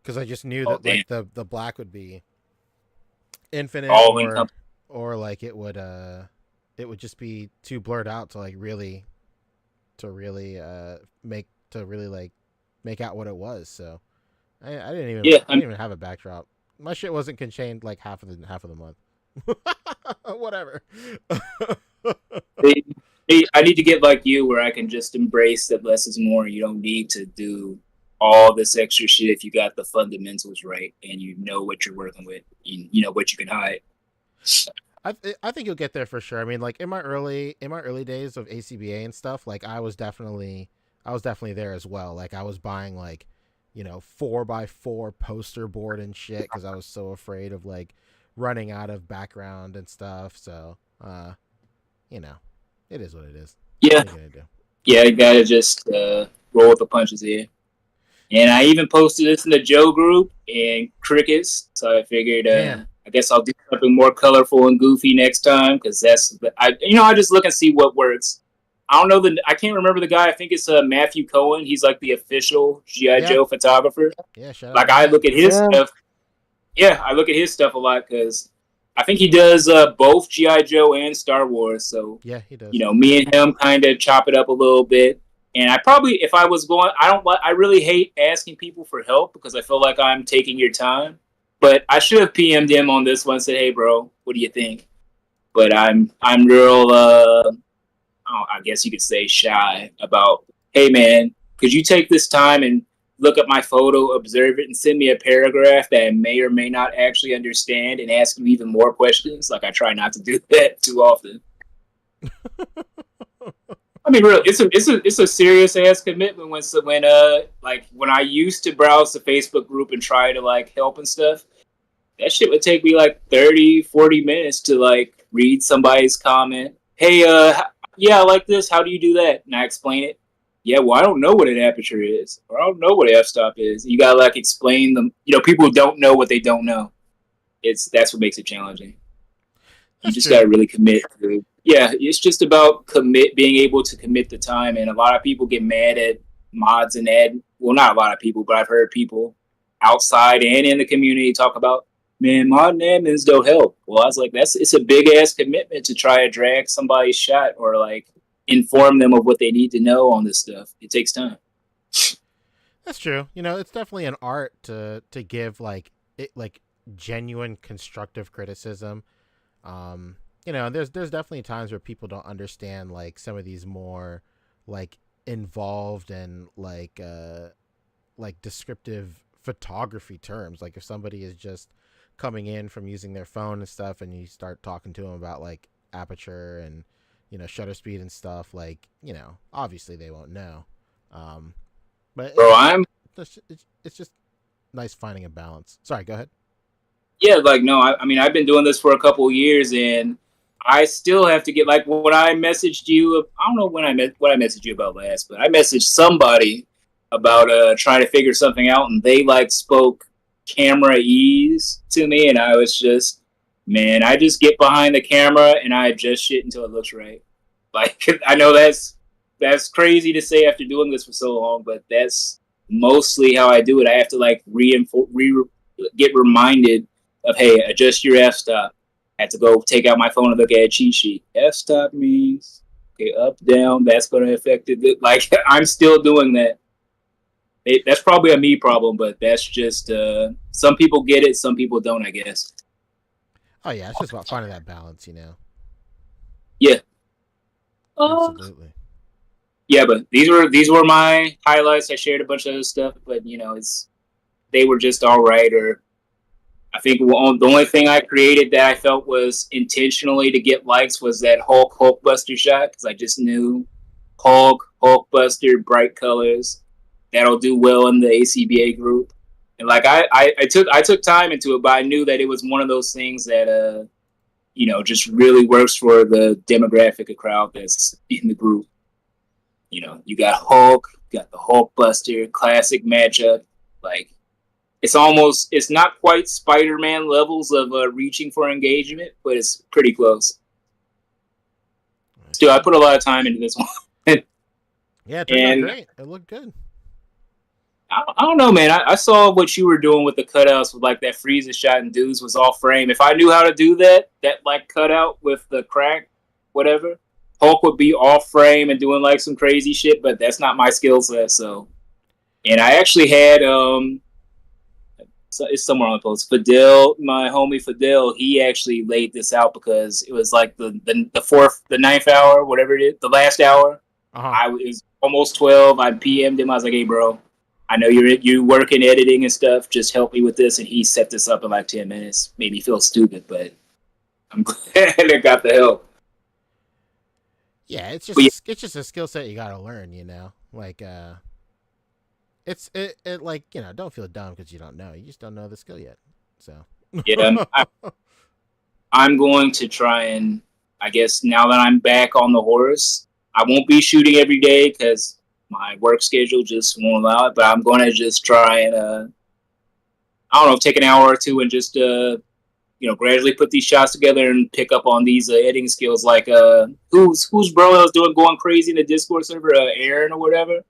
because I just knew that like the black would be infinite, or like it would just be too blurred out to really make out what it was. So I didn't even have a backdrop. My shit wasn't contained like half of the month. Whatever. I need to get like you where I can just embrace that less is more. You don't need to do all this extra shit if you got the fundamentals right and you know what you're working with. You know what you can hide. I think you'll get there for sure. I mean, like in my early days of A.C.B.A. and stuff, like I was definitely there as well. Like I was buying like 4x4 poster board and shit because I was so afraid of like running out of background and stuff. So it is what it is. Yeah. Yeah, you gotta just roll with the punches here. And I even posted this in the Joe group and crickets. So I figured I guess I'll do something more colorful and goofy next time because I just look and see what works. I don't know I can't remember the guy. I think it's Matthew Cohen. He's like the official G.I. Joe photographer. Yeah, like I look at his stuff. Yeah, I look at his stuff a lot because I think he does both G.I. Joe and Star Wars. So yeah, he does. Me and him kind of chop it up a little bit. And I probably, if I was going, I really hate asking people for help because I feel like I'm taking your time. But I should have PM'd him on this one and said, hey, bro, what do you think? But I'm real, I guess you could say shy about, hey, man, could you take this time and look at my photo, observe it, and send me a paragraph that I may or may not actually understand and ask you even more questions? Like, I try not to do that too often. I mean, really, it's a serious ass commitment when I used to browse the Facebook group and try to like help and stuff. That shit would take me like 30, 40 minutes to like read somebody's comment. Hey, yeah, I like this. How do you do that? And I explain it. Yeah, well, I don't know what an aperture is, or I don't know what an f-stop is. You gotta like explain them. People don't know what they don't know. That's what makes it challenging. You just got to really commit. Yeah, it's just about being able to commit the time. And a lot of people get mad at mods and well, not a lot of people, but I've heard people outside and in the community talk about, man, mod and admins don't help. Well, I was like, it's a big ass commitment to try to drag somebody's shot or like inform them of what they need to know on this stuff. It takes time. That's true. It's definitely an art to give like genuine constructive criticism. There's definitely times where people don't understand like some of these more like involved and like descriptive photography terms. Like if somebody is just coming in from using their phone and stuff, and you start talking to them about like aperture and shutter speed and stuff, like obviously they won't know. But bro, it's just nice finding a balance. Sorry, go ahead. Yeah, like no, I mean I've been doing this for a couple of years, and I still have to get like when I messaged you. I don't know what I messaged you about last, but I messaged somebody about trying to figure something out, and they like spoke camera ease to me, and I was just, man, I just get behind the camera and I adjust shit until it looks right. Like I know that's crazy to say after doing this for so long, but that's mostly how I do it. I have to like get reminded of, hey, adjust your f-stop. I had to go take out my phone and look at a cheat sheet. F-stop means, okay, up, down, that's going to affect it. Like, I'm still doing that. That's probably a me problem, but that's just, some people get it, some people don't, I guess. Oh, yeah, it's just about finding that balance, Yeah. Absolutely. Yeah, but these were my highlights. I shared a bunch of other stuff, but, they were just all right, or I think the only thing I created that I felt was intentionally to get likes was that Hulkbuster shot, because I just knew Hulkbuster, bright colors, that'll do well in the A.C.B.A group. And like I took time into it, but I knew that it was one of those things that just really works for the demographic of crowd that's in the group. You got Hulk, you got the Hulkbuster, classic matchup, like. It's not quite Spider-Man levels of reaching for engagement, but it's pretty close. Still, I put a lot of time into this one. Yeah, it turned out great. It looked good. I don't know, man. I saw what you were doing with the cutouts with like that Frieza shot and dudes was off frame. If I knew how to do that like cutout with the crack, whatever, Hulk would be off frame and doing like some crazy shit, but that's not my skill set. So, and I actually had so it's somewhere on the post. Fidel, my homie Fidel, he actually laid this out because it was like the ninth hour, whatever it is, the last hour. It was almost 12. I PM'd him. I was like, hey, bro, I know you work in editing and stuff. Just help me with this. And he set this up in like 10 minutes. Made me feel stupid, but I'm glad I got the help. Yeah, it's just a skill set you got to learn, like It's like, don't feel dumb because you don't know. You just don't know the skill yet. So yeah, I'm going to try and, I guess now that I'm back on the horse, I won't be shooting every day because my work schedule just won't allow it. But I'm going to just try and I don't know, take an hour or two and just gradually put these shots together and pick up on these editing skills. Like who's bro that was going crazy in the Discord server, Aaron or whatever.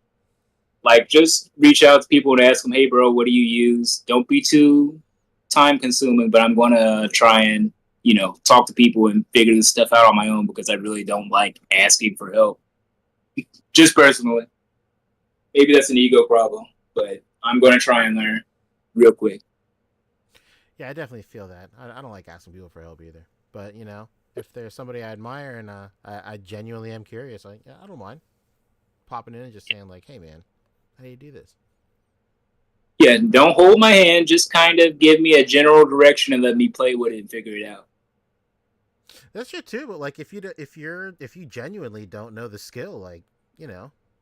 Like, just reach out to people and ask them, hey, bro, what do you use? Don't be too time-consuming, but I'm going to try and, talk to people and figure this stuff out on my own because I really don't like asking for help. Just personally. Maybe that's an ego problem, but I'm going to try and learn real quick. Yeah, I definitely feel that. I don't like asking people for help either. But, if there's somebody I admire and I genuinely am curious, I don't mind popping in and just saying, like, hey, man, how do you do this? Yeah, don't hold my hand. Just kind of give me a general direction and let me play with it and figure it out. That's true too. But like, if you genuinely don't know the skill, like,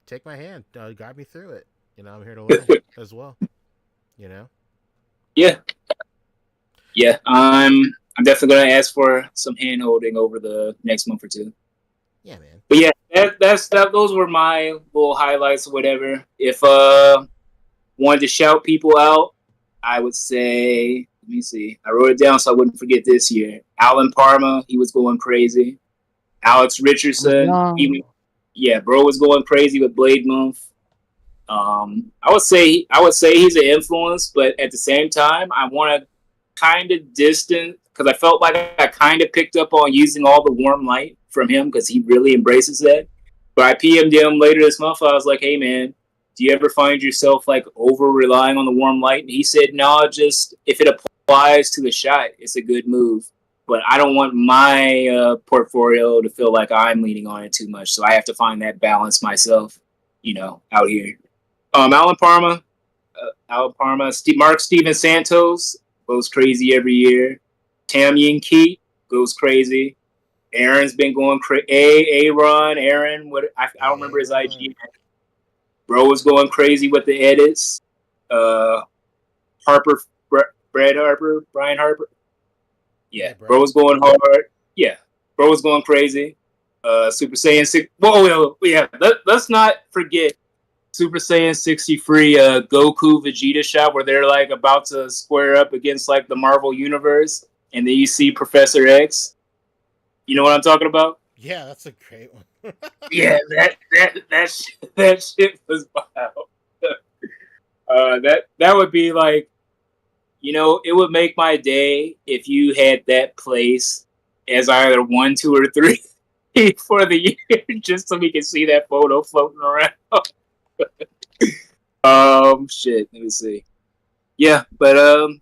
take my hand, guide me through it. I'm here to learn as well. Yeah. Yeah, I'm definitely gonna ask for some hand holding over the next month or two. Yeah, man. But yeah, those were my little highlights or whatever. If wanted to shout people out, I would say Let me see. I wrote it down so I wouldn't forget this year. Alan Parma, he was going crazy. Alex Richardson, bro was going crazy with Blade Month. I would say he's an influence, but at the same time, I want to kind of distant because I felt like I kind of picked up on using all the warm light from him because he really embraces that. But I PM'd him later this month. I was like, "Hey man, do you ever find yourself like over relying on the warm light?" And he said, "No, just if it applies to the shot, it's a good move. But I don't want my portfolio to feel like I'm leaning on it too much. So I have to find that balance myself, out here." Alan Parma, Mark Steven Santos goes crazy every year. Tam Yin Keat goes crazy. Aaron's been going crazy. Aaron, what I don't remember his IG. Bro was going crazy with the edits. Harper, Brian Harper. Yeah, bro was going hard. Yeah, bro was going crazy. Super Saiyan 6. Whoa, yeah. Let's not forget Super Saiyan 63 Goku Vegeta shot where they're like about to square up against like the Marvel universe, and then you see Professor X. You know what I'm talking about? Yeah, that's a great one. Yeah, that shit was wild. That would be like, it would make my day if you had that place as either 1, 2, or 3 for the year, just so we can see that photo floating around. Shit. Let me see. Yeah, but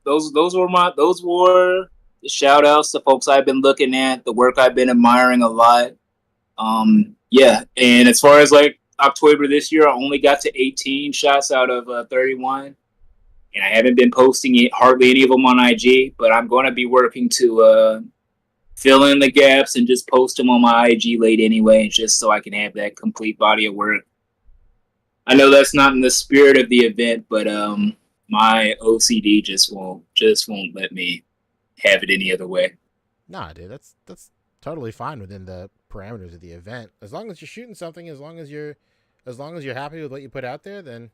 those were the shout outs to folks I've been looking at, the work I've been admiring a lot. Yeah, and as far as like OcTOYber this year, I only got to 18 shots out of 31, and I haven't been posting it hardly any of them on IG. But I'm going to be working to fill in the gaps and just post them on my IG late anyway, just so I can have that complete body of work. I know that's not in the spirit of the event, but my OCD just won't let me have it any other way. Nah, dude, that's totally fine within the parameters of the event. As long as you're shooting something, as long as you're happy with what you put out there, then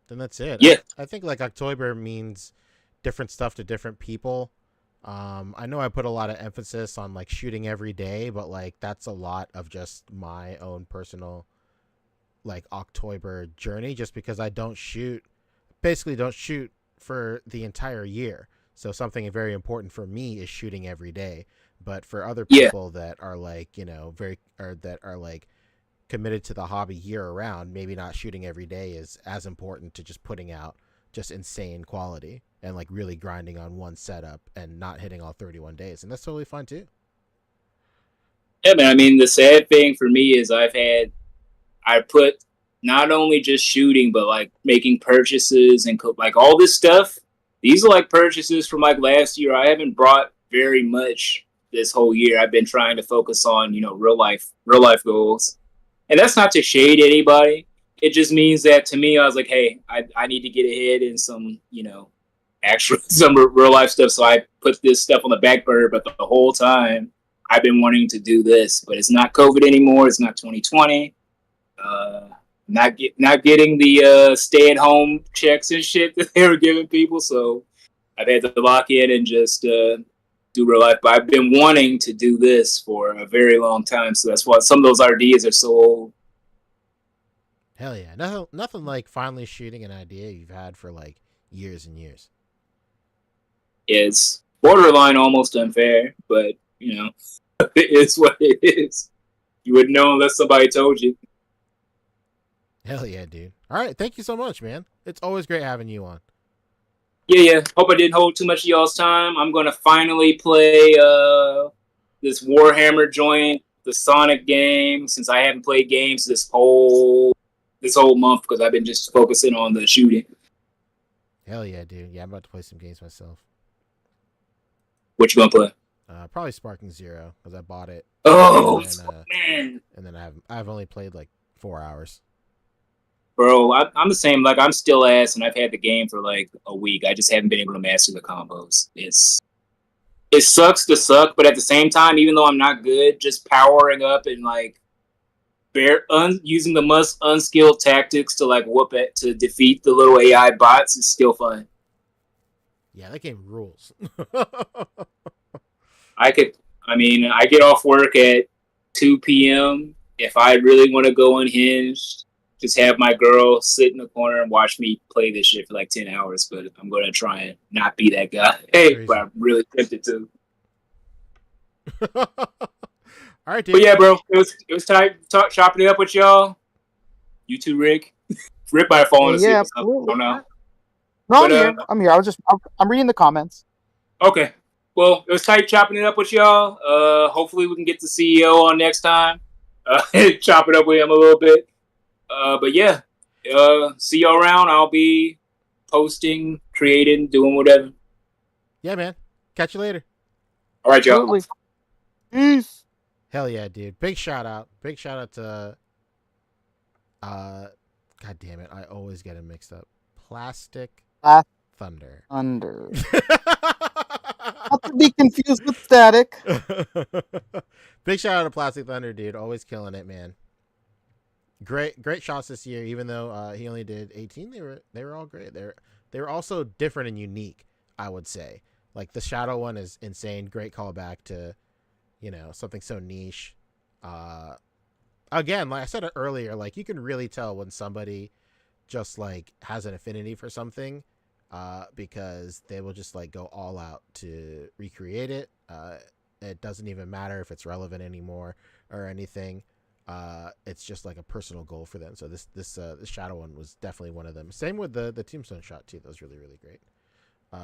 that's it. Yeah. I think like OcTOYber means different stuff to different people. I know I put a lot of emphasis on like shooting every day, but like that's a lot of just my own personal like OcTOYber journey, just because I don't shoot for the entire year. So something very important for me is shooting every day. But for other people that are like, that are like committed to the hobby year round, maybe not shooting every day is as important to just putting out just insane quality and like really grinding on one setup and not hitting all 31 days. And that's totally fine too. Yeah, man. I mean, the sad thing for me is I put not only just shooting, but like making purchases and like all this stuff. These are like purchases from like last year. I haven't brought very much this whole year. I've been trying to focus on, real life goals. And that's not to shade anybody. It just means that to me, I was like, hey, I need to get ahead in some, some real life stuff. So I put this stuff on the back burner, but the whole time I've been wanting to do this, but it's not COVID anymore. It's not 2020. Not getting the stay-at-home checks and shit that they were giving people, so I've had to lock in and just do real life. But I've been wanting to do this for a very long time, so that's why some of those ideas are so old. Hell yeah. Nothing like finally shooting an idea you've had for like years and years. It's borderline almost unfair, but, it is what it is. You wouldn't know unless somebody told you. Hell yeah, dude. All right, thank you so much, man. It's always great having you on. Yeah. Hope I didn't hold too much of y'all's time. I'm going to finally play this Warhammer joint, the Sonic game, since I haven't played games this whole month because I've been just focusing on the shooting. Hell yeah, dude. Yeah, I'm about to play some games myself. What you going to play? Probably Sparking Zero because I bought it. Oh, man. And then I've only played like 4 hours. Bro, I'm the same. Like, I'm still ass, and I've had the game for like a week. I just haven't been able to master the combos. It sucks to suck, but at the same time, even though I'm not good, just powering up and like using the most unskilled tactics to like whoop it to defeat the little AI bots is still fun. Yeah, that game rules. I get off work at 2 p.m. If I really want to go unhinged, just have my girl sit in the corner and watch me play this shit for like 10 hours. But I'm going to try and not be that guy. Hey, but I'm really tempted to. All right, dude. But yeah, bro, it was tight chopping it up with y'all. You too, Rick. Rick might have fallen asleep or something. I don't know. No, I'm here. I'm here. I'm reading the comments. Okay. Well, it was tight chopping it up with y'all. Hopefully we can get the CEO on next time. Chop it up with him a little bit. But yeah, see y'all around. I'll be posting, creating, doing whatever. Yeah, man. Catch you later. All right, y'all. Peace. Hell yeah, dude. Big shout out. Big shout out to God damn it, I always get it mixed up. Plastic Thunder. Not to be confused with Static. Big shout out to Plastic Thunder, dude. Always killing it, man. Great shots this year. Even though he only did 18, they were all great. They were also different and unique, I would say. Like the Shadow one is insane. Great callback to, something so niche. Again, like I said it earlier, like you can really tell when somebody just like has an affinity for something, because they will just like go all out to recreate it. It doesn't even matter if it's relevant anymore or anything. It's just like a personal goal for them. So this Shadow one was definitely one of them. Same with the Tombstone shot too. That was really, really great.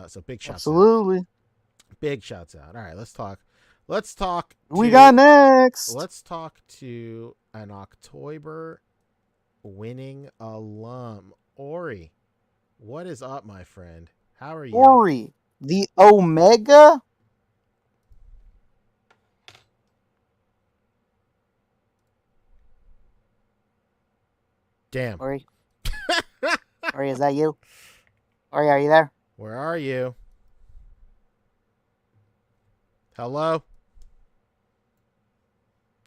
So big shouts Absolutely. out. Big shouts out. All right, let's talk. We got next. Let's talk to an OcTOYber winning alum, Ori. What is up, my friend? How are you? Ori, the Omega. Damn. Ori. Ori, is that you? Ori, are you there? Where are you? Hello?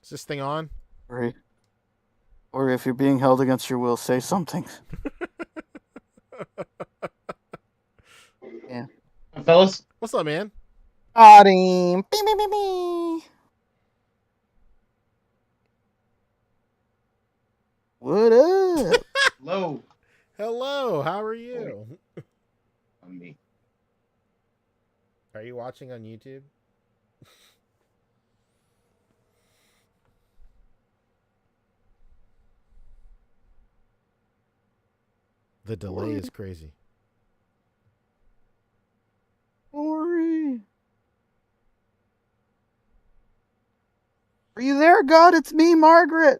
Is this thing on? Ori, if you're being held against your will, say something. Yeah. Fellas? What's up, man? Got him. Bing, bing, bing, bing. What up? Hello. Hello, how are you? Me. Are you watching on YouTube? The delay is crazy. Ori. Are you there, God? It's me, Margaret.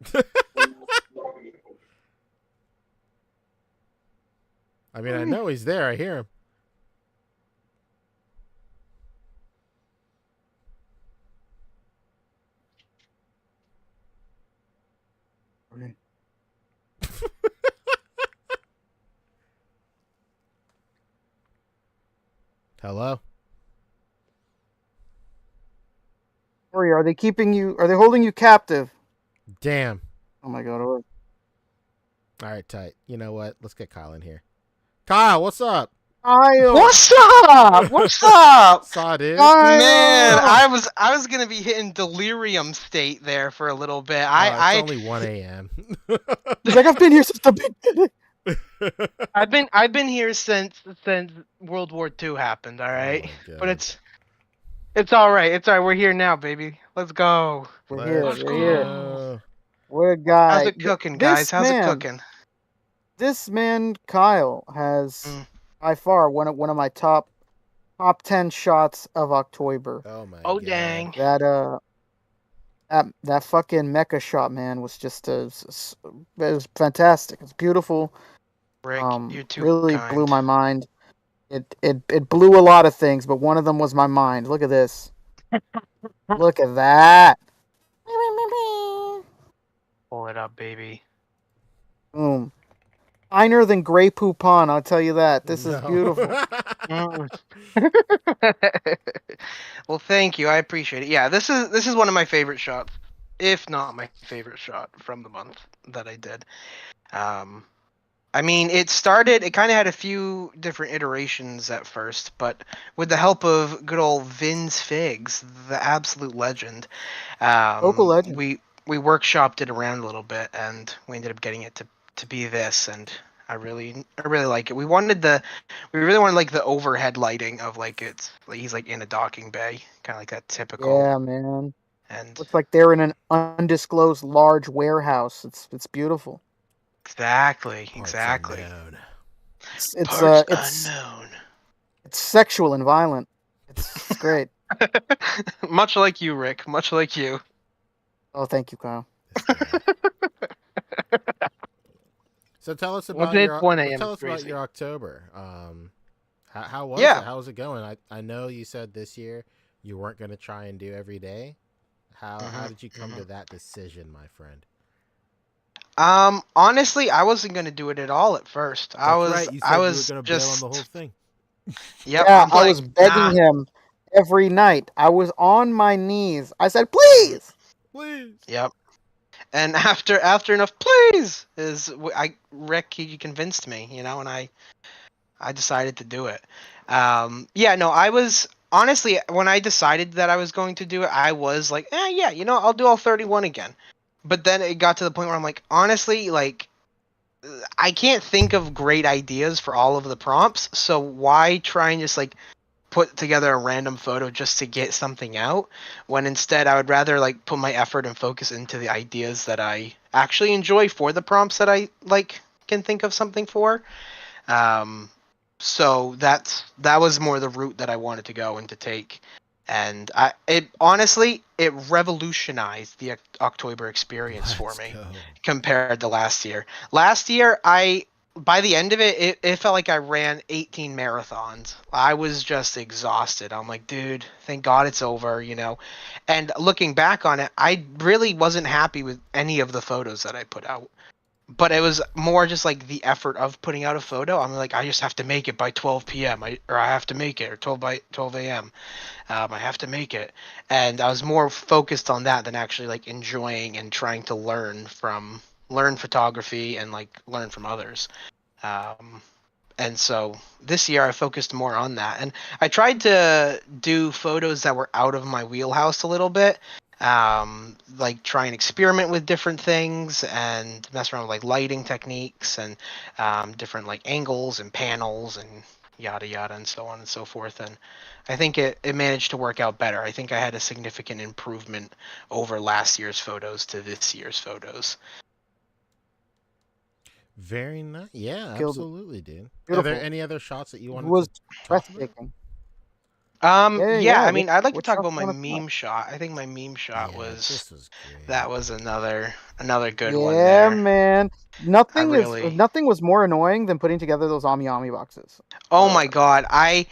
I mean, I know he's there. I hear him. Hello? Ori, are they holding you captive? Damn. Oh my God, Ori. All right, tight. You know what? Let's get Kyle in here. Kyle, what's up? Kyle. What's up? What's up? Saw, dude. Man, I was gonna be hitting delirium state there for a little bit. It's only 1 a.m. He's like, I've been here since the beginning. I've been here since World War II happened. All right, but it's all right. It's all right. We're here now, baby. Let's go. We're here. We're a guy. How's it cooking, guys? How's it cooking? This man, Kyle, has by far one of my top 10 shots of OcTOYber. Oh my God. Dang. That fucking mecha shot, man, was just it was fantastic. It's beautiful. Rick, you're too really kind. blew my mind. It blew a lot of things, but one of them was my mind. Look at this. Look at that. Pull it up, baby. Boom. Finer than Grey Poupon, I'll tell you that. This is beautiful. Well, thank you. I appreciate it. Yeah, this is one of my favorite shots, if not my favorite shot from the month that I did. I mean, it kind of had a few different iterations at first, but with the help of good old VinsFigs, the absolute legend, Local legend. we workshopped it around a little bit, and we ended up getting it to be this, and I really like it. We really wanted like the overhead lighting of like he's like in a docking bay, kind of like that typical. Yeah, man. And Looks like they're in an undisclosed large warehouse. It's beautiful. exactly. It's Unknown. it's sexual and violent. It's great. Much like you, Rick. Much like you. Oh, thank you, Kyle. So tell us What's about it, your 1 a.m. tell us about crazy. your October. How was Yeah. it? How was it going? I know you said this year you weren't going to try and do every day. How did you come to that decision, my friend? Honestly, I wasn't gonna do it at all at first. That's right. You said you were going to bail on the whole thing. Yep. Yeah, I'm I like, was begging him every night. I was on my knees. I said, "Please, please." Yep. And after enough please Rick, he convinced me, and I decided to do it. Yeah, no, I was honestly, when I decided that I was going to do it, I was like, yeah, I'll do all 31 again. But then it got to the point where I'm like, honestly, like, I can't think of great ideas for all of the prompts, so why try and just like put together a random photo just to get something out, when instead I would rather like put my effort and focus into the ideas that I actually enjoy for the prompts that I like can think of something for. So that was more the route that I wanted to go and to take, and it honestly revolutionized the OcTOYber experience for me compared to last year. Last year, by the end of it felt like I ran 18 marathons. I was just exhausted. I'm like, dude, thank God it's over, And looking back on it, I really wasn't happy with any of the photos that I put out. But it was more just like the effort of putting out a photo. I'm like, I just have to make it by 12 p.m. Or I have to make it, or 12 a.m. I have to make it, and I was more focused on that than actually like enjoying and trying to learn photography and like learn from others. And so this year I focused more on that, and I tried to do photos that were out of my wheelhouse a little bit. Like try and experiment with different things and mess around with like lighting techniques and different like angles and panels and yada yada and so on and so forth. And I think it managed to work out better. I think I had a significant improvement over last year's photos to this year's photos. Very nice. Yeah, Killed it. absolutely, dude. Beautiful. Are there any other shots that you It wanted was to talk about? breathtaking. Yeah, I mean, I'd like to Which talk shot about you my wanna talk? meme shot. I think my meme shot this was that was another good one Yeah, there. man. Nothing really- nothing was more annoying than putting together those Ami boxes. Oh my god, I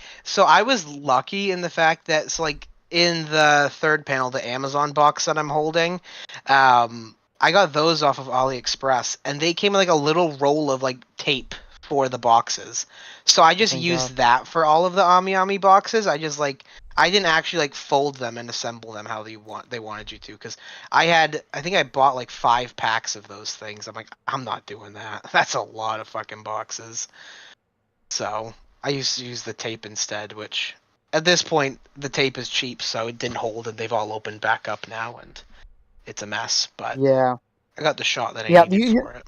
was lucky in the fact that like in the third panel, the Amazon box that I'm holding, I got those off of AliExpress, and they came in like a little roll of like tape for the boxes. So I just Thank used God. that for all of the Ami boxes. I didn't actually like fold them and assemble them how they wanted you to, because I think I bought like 5 packs of those things. I'm like, I'm not doing that. That's a lot of fucking boxes. So I used to use the tape instead, which at this point the tape is cheap, so it didn't hold, and they've all opened back up now, and it's a mess. But Yeah. I got the shot that I Yeah, needed for it.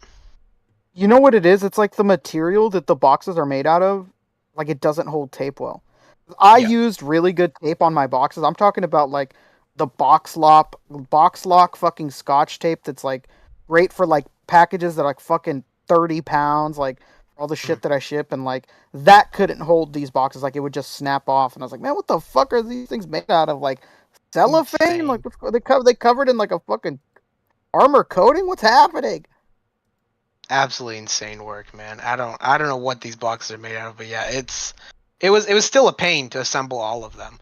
You know what it is? It's like the material that the boxes are made out of, like it doesn't hold tape well. I used really good tape on my boxes. I'm talking about like the box lock fucking Scotch tape that's like great for like packages that are like fucking 30 pounds, like all the shit that I ship, and like that couldn't hold these boxes. Like it would just snap off, and I was like, man, what the fuck are these things made out of? Like cellophane? Like they covered in like a fucking armor coating? What's happening? Absolutely insane work, man. I don't know what these boxes are made out of, but yeah, it was still a pain to assemble all of them.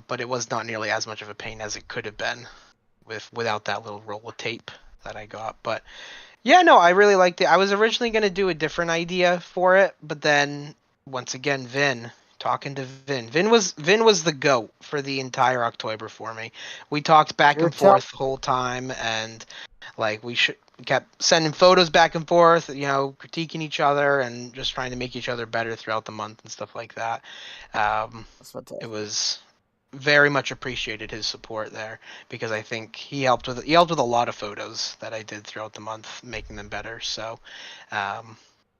But it was not nearly as much of a pain as it could have been without that little roll of tape that I got. But yeah, no, I really liked it. I was originally going to do a different idea for it, but then once again, talking to Vin was the GOAT for the entire OcTOYber for me. We talked back and forth the whole time, and Like we kept sending photos back and forth, critiquing each other and just trying to make each other better throughout the month and stuff like that. It was very much appreciated, his support there, because I think he helped with a lot of photos that I did throughout the month, making them better. So, and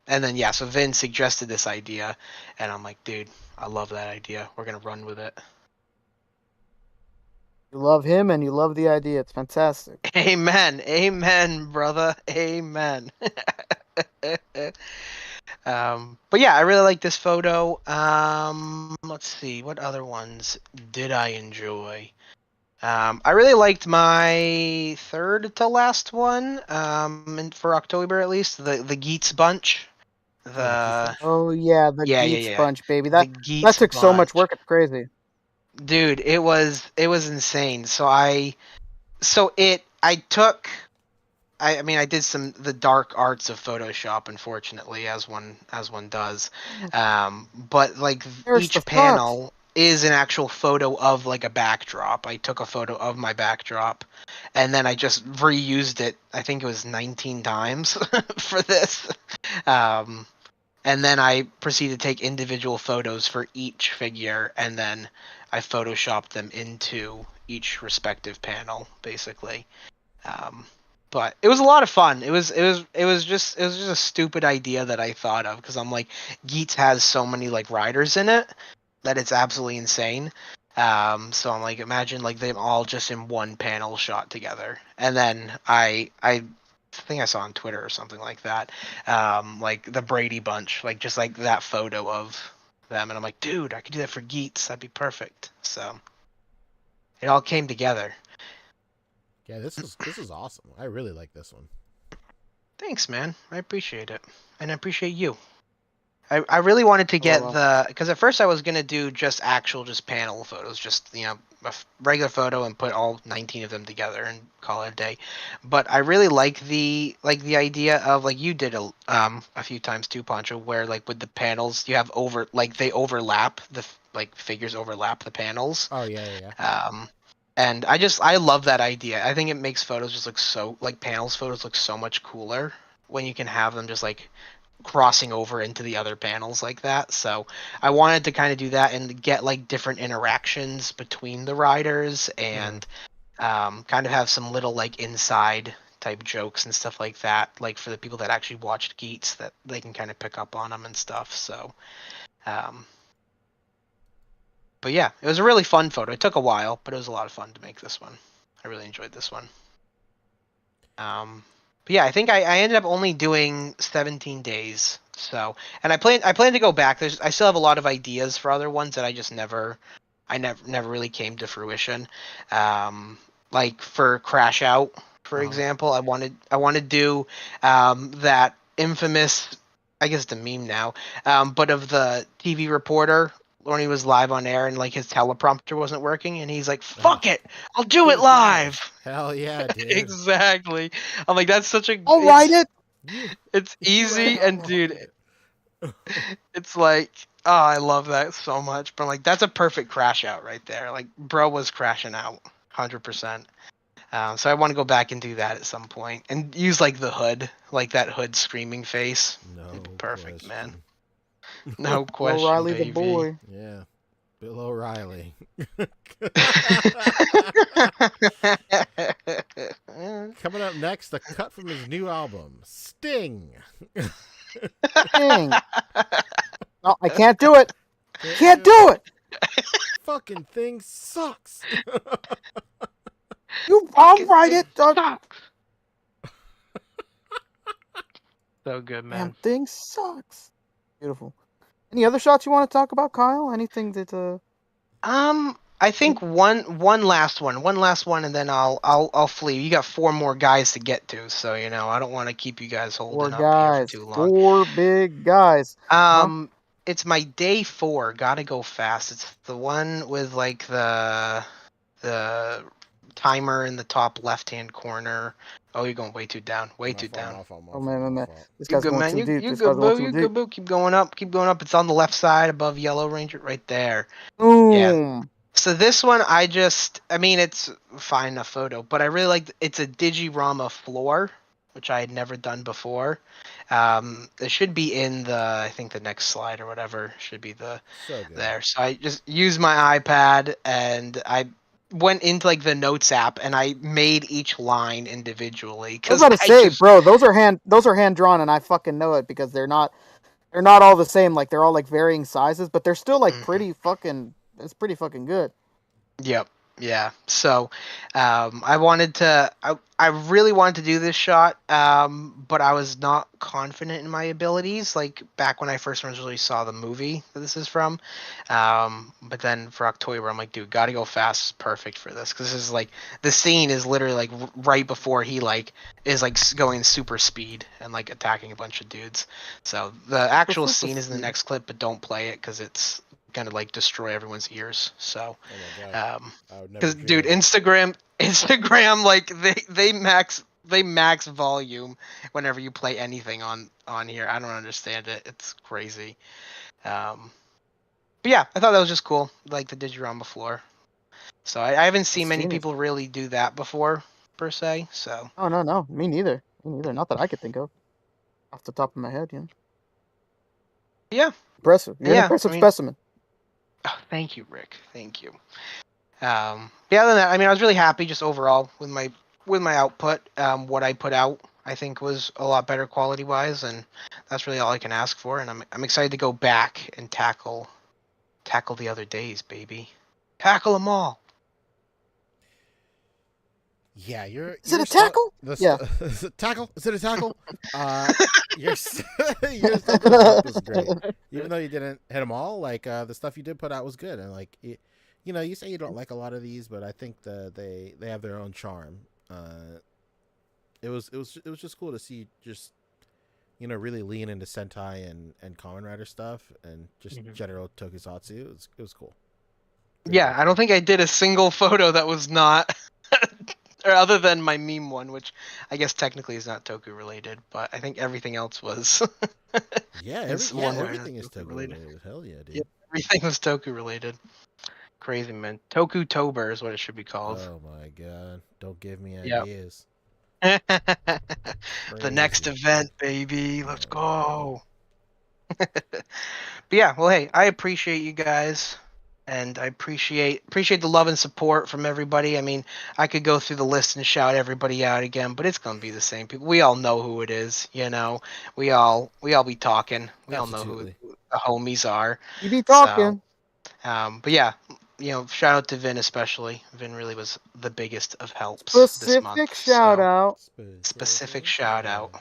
then so Vin suggested this idea, and I'm like, dude, I love that idea. We're gonna run with it. You love him and you love the idea. It's fantastic. Amen, brother. Amen. But yeah, I really like this photo. Let's see, what other ones did I enjoy? I really liked my third to last one, and for OcTOYber at least, the Geets bunch. Oh yeah, the Geets yeah. bunch, baby. The That Geets took so much bunch. work. It's crazy. Dude, it was insane. I did the dark arts of Photoshop, unfortunately, as one does. But like There's the each panel is an actual photo of like a backdrop. I took a photo of my backdrop, and then I just reused it. I think it was 19 times for this. And then I proceeded to take individual photos for each figure, and then I photoshopped them into each respective panel, basically. But it was a lot of fun. It was just a stupid idea that I thought of, because I'm like, Geets has so many like riders in it that it's absolutely insane. So I'm like, imagine like them all just in one panel shot together, and then I think I saw on Twitter or something like that, like the Brady bunch, like just like that photo of them, and I'm like, dude, I could do that for Geets. That'd be perfect. So it all came together. Yeah, this is awesome. I really like this one. Thanks, man. I appreciate it, and I appreciate you. I really wanted to get because at first I was gonna do just panel photos, just a regular photo and put all 19 of them together and call it a day. But I really like the idea of, like you did a few times too, Pancho, where like with the panels you have they overlap, the figures overlap the panels. Oh yeah. And I love that idea. I think it makes photos just look so, like panels photos look so much cooler when you can have them just like crossing over into the other panels like that. So I wanted to kind of do that and get like different interactions between the riders, and kind of have some little like inside type jokes and stuff like that, like for the people that actually watched Geets, that they can kind of pick up on them and stuff. So but yeah, it was a really fun photo. It took a while, but it was a lot of fun to make this one. I really enjoyed this one. But yeah, I think I ended up only doing 17 days. So, and I plan to go back. I still have a lot of ideas for other ones that I just never really came to fruition. Like for Crash Out, for example, I wanted to do that infamous, I guess it's a meme now, but of the TV reporter when he was live on air and like his teleprompter wasn't working, and he's like, "Fuck it, I'll do it live." Hell yeah, dude. Exactly. I'm like, that's such a. I'll write it. It's easy, and dude, it's like, oh, I love that so much. But like, that's a perfect Crash Out right there. Like, bro was crashing out, 100%. So I want to go back and do that at some point and use like the hood, like that hood screaming face. It'd be perfect, man. No question, O'Reilly baby. the boy. Yeah, Bill O'Reilly. Coming up next, a cut from his new album, Sting. Sting. No, I can't do it. Can't do it. Fucking thing sucks. I'll write it. So good, man. Damn thing sucks. Beautiful. Any other shots you want to talk about, Kyle? Anything that I think one last one, and then I'll flee. You got 4 more guys to get to, so I don't want to keep you guys holding up here for too long. 4 big guys. It's my day 4. Gotta go fast. It's the one with like the timer in the top left-hand corner. Oh, you're going way too down. Way too down. Oh man. This You guy's good, going man. too deep. You This good, guy's going boo. too You deep. good, boo. Keep going up. It's on the left side above Yellow Ranger, right there. Boom. Yeah. So this one, I mean, it's fine enough photo, but I really like. It's a Digirama floor, which I had never done before. It should be in I think the next slide or whatever should be So good. there. So I just used my iPad and I went into like the notes app and I made each line individually. I was about to say, bro, those are hand drawn, and I fucking know it because they're not all the same. Like they're all like varying sizes, but they're still like pretty fucking. It's pretty fucking good. Yep. Yeah. So, I wanted to. I really wanted to do this shot, but I was not confident in my abilities. Like back when I first really saw the movie that this is from, but then for OcTOYber, I'm like, dude, gotta go fast. Is perfect for this because this is like the scene is literally like right before he like is like going super speed and like attacking a bunch of dudes. So the actual scene is in the next clip, but don't play it because it's gonna like destroy everyone's ears. So, because dude, Instagram, like they max volume whenever you play anything on here. I don't understand it. It's crazy. But yeah, I thought that was just cool, like the Digirama floor. So I haven't seen many people really do that before, per se. So. Oh no, me neither. Not that I could think of, off the top of my head. Yeah. Impressive. You're an impressive specimen. Oh, thank you, Rick. Thank you. Yeah, other than that, I mean, I was really happy just overall with my output. What I put out, I think, was a lot better quality wise, and that's really all I can ask for. And I'm excited to go back and tackle the other days, baby. Tackle them all. Yeah, Is it a tackle? Yeah. Is it tackle? Is it a tackle? Your stuff was great. Even though you didn't hit them all, like the stuff you did put out was good, and like you say you don't like a lot of these, but I think they have their own charm. It was just cool to see really lean into Sentai and Kamen Rider stuff and just general tokusatsu. It was cool. Yeah, I don't think I did a single photo that was not. Or other than my meme one, which I guess technically is not Toku related, but I think everything else was. Everything is Toku related. Hell yeah, dude. Yeah, everything was Toku related. Crazy, man. OcTOYber is what it should be called. Oh my god. Don't give me ideas. The next event, baby. Let's go. But yeah, well, hey, I appreciate you guys. And I appreciate the love and support from everybody. I mean, I could go through the list and shout everybody out again, but it's gonna be the same people. We all know who it is, We all be talking. We all know who the homies are. You be talking. So, but yeah, shout out to Vin especially. Vin really was the biggest of helps Specific this month. Shout out. Specific shout out.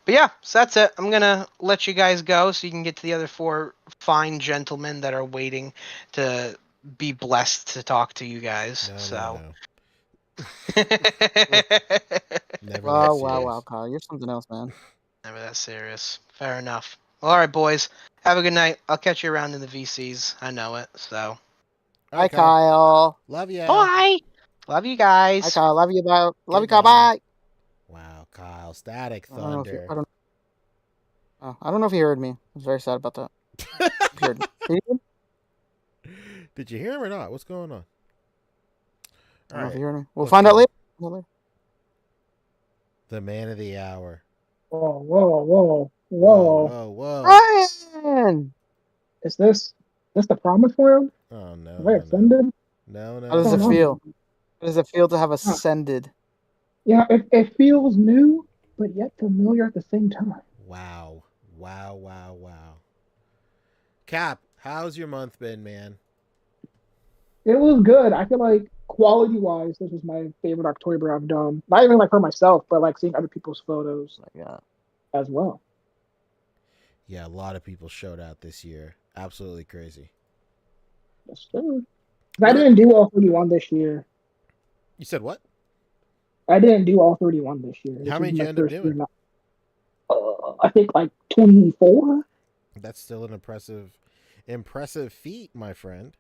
But yeah, so that's it. I'm going to let you guys go so you can get to the other 4 fine gentlemen that are waiting to be blessed to talk to you guys. Wow, Kyle. You're something else, man. Never that serious. Fair enough. Well, all right, boys. Have a good night. I'll catch you around in the VCs. I know it, so. Hi, Kyle. Love you. Bye. Love you guys. Hi, Kyle. Love you. Bye. Love you, Kyle. Bye. Wow, Kyle. Static Thunder. I don't know if you heard me. I was very sad about that. Heard me. Did you hear him or not? What's going on? I don't know if you heard me. We'll find out later. The man of the hour. Whoa. Ryan! Is this the promise world? Oh no. Have I ascended? No. How does it feel? How does it feel to have ascended? Yeah, it feels new, but yet familiar at the same time. Wow. Cap, how's your month been, man? It was good. I feel like quality-wise, this was my favorite OcTOYber I've done. Not even like for myself, but like seeing other people's photos as well. Yeah, a lot of people showed out this year. Absolutely crazy. Yes, sir. I didn't do all 31 this year. You said what? I didn't do all 31 this year. How many did you end up doing? I think like 24. That's still an impressive feat, my friend.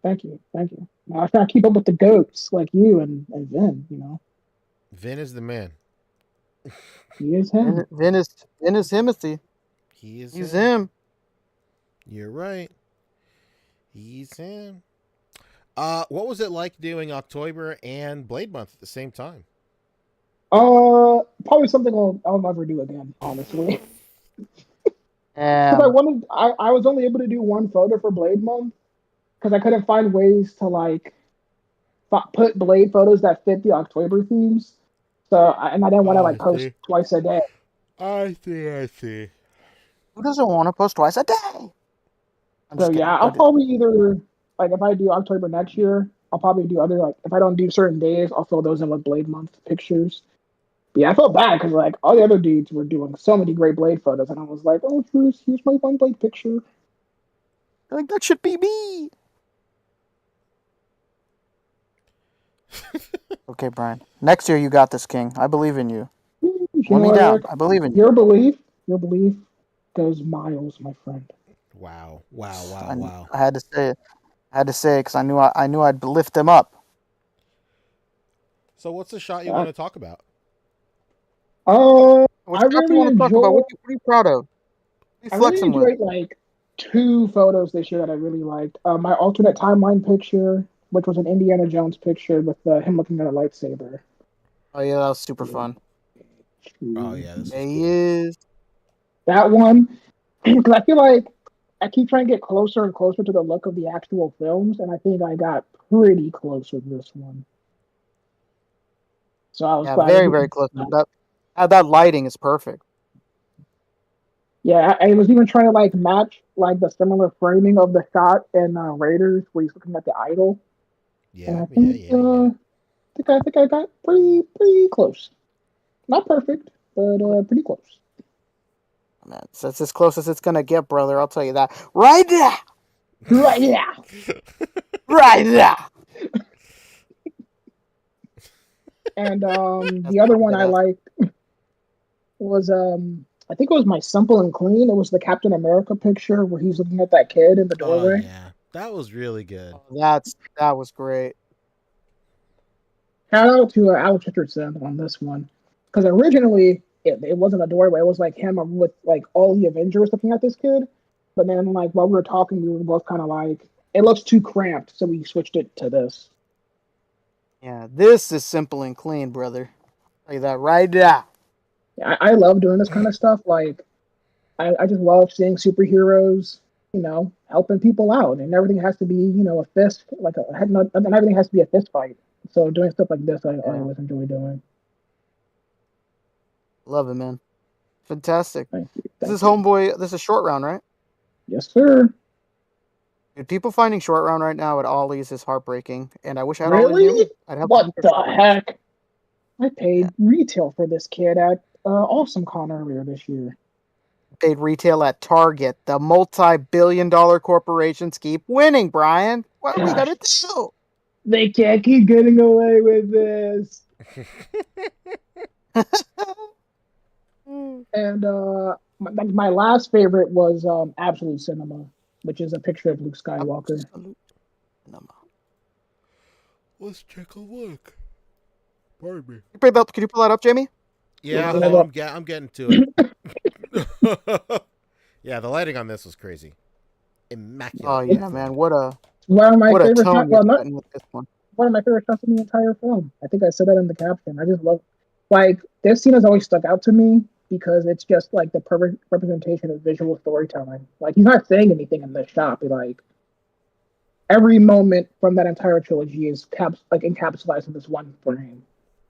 Thank you. I was trying to keep up with the goats like you and Vin, Vin is the man. He is him. Vin is Timothy. He's him. You're right. He's him. What was it like doing OcTOYber and Blade Month at the same time? Probably something I'll never do again, honestly. Because I was only able to do one photo for Blade Month because I couldn't find ways to like put Blade photos that fit the OcTOYber themes. And I didn't want to like post twice a day. I see. Who doesn't want to post twice a day? So yeah, I'll probably either like if I do OcTOYber next year, I'll probably do other like if I don't do certain days, I'll fill those in with Blade Month pictures. But yeah, I felt bad because like all the other dudes were doing so many great Blade photos, and I was like, oh, here's my one Blade picture. Like that should be me. Okay, Brian. Next year you got this, King. I believe in you. Let me down. I believe in you. Your belief goes miles, my friend. Wow. I had to say it. Because I knew I'd lift them up. So what's the shot you want to talk about? I really want to talk about? What are you proud of? I really enjoyed like 2 photos this year that I really liked. My alternate timeline picture, which was an Indiana Jones picture with him looking at a lightsaber. Oh yeah, that was super fun. Oh yeah, this he is. That one, because I feel like I keep trying to get closer and closer to the look of the actual films, and I think I got pretty close with this one. So I was glad. Very, very close. That lighting is perfect. Yeah, I was even trying to like match like the similar framing of the shot in Raiders where he's looking at the idol. Yeah, and I think I got pretty close. Not perfect, but pretty close. Man, that's as close as it's gonna get, brother. I'll tell you that. Right there. Right now. Right there. And the other one I liked was I think it was my Simple and Clean. It was the Captain America picture where he's looking at that kid in the doorway. Oh yeah, that was really good. That was great. Shout out to Alex Richardson on this one because originally it wasn't a doorway. It was like him with like all the Avengers looking at this kid. But then like while we were talking, we were both kind of like, it looks too cramped, so we switched it to this. Yeah, this is Simple and Clean, brother. Like that right there. Yeah, I love doing this kind of stuff. Like, I just love seeing superheroes, helping people out, and everything has to be, a fist, and everything has to be a fist fight. So doing stuff like this, I always enjoy doing. Love it, man. Fantastic. Thank you. This is Homeboy. This is Short Round, right? Yes, sir. Dude, people finding Short Round right now at Ollie's is heartbreaking, and I wish I had Really? Ollie. I'd have what the heck? I paid retail for this kid at AwesomeCon earlier this year. Paid retail at Target. The multi-billion-dollar corporations keep winning, Brian. What are we gonna do? They can't keep getting away with this. And my last favorite was Absolute Cinema, which is a picture of Luke Skywalker. Absolute Cinema. Let's take a look. Pardon me. Can you pull that up, Jamie? Yeah, I'm getting to it. Yeah, the lighting on this was crazy. Immaculate. Oh yeah, man! One of my favorite shots. One of my favorite shots in the entire film. I think I said that in the caption. I just love, this scene has always stuck out to me because it's just like the perfect representation of visual storytelling. Like he's not saying anything in this shot, but like every moment from that entire trilogy is encapsulated in this one frame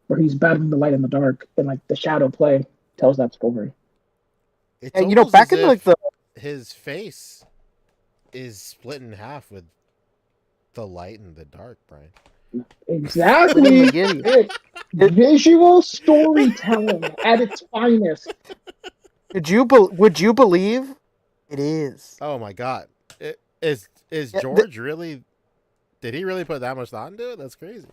where he's battling the light and the dark, and like the shadow play tells that story. It's back in like his face is split in half with the light and the dark, Brian. Exactly. Visual storytelling at its finest. Would you believe it is? Oh my God! Is George really? Did he really put that much thought into it? That's crazy.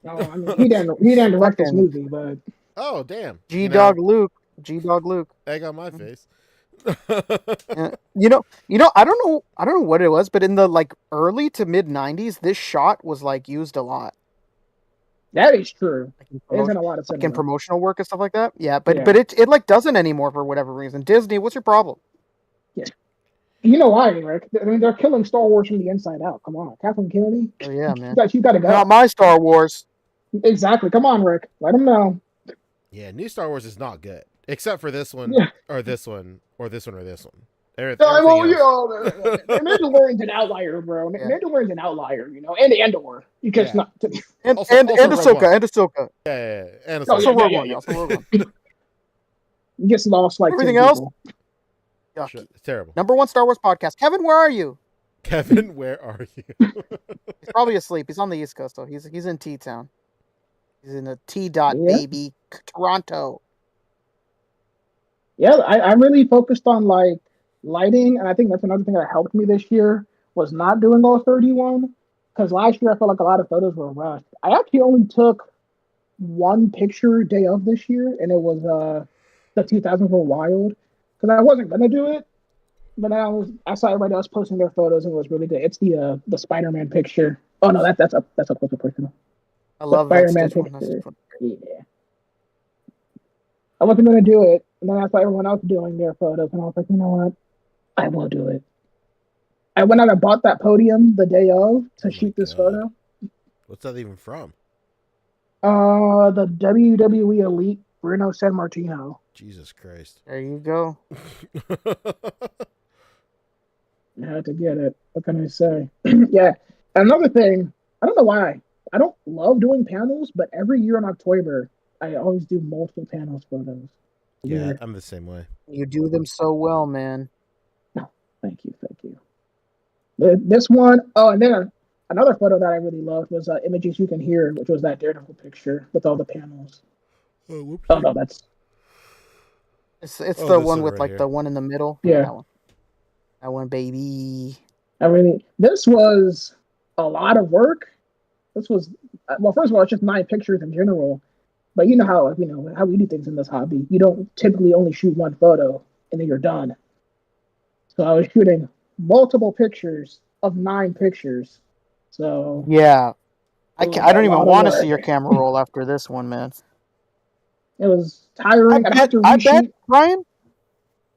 No, I mean he didn't direct this movie, but oh damn! G Dog Luke. Egg on my face. I don't know what it was, but in the like early to mid 90s, this shot was like used a lot. That is true. There's a lot of in promotional work and stuff like that. Yeah, but it like doesn't anymore for whatever reason. Disney, what's your problem? Yeah. You know why, Rick? I mean, they're killing Star Wars from the inside out. Come on, Kathleen Kennedy. Oh yeah, man. You got to go. Not my Star Wars. Exactly. Come on, Rick. Let them know. Yeah, new Star Wars is not good, except for this one, Yeah. or this one, or this one, or this one. No, Everything well, you else. know, Mandalorian's an outlier, bro. Yeah. Mandalorian's an outlier, you know, and Andor. You just Yeah. not. And Also Rogue Ahsoka, One. and Ahsoka. Yeah, and Oh, Also yeah, Rogue yeah, One. yeah. Also Rogue One. You just lost like Everything 10 else. people. Yucky. It's terrible. _1 Star Wars podcast. Kevin, where are you? Kevin, where are you? He's probably asleep. He's on the East Coast, though. He's in T Town. He's in the T dot Yeah. baby, Toronto. Yeah, I'm really focused on like lighting, and I think that's another thing that helped me this year was not doing all 31. Because last year I felt like a lot of photos were rushed. I actually only took one picture day of this year, and it was the 2000s were wild. Because I wasn't gonna do it, but I saw everybody else posting their photos, and it was really good. It's the Spider-Man picture. Oh no, that's up close and personal. I The love that Spider-Man Stitch one. That's picture. fun. Yeah. I wasn't gonna do it, and then I saw everyone else doing their photos, and I was like, you know what? I will do it. I went out and bought that podium the day of to shoot this photo. What's that even from? The WWE Elite Bruno San Martino. Jesus Christ. There you go. I had to get it. What can I say? Yeah. Another thing, I don't know why. I don't love doing panels, but every year in OcTOYber, I always do multiple panels photos. Yeah, Weird. I'm the same way. You do them so well, man. Thank you. This one, oh, and then another photo that I really loved was Images You Can Hear, which was that Daredevil picture with all the panels. Oh no, that's It's Oh, the this one one with right like here. the one in the middle. Yeah. That one. That one, baby. This was a lot of work. This was well, first of all, it's just 9 pictures in general. But you know how we do things in this hobby. You don't typically only shoot one photo and then you're done. So I was shooting multiple pictures of 9 pictures. So Yeah. I it was don't a even lot of want to see work. your camera roll after this one, man. It was tiring. I had to I bet, reshoot. Brian.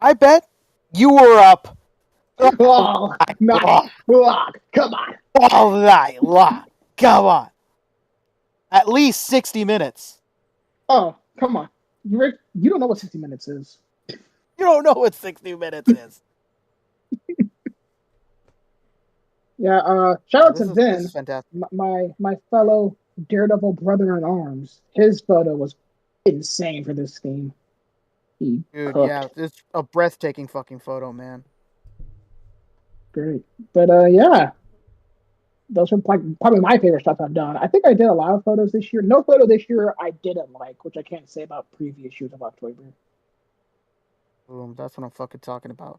I bet you were up Oh, not block. Come on. all night long. Come on. At least 60 minutes. Oh, come on. Rick, you don't know what 60 minutes is. You don't know what 60 minutes is. Yeah, shout out to This Vin, is fantastic. my fellow Daredevil brother in arms. His photo was insane for this theme. He Dude, cooked. yeah, it's a breathtaking fucking photo, man. Great. But yeah, those are probably my favorite stuff I've done. I think I did a lot of photos this year. No photo this year I didn't like, which I can't say about previous years of OcTOYber. Boom, that's what I'm fucking talking about.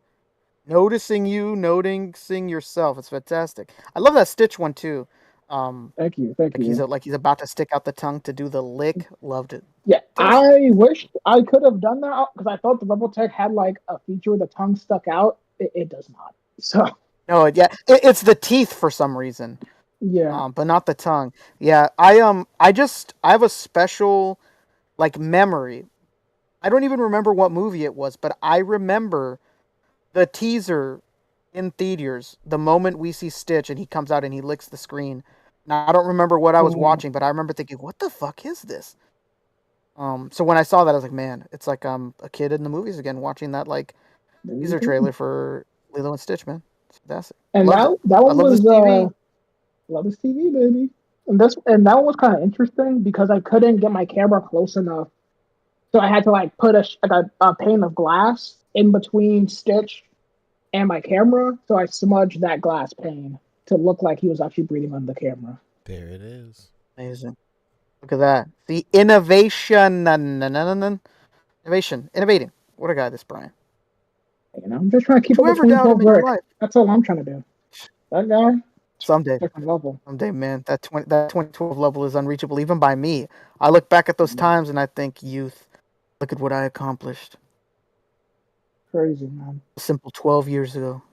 Noticing you, noticing yourself. It's fantastic. I love that Stitch one too. Thank you. He's about to stick out the tongue to do the lick. Loved it. Yeah, I wish I could have done that because I thought the Rebel Tech had like a feature where the tongue stuck out. It does not. So No, it's the teeth for some reason. yeah. But not the tongue. Yeah, I have a special like memory. I don't even remember what movie it was, but I remember the teaser in theaters, the moment we see Stitch and he comes out and he licks the screen. Now I don't remember what I was watching, but I remember thinking, what the fuck is this? So when I saw that, I was like, man, it's like I'm a kid in the movies again, watching that like teaser trailer for Lilo and Stitch, man. It's fantastic. And Loved that it. one I love was this TV. love this TV, baby. And that one was kind of interesting because I couldn't get my camera close enough, so I had to like put a pane of glass in between Stitch and my camera, so I smudged that glass pane to look like he was actually breathing on the camera. There it is. Amazing. Look at that. The innovation. Innovating. What a guy, this Brian. You know, I'm just trying to keep up with Whoever doubt him 2012 in your Rick. life. That's all I'm trying to do. That guy, Someday. different level. Someday, man. That 2012 level is unreachable even by me. I look back at those times and I think, youth, look at what I accomplished. Crazy, man. A simple 12 years ago.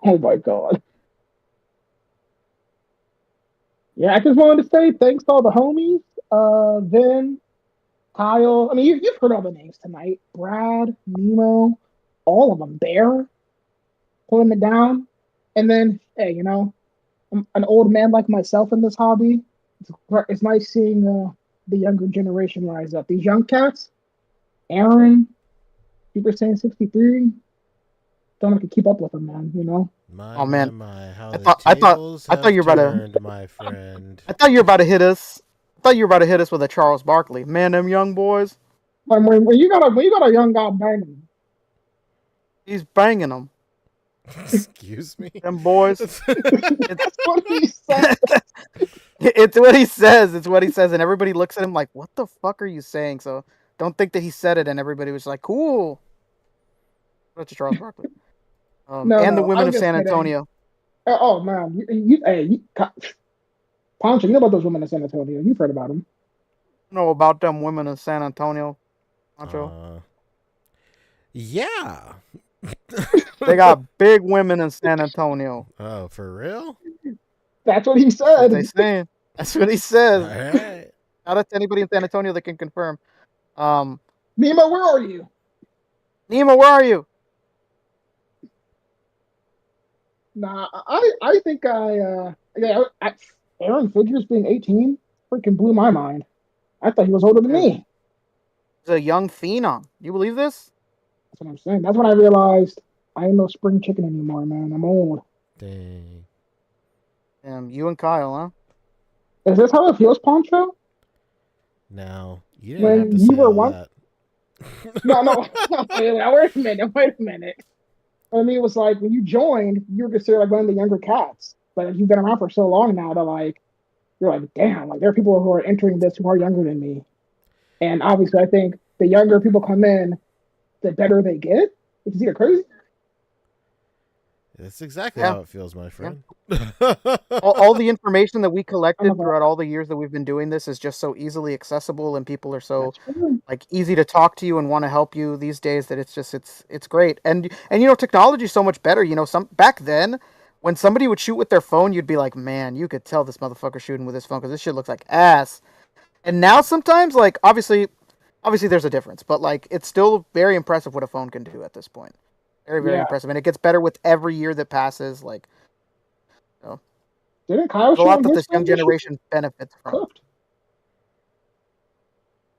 Oh my god. Yeah, I just wanted to say thanks to all the homies. Vin, Kyle. I mean, you've heard all the names tonight. Brad, Nemo, all of them. Bear. pulling it down, and then hey, an old man like myself in this hobby. It's nice seeing the younger generation rise up. These young cats, Aaron, Super Saiyan 63, don't have to keep up with them, man. Oh man, How I the thought I thought tables I thought have you were about to. turned, my friend. I thought you were about to hit us. I thought you were about to hit us with a Charles Barkley. Man, them young boys. When you got a young guy banging, He's banging them. Excuse me. Them boys. That's what he said. It's what he says. It's what he says, and everybody looks at him like, "What the fuck are you saying?" So don't think that he said it, and everybody was like, "Cool." That's Charles Barkley. And the I women was of just San kidding. Antonio. Oh man, Pancho, you know about those women in San Antonio? You've heard about them. Know about them women in San Antonio, Pancho? Yeah. They got big women in San Antonio. Oh, for real? That's what he That's what said. they saying. That's what he says. All right. Shout out to anybody in San Antonio that can confirm. Nemo, where are you? Nemo, where are you? Nah, I think Aaronfigures being 18 freaking blew my mind. I thought he was older than me. He's a young phenom. You believe this? That's what I'm saying. That's when I realized I ain't no spring chicken anymore, man. I'm old. Dang. You and Kyle, huh? Is this how it feels, Pancho? No, you didn't have When to you say were all one? that. No. Wait a minute. I mean, it was like when you joined, you were considered like one of the younger cats. But you've been around for so long now that you're like, damn, like there are people who are entering this who are younger than me. And obviously, I think the younger people come in, the better they get. Which is either crazy. That's exactly how it feels, my friend. All the information that we collected throughout all the years that we've been doing this is just so easily accessible, and people are so like easy to talk to you and want to help you these days that it's great. And technology is so much better. Some back then when somebody would shoot with their phone, you'd be like, man, you could tell this motherfucker shooting with his phone because this shit looks like ass. And now sometimes, like obviously there's a difference, but like it's still very impressive what a phone can do at this point. Very, very impressive, and it gets better with every year that passes. Like, didn't Kyle there's a show lot on that his this young phone this year? generation benefits from. Cooked.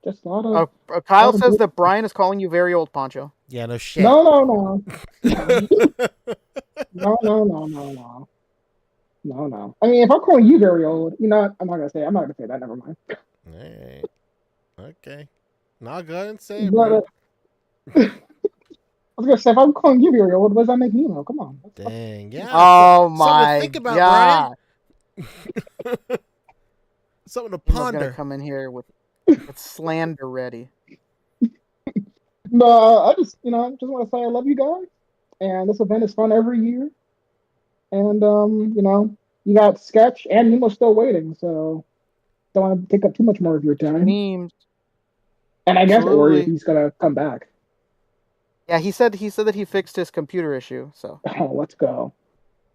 Just a lot of. Kyle says that Brian is calling you very old, Pancho. Yeah, no shit. No. No. I mean, if I'm calling you very old, I'm not gonna say. I'm not gonna say that. Never mind. Hey. Okay. Now go ahead and say it, But, bro. I was gonna say, if I'm calling you very old, what does that make Nemo? Come on. Dang, yeah. Oh something my to think about, god. Brian. Something to Nemo's ponder. gonna come in here with slander ready. No, I just want to say I love you guys, and this event is fun every year. And you got Sketch and Nemo still waiting, so don't want to take up too much more of your time. Memes. And I guess Ori, if Absolutely. he's gonna come back. Yeah, he said that he fixed his computer issue. So Oh, let's go.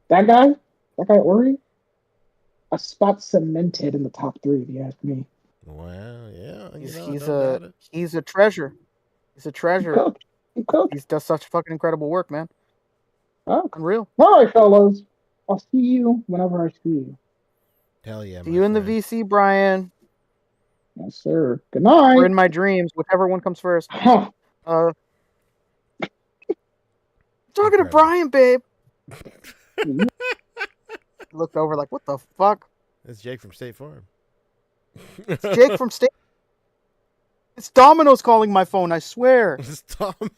That guy Ori, a spot cemented in the top 3, if you ask me. Well, yeah, he's a treasure. He's a treasure. He does such fucking incredible work, man. Oh, unreal. All right, fellas. I'll see you whenever I see you. Hell yeah. See you in the VC, Brian. Yes, sir. Good night. Or in my dreams, whichever one comes first. Talking to Brian, babe. Looked over like, what the fuck? It's Jake from State Farm. It's Jake from State. It's Domino's calling my phone, I swear. It's Domino's.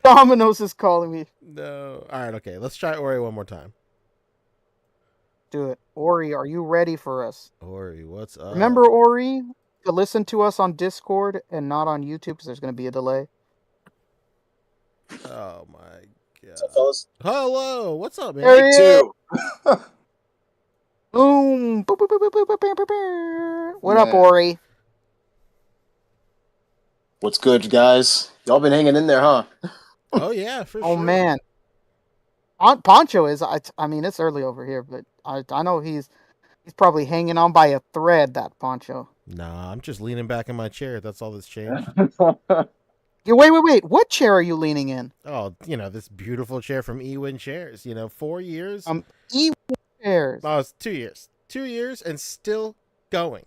Domino's is calling me. No. All right, okay. Let's try Ori one more time. Do it. Ori, are you ready for us? Ori, what's up? Remember, Ori, to listen to us on Discord and not on YouTube because there's going to be a delay. Oh, my God. What's up, fellas? Hello. What's up, man? There he Two. Boom. Boop, boop, boop, boop, boop, boop, boop, boop. What up, Man. Ori? What's good, guys? Y'all been hanging in there, huh? Oh, yeah, for Oh, sure. man. Pancho is, I mean, it's early over here, but I know he's probably hanging on by a thread, that Pancho. Nah, I'm just leaning back in my chair. That's all that's changed. Wait. What chair are you leaning in? Oh, this beautiful chair from Ewin Chairs. 4 years. Ewin Chairs. Oh, it's 2 years. 2 years and still going.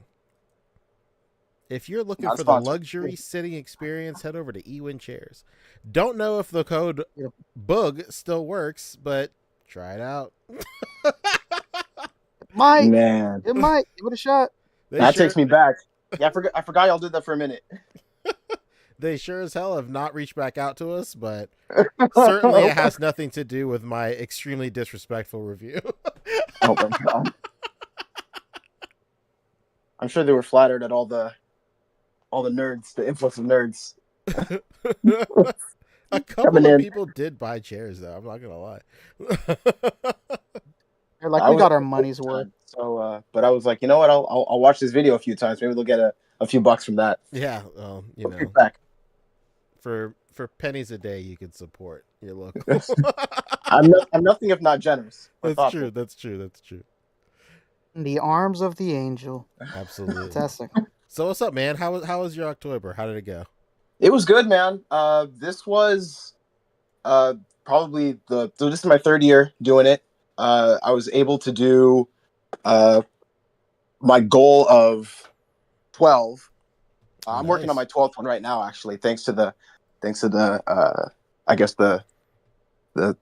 If you're looking Not for the sponsored. luxury sitting experience, head over to Ewin Chairs. Don't know if the code BOOG still works, but try it out. Man. It might. Give it a shot. That takes me back. Yeah, I forgot y'all did that for a minute. They sure as hell have not reached back out to us, but certainly it has nothing to do with my extremely disrespectful review. Oh my god. I'm sure they were flattered at all the nerds, the influx of nerds. A couple of people did buy chairs, though. I'm not gonna lie. They're like, we got our money's worth. So, but I was like, you know what? I'll watch this video a few times. Maybe they'll get a few bucks from that. Yeah, well, back. For pennies a day, you can support your local. I'm nothing if not generous. That's true. That's true. In the arms of the angel. Absolutely. Fantastic. So what's up, man? How was your OcTOYber? How did it go? It was good, man. This was probably this is my third year doing it. I was able to do my goal of 12. I'm working on my 12th one right now, actually, thanks to the I guess the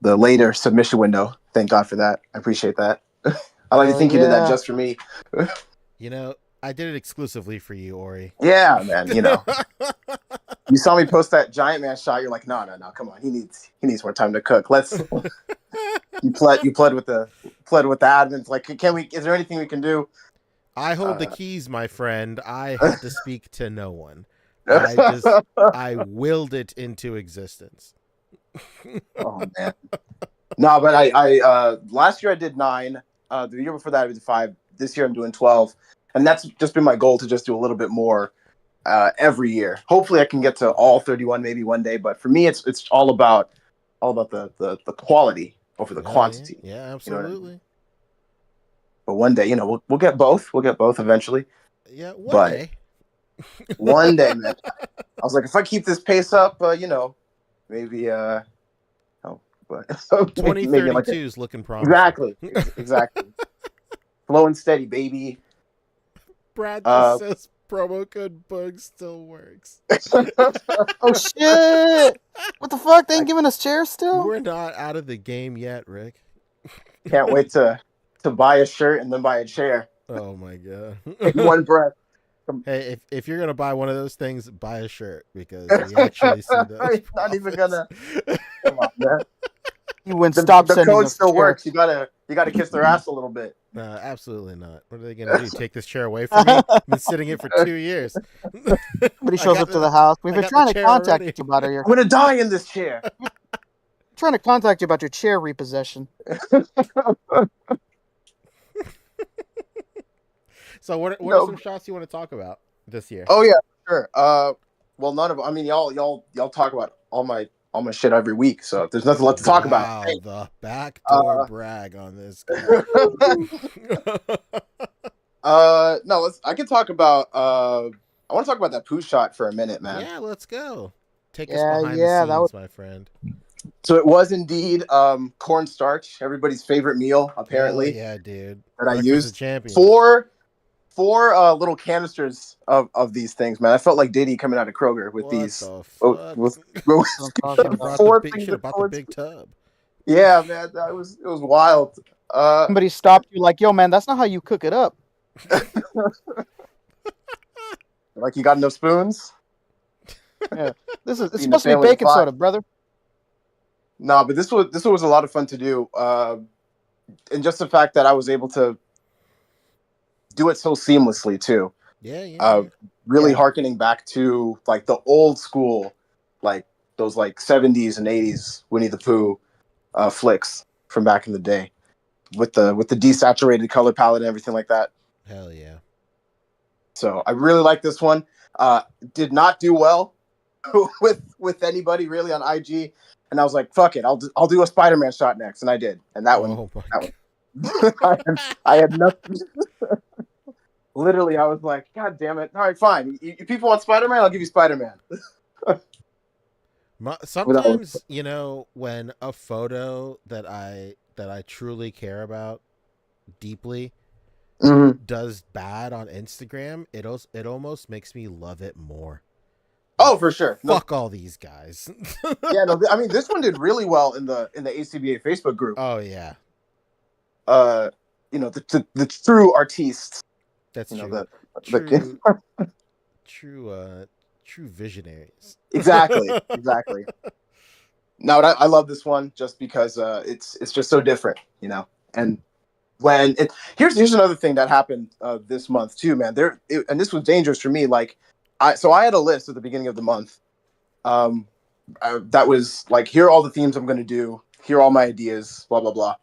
later submission window. Thank God for that. I appreciate that. I like to think you did that just for me. I did it exclusively for you, Ori. Yeah, man. You saw me post that giant man shot. You're like, no, come on. He needs more time to cook. You pled with the admins. Like, is there anything we can do? I hold the keys, my friend. I had to speak to no one. I willed it into existence. Oh man. No, but I last year I did 9. The year before that I did 5. This year I'm doing 12. And that's just been my goal, to just do a little bit more every year. Hopefully I can get to all 31 maybe one day, but for me it's all about the quality over the quantity. Yeah, absolutely. You know I mean? But one day, we'll get both. We'll get both eventually. Yeah, one day. One day, man. I was like, if I keep this pace up, maybe 2032 is looking promising. Exactly. Slow and steady, baby. Brad just says promo code BOOG still works. Oh shit! What the fuck? They ain't giving us chairs still? We're not out of the game yet, Rick. Can't wait to buy a shirt and then buy a chair. Oh my god. In one breath. Hey, if you're gonna buy one of those things, buy a shirt, because we actually see those. Not even gonna. Come on, man. You wouldn't stop the sending code us still chairs. works. You gotta kiss their ass a little bit. Absolutely not. What are they gonna do? Take this chair away from me? I've been sitting it for 2 years. Somebody shows up to the house. We've been trying to contact you about your. I'm gonna die in this chair. Trying to contact you about your chair repossession. So what are some shots you want to talk about this year? Oh yeah, sure. Well, none of. I mean, y'all talk about all my shit every week, so there's nothing left to talk about. Wow, the backdoor brag on this guy. No, I can talk about. I want to talk about that poo shot for a minute, man. Yeah, let's go. Take us behind the scenes, my friend. So it was indeed cornstarch, everybody's favorite meal, apparently. Yeah, dude. That I Breakfast used of Champions. four little canisters of these things, man. I felt like Diddy coming out of Kroger with these. With You should have bought the big tub. Yeah, man, it was wild. Somebody stopped you like, yo, man, that's not how you cook it up. Like, you got enough spoons? Yeah, it's supposed to be baking soda, brother. No, but this was a lot of fun to do, and just the fact that I was able to do it so seamlessly too. Really hearkening back to like the old school, like those like 70s and 80s Winnie the Pooh flicks from back in the day, with the desaturated color palette and everything like that. Hell yeah! So I really like this one. Did not do well with anybody really on IG. And I was like, "Fuck it, I'll do a Spider-Man shot next," and I did. And that one, I had nothing. Literally, I was like, "God damn it! All right, fine. If people want Spider-Man, I'll give you Spider-Man." Sometimes, when a photo that I truly care about deeply does bad on Instagram, it almost makes me love it more. Oh, for sure. Fuck all these guys. Yeah, no. I mean, this one did really well in the A.C.B.A. Facebook group. Oh yeah. The true artists. That's true. True visionaries. Exactly. No, I love this one just because it's just so different, And here's another thing that happened this month too, man. And this was dangerous for me. Like, I had a list at the beginning of the month. That was like, here are all the themes I'm going to do. Here are all my ideas. Blah blah blah.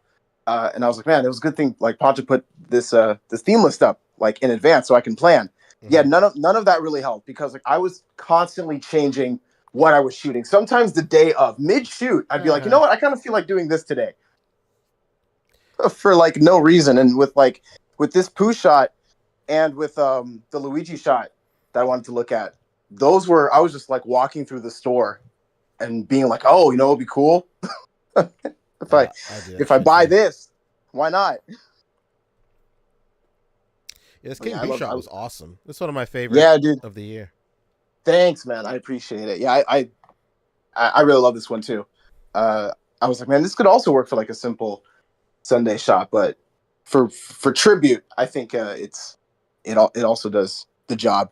And I was like, man, it was a good thing. Like, Pancho put this theme list up like in advance so I can plan. Mm-hmm. Yeah, none of that really helped because like I was constantly changing what I was shooting. Sometimes the day of mid shoot, I'd be like, you know what? I kind of feel like doing this today for like no reason. And with this poo shot and with the Luigi shot that I wanted to look at, I was just like walking through the store and being like, oh, it'd be cool if I buy this, why not? Yeah, this King.b shot was awesome. It's one of my favorites of the year. Thanks, man. I appreciate it. Yeah, I really love this one too. I was like, man, this could also work for like a simple Sunday shot, but for tribute, I think it also does the job.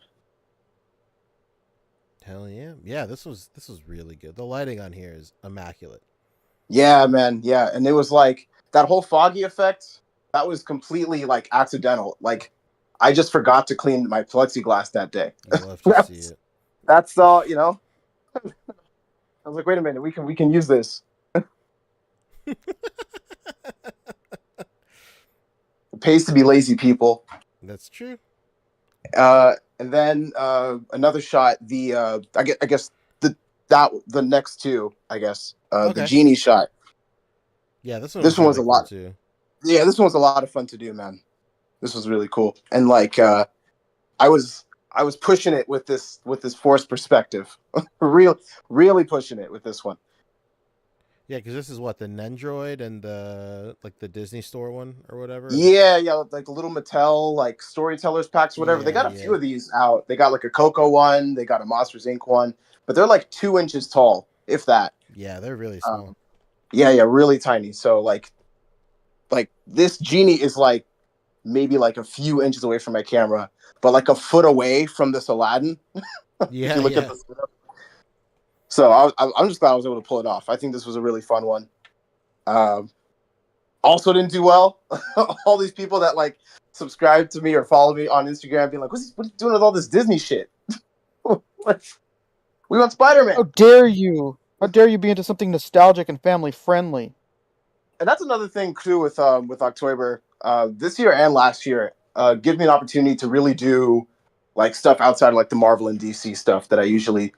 Hell yeah. Yeah, this was really good. The lighting on here is immaculate. Yeah, man. Yeah, and it was like that whole foggy effect, that was completely like accidental. Like, I just forgot to clean my plexiglass that day. You'll have to see it. That's all, I was like, wait a minute, we can use this. It pays to be lazy, people. That's true. And then another shot, I guess the next two, I guess. The genie shot. Yeah, this one was a lot too. Yeah, this one was a lot of fun to do, man. This was really cool. And like I was pushing it with this forced perspective. really pushing it with this one. Yeah, because this is what, the Nendroid and the Disney Store one or whatever. Yeah, like the little Mattel like storytellers packs, whatever. They got a few of these out. They got like a Coco one. They got a Monsters Inc. one, but they're like 2 inches tall, if that. Yeah, they're really small. Yeah, really tiny. So like this genie is like maybe like a few inches away from my camera, but like a foot away from this Aladdin. Yeah, if you look at the So I'm just glad I was able to pull it off. I think this was a really fun one. Also didn't do well. All these people that like subscribe to me or follow me on Instagram being like, what are you doing with all this Disney shit? We want Spider-Man. How dare you? How dare you be into something nostalgic and family friendly? And that's another thing too with OcTOYber. This year and last year, give me an opportunity to really do like stuff outside of like the Marvel and DC stuff that I usually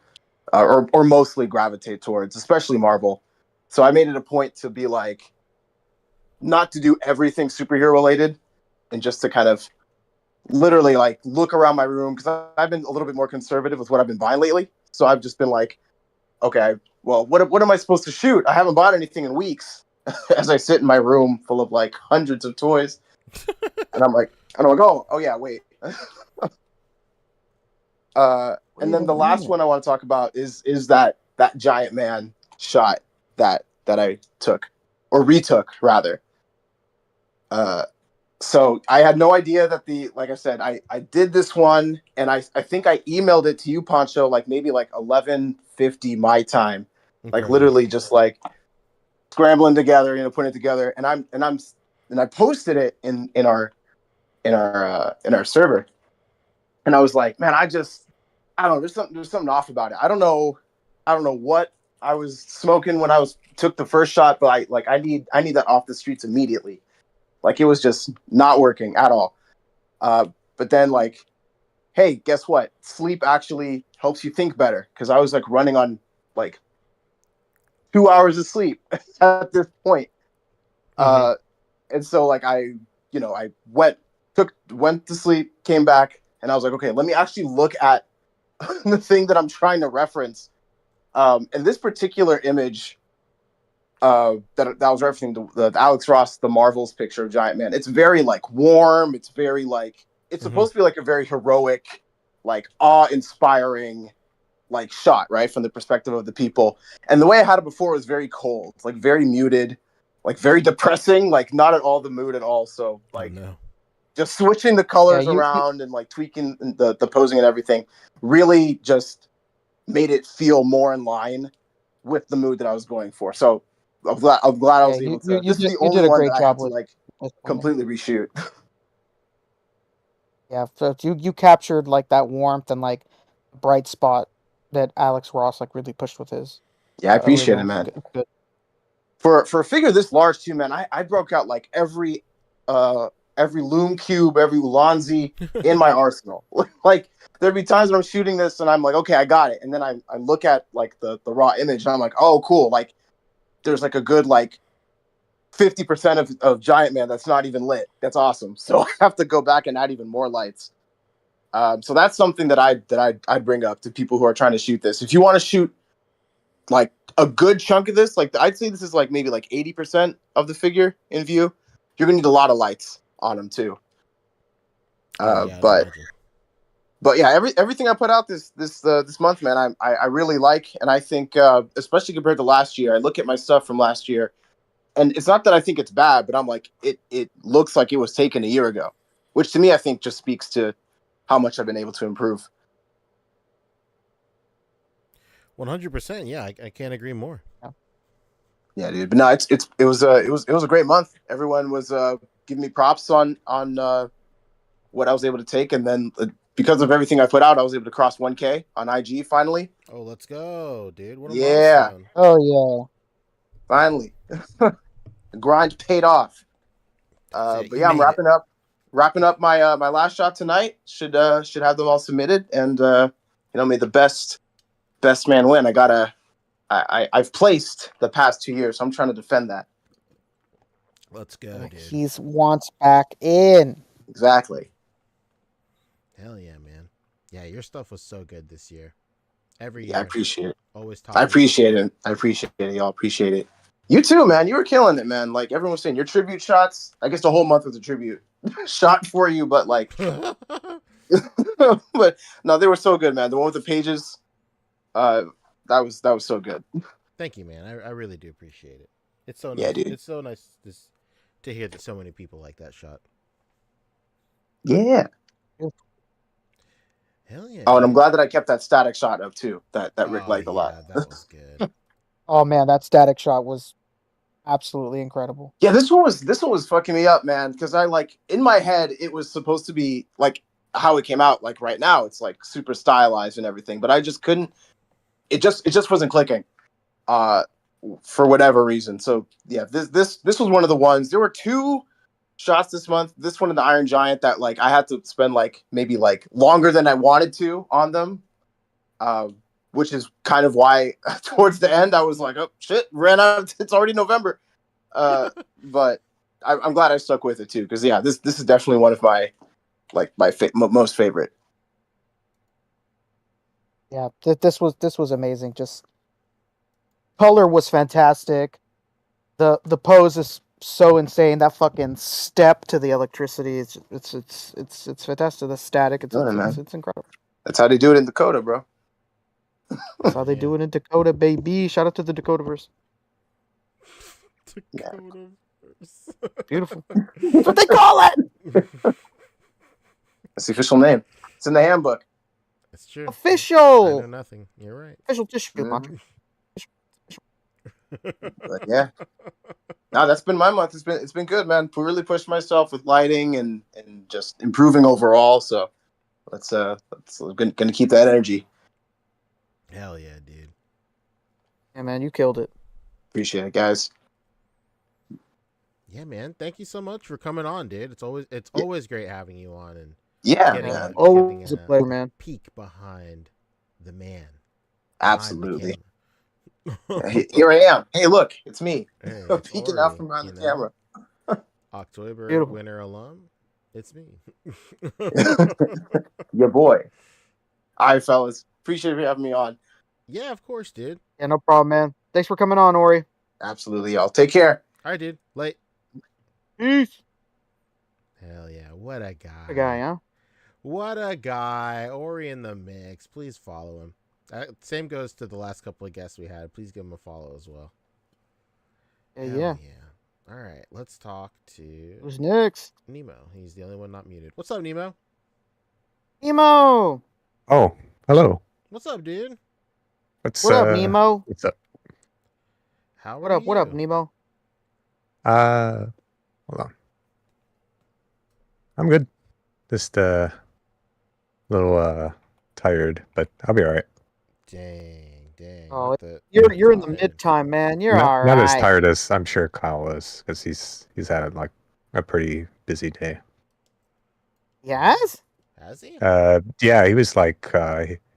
or mostly gravitate towards, especially Marvel. So I made it a point to be like, not to do everything superhero related, and just to kind of literally like look around my room, because I've been a little bit more conservative with what I've been buying lately. So I've just been like, okay, well, what am I supposed to shoot? I haven't bought anything in weeks. As I sit in my room full of like hundreds of toys, and I'm like, oh yeah, wait. And then the last one I want to talk about is that giant man shot that I took, or retook rather. So I had no idea that like I said, I did this one, and I think I emailed it to you, Pancho, like maybe like 11:50 my time, like literally just like scrambling together, putting it together, and I posted it in our server, and I was like, man, I don't know, there's something off about it. I don't know what I was smoking when I took the first shot, but I need that off the streets immediately. Like, it was just not working at all. But then like, hey, guess what? Sleep actually helps you think better, because I was like running on like 2 hours of sleep at this point. And so like I went to sleep, came back, and I was like, okay, let me actually look at the thing that I'm trying to reference And this particular image that was referencing the Alex Ross, the Marvels picture of Giant Man. It's very like warm. It's very like it's supposed to be like a very heroic, like awe-inspiring, like shot, right, from the perspective of the people. And the way I had it before was very cold, like very muted, like very depressing, like not at all the mood at all. So like just switching the colors around and like tweaking the posing and everything really just made it feel more in line with the mood that I was going for. So I'm glad I was able to. This is the only one that I had to like completely reshoot. Yeah, so you captured like that warmth and like bright spot that Alex Ross like really pushed with his. Yeah, I appreciate it, man. Good. For a figure this large too, man, I broke out like every loom cube, every Ulanzi in my arsenal. Like there'd be times when I'm shooting this and I'm like, okay, I got it, and then I look at like the raw image and I'm like, oh, cool, like there's like a good like 50% of Giant Man that's not even lit. That's awesome. So I have to go back and add even more lights. So that's something that I'd bring up to people who are trying to shoot this. If you want to shoot like a good chunk of this, like I'd say this is like maybe like 80% of the figure in view, you're gonna need a lot of lights on them too. But yeah, everything I put out this month, man, I really like, and I think especially compared to last year, I look at my stuff from last year, and it's not that I think it's bad, but I'm like it looks like it was taken a year ago, which to me I think just speaks to how much I've been able to improve. 100%. Yeah, I can't agree more. Yeah, dude. But no, it was a great month. Everyone was giving me props on what I was able to take, and then because of everything I put out, I was able to cross 1K on IG finally. Oh, let's go, dude! What a yeah. milestone. Oh yeah. Finally, the grind paid off. But yeah, I'm wrapping up my my last shot tonight. Should have them all submitted, and may the best man win. I've placed the past 2 years, so I'm trying to defend that. Let's go, dude. He's wants back in. Exactly. Hell yeah, man. Yeah, your stuff was so good this year. Every year. Yeah, I appreciate it. Always I appreciate it. I appreciate it. Y'all appreciate it. You too, man. You were killing it, man. Like everyone was saying, your tribute shots. I guess the whole month was a tribute shot for you, but like, but no, they were so good, man. The one with the pages, that was so good. Thank you, man. I really do appreciate it. It's so nice. Yeah, dude. It's so nice to hear that so many people like that shot. Yeah. Hell yeah. Oh, and I'm glad that I kept that static shot up too. That Rick liked a lot. That was good. Oh man, that static shot was absolutely incredible. Yeah, this one was fucking me up, man, because I like in my head it was supposed to be like how it came out, like right now it's like super stylized and everything, but I just couldn't. It just wasn't clicking, for whatever reason. So yeah, this was one of the ones. There were 2 shots this month. This one and the Iron Giant that like I had to spend like maybe like longer than I wanted to on them, which is kind of why towards the end I was like, oh shit, ran out. It's already November. But I'm glad I stuck with it too, because yeah, this is definitely one of my like my most favorite. Yeah, this was amazing. Just color was fantastic. The pose is so insane. That fucking step to the electricity, it's fantastic. The static, it's incredible. That's how they do it in Dakota, bro. That's how they do it in Dakota, baby. Shout out to the Dakotaverse. Dakotaverse. Beautiful. That's what they call it. That's the official name. It's in the handbook. That's true. Official. I know nothing. You're right. Official tissue, Pancho. But yeah, no, that's been my month. It's been good, man. Really pushed myself with lighting and just improving overall. So let's gonna keep that energy. Hell yeah, dude. Yeah, man, you killed it. Appreciate it, guys. Yeah, man. Thank you so much for coming on, dude. It's always great having you on and man. Always a pleasure, man. Peek behind the man. Absolutely. Here I am. Hey, look, it's me. Hey, peeking out from behind the camera. OcTOYber Beautiful. winner alum. It's me. Your boy. All right, fellas. Appreciate you having me on. Yeah, of course, dude. Yeah, no problem, man. Thanks for coming on, Ori. Absolutely, y'all. Take care. All right, dude. Late. Peace. Hell yeah, what a guy. The guy, huh? What a guy. Ori in the mix. Please follow him. Same goes to the last couple of guests we had. Please give him a follow as well. Yeah. All right, let's talk to... Who's next? Nemo. He's the only one not muted. What's up, Nemo? Nemo! Oh, hello. What's up, dude? What up, Nemo? What's up? How What up? What up, Nemo? Hold on. I'm good. Just a little tired, but I'll be all right. Dang. Oh, you're in the mid time, man. You're all right. Not as tired as I'm sure Kyle is, because he's had like a pretty busy day. Yes? Has he? Yeah, he was like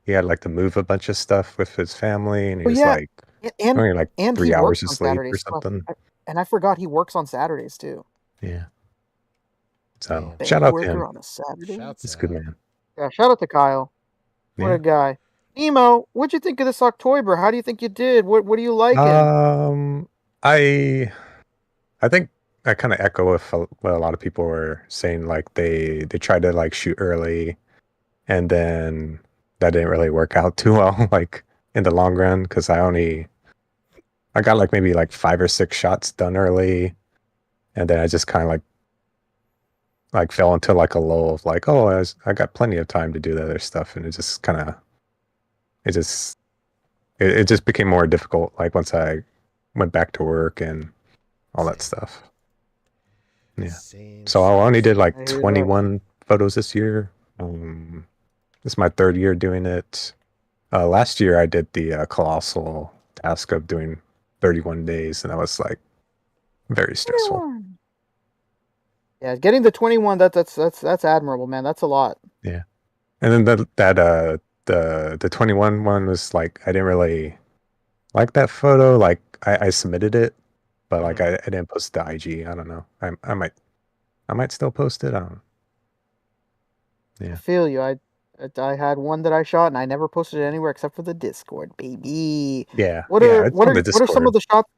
he had like to move a bunch of stuff with his family, and he was like only like 3 hours of sleep or something. And I forgot he works on Saturdays too. Yeah. So Bank shout out to worker him. on a Saturday. He's a good man. Yeah, shout out to Kyle. What Yeah. a guy. Nemo, what'd you think of this OcTOYber? How do you think you did? What do you like? I think I kind of echo with what a lot of people were saying. Like they tried to like shoot early, and then that didn't really work out too well. Like in the long run, because I got like maybe like 5 or 6 shots done early, and then I just kind of like fell into like a lull of like, oh, I got plenty of time to do the other stuff, and it just kind of it just became more difficult. Like once I went back to work and all that stuff. Yeah. So I only did like 21 photos this year. This is my 3rd year doing it. Last year I did the colossal task of doing 31 days, and that was like very stressful. 21. Yeah, getting the 21, that's admirable, man. That's a lot. Yeah. And then the 21 one was like, I didn't really like that photo. Like I submitted it, but like I didn't post the IG. I don't know. I might still post it. I don't know. Yeah. I feel you. I had one that I shot and I never posted it anywhere except for the Discord, baby. Yeah. What are some of the shots?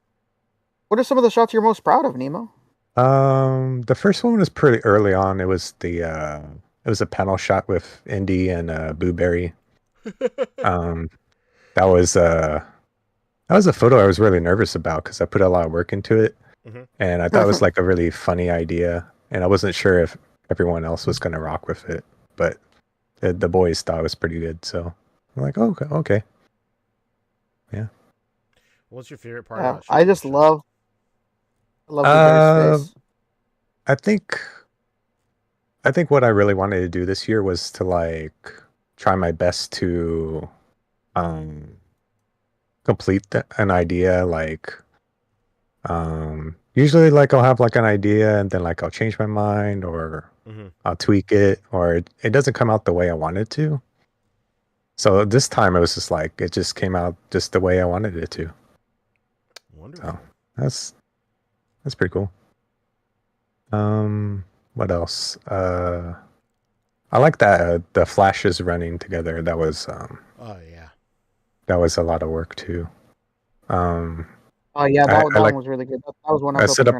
What are some of the shots you're most proud of, Nemo? The first one was pretty early on. It was it was a panel shot with Indy and Blueberry. That was a photo I was really nervous about because I put a lot of work into it, and I thought it was like a really funny idea, and I wasn't sure if everyone else was gonna rock with it, but the boys thought it was pretty good, so I'm like, oh, okay. Yeah. What's your favorite part about I just love Blueberry's face. I think what I really wanted to do this year was to like try my best to complete an idea. Like usually like I'll have like an idea and then like I'll change my mind or I'll tweak it, or it doesn't come out the way I wanted to. So this time it was just like it just came out just the way I wanted it to. Wonderful. So that's pretty cool. What else? I like that the flashes running together. That was oh yeah. That was a lot of work too. Oh yeah, that one was really good. That was one I set up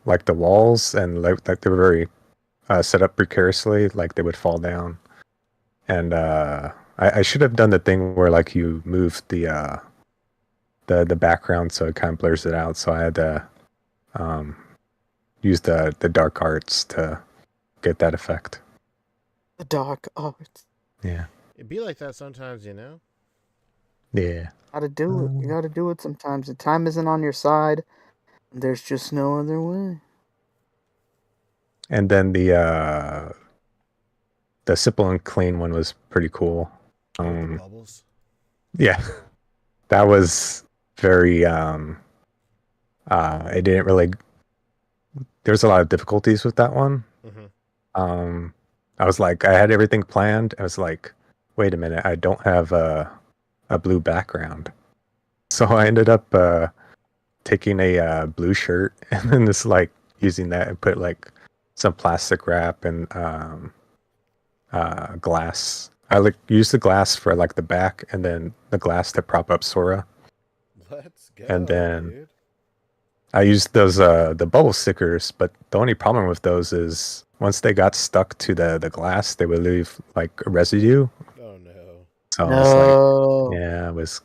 like the walls, and like they were very set up precariously, like they would fall down. And I should have done the thing where like you move the background so it kind of blurs it out. So I had to use the dark arts to get that effect. The dark arts. Yeah. It'd be like that sometimes, you know? Yeah. Gotta do it. You gotta do it sometimes. The time isn't on your side. There's just no other way. And then the simple and clean one was pretty cool. Bubbles. Yeah. That was very it didn't really, there's a lot of difficulties with that one. I was like, I had everything planned. I was like, wait a minute, I don't have a blue background. So I ended up taking a blue shirt and then just like using that and put like some plastic wrap and glass I like use the glass for like the back, and then the glass to prop up Sora. Let's go. And then dude. I used those the bubble stickers, but the only problem with those is once they got stuck to the glass, they would leave like a residue. Oh no. So No. it's like, yeah, it was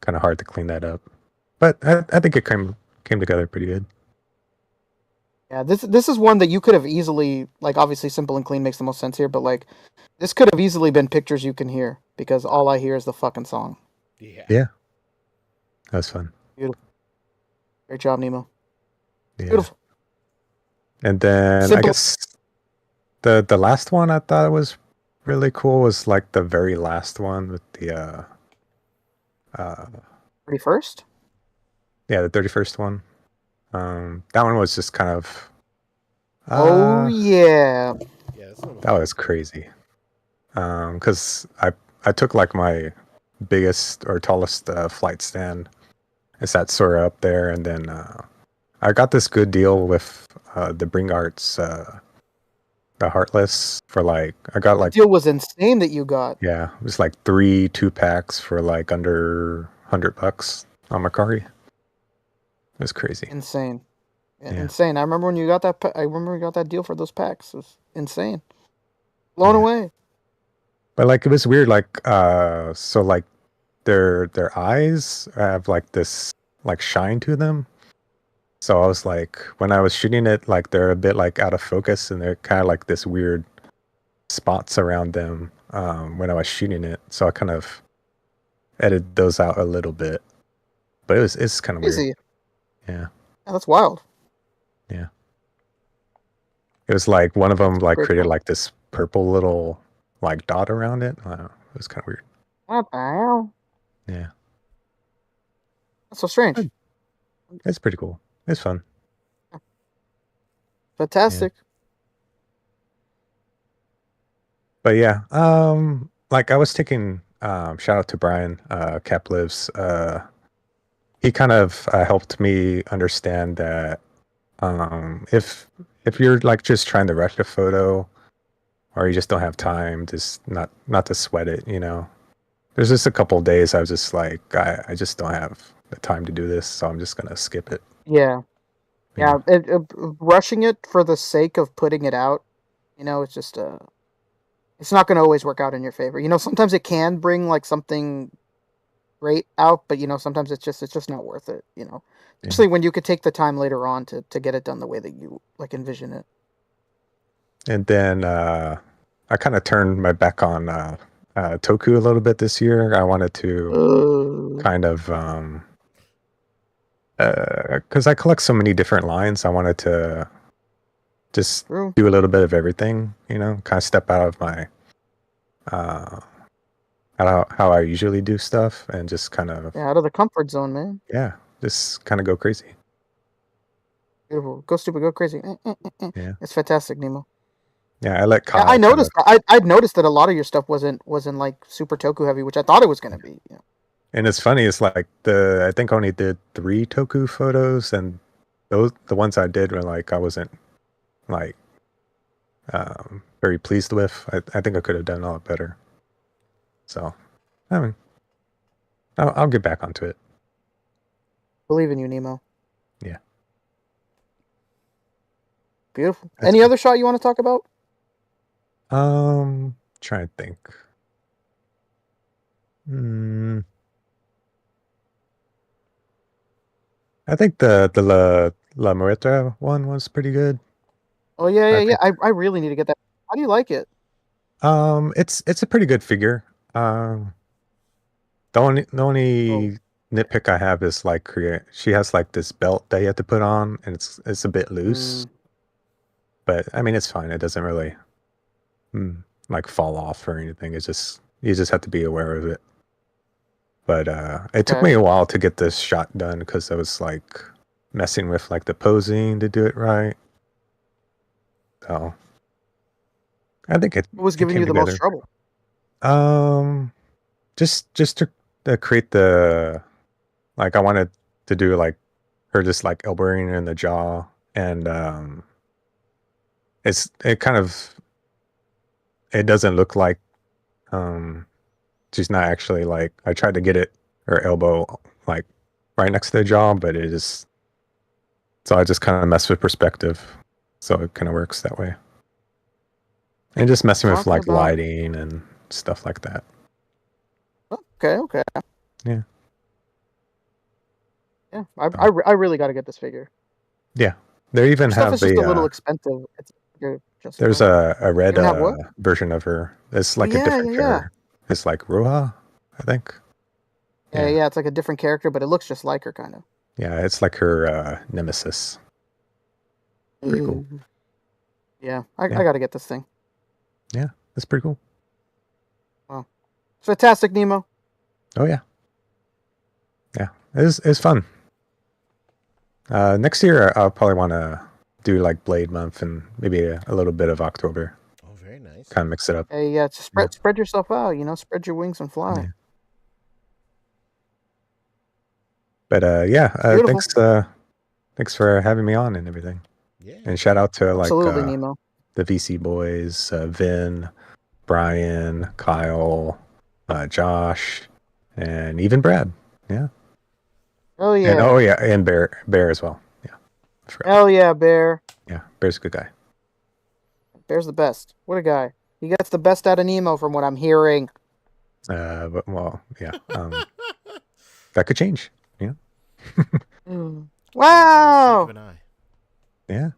kind of hard to clean that up. But I think it came together pretty good. Yeah, this is one that you could have easily, like, obviously simple and clean makes the most sense here, but like this could have easily been pictures you can hear, because all I hear is the fucking song. Yeah. Yeah. That was fun. Beautiful. Great job, Nemo. Yeah. Beautiful. And then I Simple. guess the last one I thought was really cool was like the very last one with the 31st? Yeah, the 31st one. That one was just kind of Oh yeah. Yeah, this one was that was crazy. Because I took like my biggest or tallest flight stand. I sat Sora up there, and then I got this good deal with the Bring Arts, the Heartless, for like I got like Deal was insane that you got. yeah, it was like 3 2-packs for like under $100 on Mercari. It was crazy. Insane. Yeah. Insane. I remember when you got that. I remember when you got that deal for those packs. It was insane. Blown away. But like it was weird, like so like their eyes have like this like shine to them. So I was like, when I was shooting it, like they're a bit like out of focus, and they're kind of like this weird spots around them when I was shooting it. So I kind of edited those out a little bit. But it's kind of weird. Easy. Yeah. Yeah, that's wild. Yeah. It was like one of them like Great created point. like this purple little like dot around it. I don't know. It was kind of weird. What the hell? Yeah. That's so strange. It's pretty cool. It's fun. Fantastic. But yeah, like I was taking shout out to Brian, CapLives. He kind of helped me understand that if you're like just trying to rush a photo, or you just don't have time, just not to sweat it, you know. There's just a couple of days I was just like, I just don't have the time to do this, so I'm just gonna skip it. Yeah. Yeah. Rushing it for the sake of putting it out, you know, it's just it's not going to always work out in your favor. You know, sometimes it can bring like something great out, but you know, sometimes it's just not worth it. You know, especially when you could take the time later on to get it done the way that you like envision it. And then I kind of turned my back on Toku a little bit this year. I wanted to kind of because I collect so many different lines, I wanted to just do a little bit of everything, you know, kind of step out of my how I usually do stuff, and just kind of Yeah, out of the comfort zone, man. yeah, just kind of go crazy. Beautiful. Go stupid, go crazy. Yeah. It's fantastic, Nemo. Yeah, I let Kyle. Yeah, I noticed. I'd noticed that a lot of your stuff wasn't like super Toku heavy, which I thought it was going to be. You know? And it's funny. It's like I think I only did 3 Toku photos, and the ones I did were like I wasn't like very pleased with. I think I could have done a lot better. So, I mean, I'll get back onto it. Believe in you, Nemo. Yeah. Beautiful. Any other shot you want to talk about? Trying to think. I think the La Muerta one was pretty good. Oh yeah. I really need to get that. How do you like it? It's a pretty good figure. The only nitpick I have is like she has like this belt that you have to put on, and it's a bit loose. But I mean, it's fine. It doesn't really like fall off or anything. It's just you just have to be aware of it. But it took me a while to get this shot done because I was like messing with like the posing to do it right. So I think it was giving you the most trouble. Just to create the like I wanted to do like her just like elbowing in the jaw, and it doesn't look like She's not actually like, I tried to get her elbow like right next to the jaw, but it is, so I just kind of mess with perspective. So it kind of works that way. And just messing with like lighting and stuff like that. Okay. Yeah. Yeah, I really got to get this figure. Yeah, they even Stuff have is just a little expensive. There's a red version of her. It's like a different character. It's like Roha, I think. Yeah, it's like a different character, but it looks just like her, kind of. Yeah, it's like her nemesis. Pretty cool. Yeah, I got to get this thing. Yeah, it's pretty cool. Wow. Fantastic, Nemo. Oh, yeah. Yeah, it's fun. Next year, I'll probably want to do like Blade Month and maybe a little bit of October. Oh, very nice. Kind of mix it up. Yeah, just spread yourself out, spread your wings and fly. Yeah. But thanks for having me on and everything. Yeah. And shout out to Absolutely, Nemo. The VC boys, Vin, Brian, Kyle, Josh, and even Brad. Yeah. Oh yeah. And Bear as well. Yeah. Hell yeah, Bear. Yeah, Bear's a good guy. Bear's the best. What a guy. He gets the best out of Nemo from what I'm hearing. But yeah. That could change. Yeah. Wow. Yeah.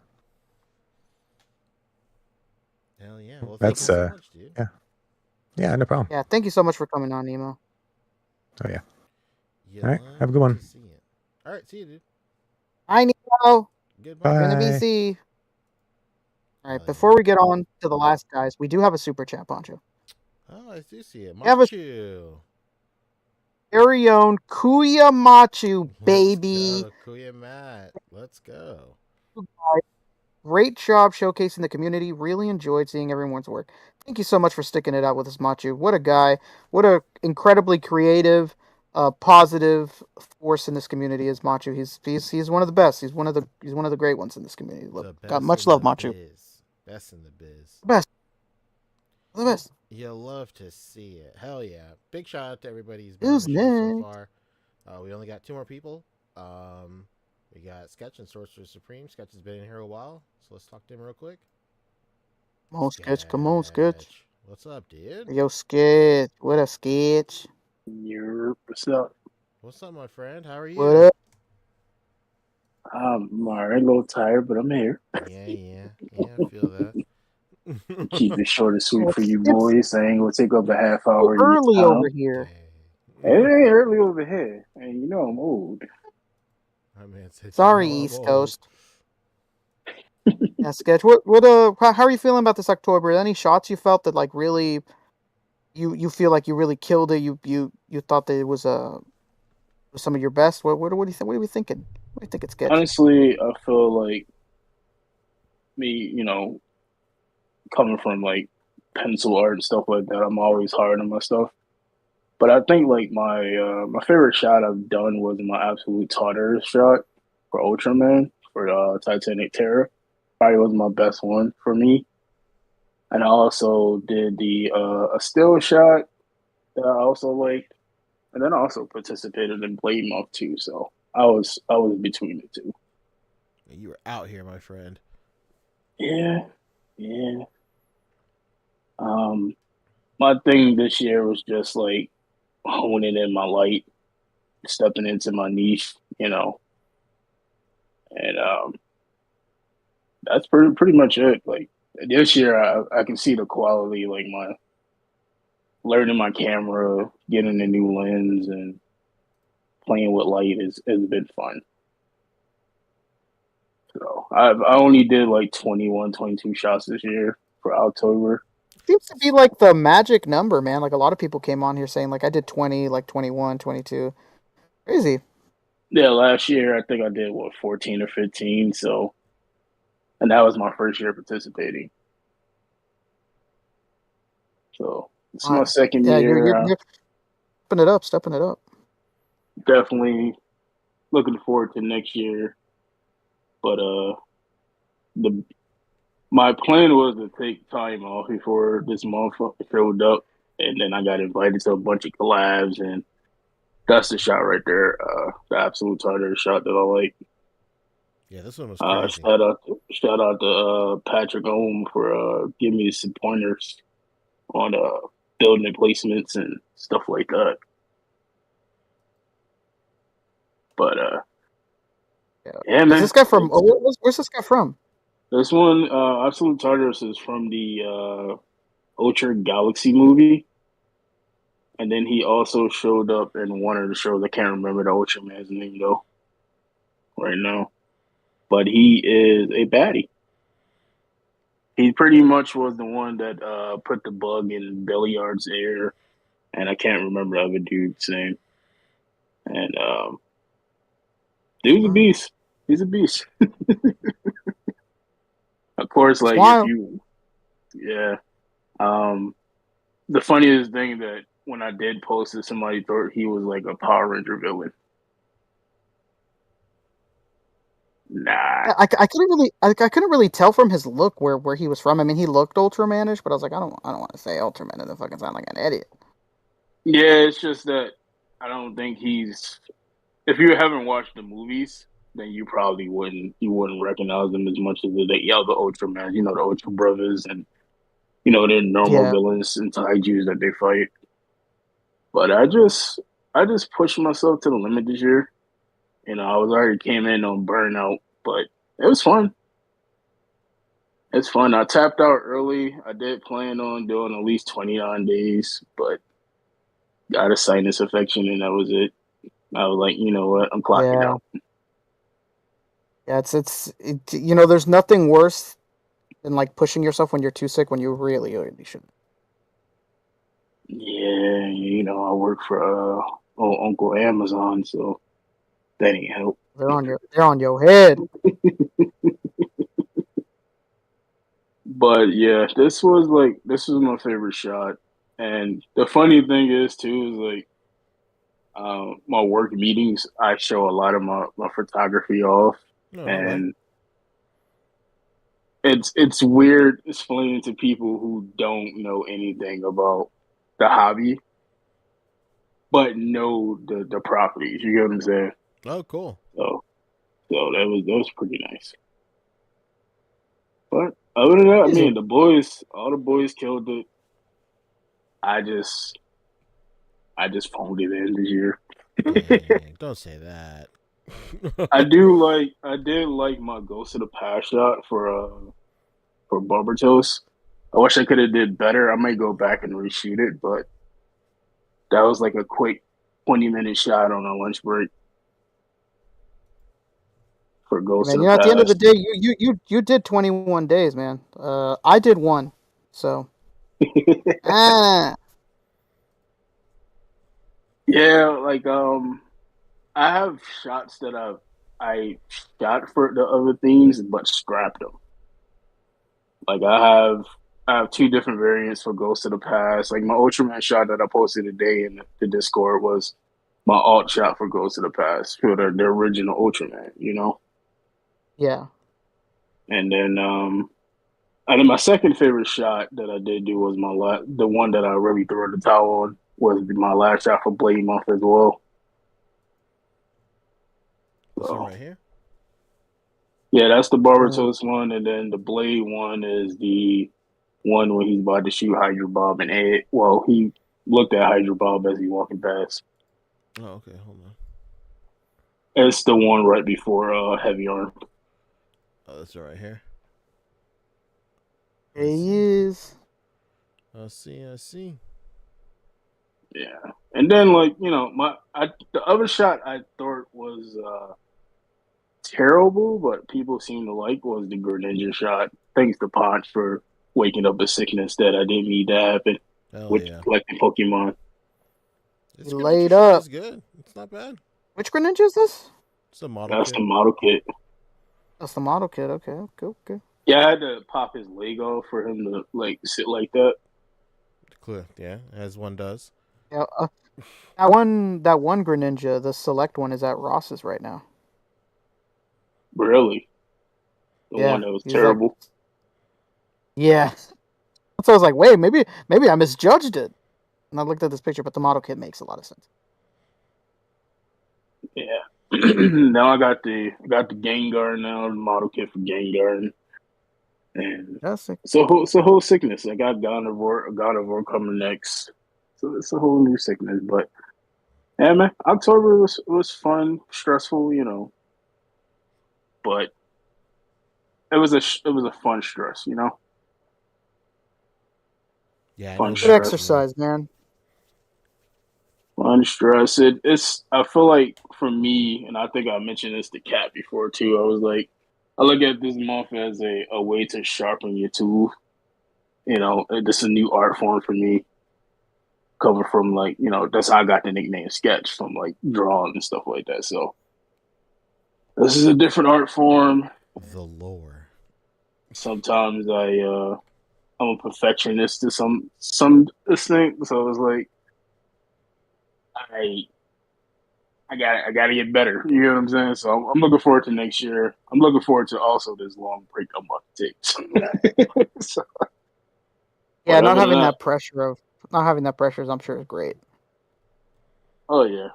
Hell yeah. Well, that's thank you so much, dude. Yeah. Yeah, no problem. Yeah, thank you so much for coming on, Nemo. Oh yeah. All right, have a good one. All right, see you, dude. Hi, Nemo. Goodbye. We're in the VC. All right, before we get on to the last guys, we do have a super chat, Pancho. Oh, I do see it. Have a very own Kuya Machu, baby. Let's go, Kuya Matt. Let's go. Great job showcasing the community. Really enjoyed seeing everyone's work. Thank you so much for sticking it out with us, Machu. What a guy. What a incredibly creative, positive force in this community is Machu. He's one of the best. He's one of the great ones in this community. Got much love, Machu. Best in the biz. Best. The best. You'll love to see it. Hell yeah. Big shout out to everybody who's been on the show so far. We only got 2 more people. We got Sketch and Sorcerer Supreme. Sketch has been in here a while, so let's talk to him real quick. Come on, Sketch. Come on, Sketch. What's up, dude? Yo, Sketch. What up, Sketch? What's up? What's up, my friend? How are you? What up? I'm alright, a little tired, but I'm here. Yeah, I feel that. Keep it short and sweet for you boys. I ain't gonna take up a half hour. Early over here. It ain't early over here, and you know I'm old. Sorry, East Coast. Yeah, Sketch. How are you feeling about this October? Any shots you felt that like really, you feel like you really killed it? You thought that it was some of your best. What do you think? What are we thinking? What do you think it's Sketch? Honestly, I feel like me, coming from like pencil art and stuff like that, I'm always hard on my stuff. But I think like my favorite shot I've done was my absolute Tartar shot for Ultraman for Titanic Terror. Probably was my best one for me. And I also did a still shot that I also liked, and then I also participated in Blade Month too. So I was between the two. You were out here, my friend. Yeah. My thing this year was just like honing in my light, stepping into my niche, and that's pretty much it. Like this year, I can see the quality, like my learning my camera, getting a new lens, and playing with light has been fun. So I only did like 21, 22 shots this year for October. Seems to be like the magic number, man. Like a lot of people came on here saying like I did 20, like 21, 22. Crazy. Yeah, last year I think I did 14 or 15. So, and that was my first year participating. So it's my second year. You're stepping it up. Definitely looking forward to next year. But my plan was to take time off before this month filled up, and then I got invited to a bunch of collabs, and that's the shot right there. The absolute tartar shot that I like. Yeah, this one was crazy. Shout out to Patrick Ohm for giving me some pointers on building placements and stuff like that. But yeah, man. Is this guy from? Where's this guy from? This one, Absolute Tartarus, is from the Ultra Galaxy movie, and then he also showed up in one of the shows. I can't remember the Ultraman's name though, right now. But he is a baddie. He pretty much was the one that put the bug in Belliard's ear, and I can't remember the other dude's name. And dude's a beast. He's a beast. Of course, like if you, yeah. The funniest thing that when I did post it, somebody thought he was like a Power Ranger villain. Nah, I couldn't really tell from his look where he was from. I mean, he looked Ultramanish, but I was like, I don't want to say Ultraman and then fucking sound like an idiot. yeah, it's just that I don't think he's. If you haven't watched the movies, then you probably wouldn't recognize them as much as the Ultraman, the Ultra Brothers, and they're normal villains and taijus that they fight. But I just pushed myself to the limit this year. I was already came in on burnout, but it was fun. It's fun. I tapped out early. I did plan on doing at least 29 days, but got a sinus infection, and that was it. I was like, you know what? I'm clocking out. Yeah, there's nothing worse than like pushing yourself when you're too sick when you really shouldn't. Yeah, I work for Uncle Amazon, so that ain't help. They're on your head. But yeah, this was my favorite shot. And the funny thing is too is like my work meetings, I show a lot of my photography off. And it's weird explaining to people who don't know anything about the hobby, but know the properties. You get what I'm saying? Oh, cool. So that was pretty nice. But other than that, I mean, all the boys killed it. I just phoned it in this year. Dang, don't say that. I did like my Ghost of the Past shot for Barbertoast. I wish I could have did better. I might go back and reshoot it, but that was like a quick 20-minute shot on a lunch break for Ghost of the Past. At the end of the day, you did 21 days, man. I did 1, so. Yeah, like I have shots that I shot for the other things, but scrapped them. Like I have 2 different variants for Ghost of the Past. Like my Ultraman shot that I posted today in the Discord was my alt shot for Ghost of the Past for the original Ultraman. Yeah. And then my second favorite shot that I did do was the one that I really threw the towel on was my last shot for Blade Month as well. This one right here? Yeah, that's the Barbertoast one, and then the Blade one is the one when he's about to shoot Hydra Bob and Ed. Well, he looked at Hydra Bob as he walking past. Oh, okay, hold on. It's the one right before Heavy Arm. Oh, that's right here. There he is. I see. Yeah, and then the other shot I thought was terrible, but people seem to like was the Greninja shot. Thanks to Pancho for waking up a sickness that I didn't need to happen with collecting Pokemon. He laid up. It's good. It's not bad. Which Greninja is this? It's the model. That's the model kit. That's the model kit. Okay. Yeah, I had to pop his leg off for him to sit like that. Clear, yeah, as one does. Yeah, that one Greninja, the select one, is at Ross's right now. Really? The one that was terrible. Yeah. So I was like, wait, maybe I misjudged it. And I looked at this picture, but the model kit makes a lot of sense. Yeah. Now I got the Gengar now, the model kit for Gengar, and it's a whole sickness. I got God of War coming next, so it's a whole new sickness. But yeah, man, October was fun, stressful, you know, but it was a fun stress, you know. Yeah, Fun Good stress. exercise, man. Fun stress. It's. I feel like for me, and I think I mentioned this to Kat before too. I was like, I look at this month as a way to sharpen your tool. You know, this is a new art form for me. Cover from like, you know, that's how I got the nickname Sketch, from like drawing and stuff like that. So this is a different art form. The lore. Sometimes I'm a perfectionist to some things. So I was like, I gotta get better. You know what I'm saying? So I'm looking forward to next year. I'm looking forward to also this long break I'm about to take. So, Yeah, not having that pressure, I'm sure is great. Oh yeah.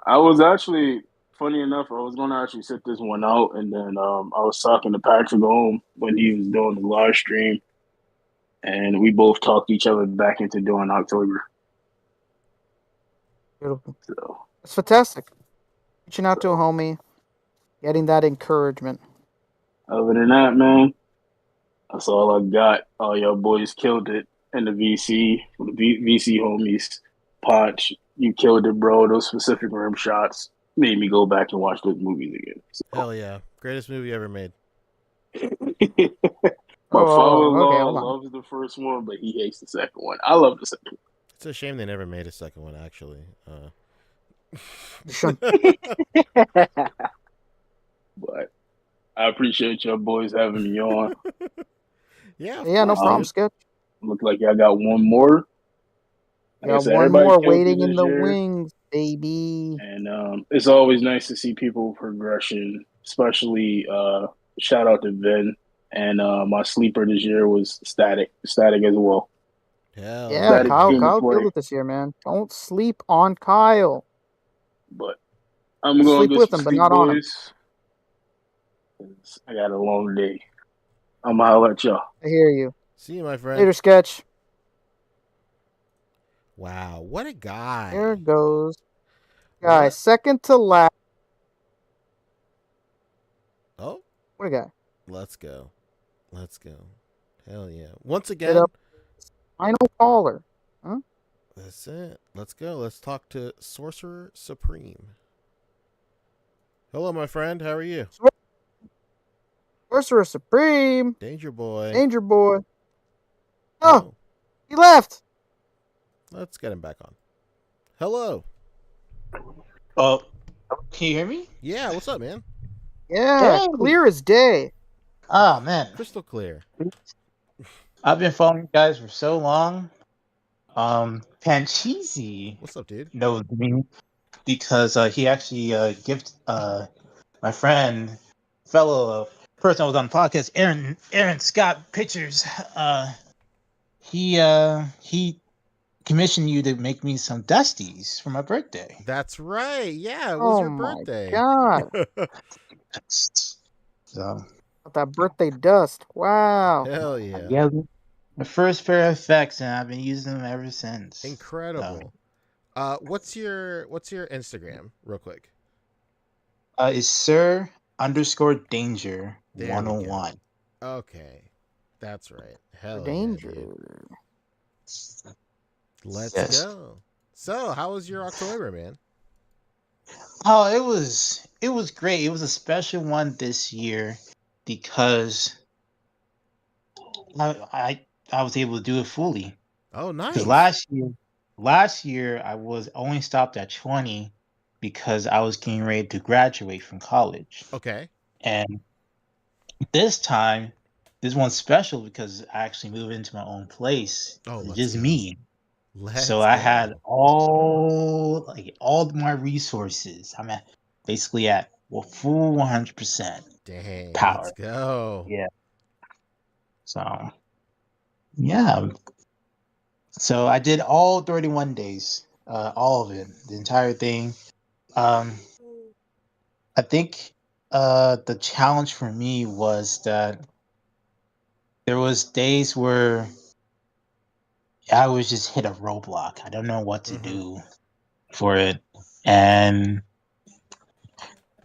I was actually, funny enough, I was gonna actually sit this one out, and then I was talking to Patrick home when he was doing the live stream, and we both talked each other back into doing OcTOYber. Beautiful. So It's fantastic. Reaching out to a homie, getting that encouragement. other than that, man, that's all I got. All y'all boys killed it in the VC homies. Potch, you killed it, bro. Those specific rim shots made me go back and watch those movies again. So. Hell yeah. Greatest movie ever made. My father-in-law hold on. loves the first one, but he hates the second one. I love the second one. It's a shame they never made a second one, actually. But I appreciate y'all boys having me on. Yeah, no problem, Sketch. Look like y'all got one more. Like I Got said, one everybody more killed it waiting in this the year. wings, baby. And it's always nice to see people progression, especially shout out to Vin. And my sleeper this year was Static as well. Hell Yeah, Static Kyle came to killed play. it this year, man. Don't sleep on Kyle. But I'm going to sleep get with some him, but sleep, not on him. boys. I got a long day. I'm going to holler at y'all. I hear you. See you, my friend. Later, Sketch. Wow, what a guy. There goes. Guy, second to last. Oh. What a guy. Let's go. Hell yeah. Once again. Final caller. Huh? That's it. Let's go. Let's talk to Sorcerer Supreme. Hello, my friend. How are you? Sorcerer Supreme. Danger boy. Oh, he left. Let's get him back on. Hello. Oh, can you hear me? Yeah, what's up, man? Yeah, clear as day. Oh, man. Crystal clear. I've been following you guys for so long. Pancheezy. What's up, dude? Knows me because he actually gifted my friend, fellow person I was on the podcast, Aaron Scott Pictures. He commissioned you to make me some dusties for my birthday. That's right. Yeah, it was your birthday. God. So that birthday dust. Wow. Hell yeah. Yeah, my first pair of effects, and I've been using them ever since. Incredible. What's your Instagram, real quick? Is Sir_Danger 101. Okay, that's right. Hell Danger. Yeah, Let's go. So, how was your OcTOYber, man? Oh, it was great. It was a special one this year because I was able to do it fully. Oh, nice. Because last year I was only stopped at 20 because I was getting ready to graduate from college. Okay. And this time, this one's special because I actually moved into my own place. Oh, it's just me. Let's I go. had all my resources. I'm basically at full 100%. Dang, power. Let's go. Yeah. So, yeah. So I did all 31 days, all of it, the entire thing. I think the challenge for me was that there was days where I was just hit a roadblock. I don't know what to do for it, and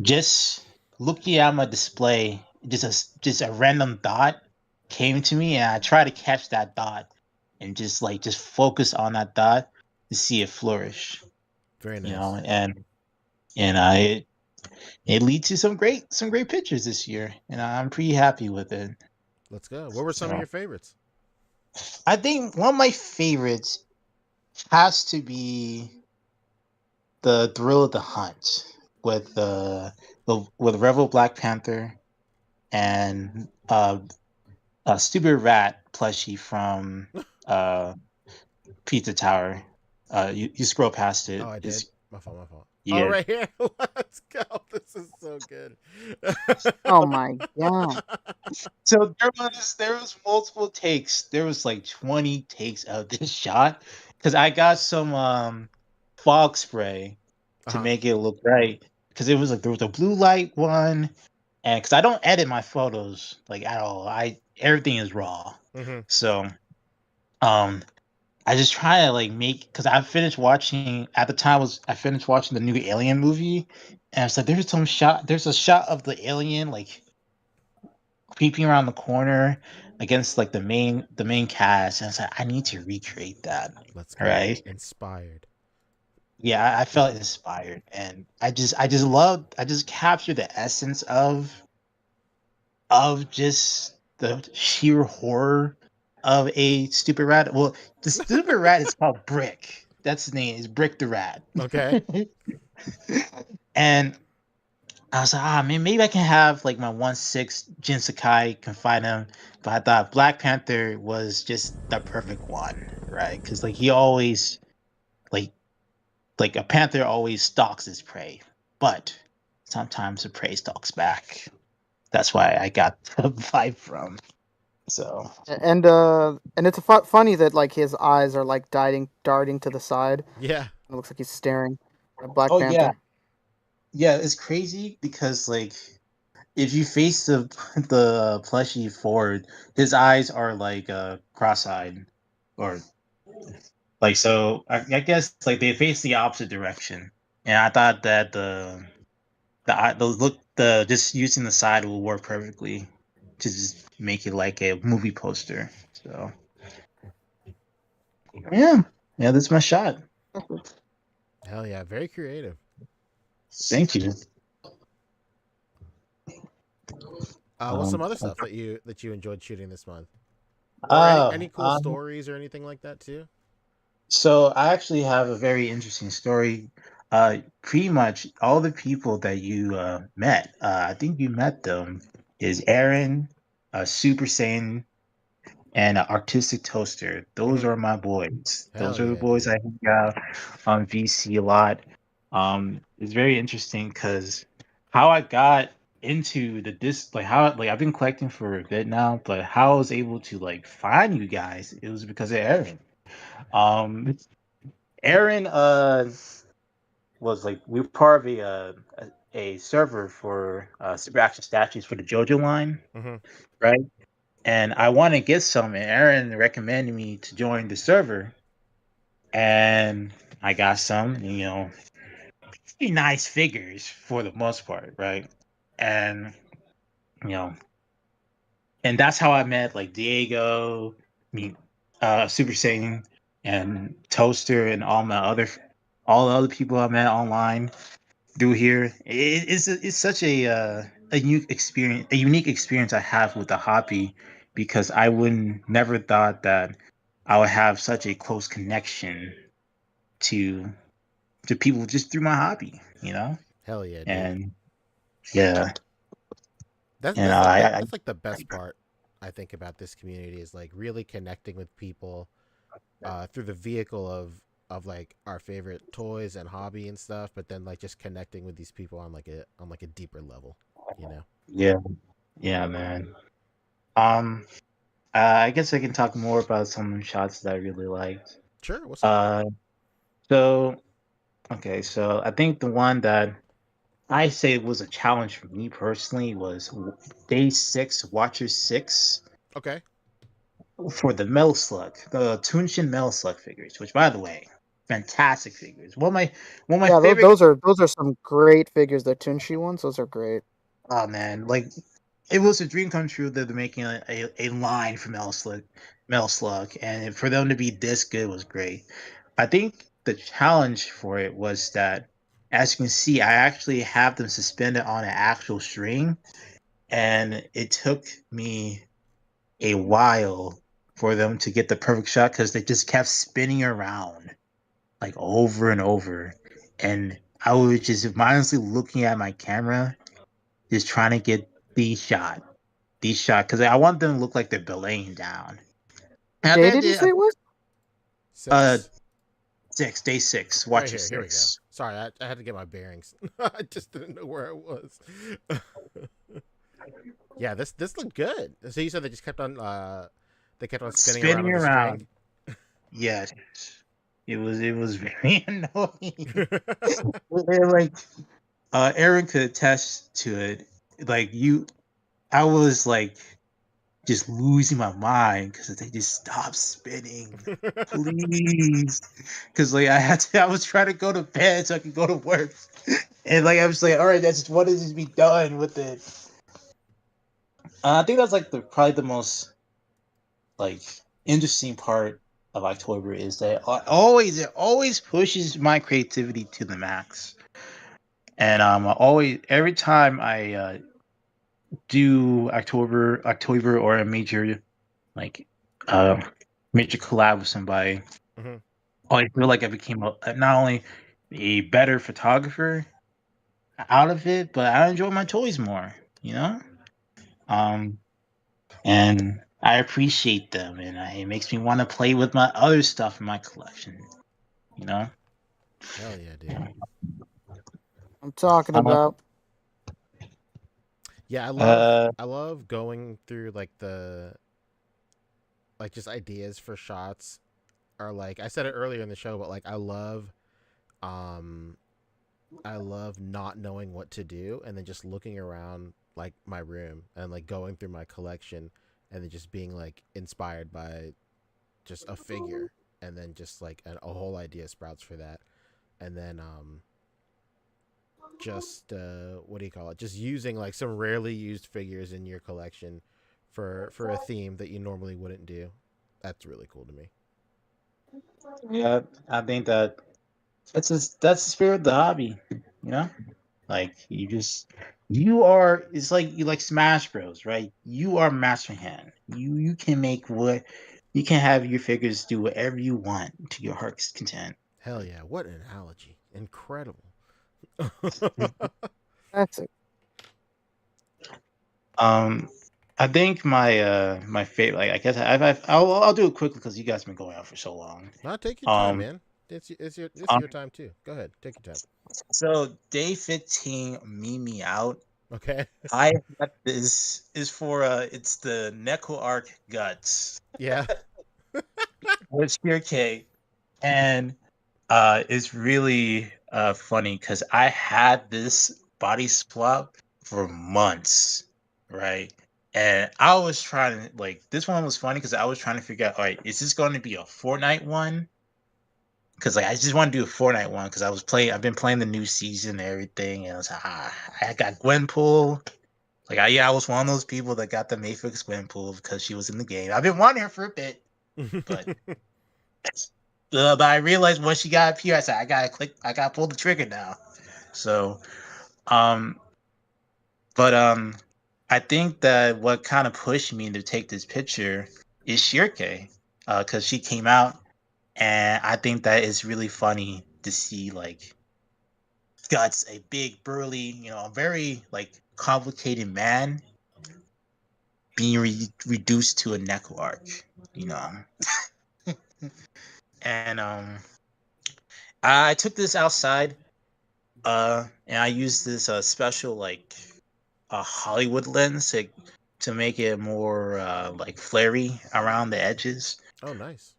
just looking at my display, just a random dot came to me, and I tried to catch that dot and just focus on that dot to see it flourish. Very nice. You know, and I it leads to some great pictures this year, and I'm pretty happy with it. Let's go. What were some of your favorites? I think one of my favorites has to be the Thrill of the Hunt with with Rebel Black Panther and a Stupid Rat plushie from Pizza Tower. You scroll past it. Oh, I did. My fault. Yeah. Oh, right here. Let's go. This is so good. Oh my god. So there was multiple takes. There was like 20 takes of this shot because I got some fog spray to make it look right. Because it was like there was a blue light one, and because I don't edit my photos like at all, everything is raw. So I just try to like make because I finished watching at the time I finished watching the new Alien movie, and I was like, there's a shot of the alien like creeping around the corner against like the main cast, and I was like, I need to recreate that. Let's go. Right? Inspired. Yeah, I felt inspired, and I just captured the essence of just the sheer horror of a stupid rat. Well, the stupid rat is called Brick. That's his name. Is Brick the rat. Okay. And I was like, man, maybe I can have like my 1/6 Jin Sakai can fight him. But I thought Black Panther was just the perfect one, right? Because like he always like a panther always stalks his prey, but sometimes the prey stalks back. That's why I got the vibe from. So And it's funny that like his eyes are like darting to the side. Yeah. It looks like he's staring at Black Oh Panther. yeah, it's crazy because like if you face the plushie forward, his eyes are like cross-eyed, or like so. I guess like they face the opposite direction, and I thought that the just using the side will work perfectly to just make it like a movie poster. So yeah, that's my shot. Hell yeah, very creative. Thank you. What's some other stuff that you enjoyed shooting this month? Or any cool stories or anything like that too? So I actually have a very interesting story. Pretty much all the people that you met, I think you met them, is Aaron, Super Saiyan, and Artistic Toaster. Those are my boys. Those are the boys I hang out on VC a lot. It's very interesting because how I got into like I've been collecting for a bit now, but how I was able to like find you guys, it was because of Aaron. Aaron was like we were part of a server for super action statues for the JoJo line, right? And I want to get some, and Aaron recommended me to join the server, and I got some, pretty nice figures for the most part, right? And you know, and that's how I met like Diego, Super Saiyan, and Toaster, and all the other people I met online through here. It's such a unique experience I have with the hobby, because I wouldn't never thought that I would have such a close connection to people just through my hobby, Hell yeah, dude. And yeah. That's And that's like the best part I think about this community is like really connecting with people through the vehicle of like our favorite toys and hobby and stuff, but then like just connecting with these people on like a deeper level, Yeah, man. I I guess I can talk more about some shots that I really liked. Sure. What's up? So okay, so I think the one that I say was a challenge for me personally was day 6, Watcher 6. Okay. For the Metal Slug, the Tunshin Metal Slug figures, which by the way, fantastic figures. One of my Yeah, favorite. those are some great figures. The Tunshi ones, those are great. Oh man, like it was a dream come true that they're making a line for Metal Slug, and for them to be this good was great. I think the challenge for it was that, as you can see, I actually have them suspended on an actual string, and it took me a while for them to get the perfect shot because they just kept spinning around like over and over. And I was just mindlessly looking at my camera, just trying to get these shot, because I want them to look like they're belaying down. And I Day think I did you did, say it was? uh, 6. day 6, Right Watcher here. Here we go. 6. Sorry, I had to get my bearings. I just didn't know where I was. Yeah, this looked good. So you said they just kept on spinning around on the string. Yes. It was very annoying. Like Aaron could attest to it. Like I was like just losing my mind because they just stopped spinning, please. Because like I was trying to go to bed so I could go to work, and like I was like, all right, that's just what is to be done with it. I think that's like probably the most like interesting part of OcTOYber is that it always pushes my creativity to the max. And always every time I do OcTOYber or a like major collab with somebody, Mhm. I feel like I became not only a better photographer out of it, but I enjoy my toys more. You know, and I appreciate them, and it makes me want to play with my other stuff in my collection. You know. Hell yeah, dude. I'm talking about. Yeah, I love going through like just ideas for shots, or like I said it earlier in the show, but like I love not knowing what to do and then just looking around like my room and like going through my collection and then just being like inspired by just a figure, and then just like a whole idea sprouts for that, and then just what do you call it, just using like some rarely used figures in your collection for a theme that you normally wouldn't do. That's really cool to me. Yeah, I think that's the spirit of the hobby. You know, like it's like you like Smash Bros, right? You are master hand. You can you can have your figures do whatever you want to your heart's content. Hell yeah, what an analogy. Incredible. That's it. I think my favorite, like I guess I'll do it quickly because you guys have been going on for so long. No, take your time, man. It's your time too. Go ahead, take your time. So day 15, me out. Okay. I got this is for it's the Neko Arc Guts. Yeah. With Spear K. And it's really funny because I had this body swap for months, right? And I was trying to like this one was funny because I was trying to figure out, all right, is this going to be a Fortnite one? Because like I just want to do a Fortnite one because I've been playing the new season and everything, and I was like, I got Gwenpool. Like I was one of those people that got the Mayfix Gwenpool because she was in the game. I've been wanting her for a bit, but but I realized once she got up here, I said I gotta pull the trigger now. So, but I think that what kind of pushed me to take this picture is Shirke, because she came out, and I think that is really funny to see like Guts, a big burly, a very like complicated man, being reduced to a Neko arc, you know. And I took this outside, and I used this special like a Hollywood lens to to make it more like flary around the edges. Oh, nice.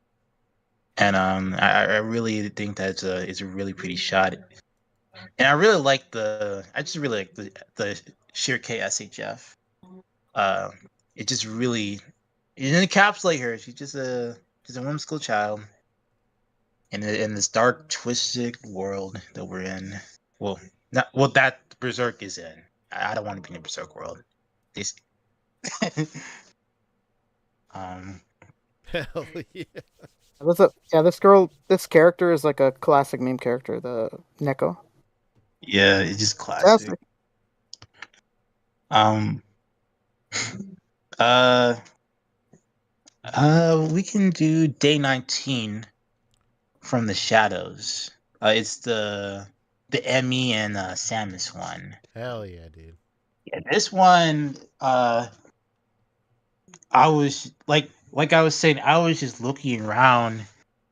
And I really think that it's a really pretty shot. And I really like I just really like the sheer KSHF. It just really it encapsulates her. She's just a whimsical child in this dark, twisted world that we're in. Well, not that Berserk is in. I don't want to be in a Berserk world. This, Hell yeah. This character is like a classic meme character, the Neko. Yeah, it's just classic. We can do day 19 from the shadows. It's the Emmy and Samus one. Hell yeah, dude. Yeah, this one, I was like I was saying, I was just looking around,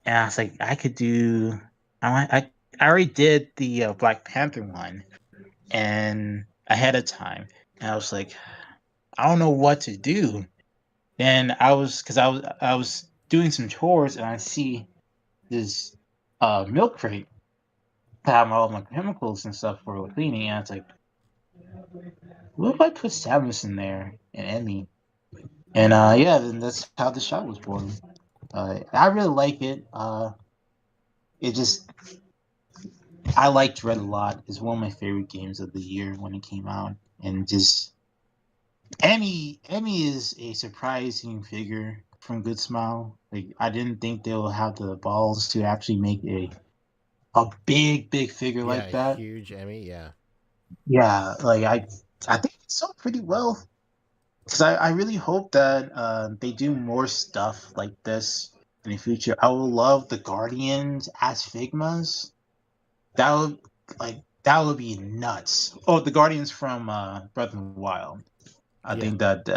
and I was like, I could do. I already did the Black Panther one, and ahead of time, and I was like, I don't know what to do. Then I was doing some chores, and I see this milk crate to have all my chemicals and stuff for cleaning, and I was like, what if I put Samus in there and Emmy? And yeah, then that's how the shot was born. I really like it. It just I liked Red a lot. It's one of my favorite games of the year when it came out, and just Emmy is a surprising figure from Good Smile. Like I didn't think they'll have the balls to actually make a big figure like that. Huge Emmy, yeah. Yeah, like I think it's sold pretty well. Because I really hope that they do more stuff like this in the future. I would love the Guardians as Figmas. That would be nuts. Oh, the Guardians from Breath of the Wild. I think that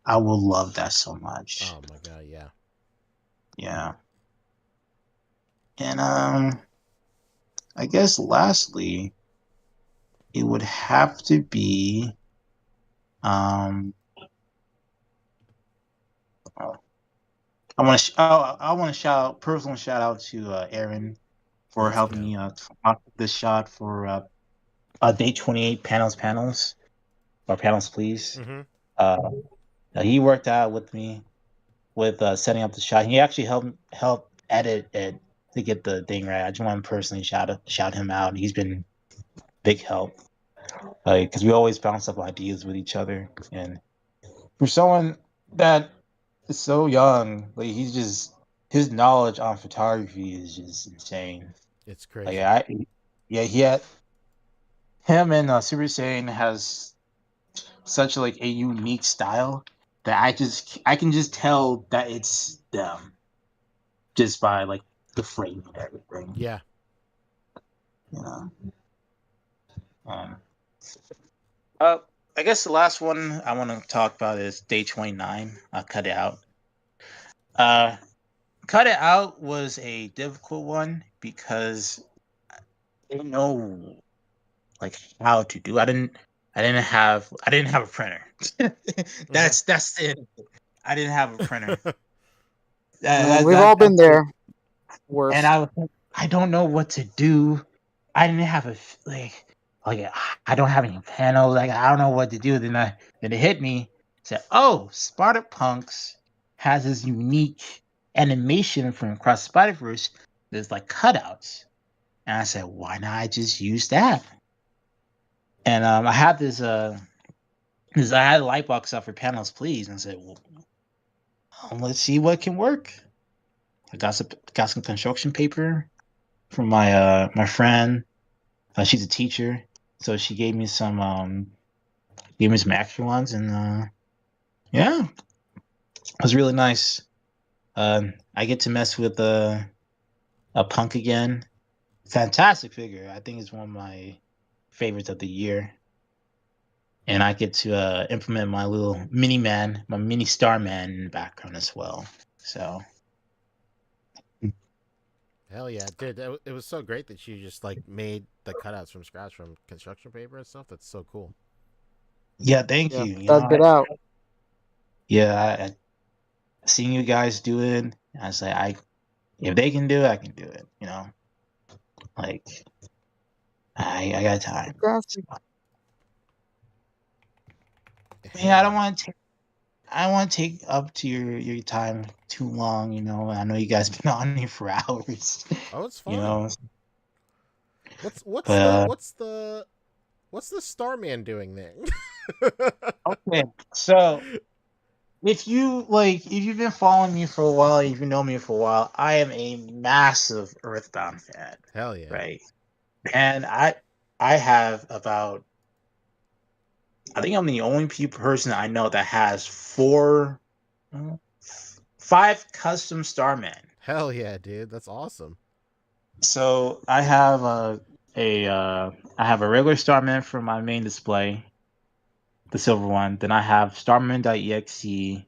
I will love that so much. Oh my god, yeah. Yeah. And I guess lastly, it would have to be I want to personal shout out to Aaron for helping me come up with this shot for day 28 panels, please. He worked out with me with setting up the shot. He actually helped edit it to get the thing right. I just want to personally shout him out. He's been big help, because we always bounce up ideas with each other. And for someone that is so young, like his knowledge on photography is just insane. It's crazy. Like him and Super Saiyan has such like a unique style that I can just tell that it's them just by like the frame and everything. Yeah. You know. I guess the last one I want to talk about is day 29. Cut It Out. Cut It Out was a difficult one because I didn't know like how to do. I didn't have a printer. That's it. I didn't have a printer. We've all been there. Worse. And I don't know what to do. I didn't have I don't have any panels. Like I don't know what to do. Then it hit me. Said, "Oh, Sparta Punks has this unique animation from Across the Spider-Verse. There's like cutouts." And I said, "Why not I just use that?" And I had this I had a light box up for panels, please. And I said, "Well, let's see what can work." I got some construction paper from my friend. She's a teacher, so she gave me some extra ones, and yeah, it was really nice. I get to mess with a Punk again. Fantastic figure. I think it's one of my favorites of the year. And I get to implement my little my mini Starman in the background as well. So. Hell yeah, dude! It was so great that you just like made the cutouts from scratch from construction paper and stuff. That's so cool. Yeah, thank you. Dug it out. yeah, I seen you guys do it. I was like, if they can do it, I can do it. You know, like I got time. So, yeah, I don't want to take up to your time too long. You know, I know you guys been on here for hours. Oh, it's fine. You know, What's but the Starman doing there? okay, so if you've been following me for a while, if you know me for a while, I am a massive Earthbound fan. Hell yeah! Right, and I have about, I think I'm the only person I know that has 5 custom Starmen. Hell yeah, dude, that's awesome. So I have I have a regular Starman for my main display, the silver one. Then I have Starman.exe.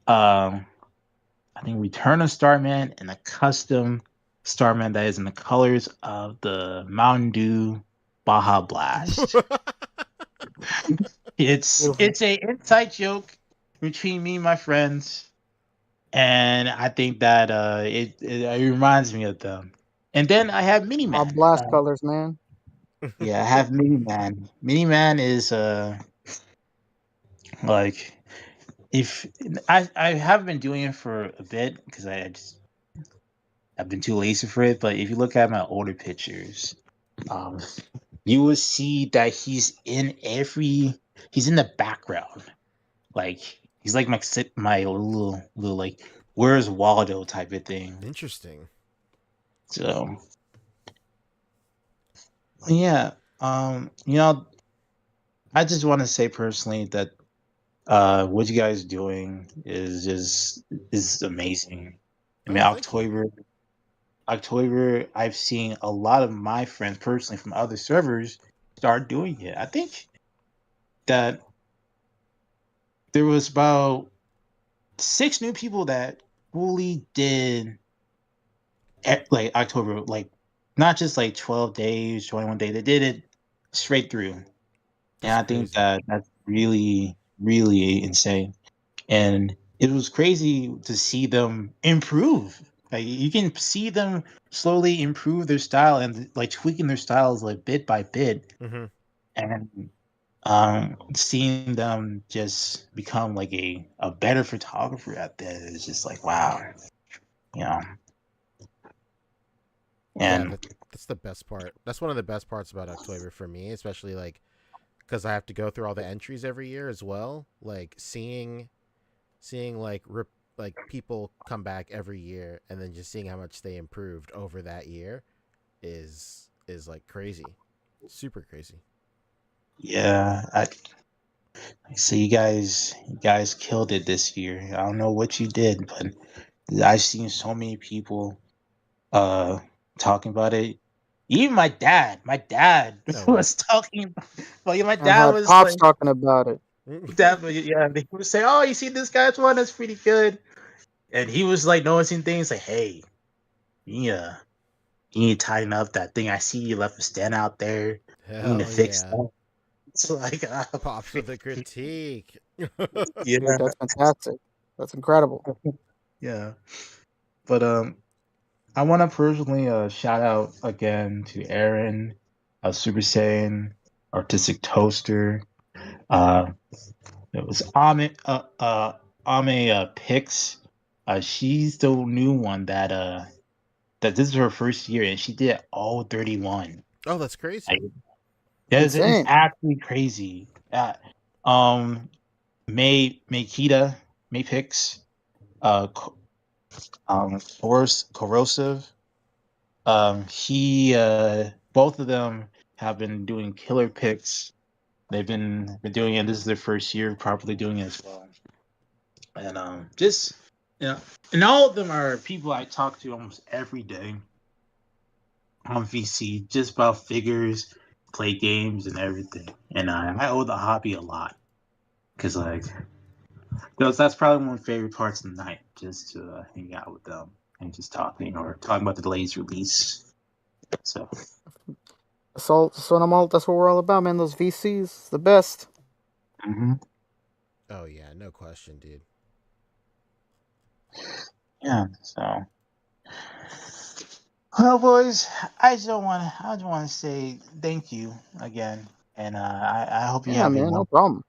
I think Return of Starman and a custom Starman that is in the colors of the Mountain Dew Baja Blast. It's a inside joke between me and my friends, and I think that it reminds me of them. And then I have Mini Man. Blast colors, man. Yeah, I have Mini Man. Mini Man is like, if I haven't been doing it for a bit because I've been too lazy for it. But if you look at my older pictures, um, you will see that he's in the background. Like he's like my little like where's Waldo type of thing. Interesting. So yeah, you know, I just want to say personally that what you guys are doing is amazing. I mean, OcTOYber, I've seen a lot of my friends personally from other servers start doing it. I think that there was about 6 new people that fully did like OcTOYber, like not just like 12 days, 21 days. They did it straight through. And I think that that's really, really insane. And it was crazy to see them improve. Like you can see them slowly improve their style and like tweaking their styles like bit by bit. Mm-hmm. And seeing them just become like a better photographer at that is just like wow. You know. And yeah, that's the best part. That's one of the best parts about OcTOYber for me, especially like because I have to go through all the entries every year as well. Like seeing like people come back every year and then just seeing how much they improved over that year is like crazy, super crazy. Yeah, I see you guys killed it this year. I don't know what you did, but I've seen so many people talking about it. Even my dad was talking about. My dad was Pop's like, talking about it. Dad, yeah, they would say, "Oh, you see this guy's one? That's pretty good." And he was like noticing things like, "Hey, yeah, you need to tighten up that thing. I see you left a stand out there. You need to fix that." It's like Pops with a critique. Yeah, Dude, that's fantastic. That's incredible. yeah. But I want to personally shout out again to Aaron, Super Saiyan, Artistic Toaster. It was Ame Pix. She's the new one that this is her first year and she did all 31. Oh, that's crazy. That is actually crazy. Makita, Maypix, Corrosive. He both of them have been doing killer picks. They've been doing it. This is their first year properly doing it as well. And just and all of them are people I talk to almost every day on VC, just about figures, play games, and everything. And I owe the hobby a lot because that's probably one of my favorite parts of the night, just to hang out with them and just talking about the latest release. So That's what we're all about, man. Those VCs, the best. Mm-hmm. Oh yeah, no question, dude. Yeah. So, well, boys, I just want to say thank you again, and I hope you Yeah, have a man, no wonderful. problem.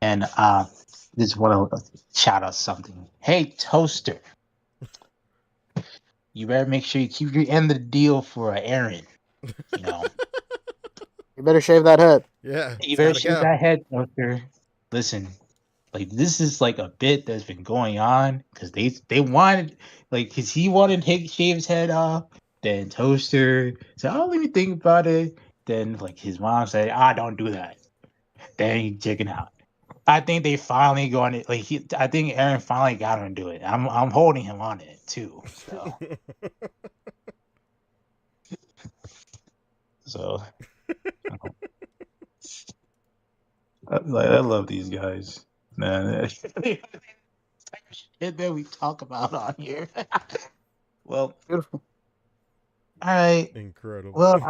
And just want to shout out something. Hey, Toaster, you better make sure you keep your end of the deal for Aaron. You know, You better shave that head. Yeah, you better shave that head, Toaster. Listen, like this is like a bit that's been going on because they wanted like because he wanted to shave his head off. Then Toaster said, "Oh, let me think about it." Then like his mom said, "Ah, don't do that." Then he chicken out. I think they finally going to like. I think Aaron finally got him to do it. I'm holding him on it too. So I love these guys, man. Shit that we talk about on here. Well, beautiful. All right. Incredible. Well,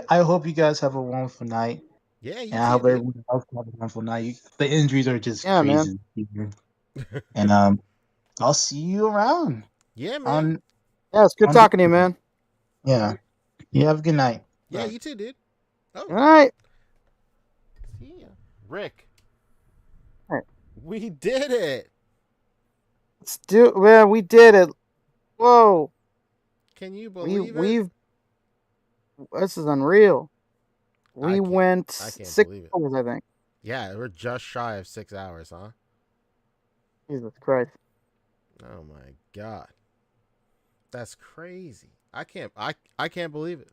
I hope you guys have a wonderful night. Yeah, you And I too, hope dude. everyone else have a wonderful night. The injuries are just Yeah, man. crazy. And I'll see you around. Yeah, man. On Yeah, it's good on talking to you, man. Yeah. You have a good night. Yeah, Bye. you too, dude. Oh. All right. Yeah. Rick. All right. We did it. Let's do. Well, we did it. Whoa. Can you believe it? We've. This is unreal. We went I can't 6 believe it. hours, I think. Yeah, we're just shy of 6 hours, huh? Jesus Christ. Oh my god. That's crazy. I can't believe it.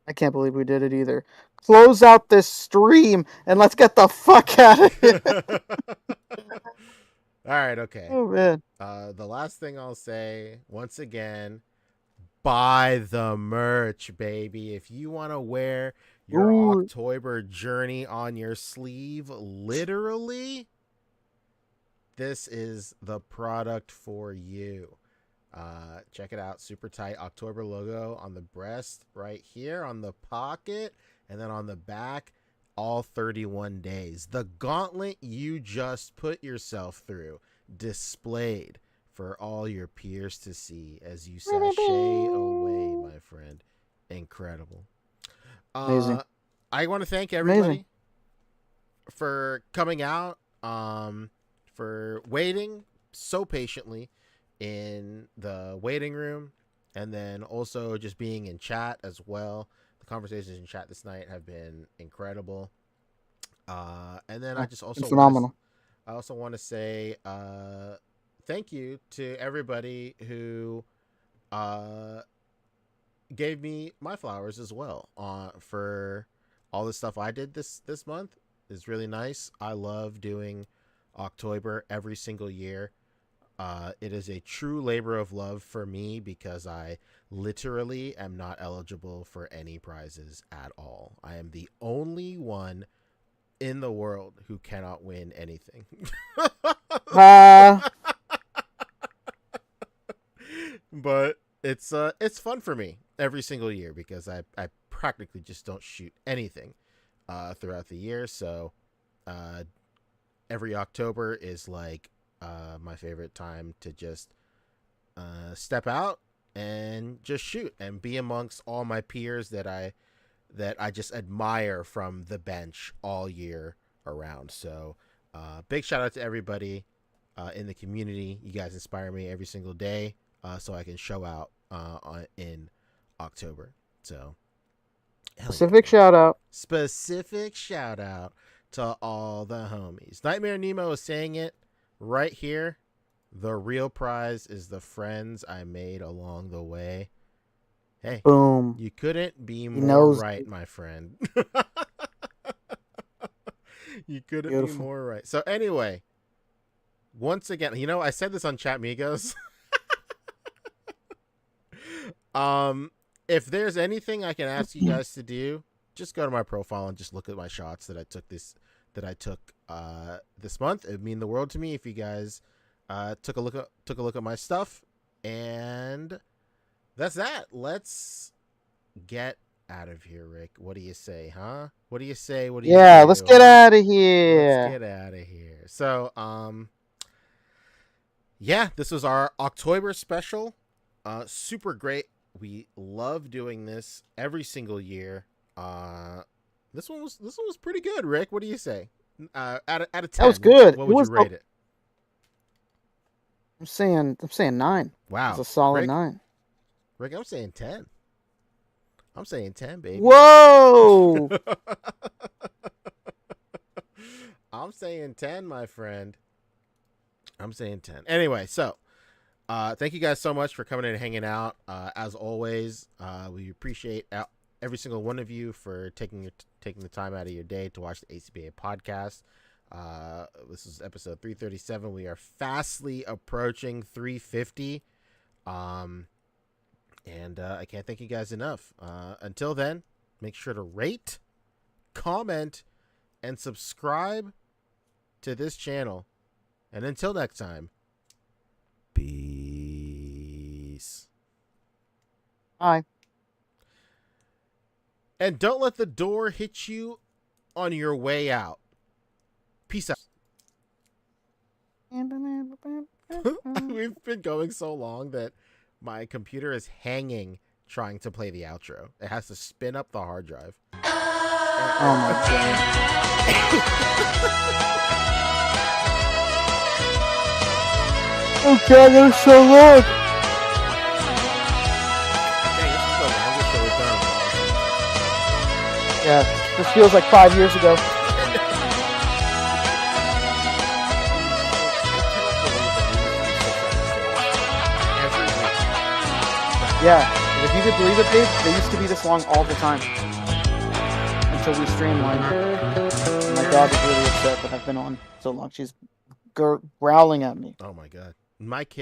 I can't believe we did it either. Close out this stream and let's get the fuck out of here. All right, okay. Oh man. The last thing I'll say, once again, buy the merch, baby. If you want to wear your OcTOYber journey on your sleeve, literally, this is the product for you. Check it out. Super tight OcTOYber logo on the breast right here, on the pocket, and then on the back, all 31 days. The gauntlet you just put yourself through, displayed for all your peers to see as you sashay away, my friend. Incredible. Amazing. I want to thank everybody for coming out, for waiting so patiently in the waiting room, and then also just being in chat as well. The conversations in chat this night have been incredible. And then I just also phenomenal. I also want to say thank you to everybody who gave me my flowers as well for all the stuff I did this month. Is really nice. I love doing OcTOYber every single year. It is a true labor of love for me because I literally am not eligible for any prizes at all. I am the only one in the world who cannot win anything. But it's fun for me every single year because I practically just don't shoot anything throughout the year. So every October is like my favorite time to just step out and just shoot and be amongst all my peers that I just admire from the bench all year around. So big shout out to everybody in the community. You guys inspire me every single day so I can show out in October. So Specific shout out. Specific shout out to all the homies. NightmareNemo is saying it right here. The real prize is the friends I made along the way. Hey, boom. You couldn't be more right, my friend. You couldn't be more right. So anyway, once again, I said this on Chat Migos. If there's anything I can ask you guys to do, just go to my profile and just look at my shots that I took this month. It would mean the world to me if you guys took a look at my stuff. And that's that. Let's get out of here, Rick. What do you say, huh? What do you say? What do Yeah, you let's do? get out of here. Let's get out of here. So, yeah, this was our OcTOYber special. Super great. We love doing this every single year. This one was pretty good, Rick. What do you say? Out of 10, that was good. What would you rate it? I'm saying 9. Wow, it's a solid Rick, 9. Rick, I'm saying 10. I'm saying 10, baby. Whoa! I'm saying 10, my friend. I'm saying 10. Anyway, so thank you guys so much for coming in and hanging out. As always, we appreciate every single one of you for taking the time out of your day to watch the A.C.B.A. podcast. This is episode 337. We are fastly approaching 350. And I can't thank you guys enough. Until then, make sure to rate, comment, and subscribe to this channel. And until next time, peace. Bye. And don't let the door hit you on your way out. Peace out. We've been going so long that my computer is hanging trying to play the outro. It has to spin up the hard drive. Oh my god. Oh god, that was so long. Yeah, this feels like 5 years ago. Yeah, if you could believe it, babe, they used to be this long all the time. Until we streamlined. My dog is really upset that I've been on so long. She's growling at me. Oh my god. My kid.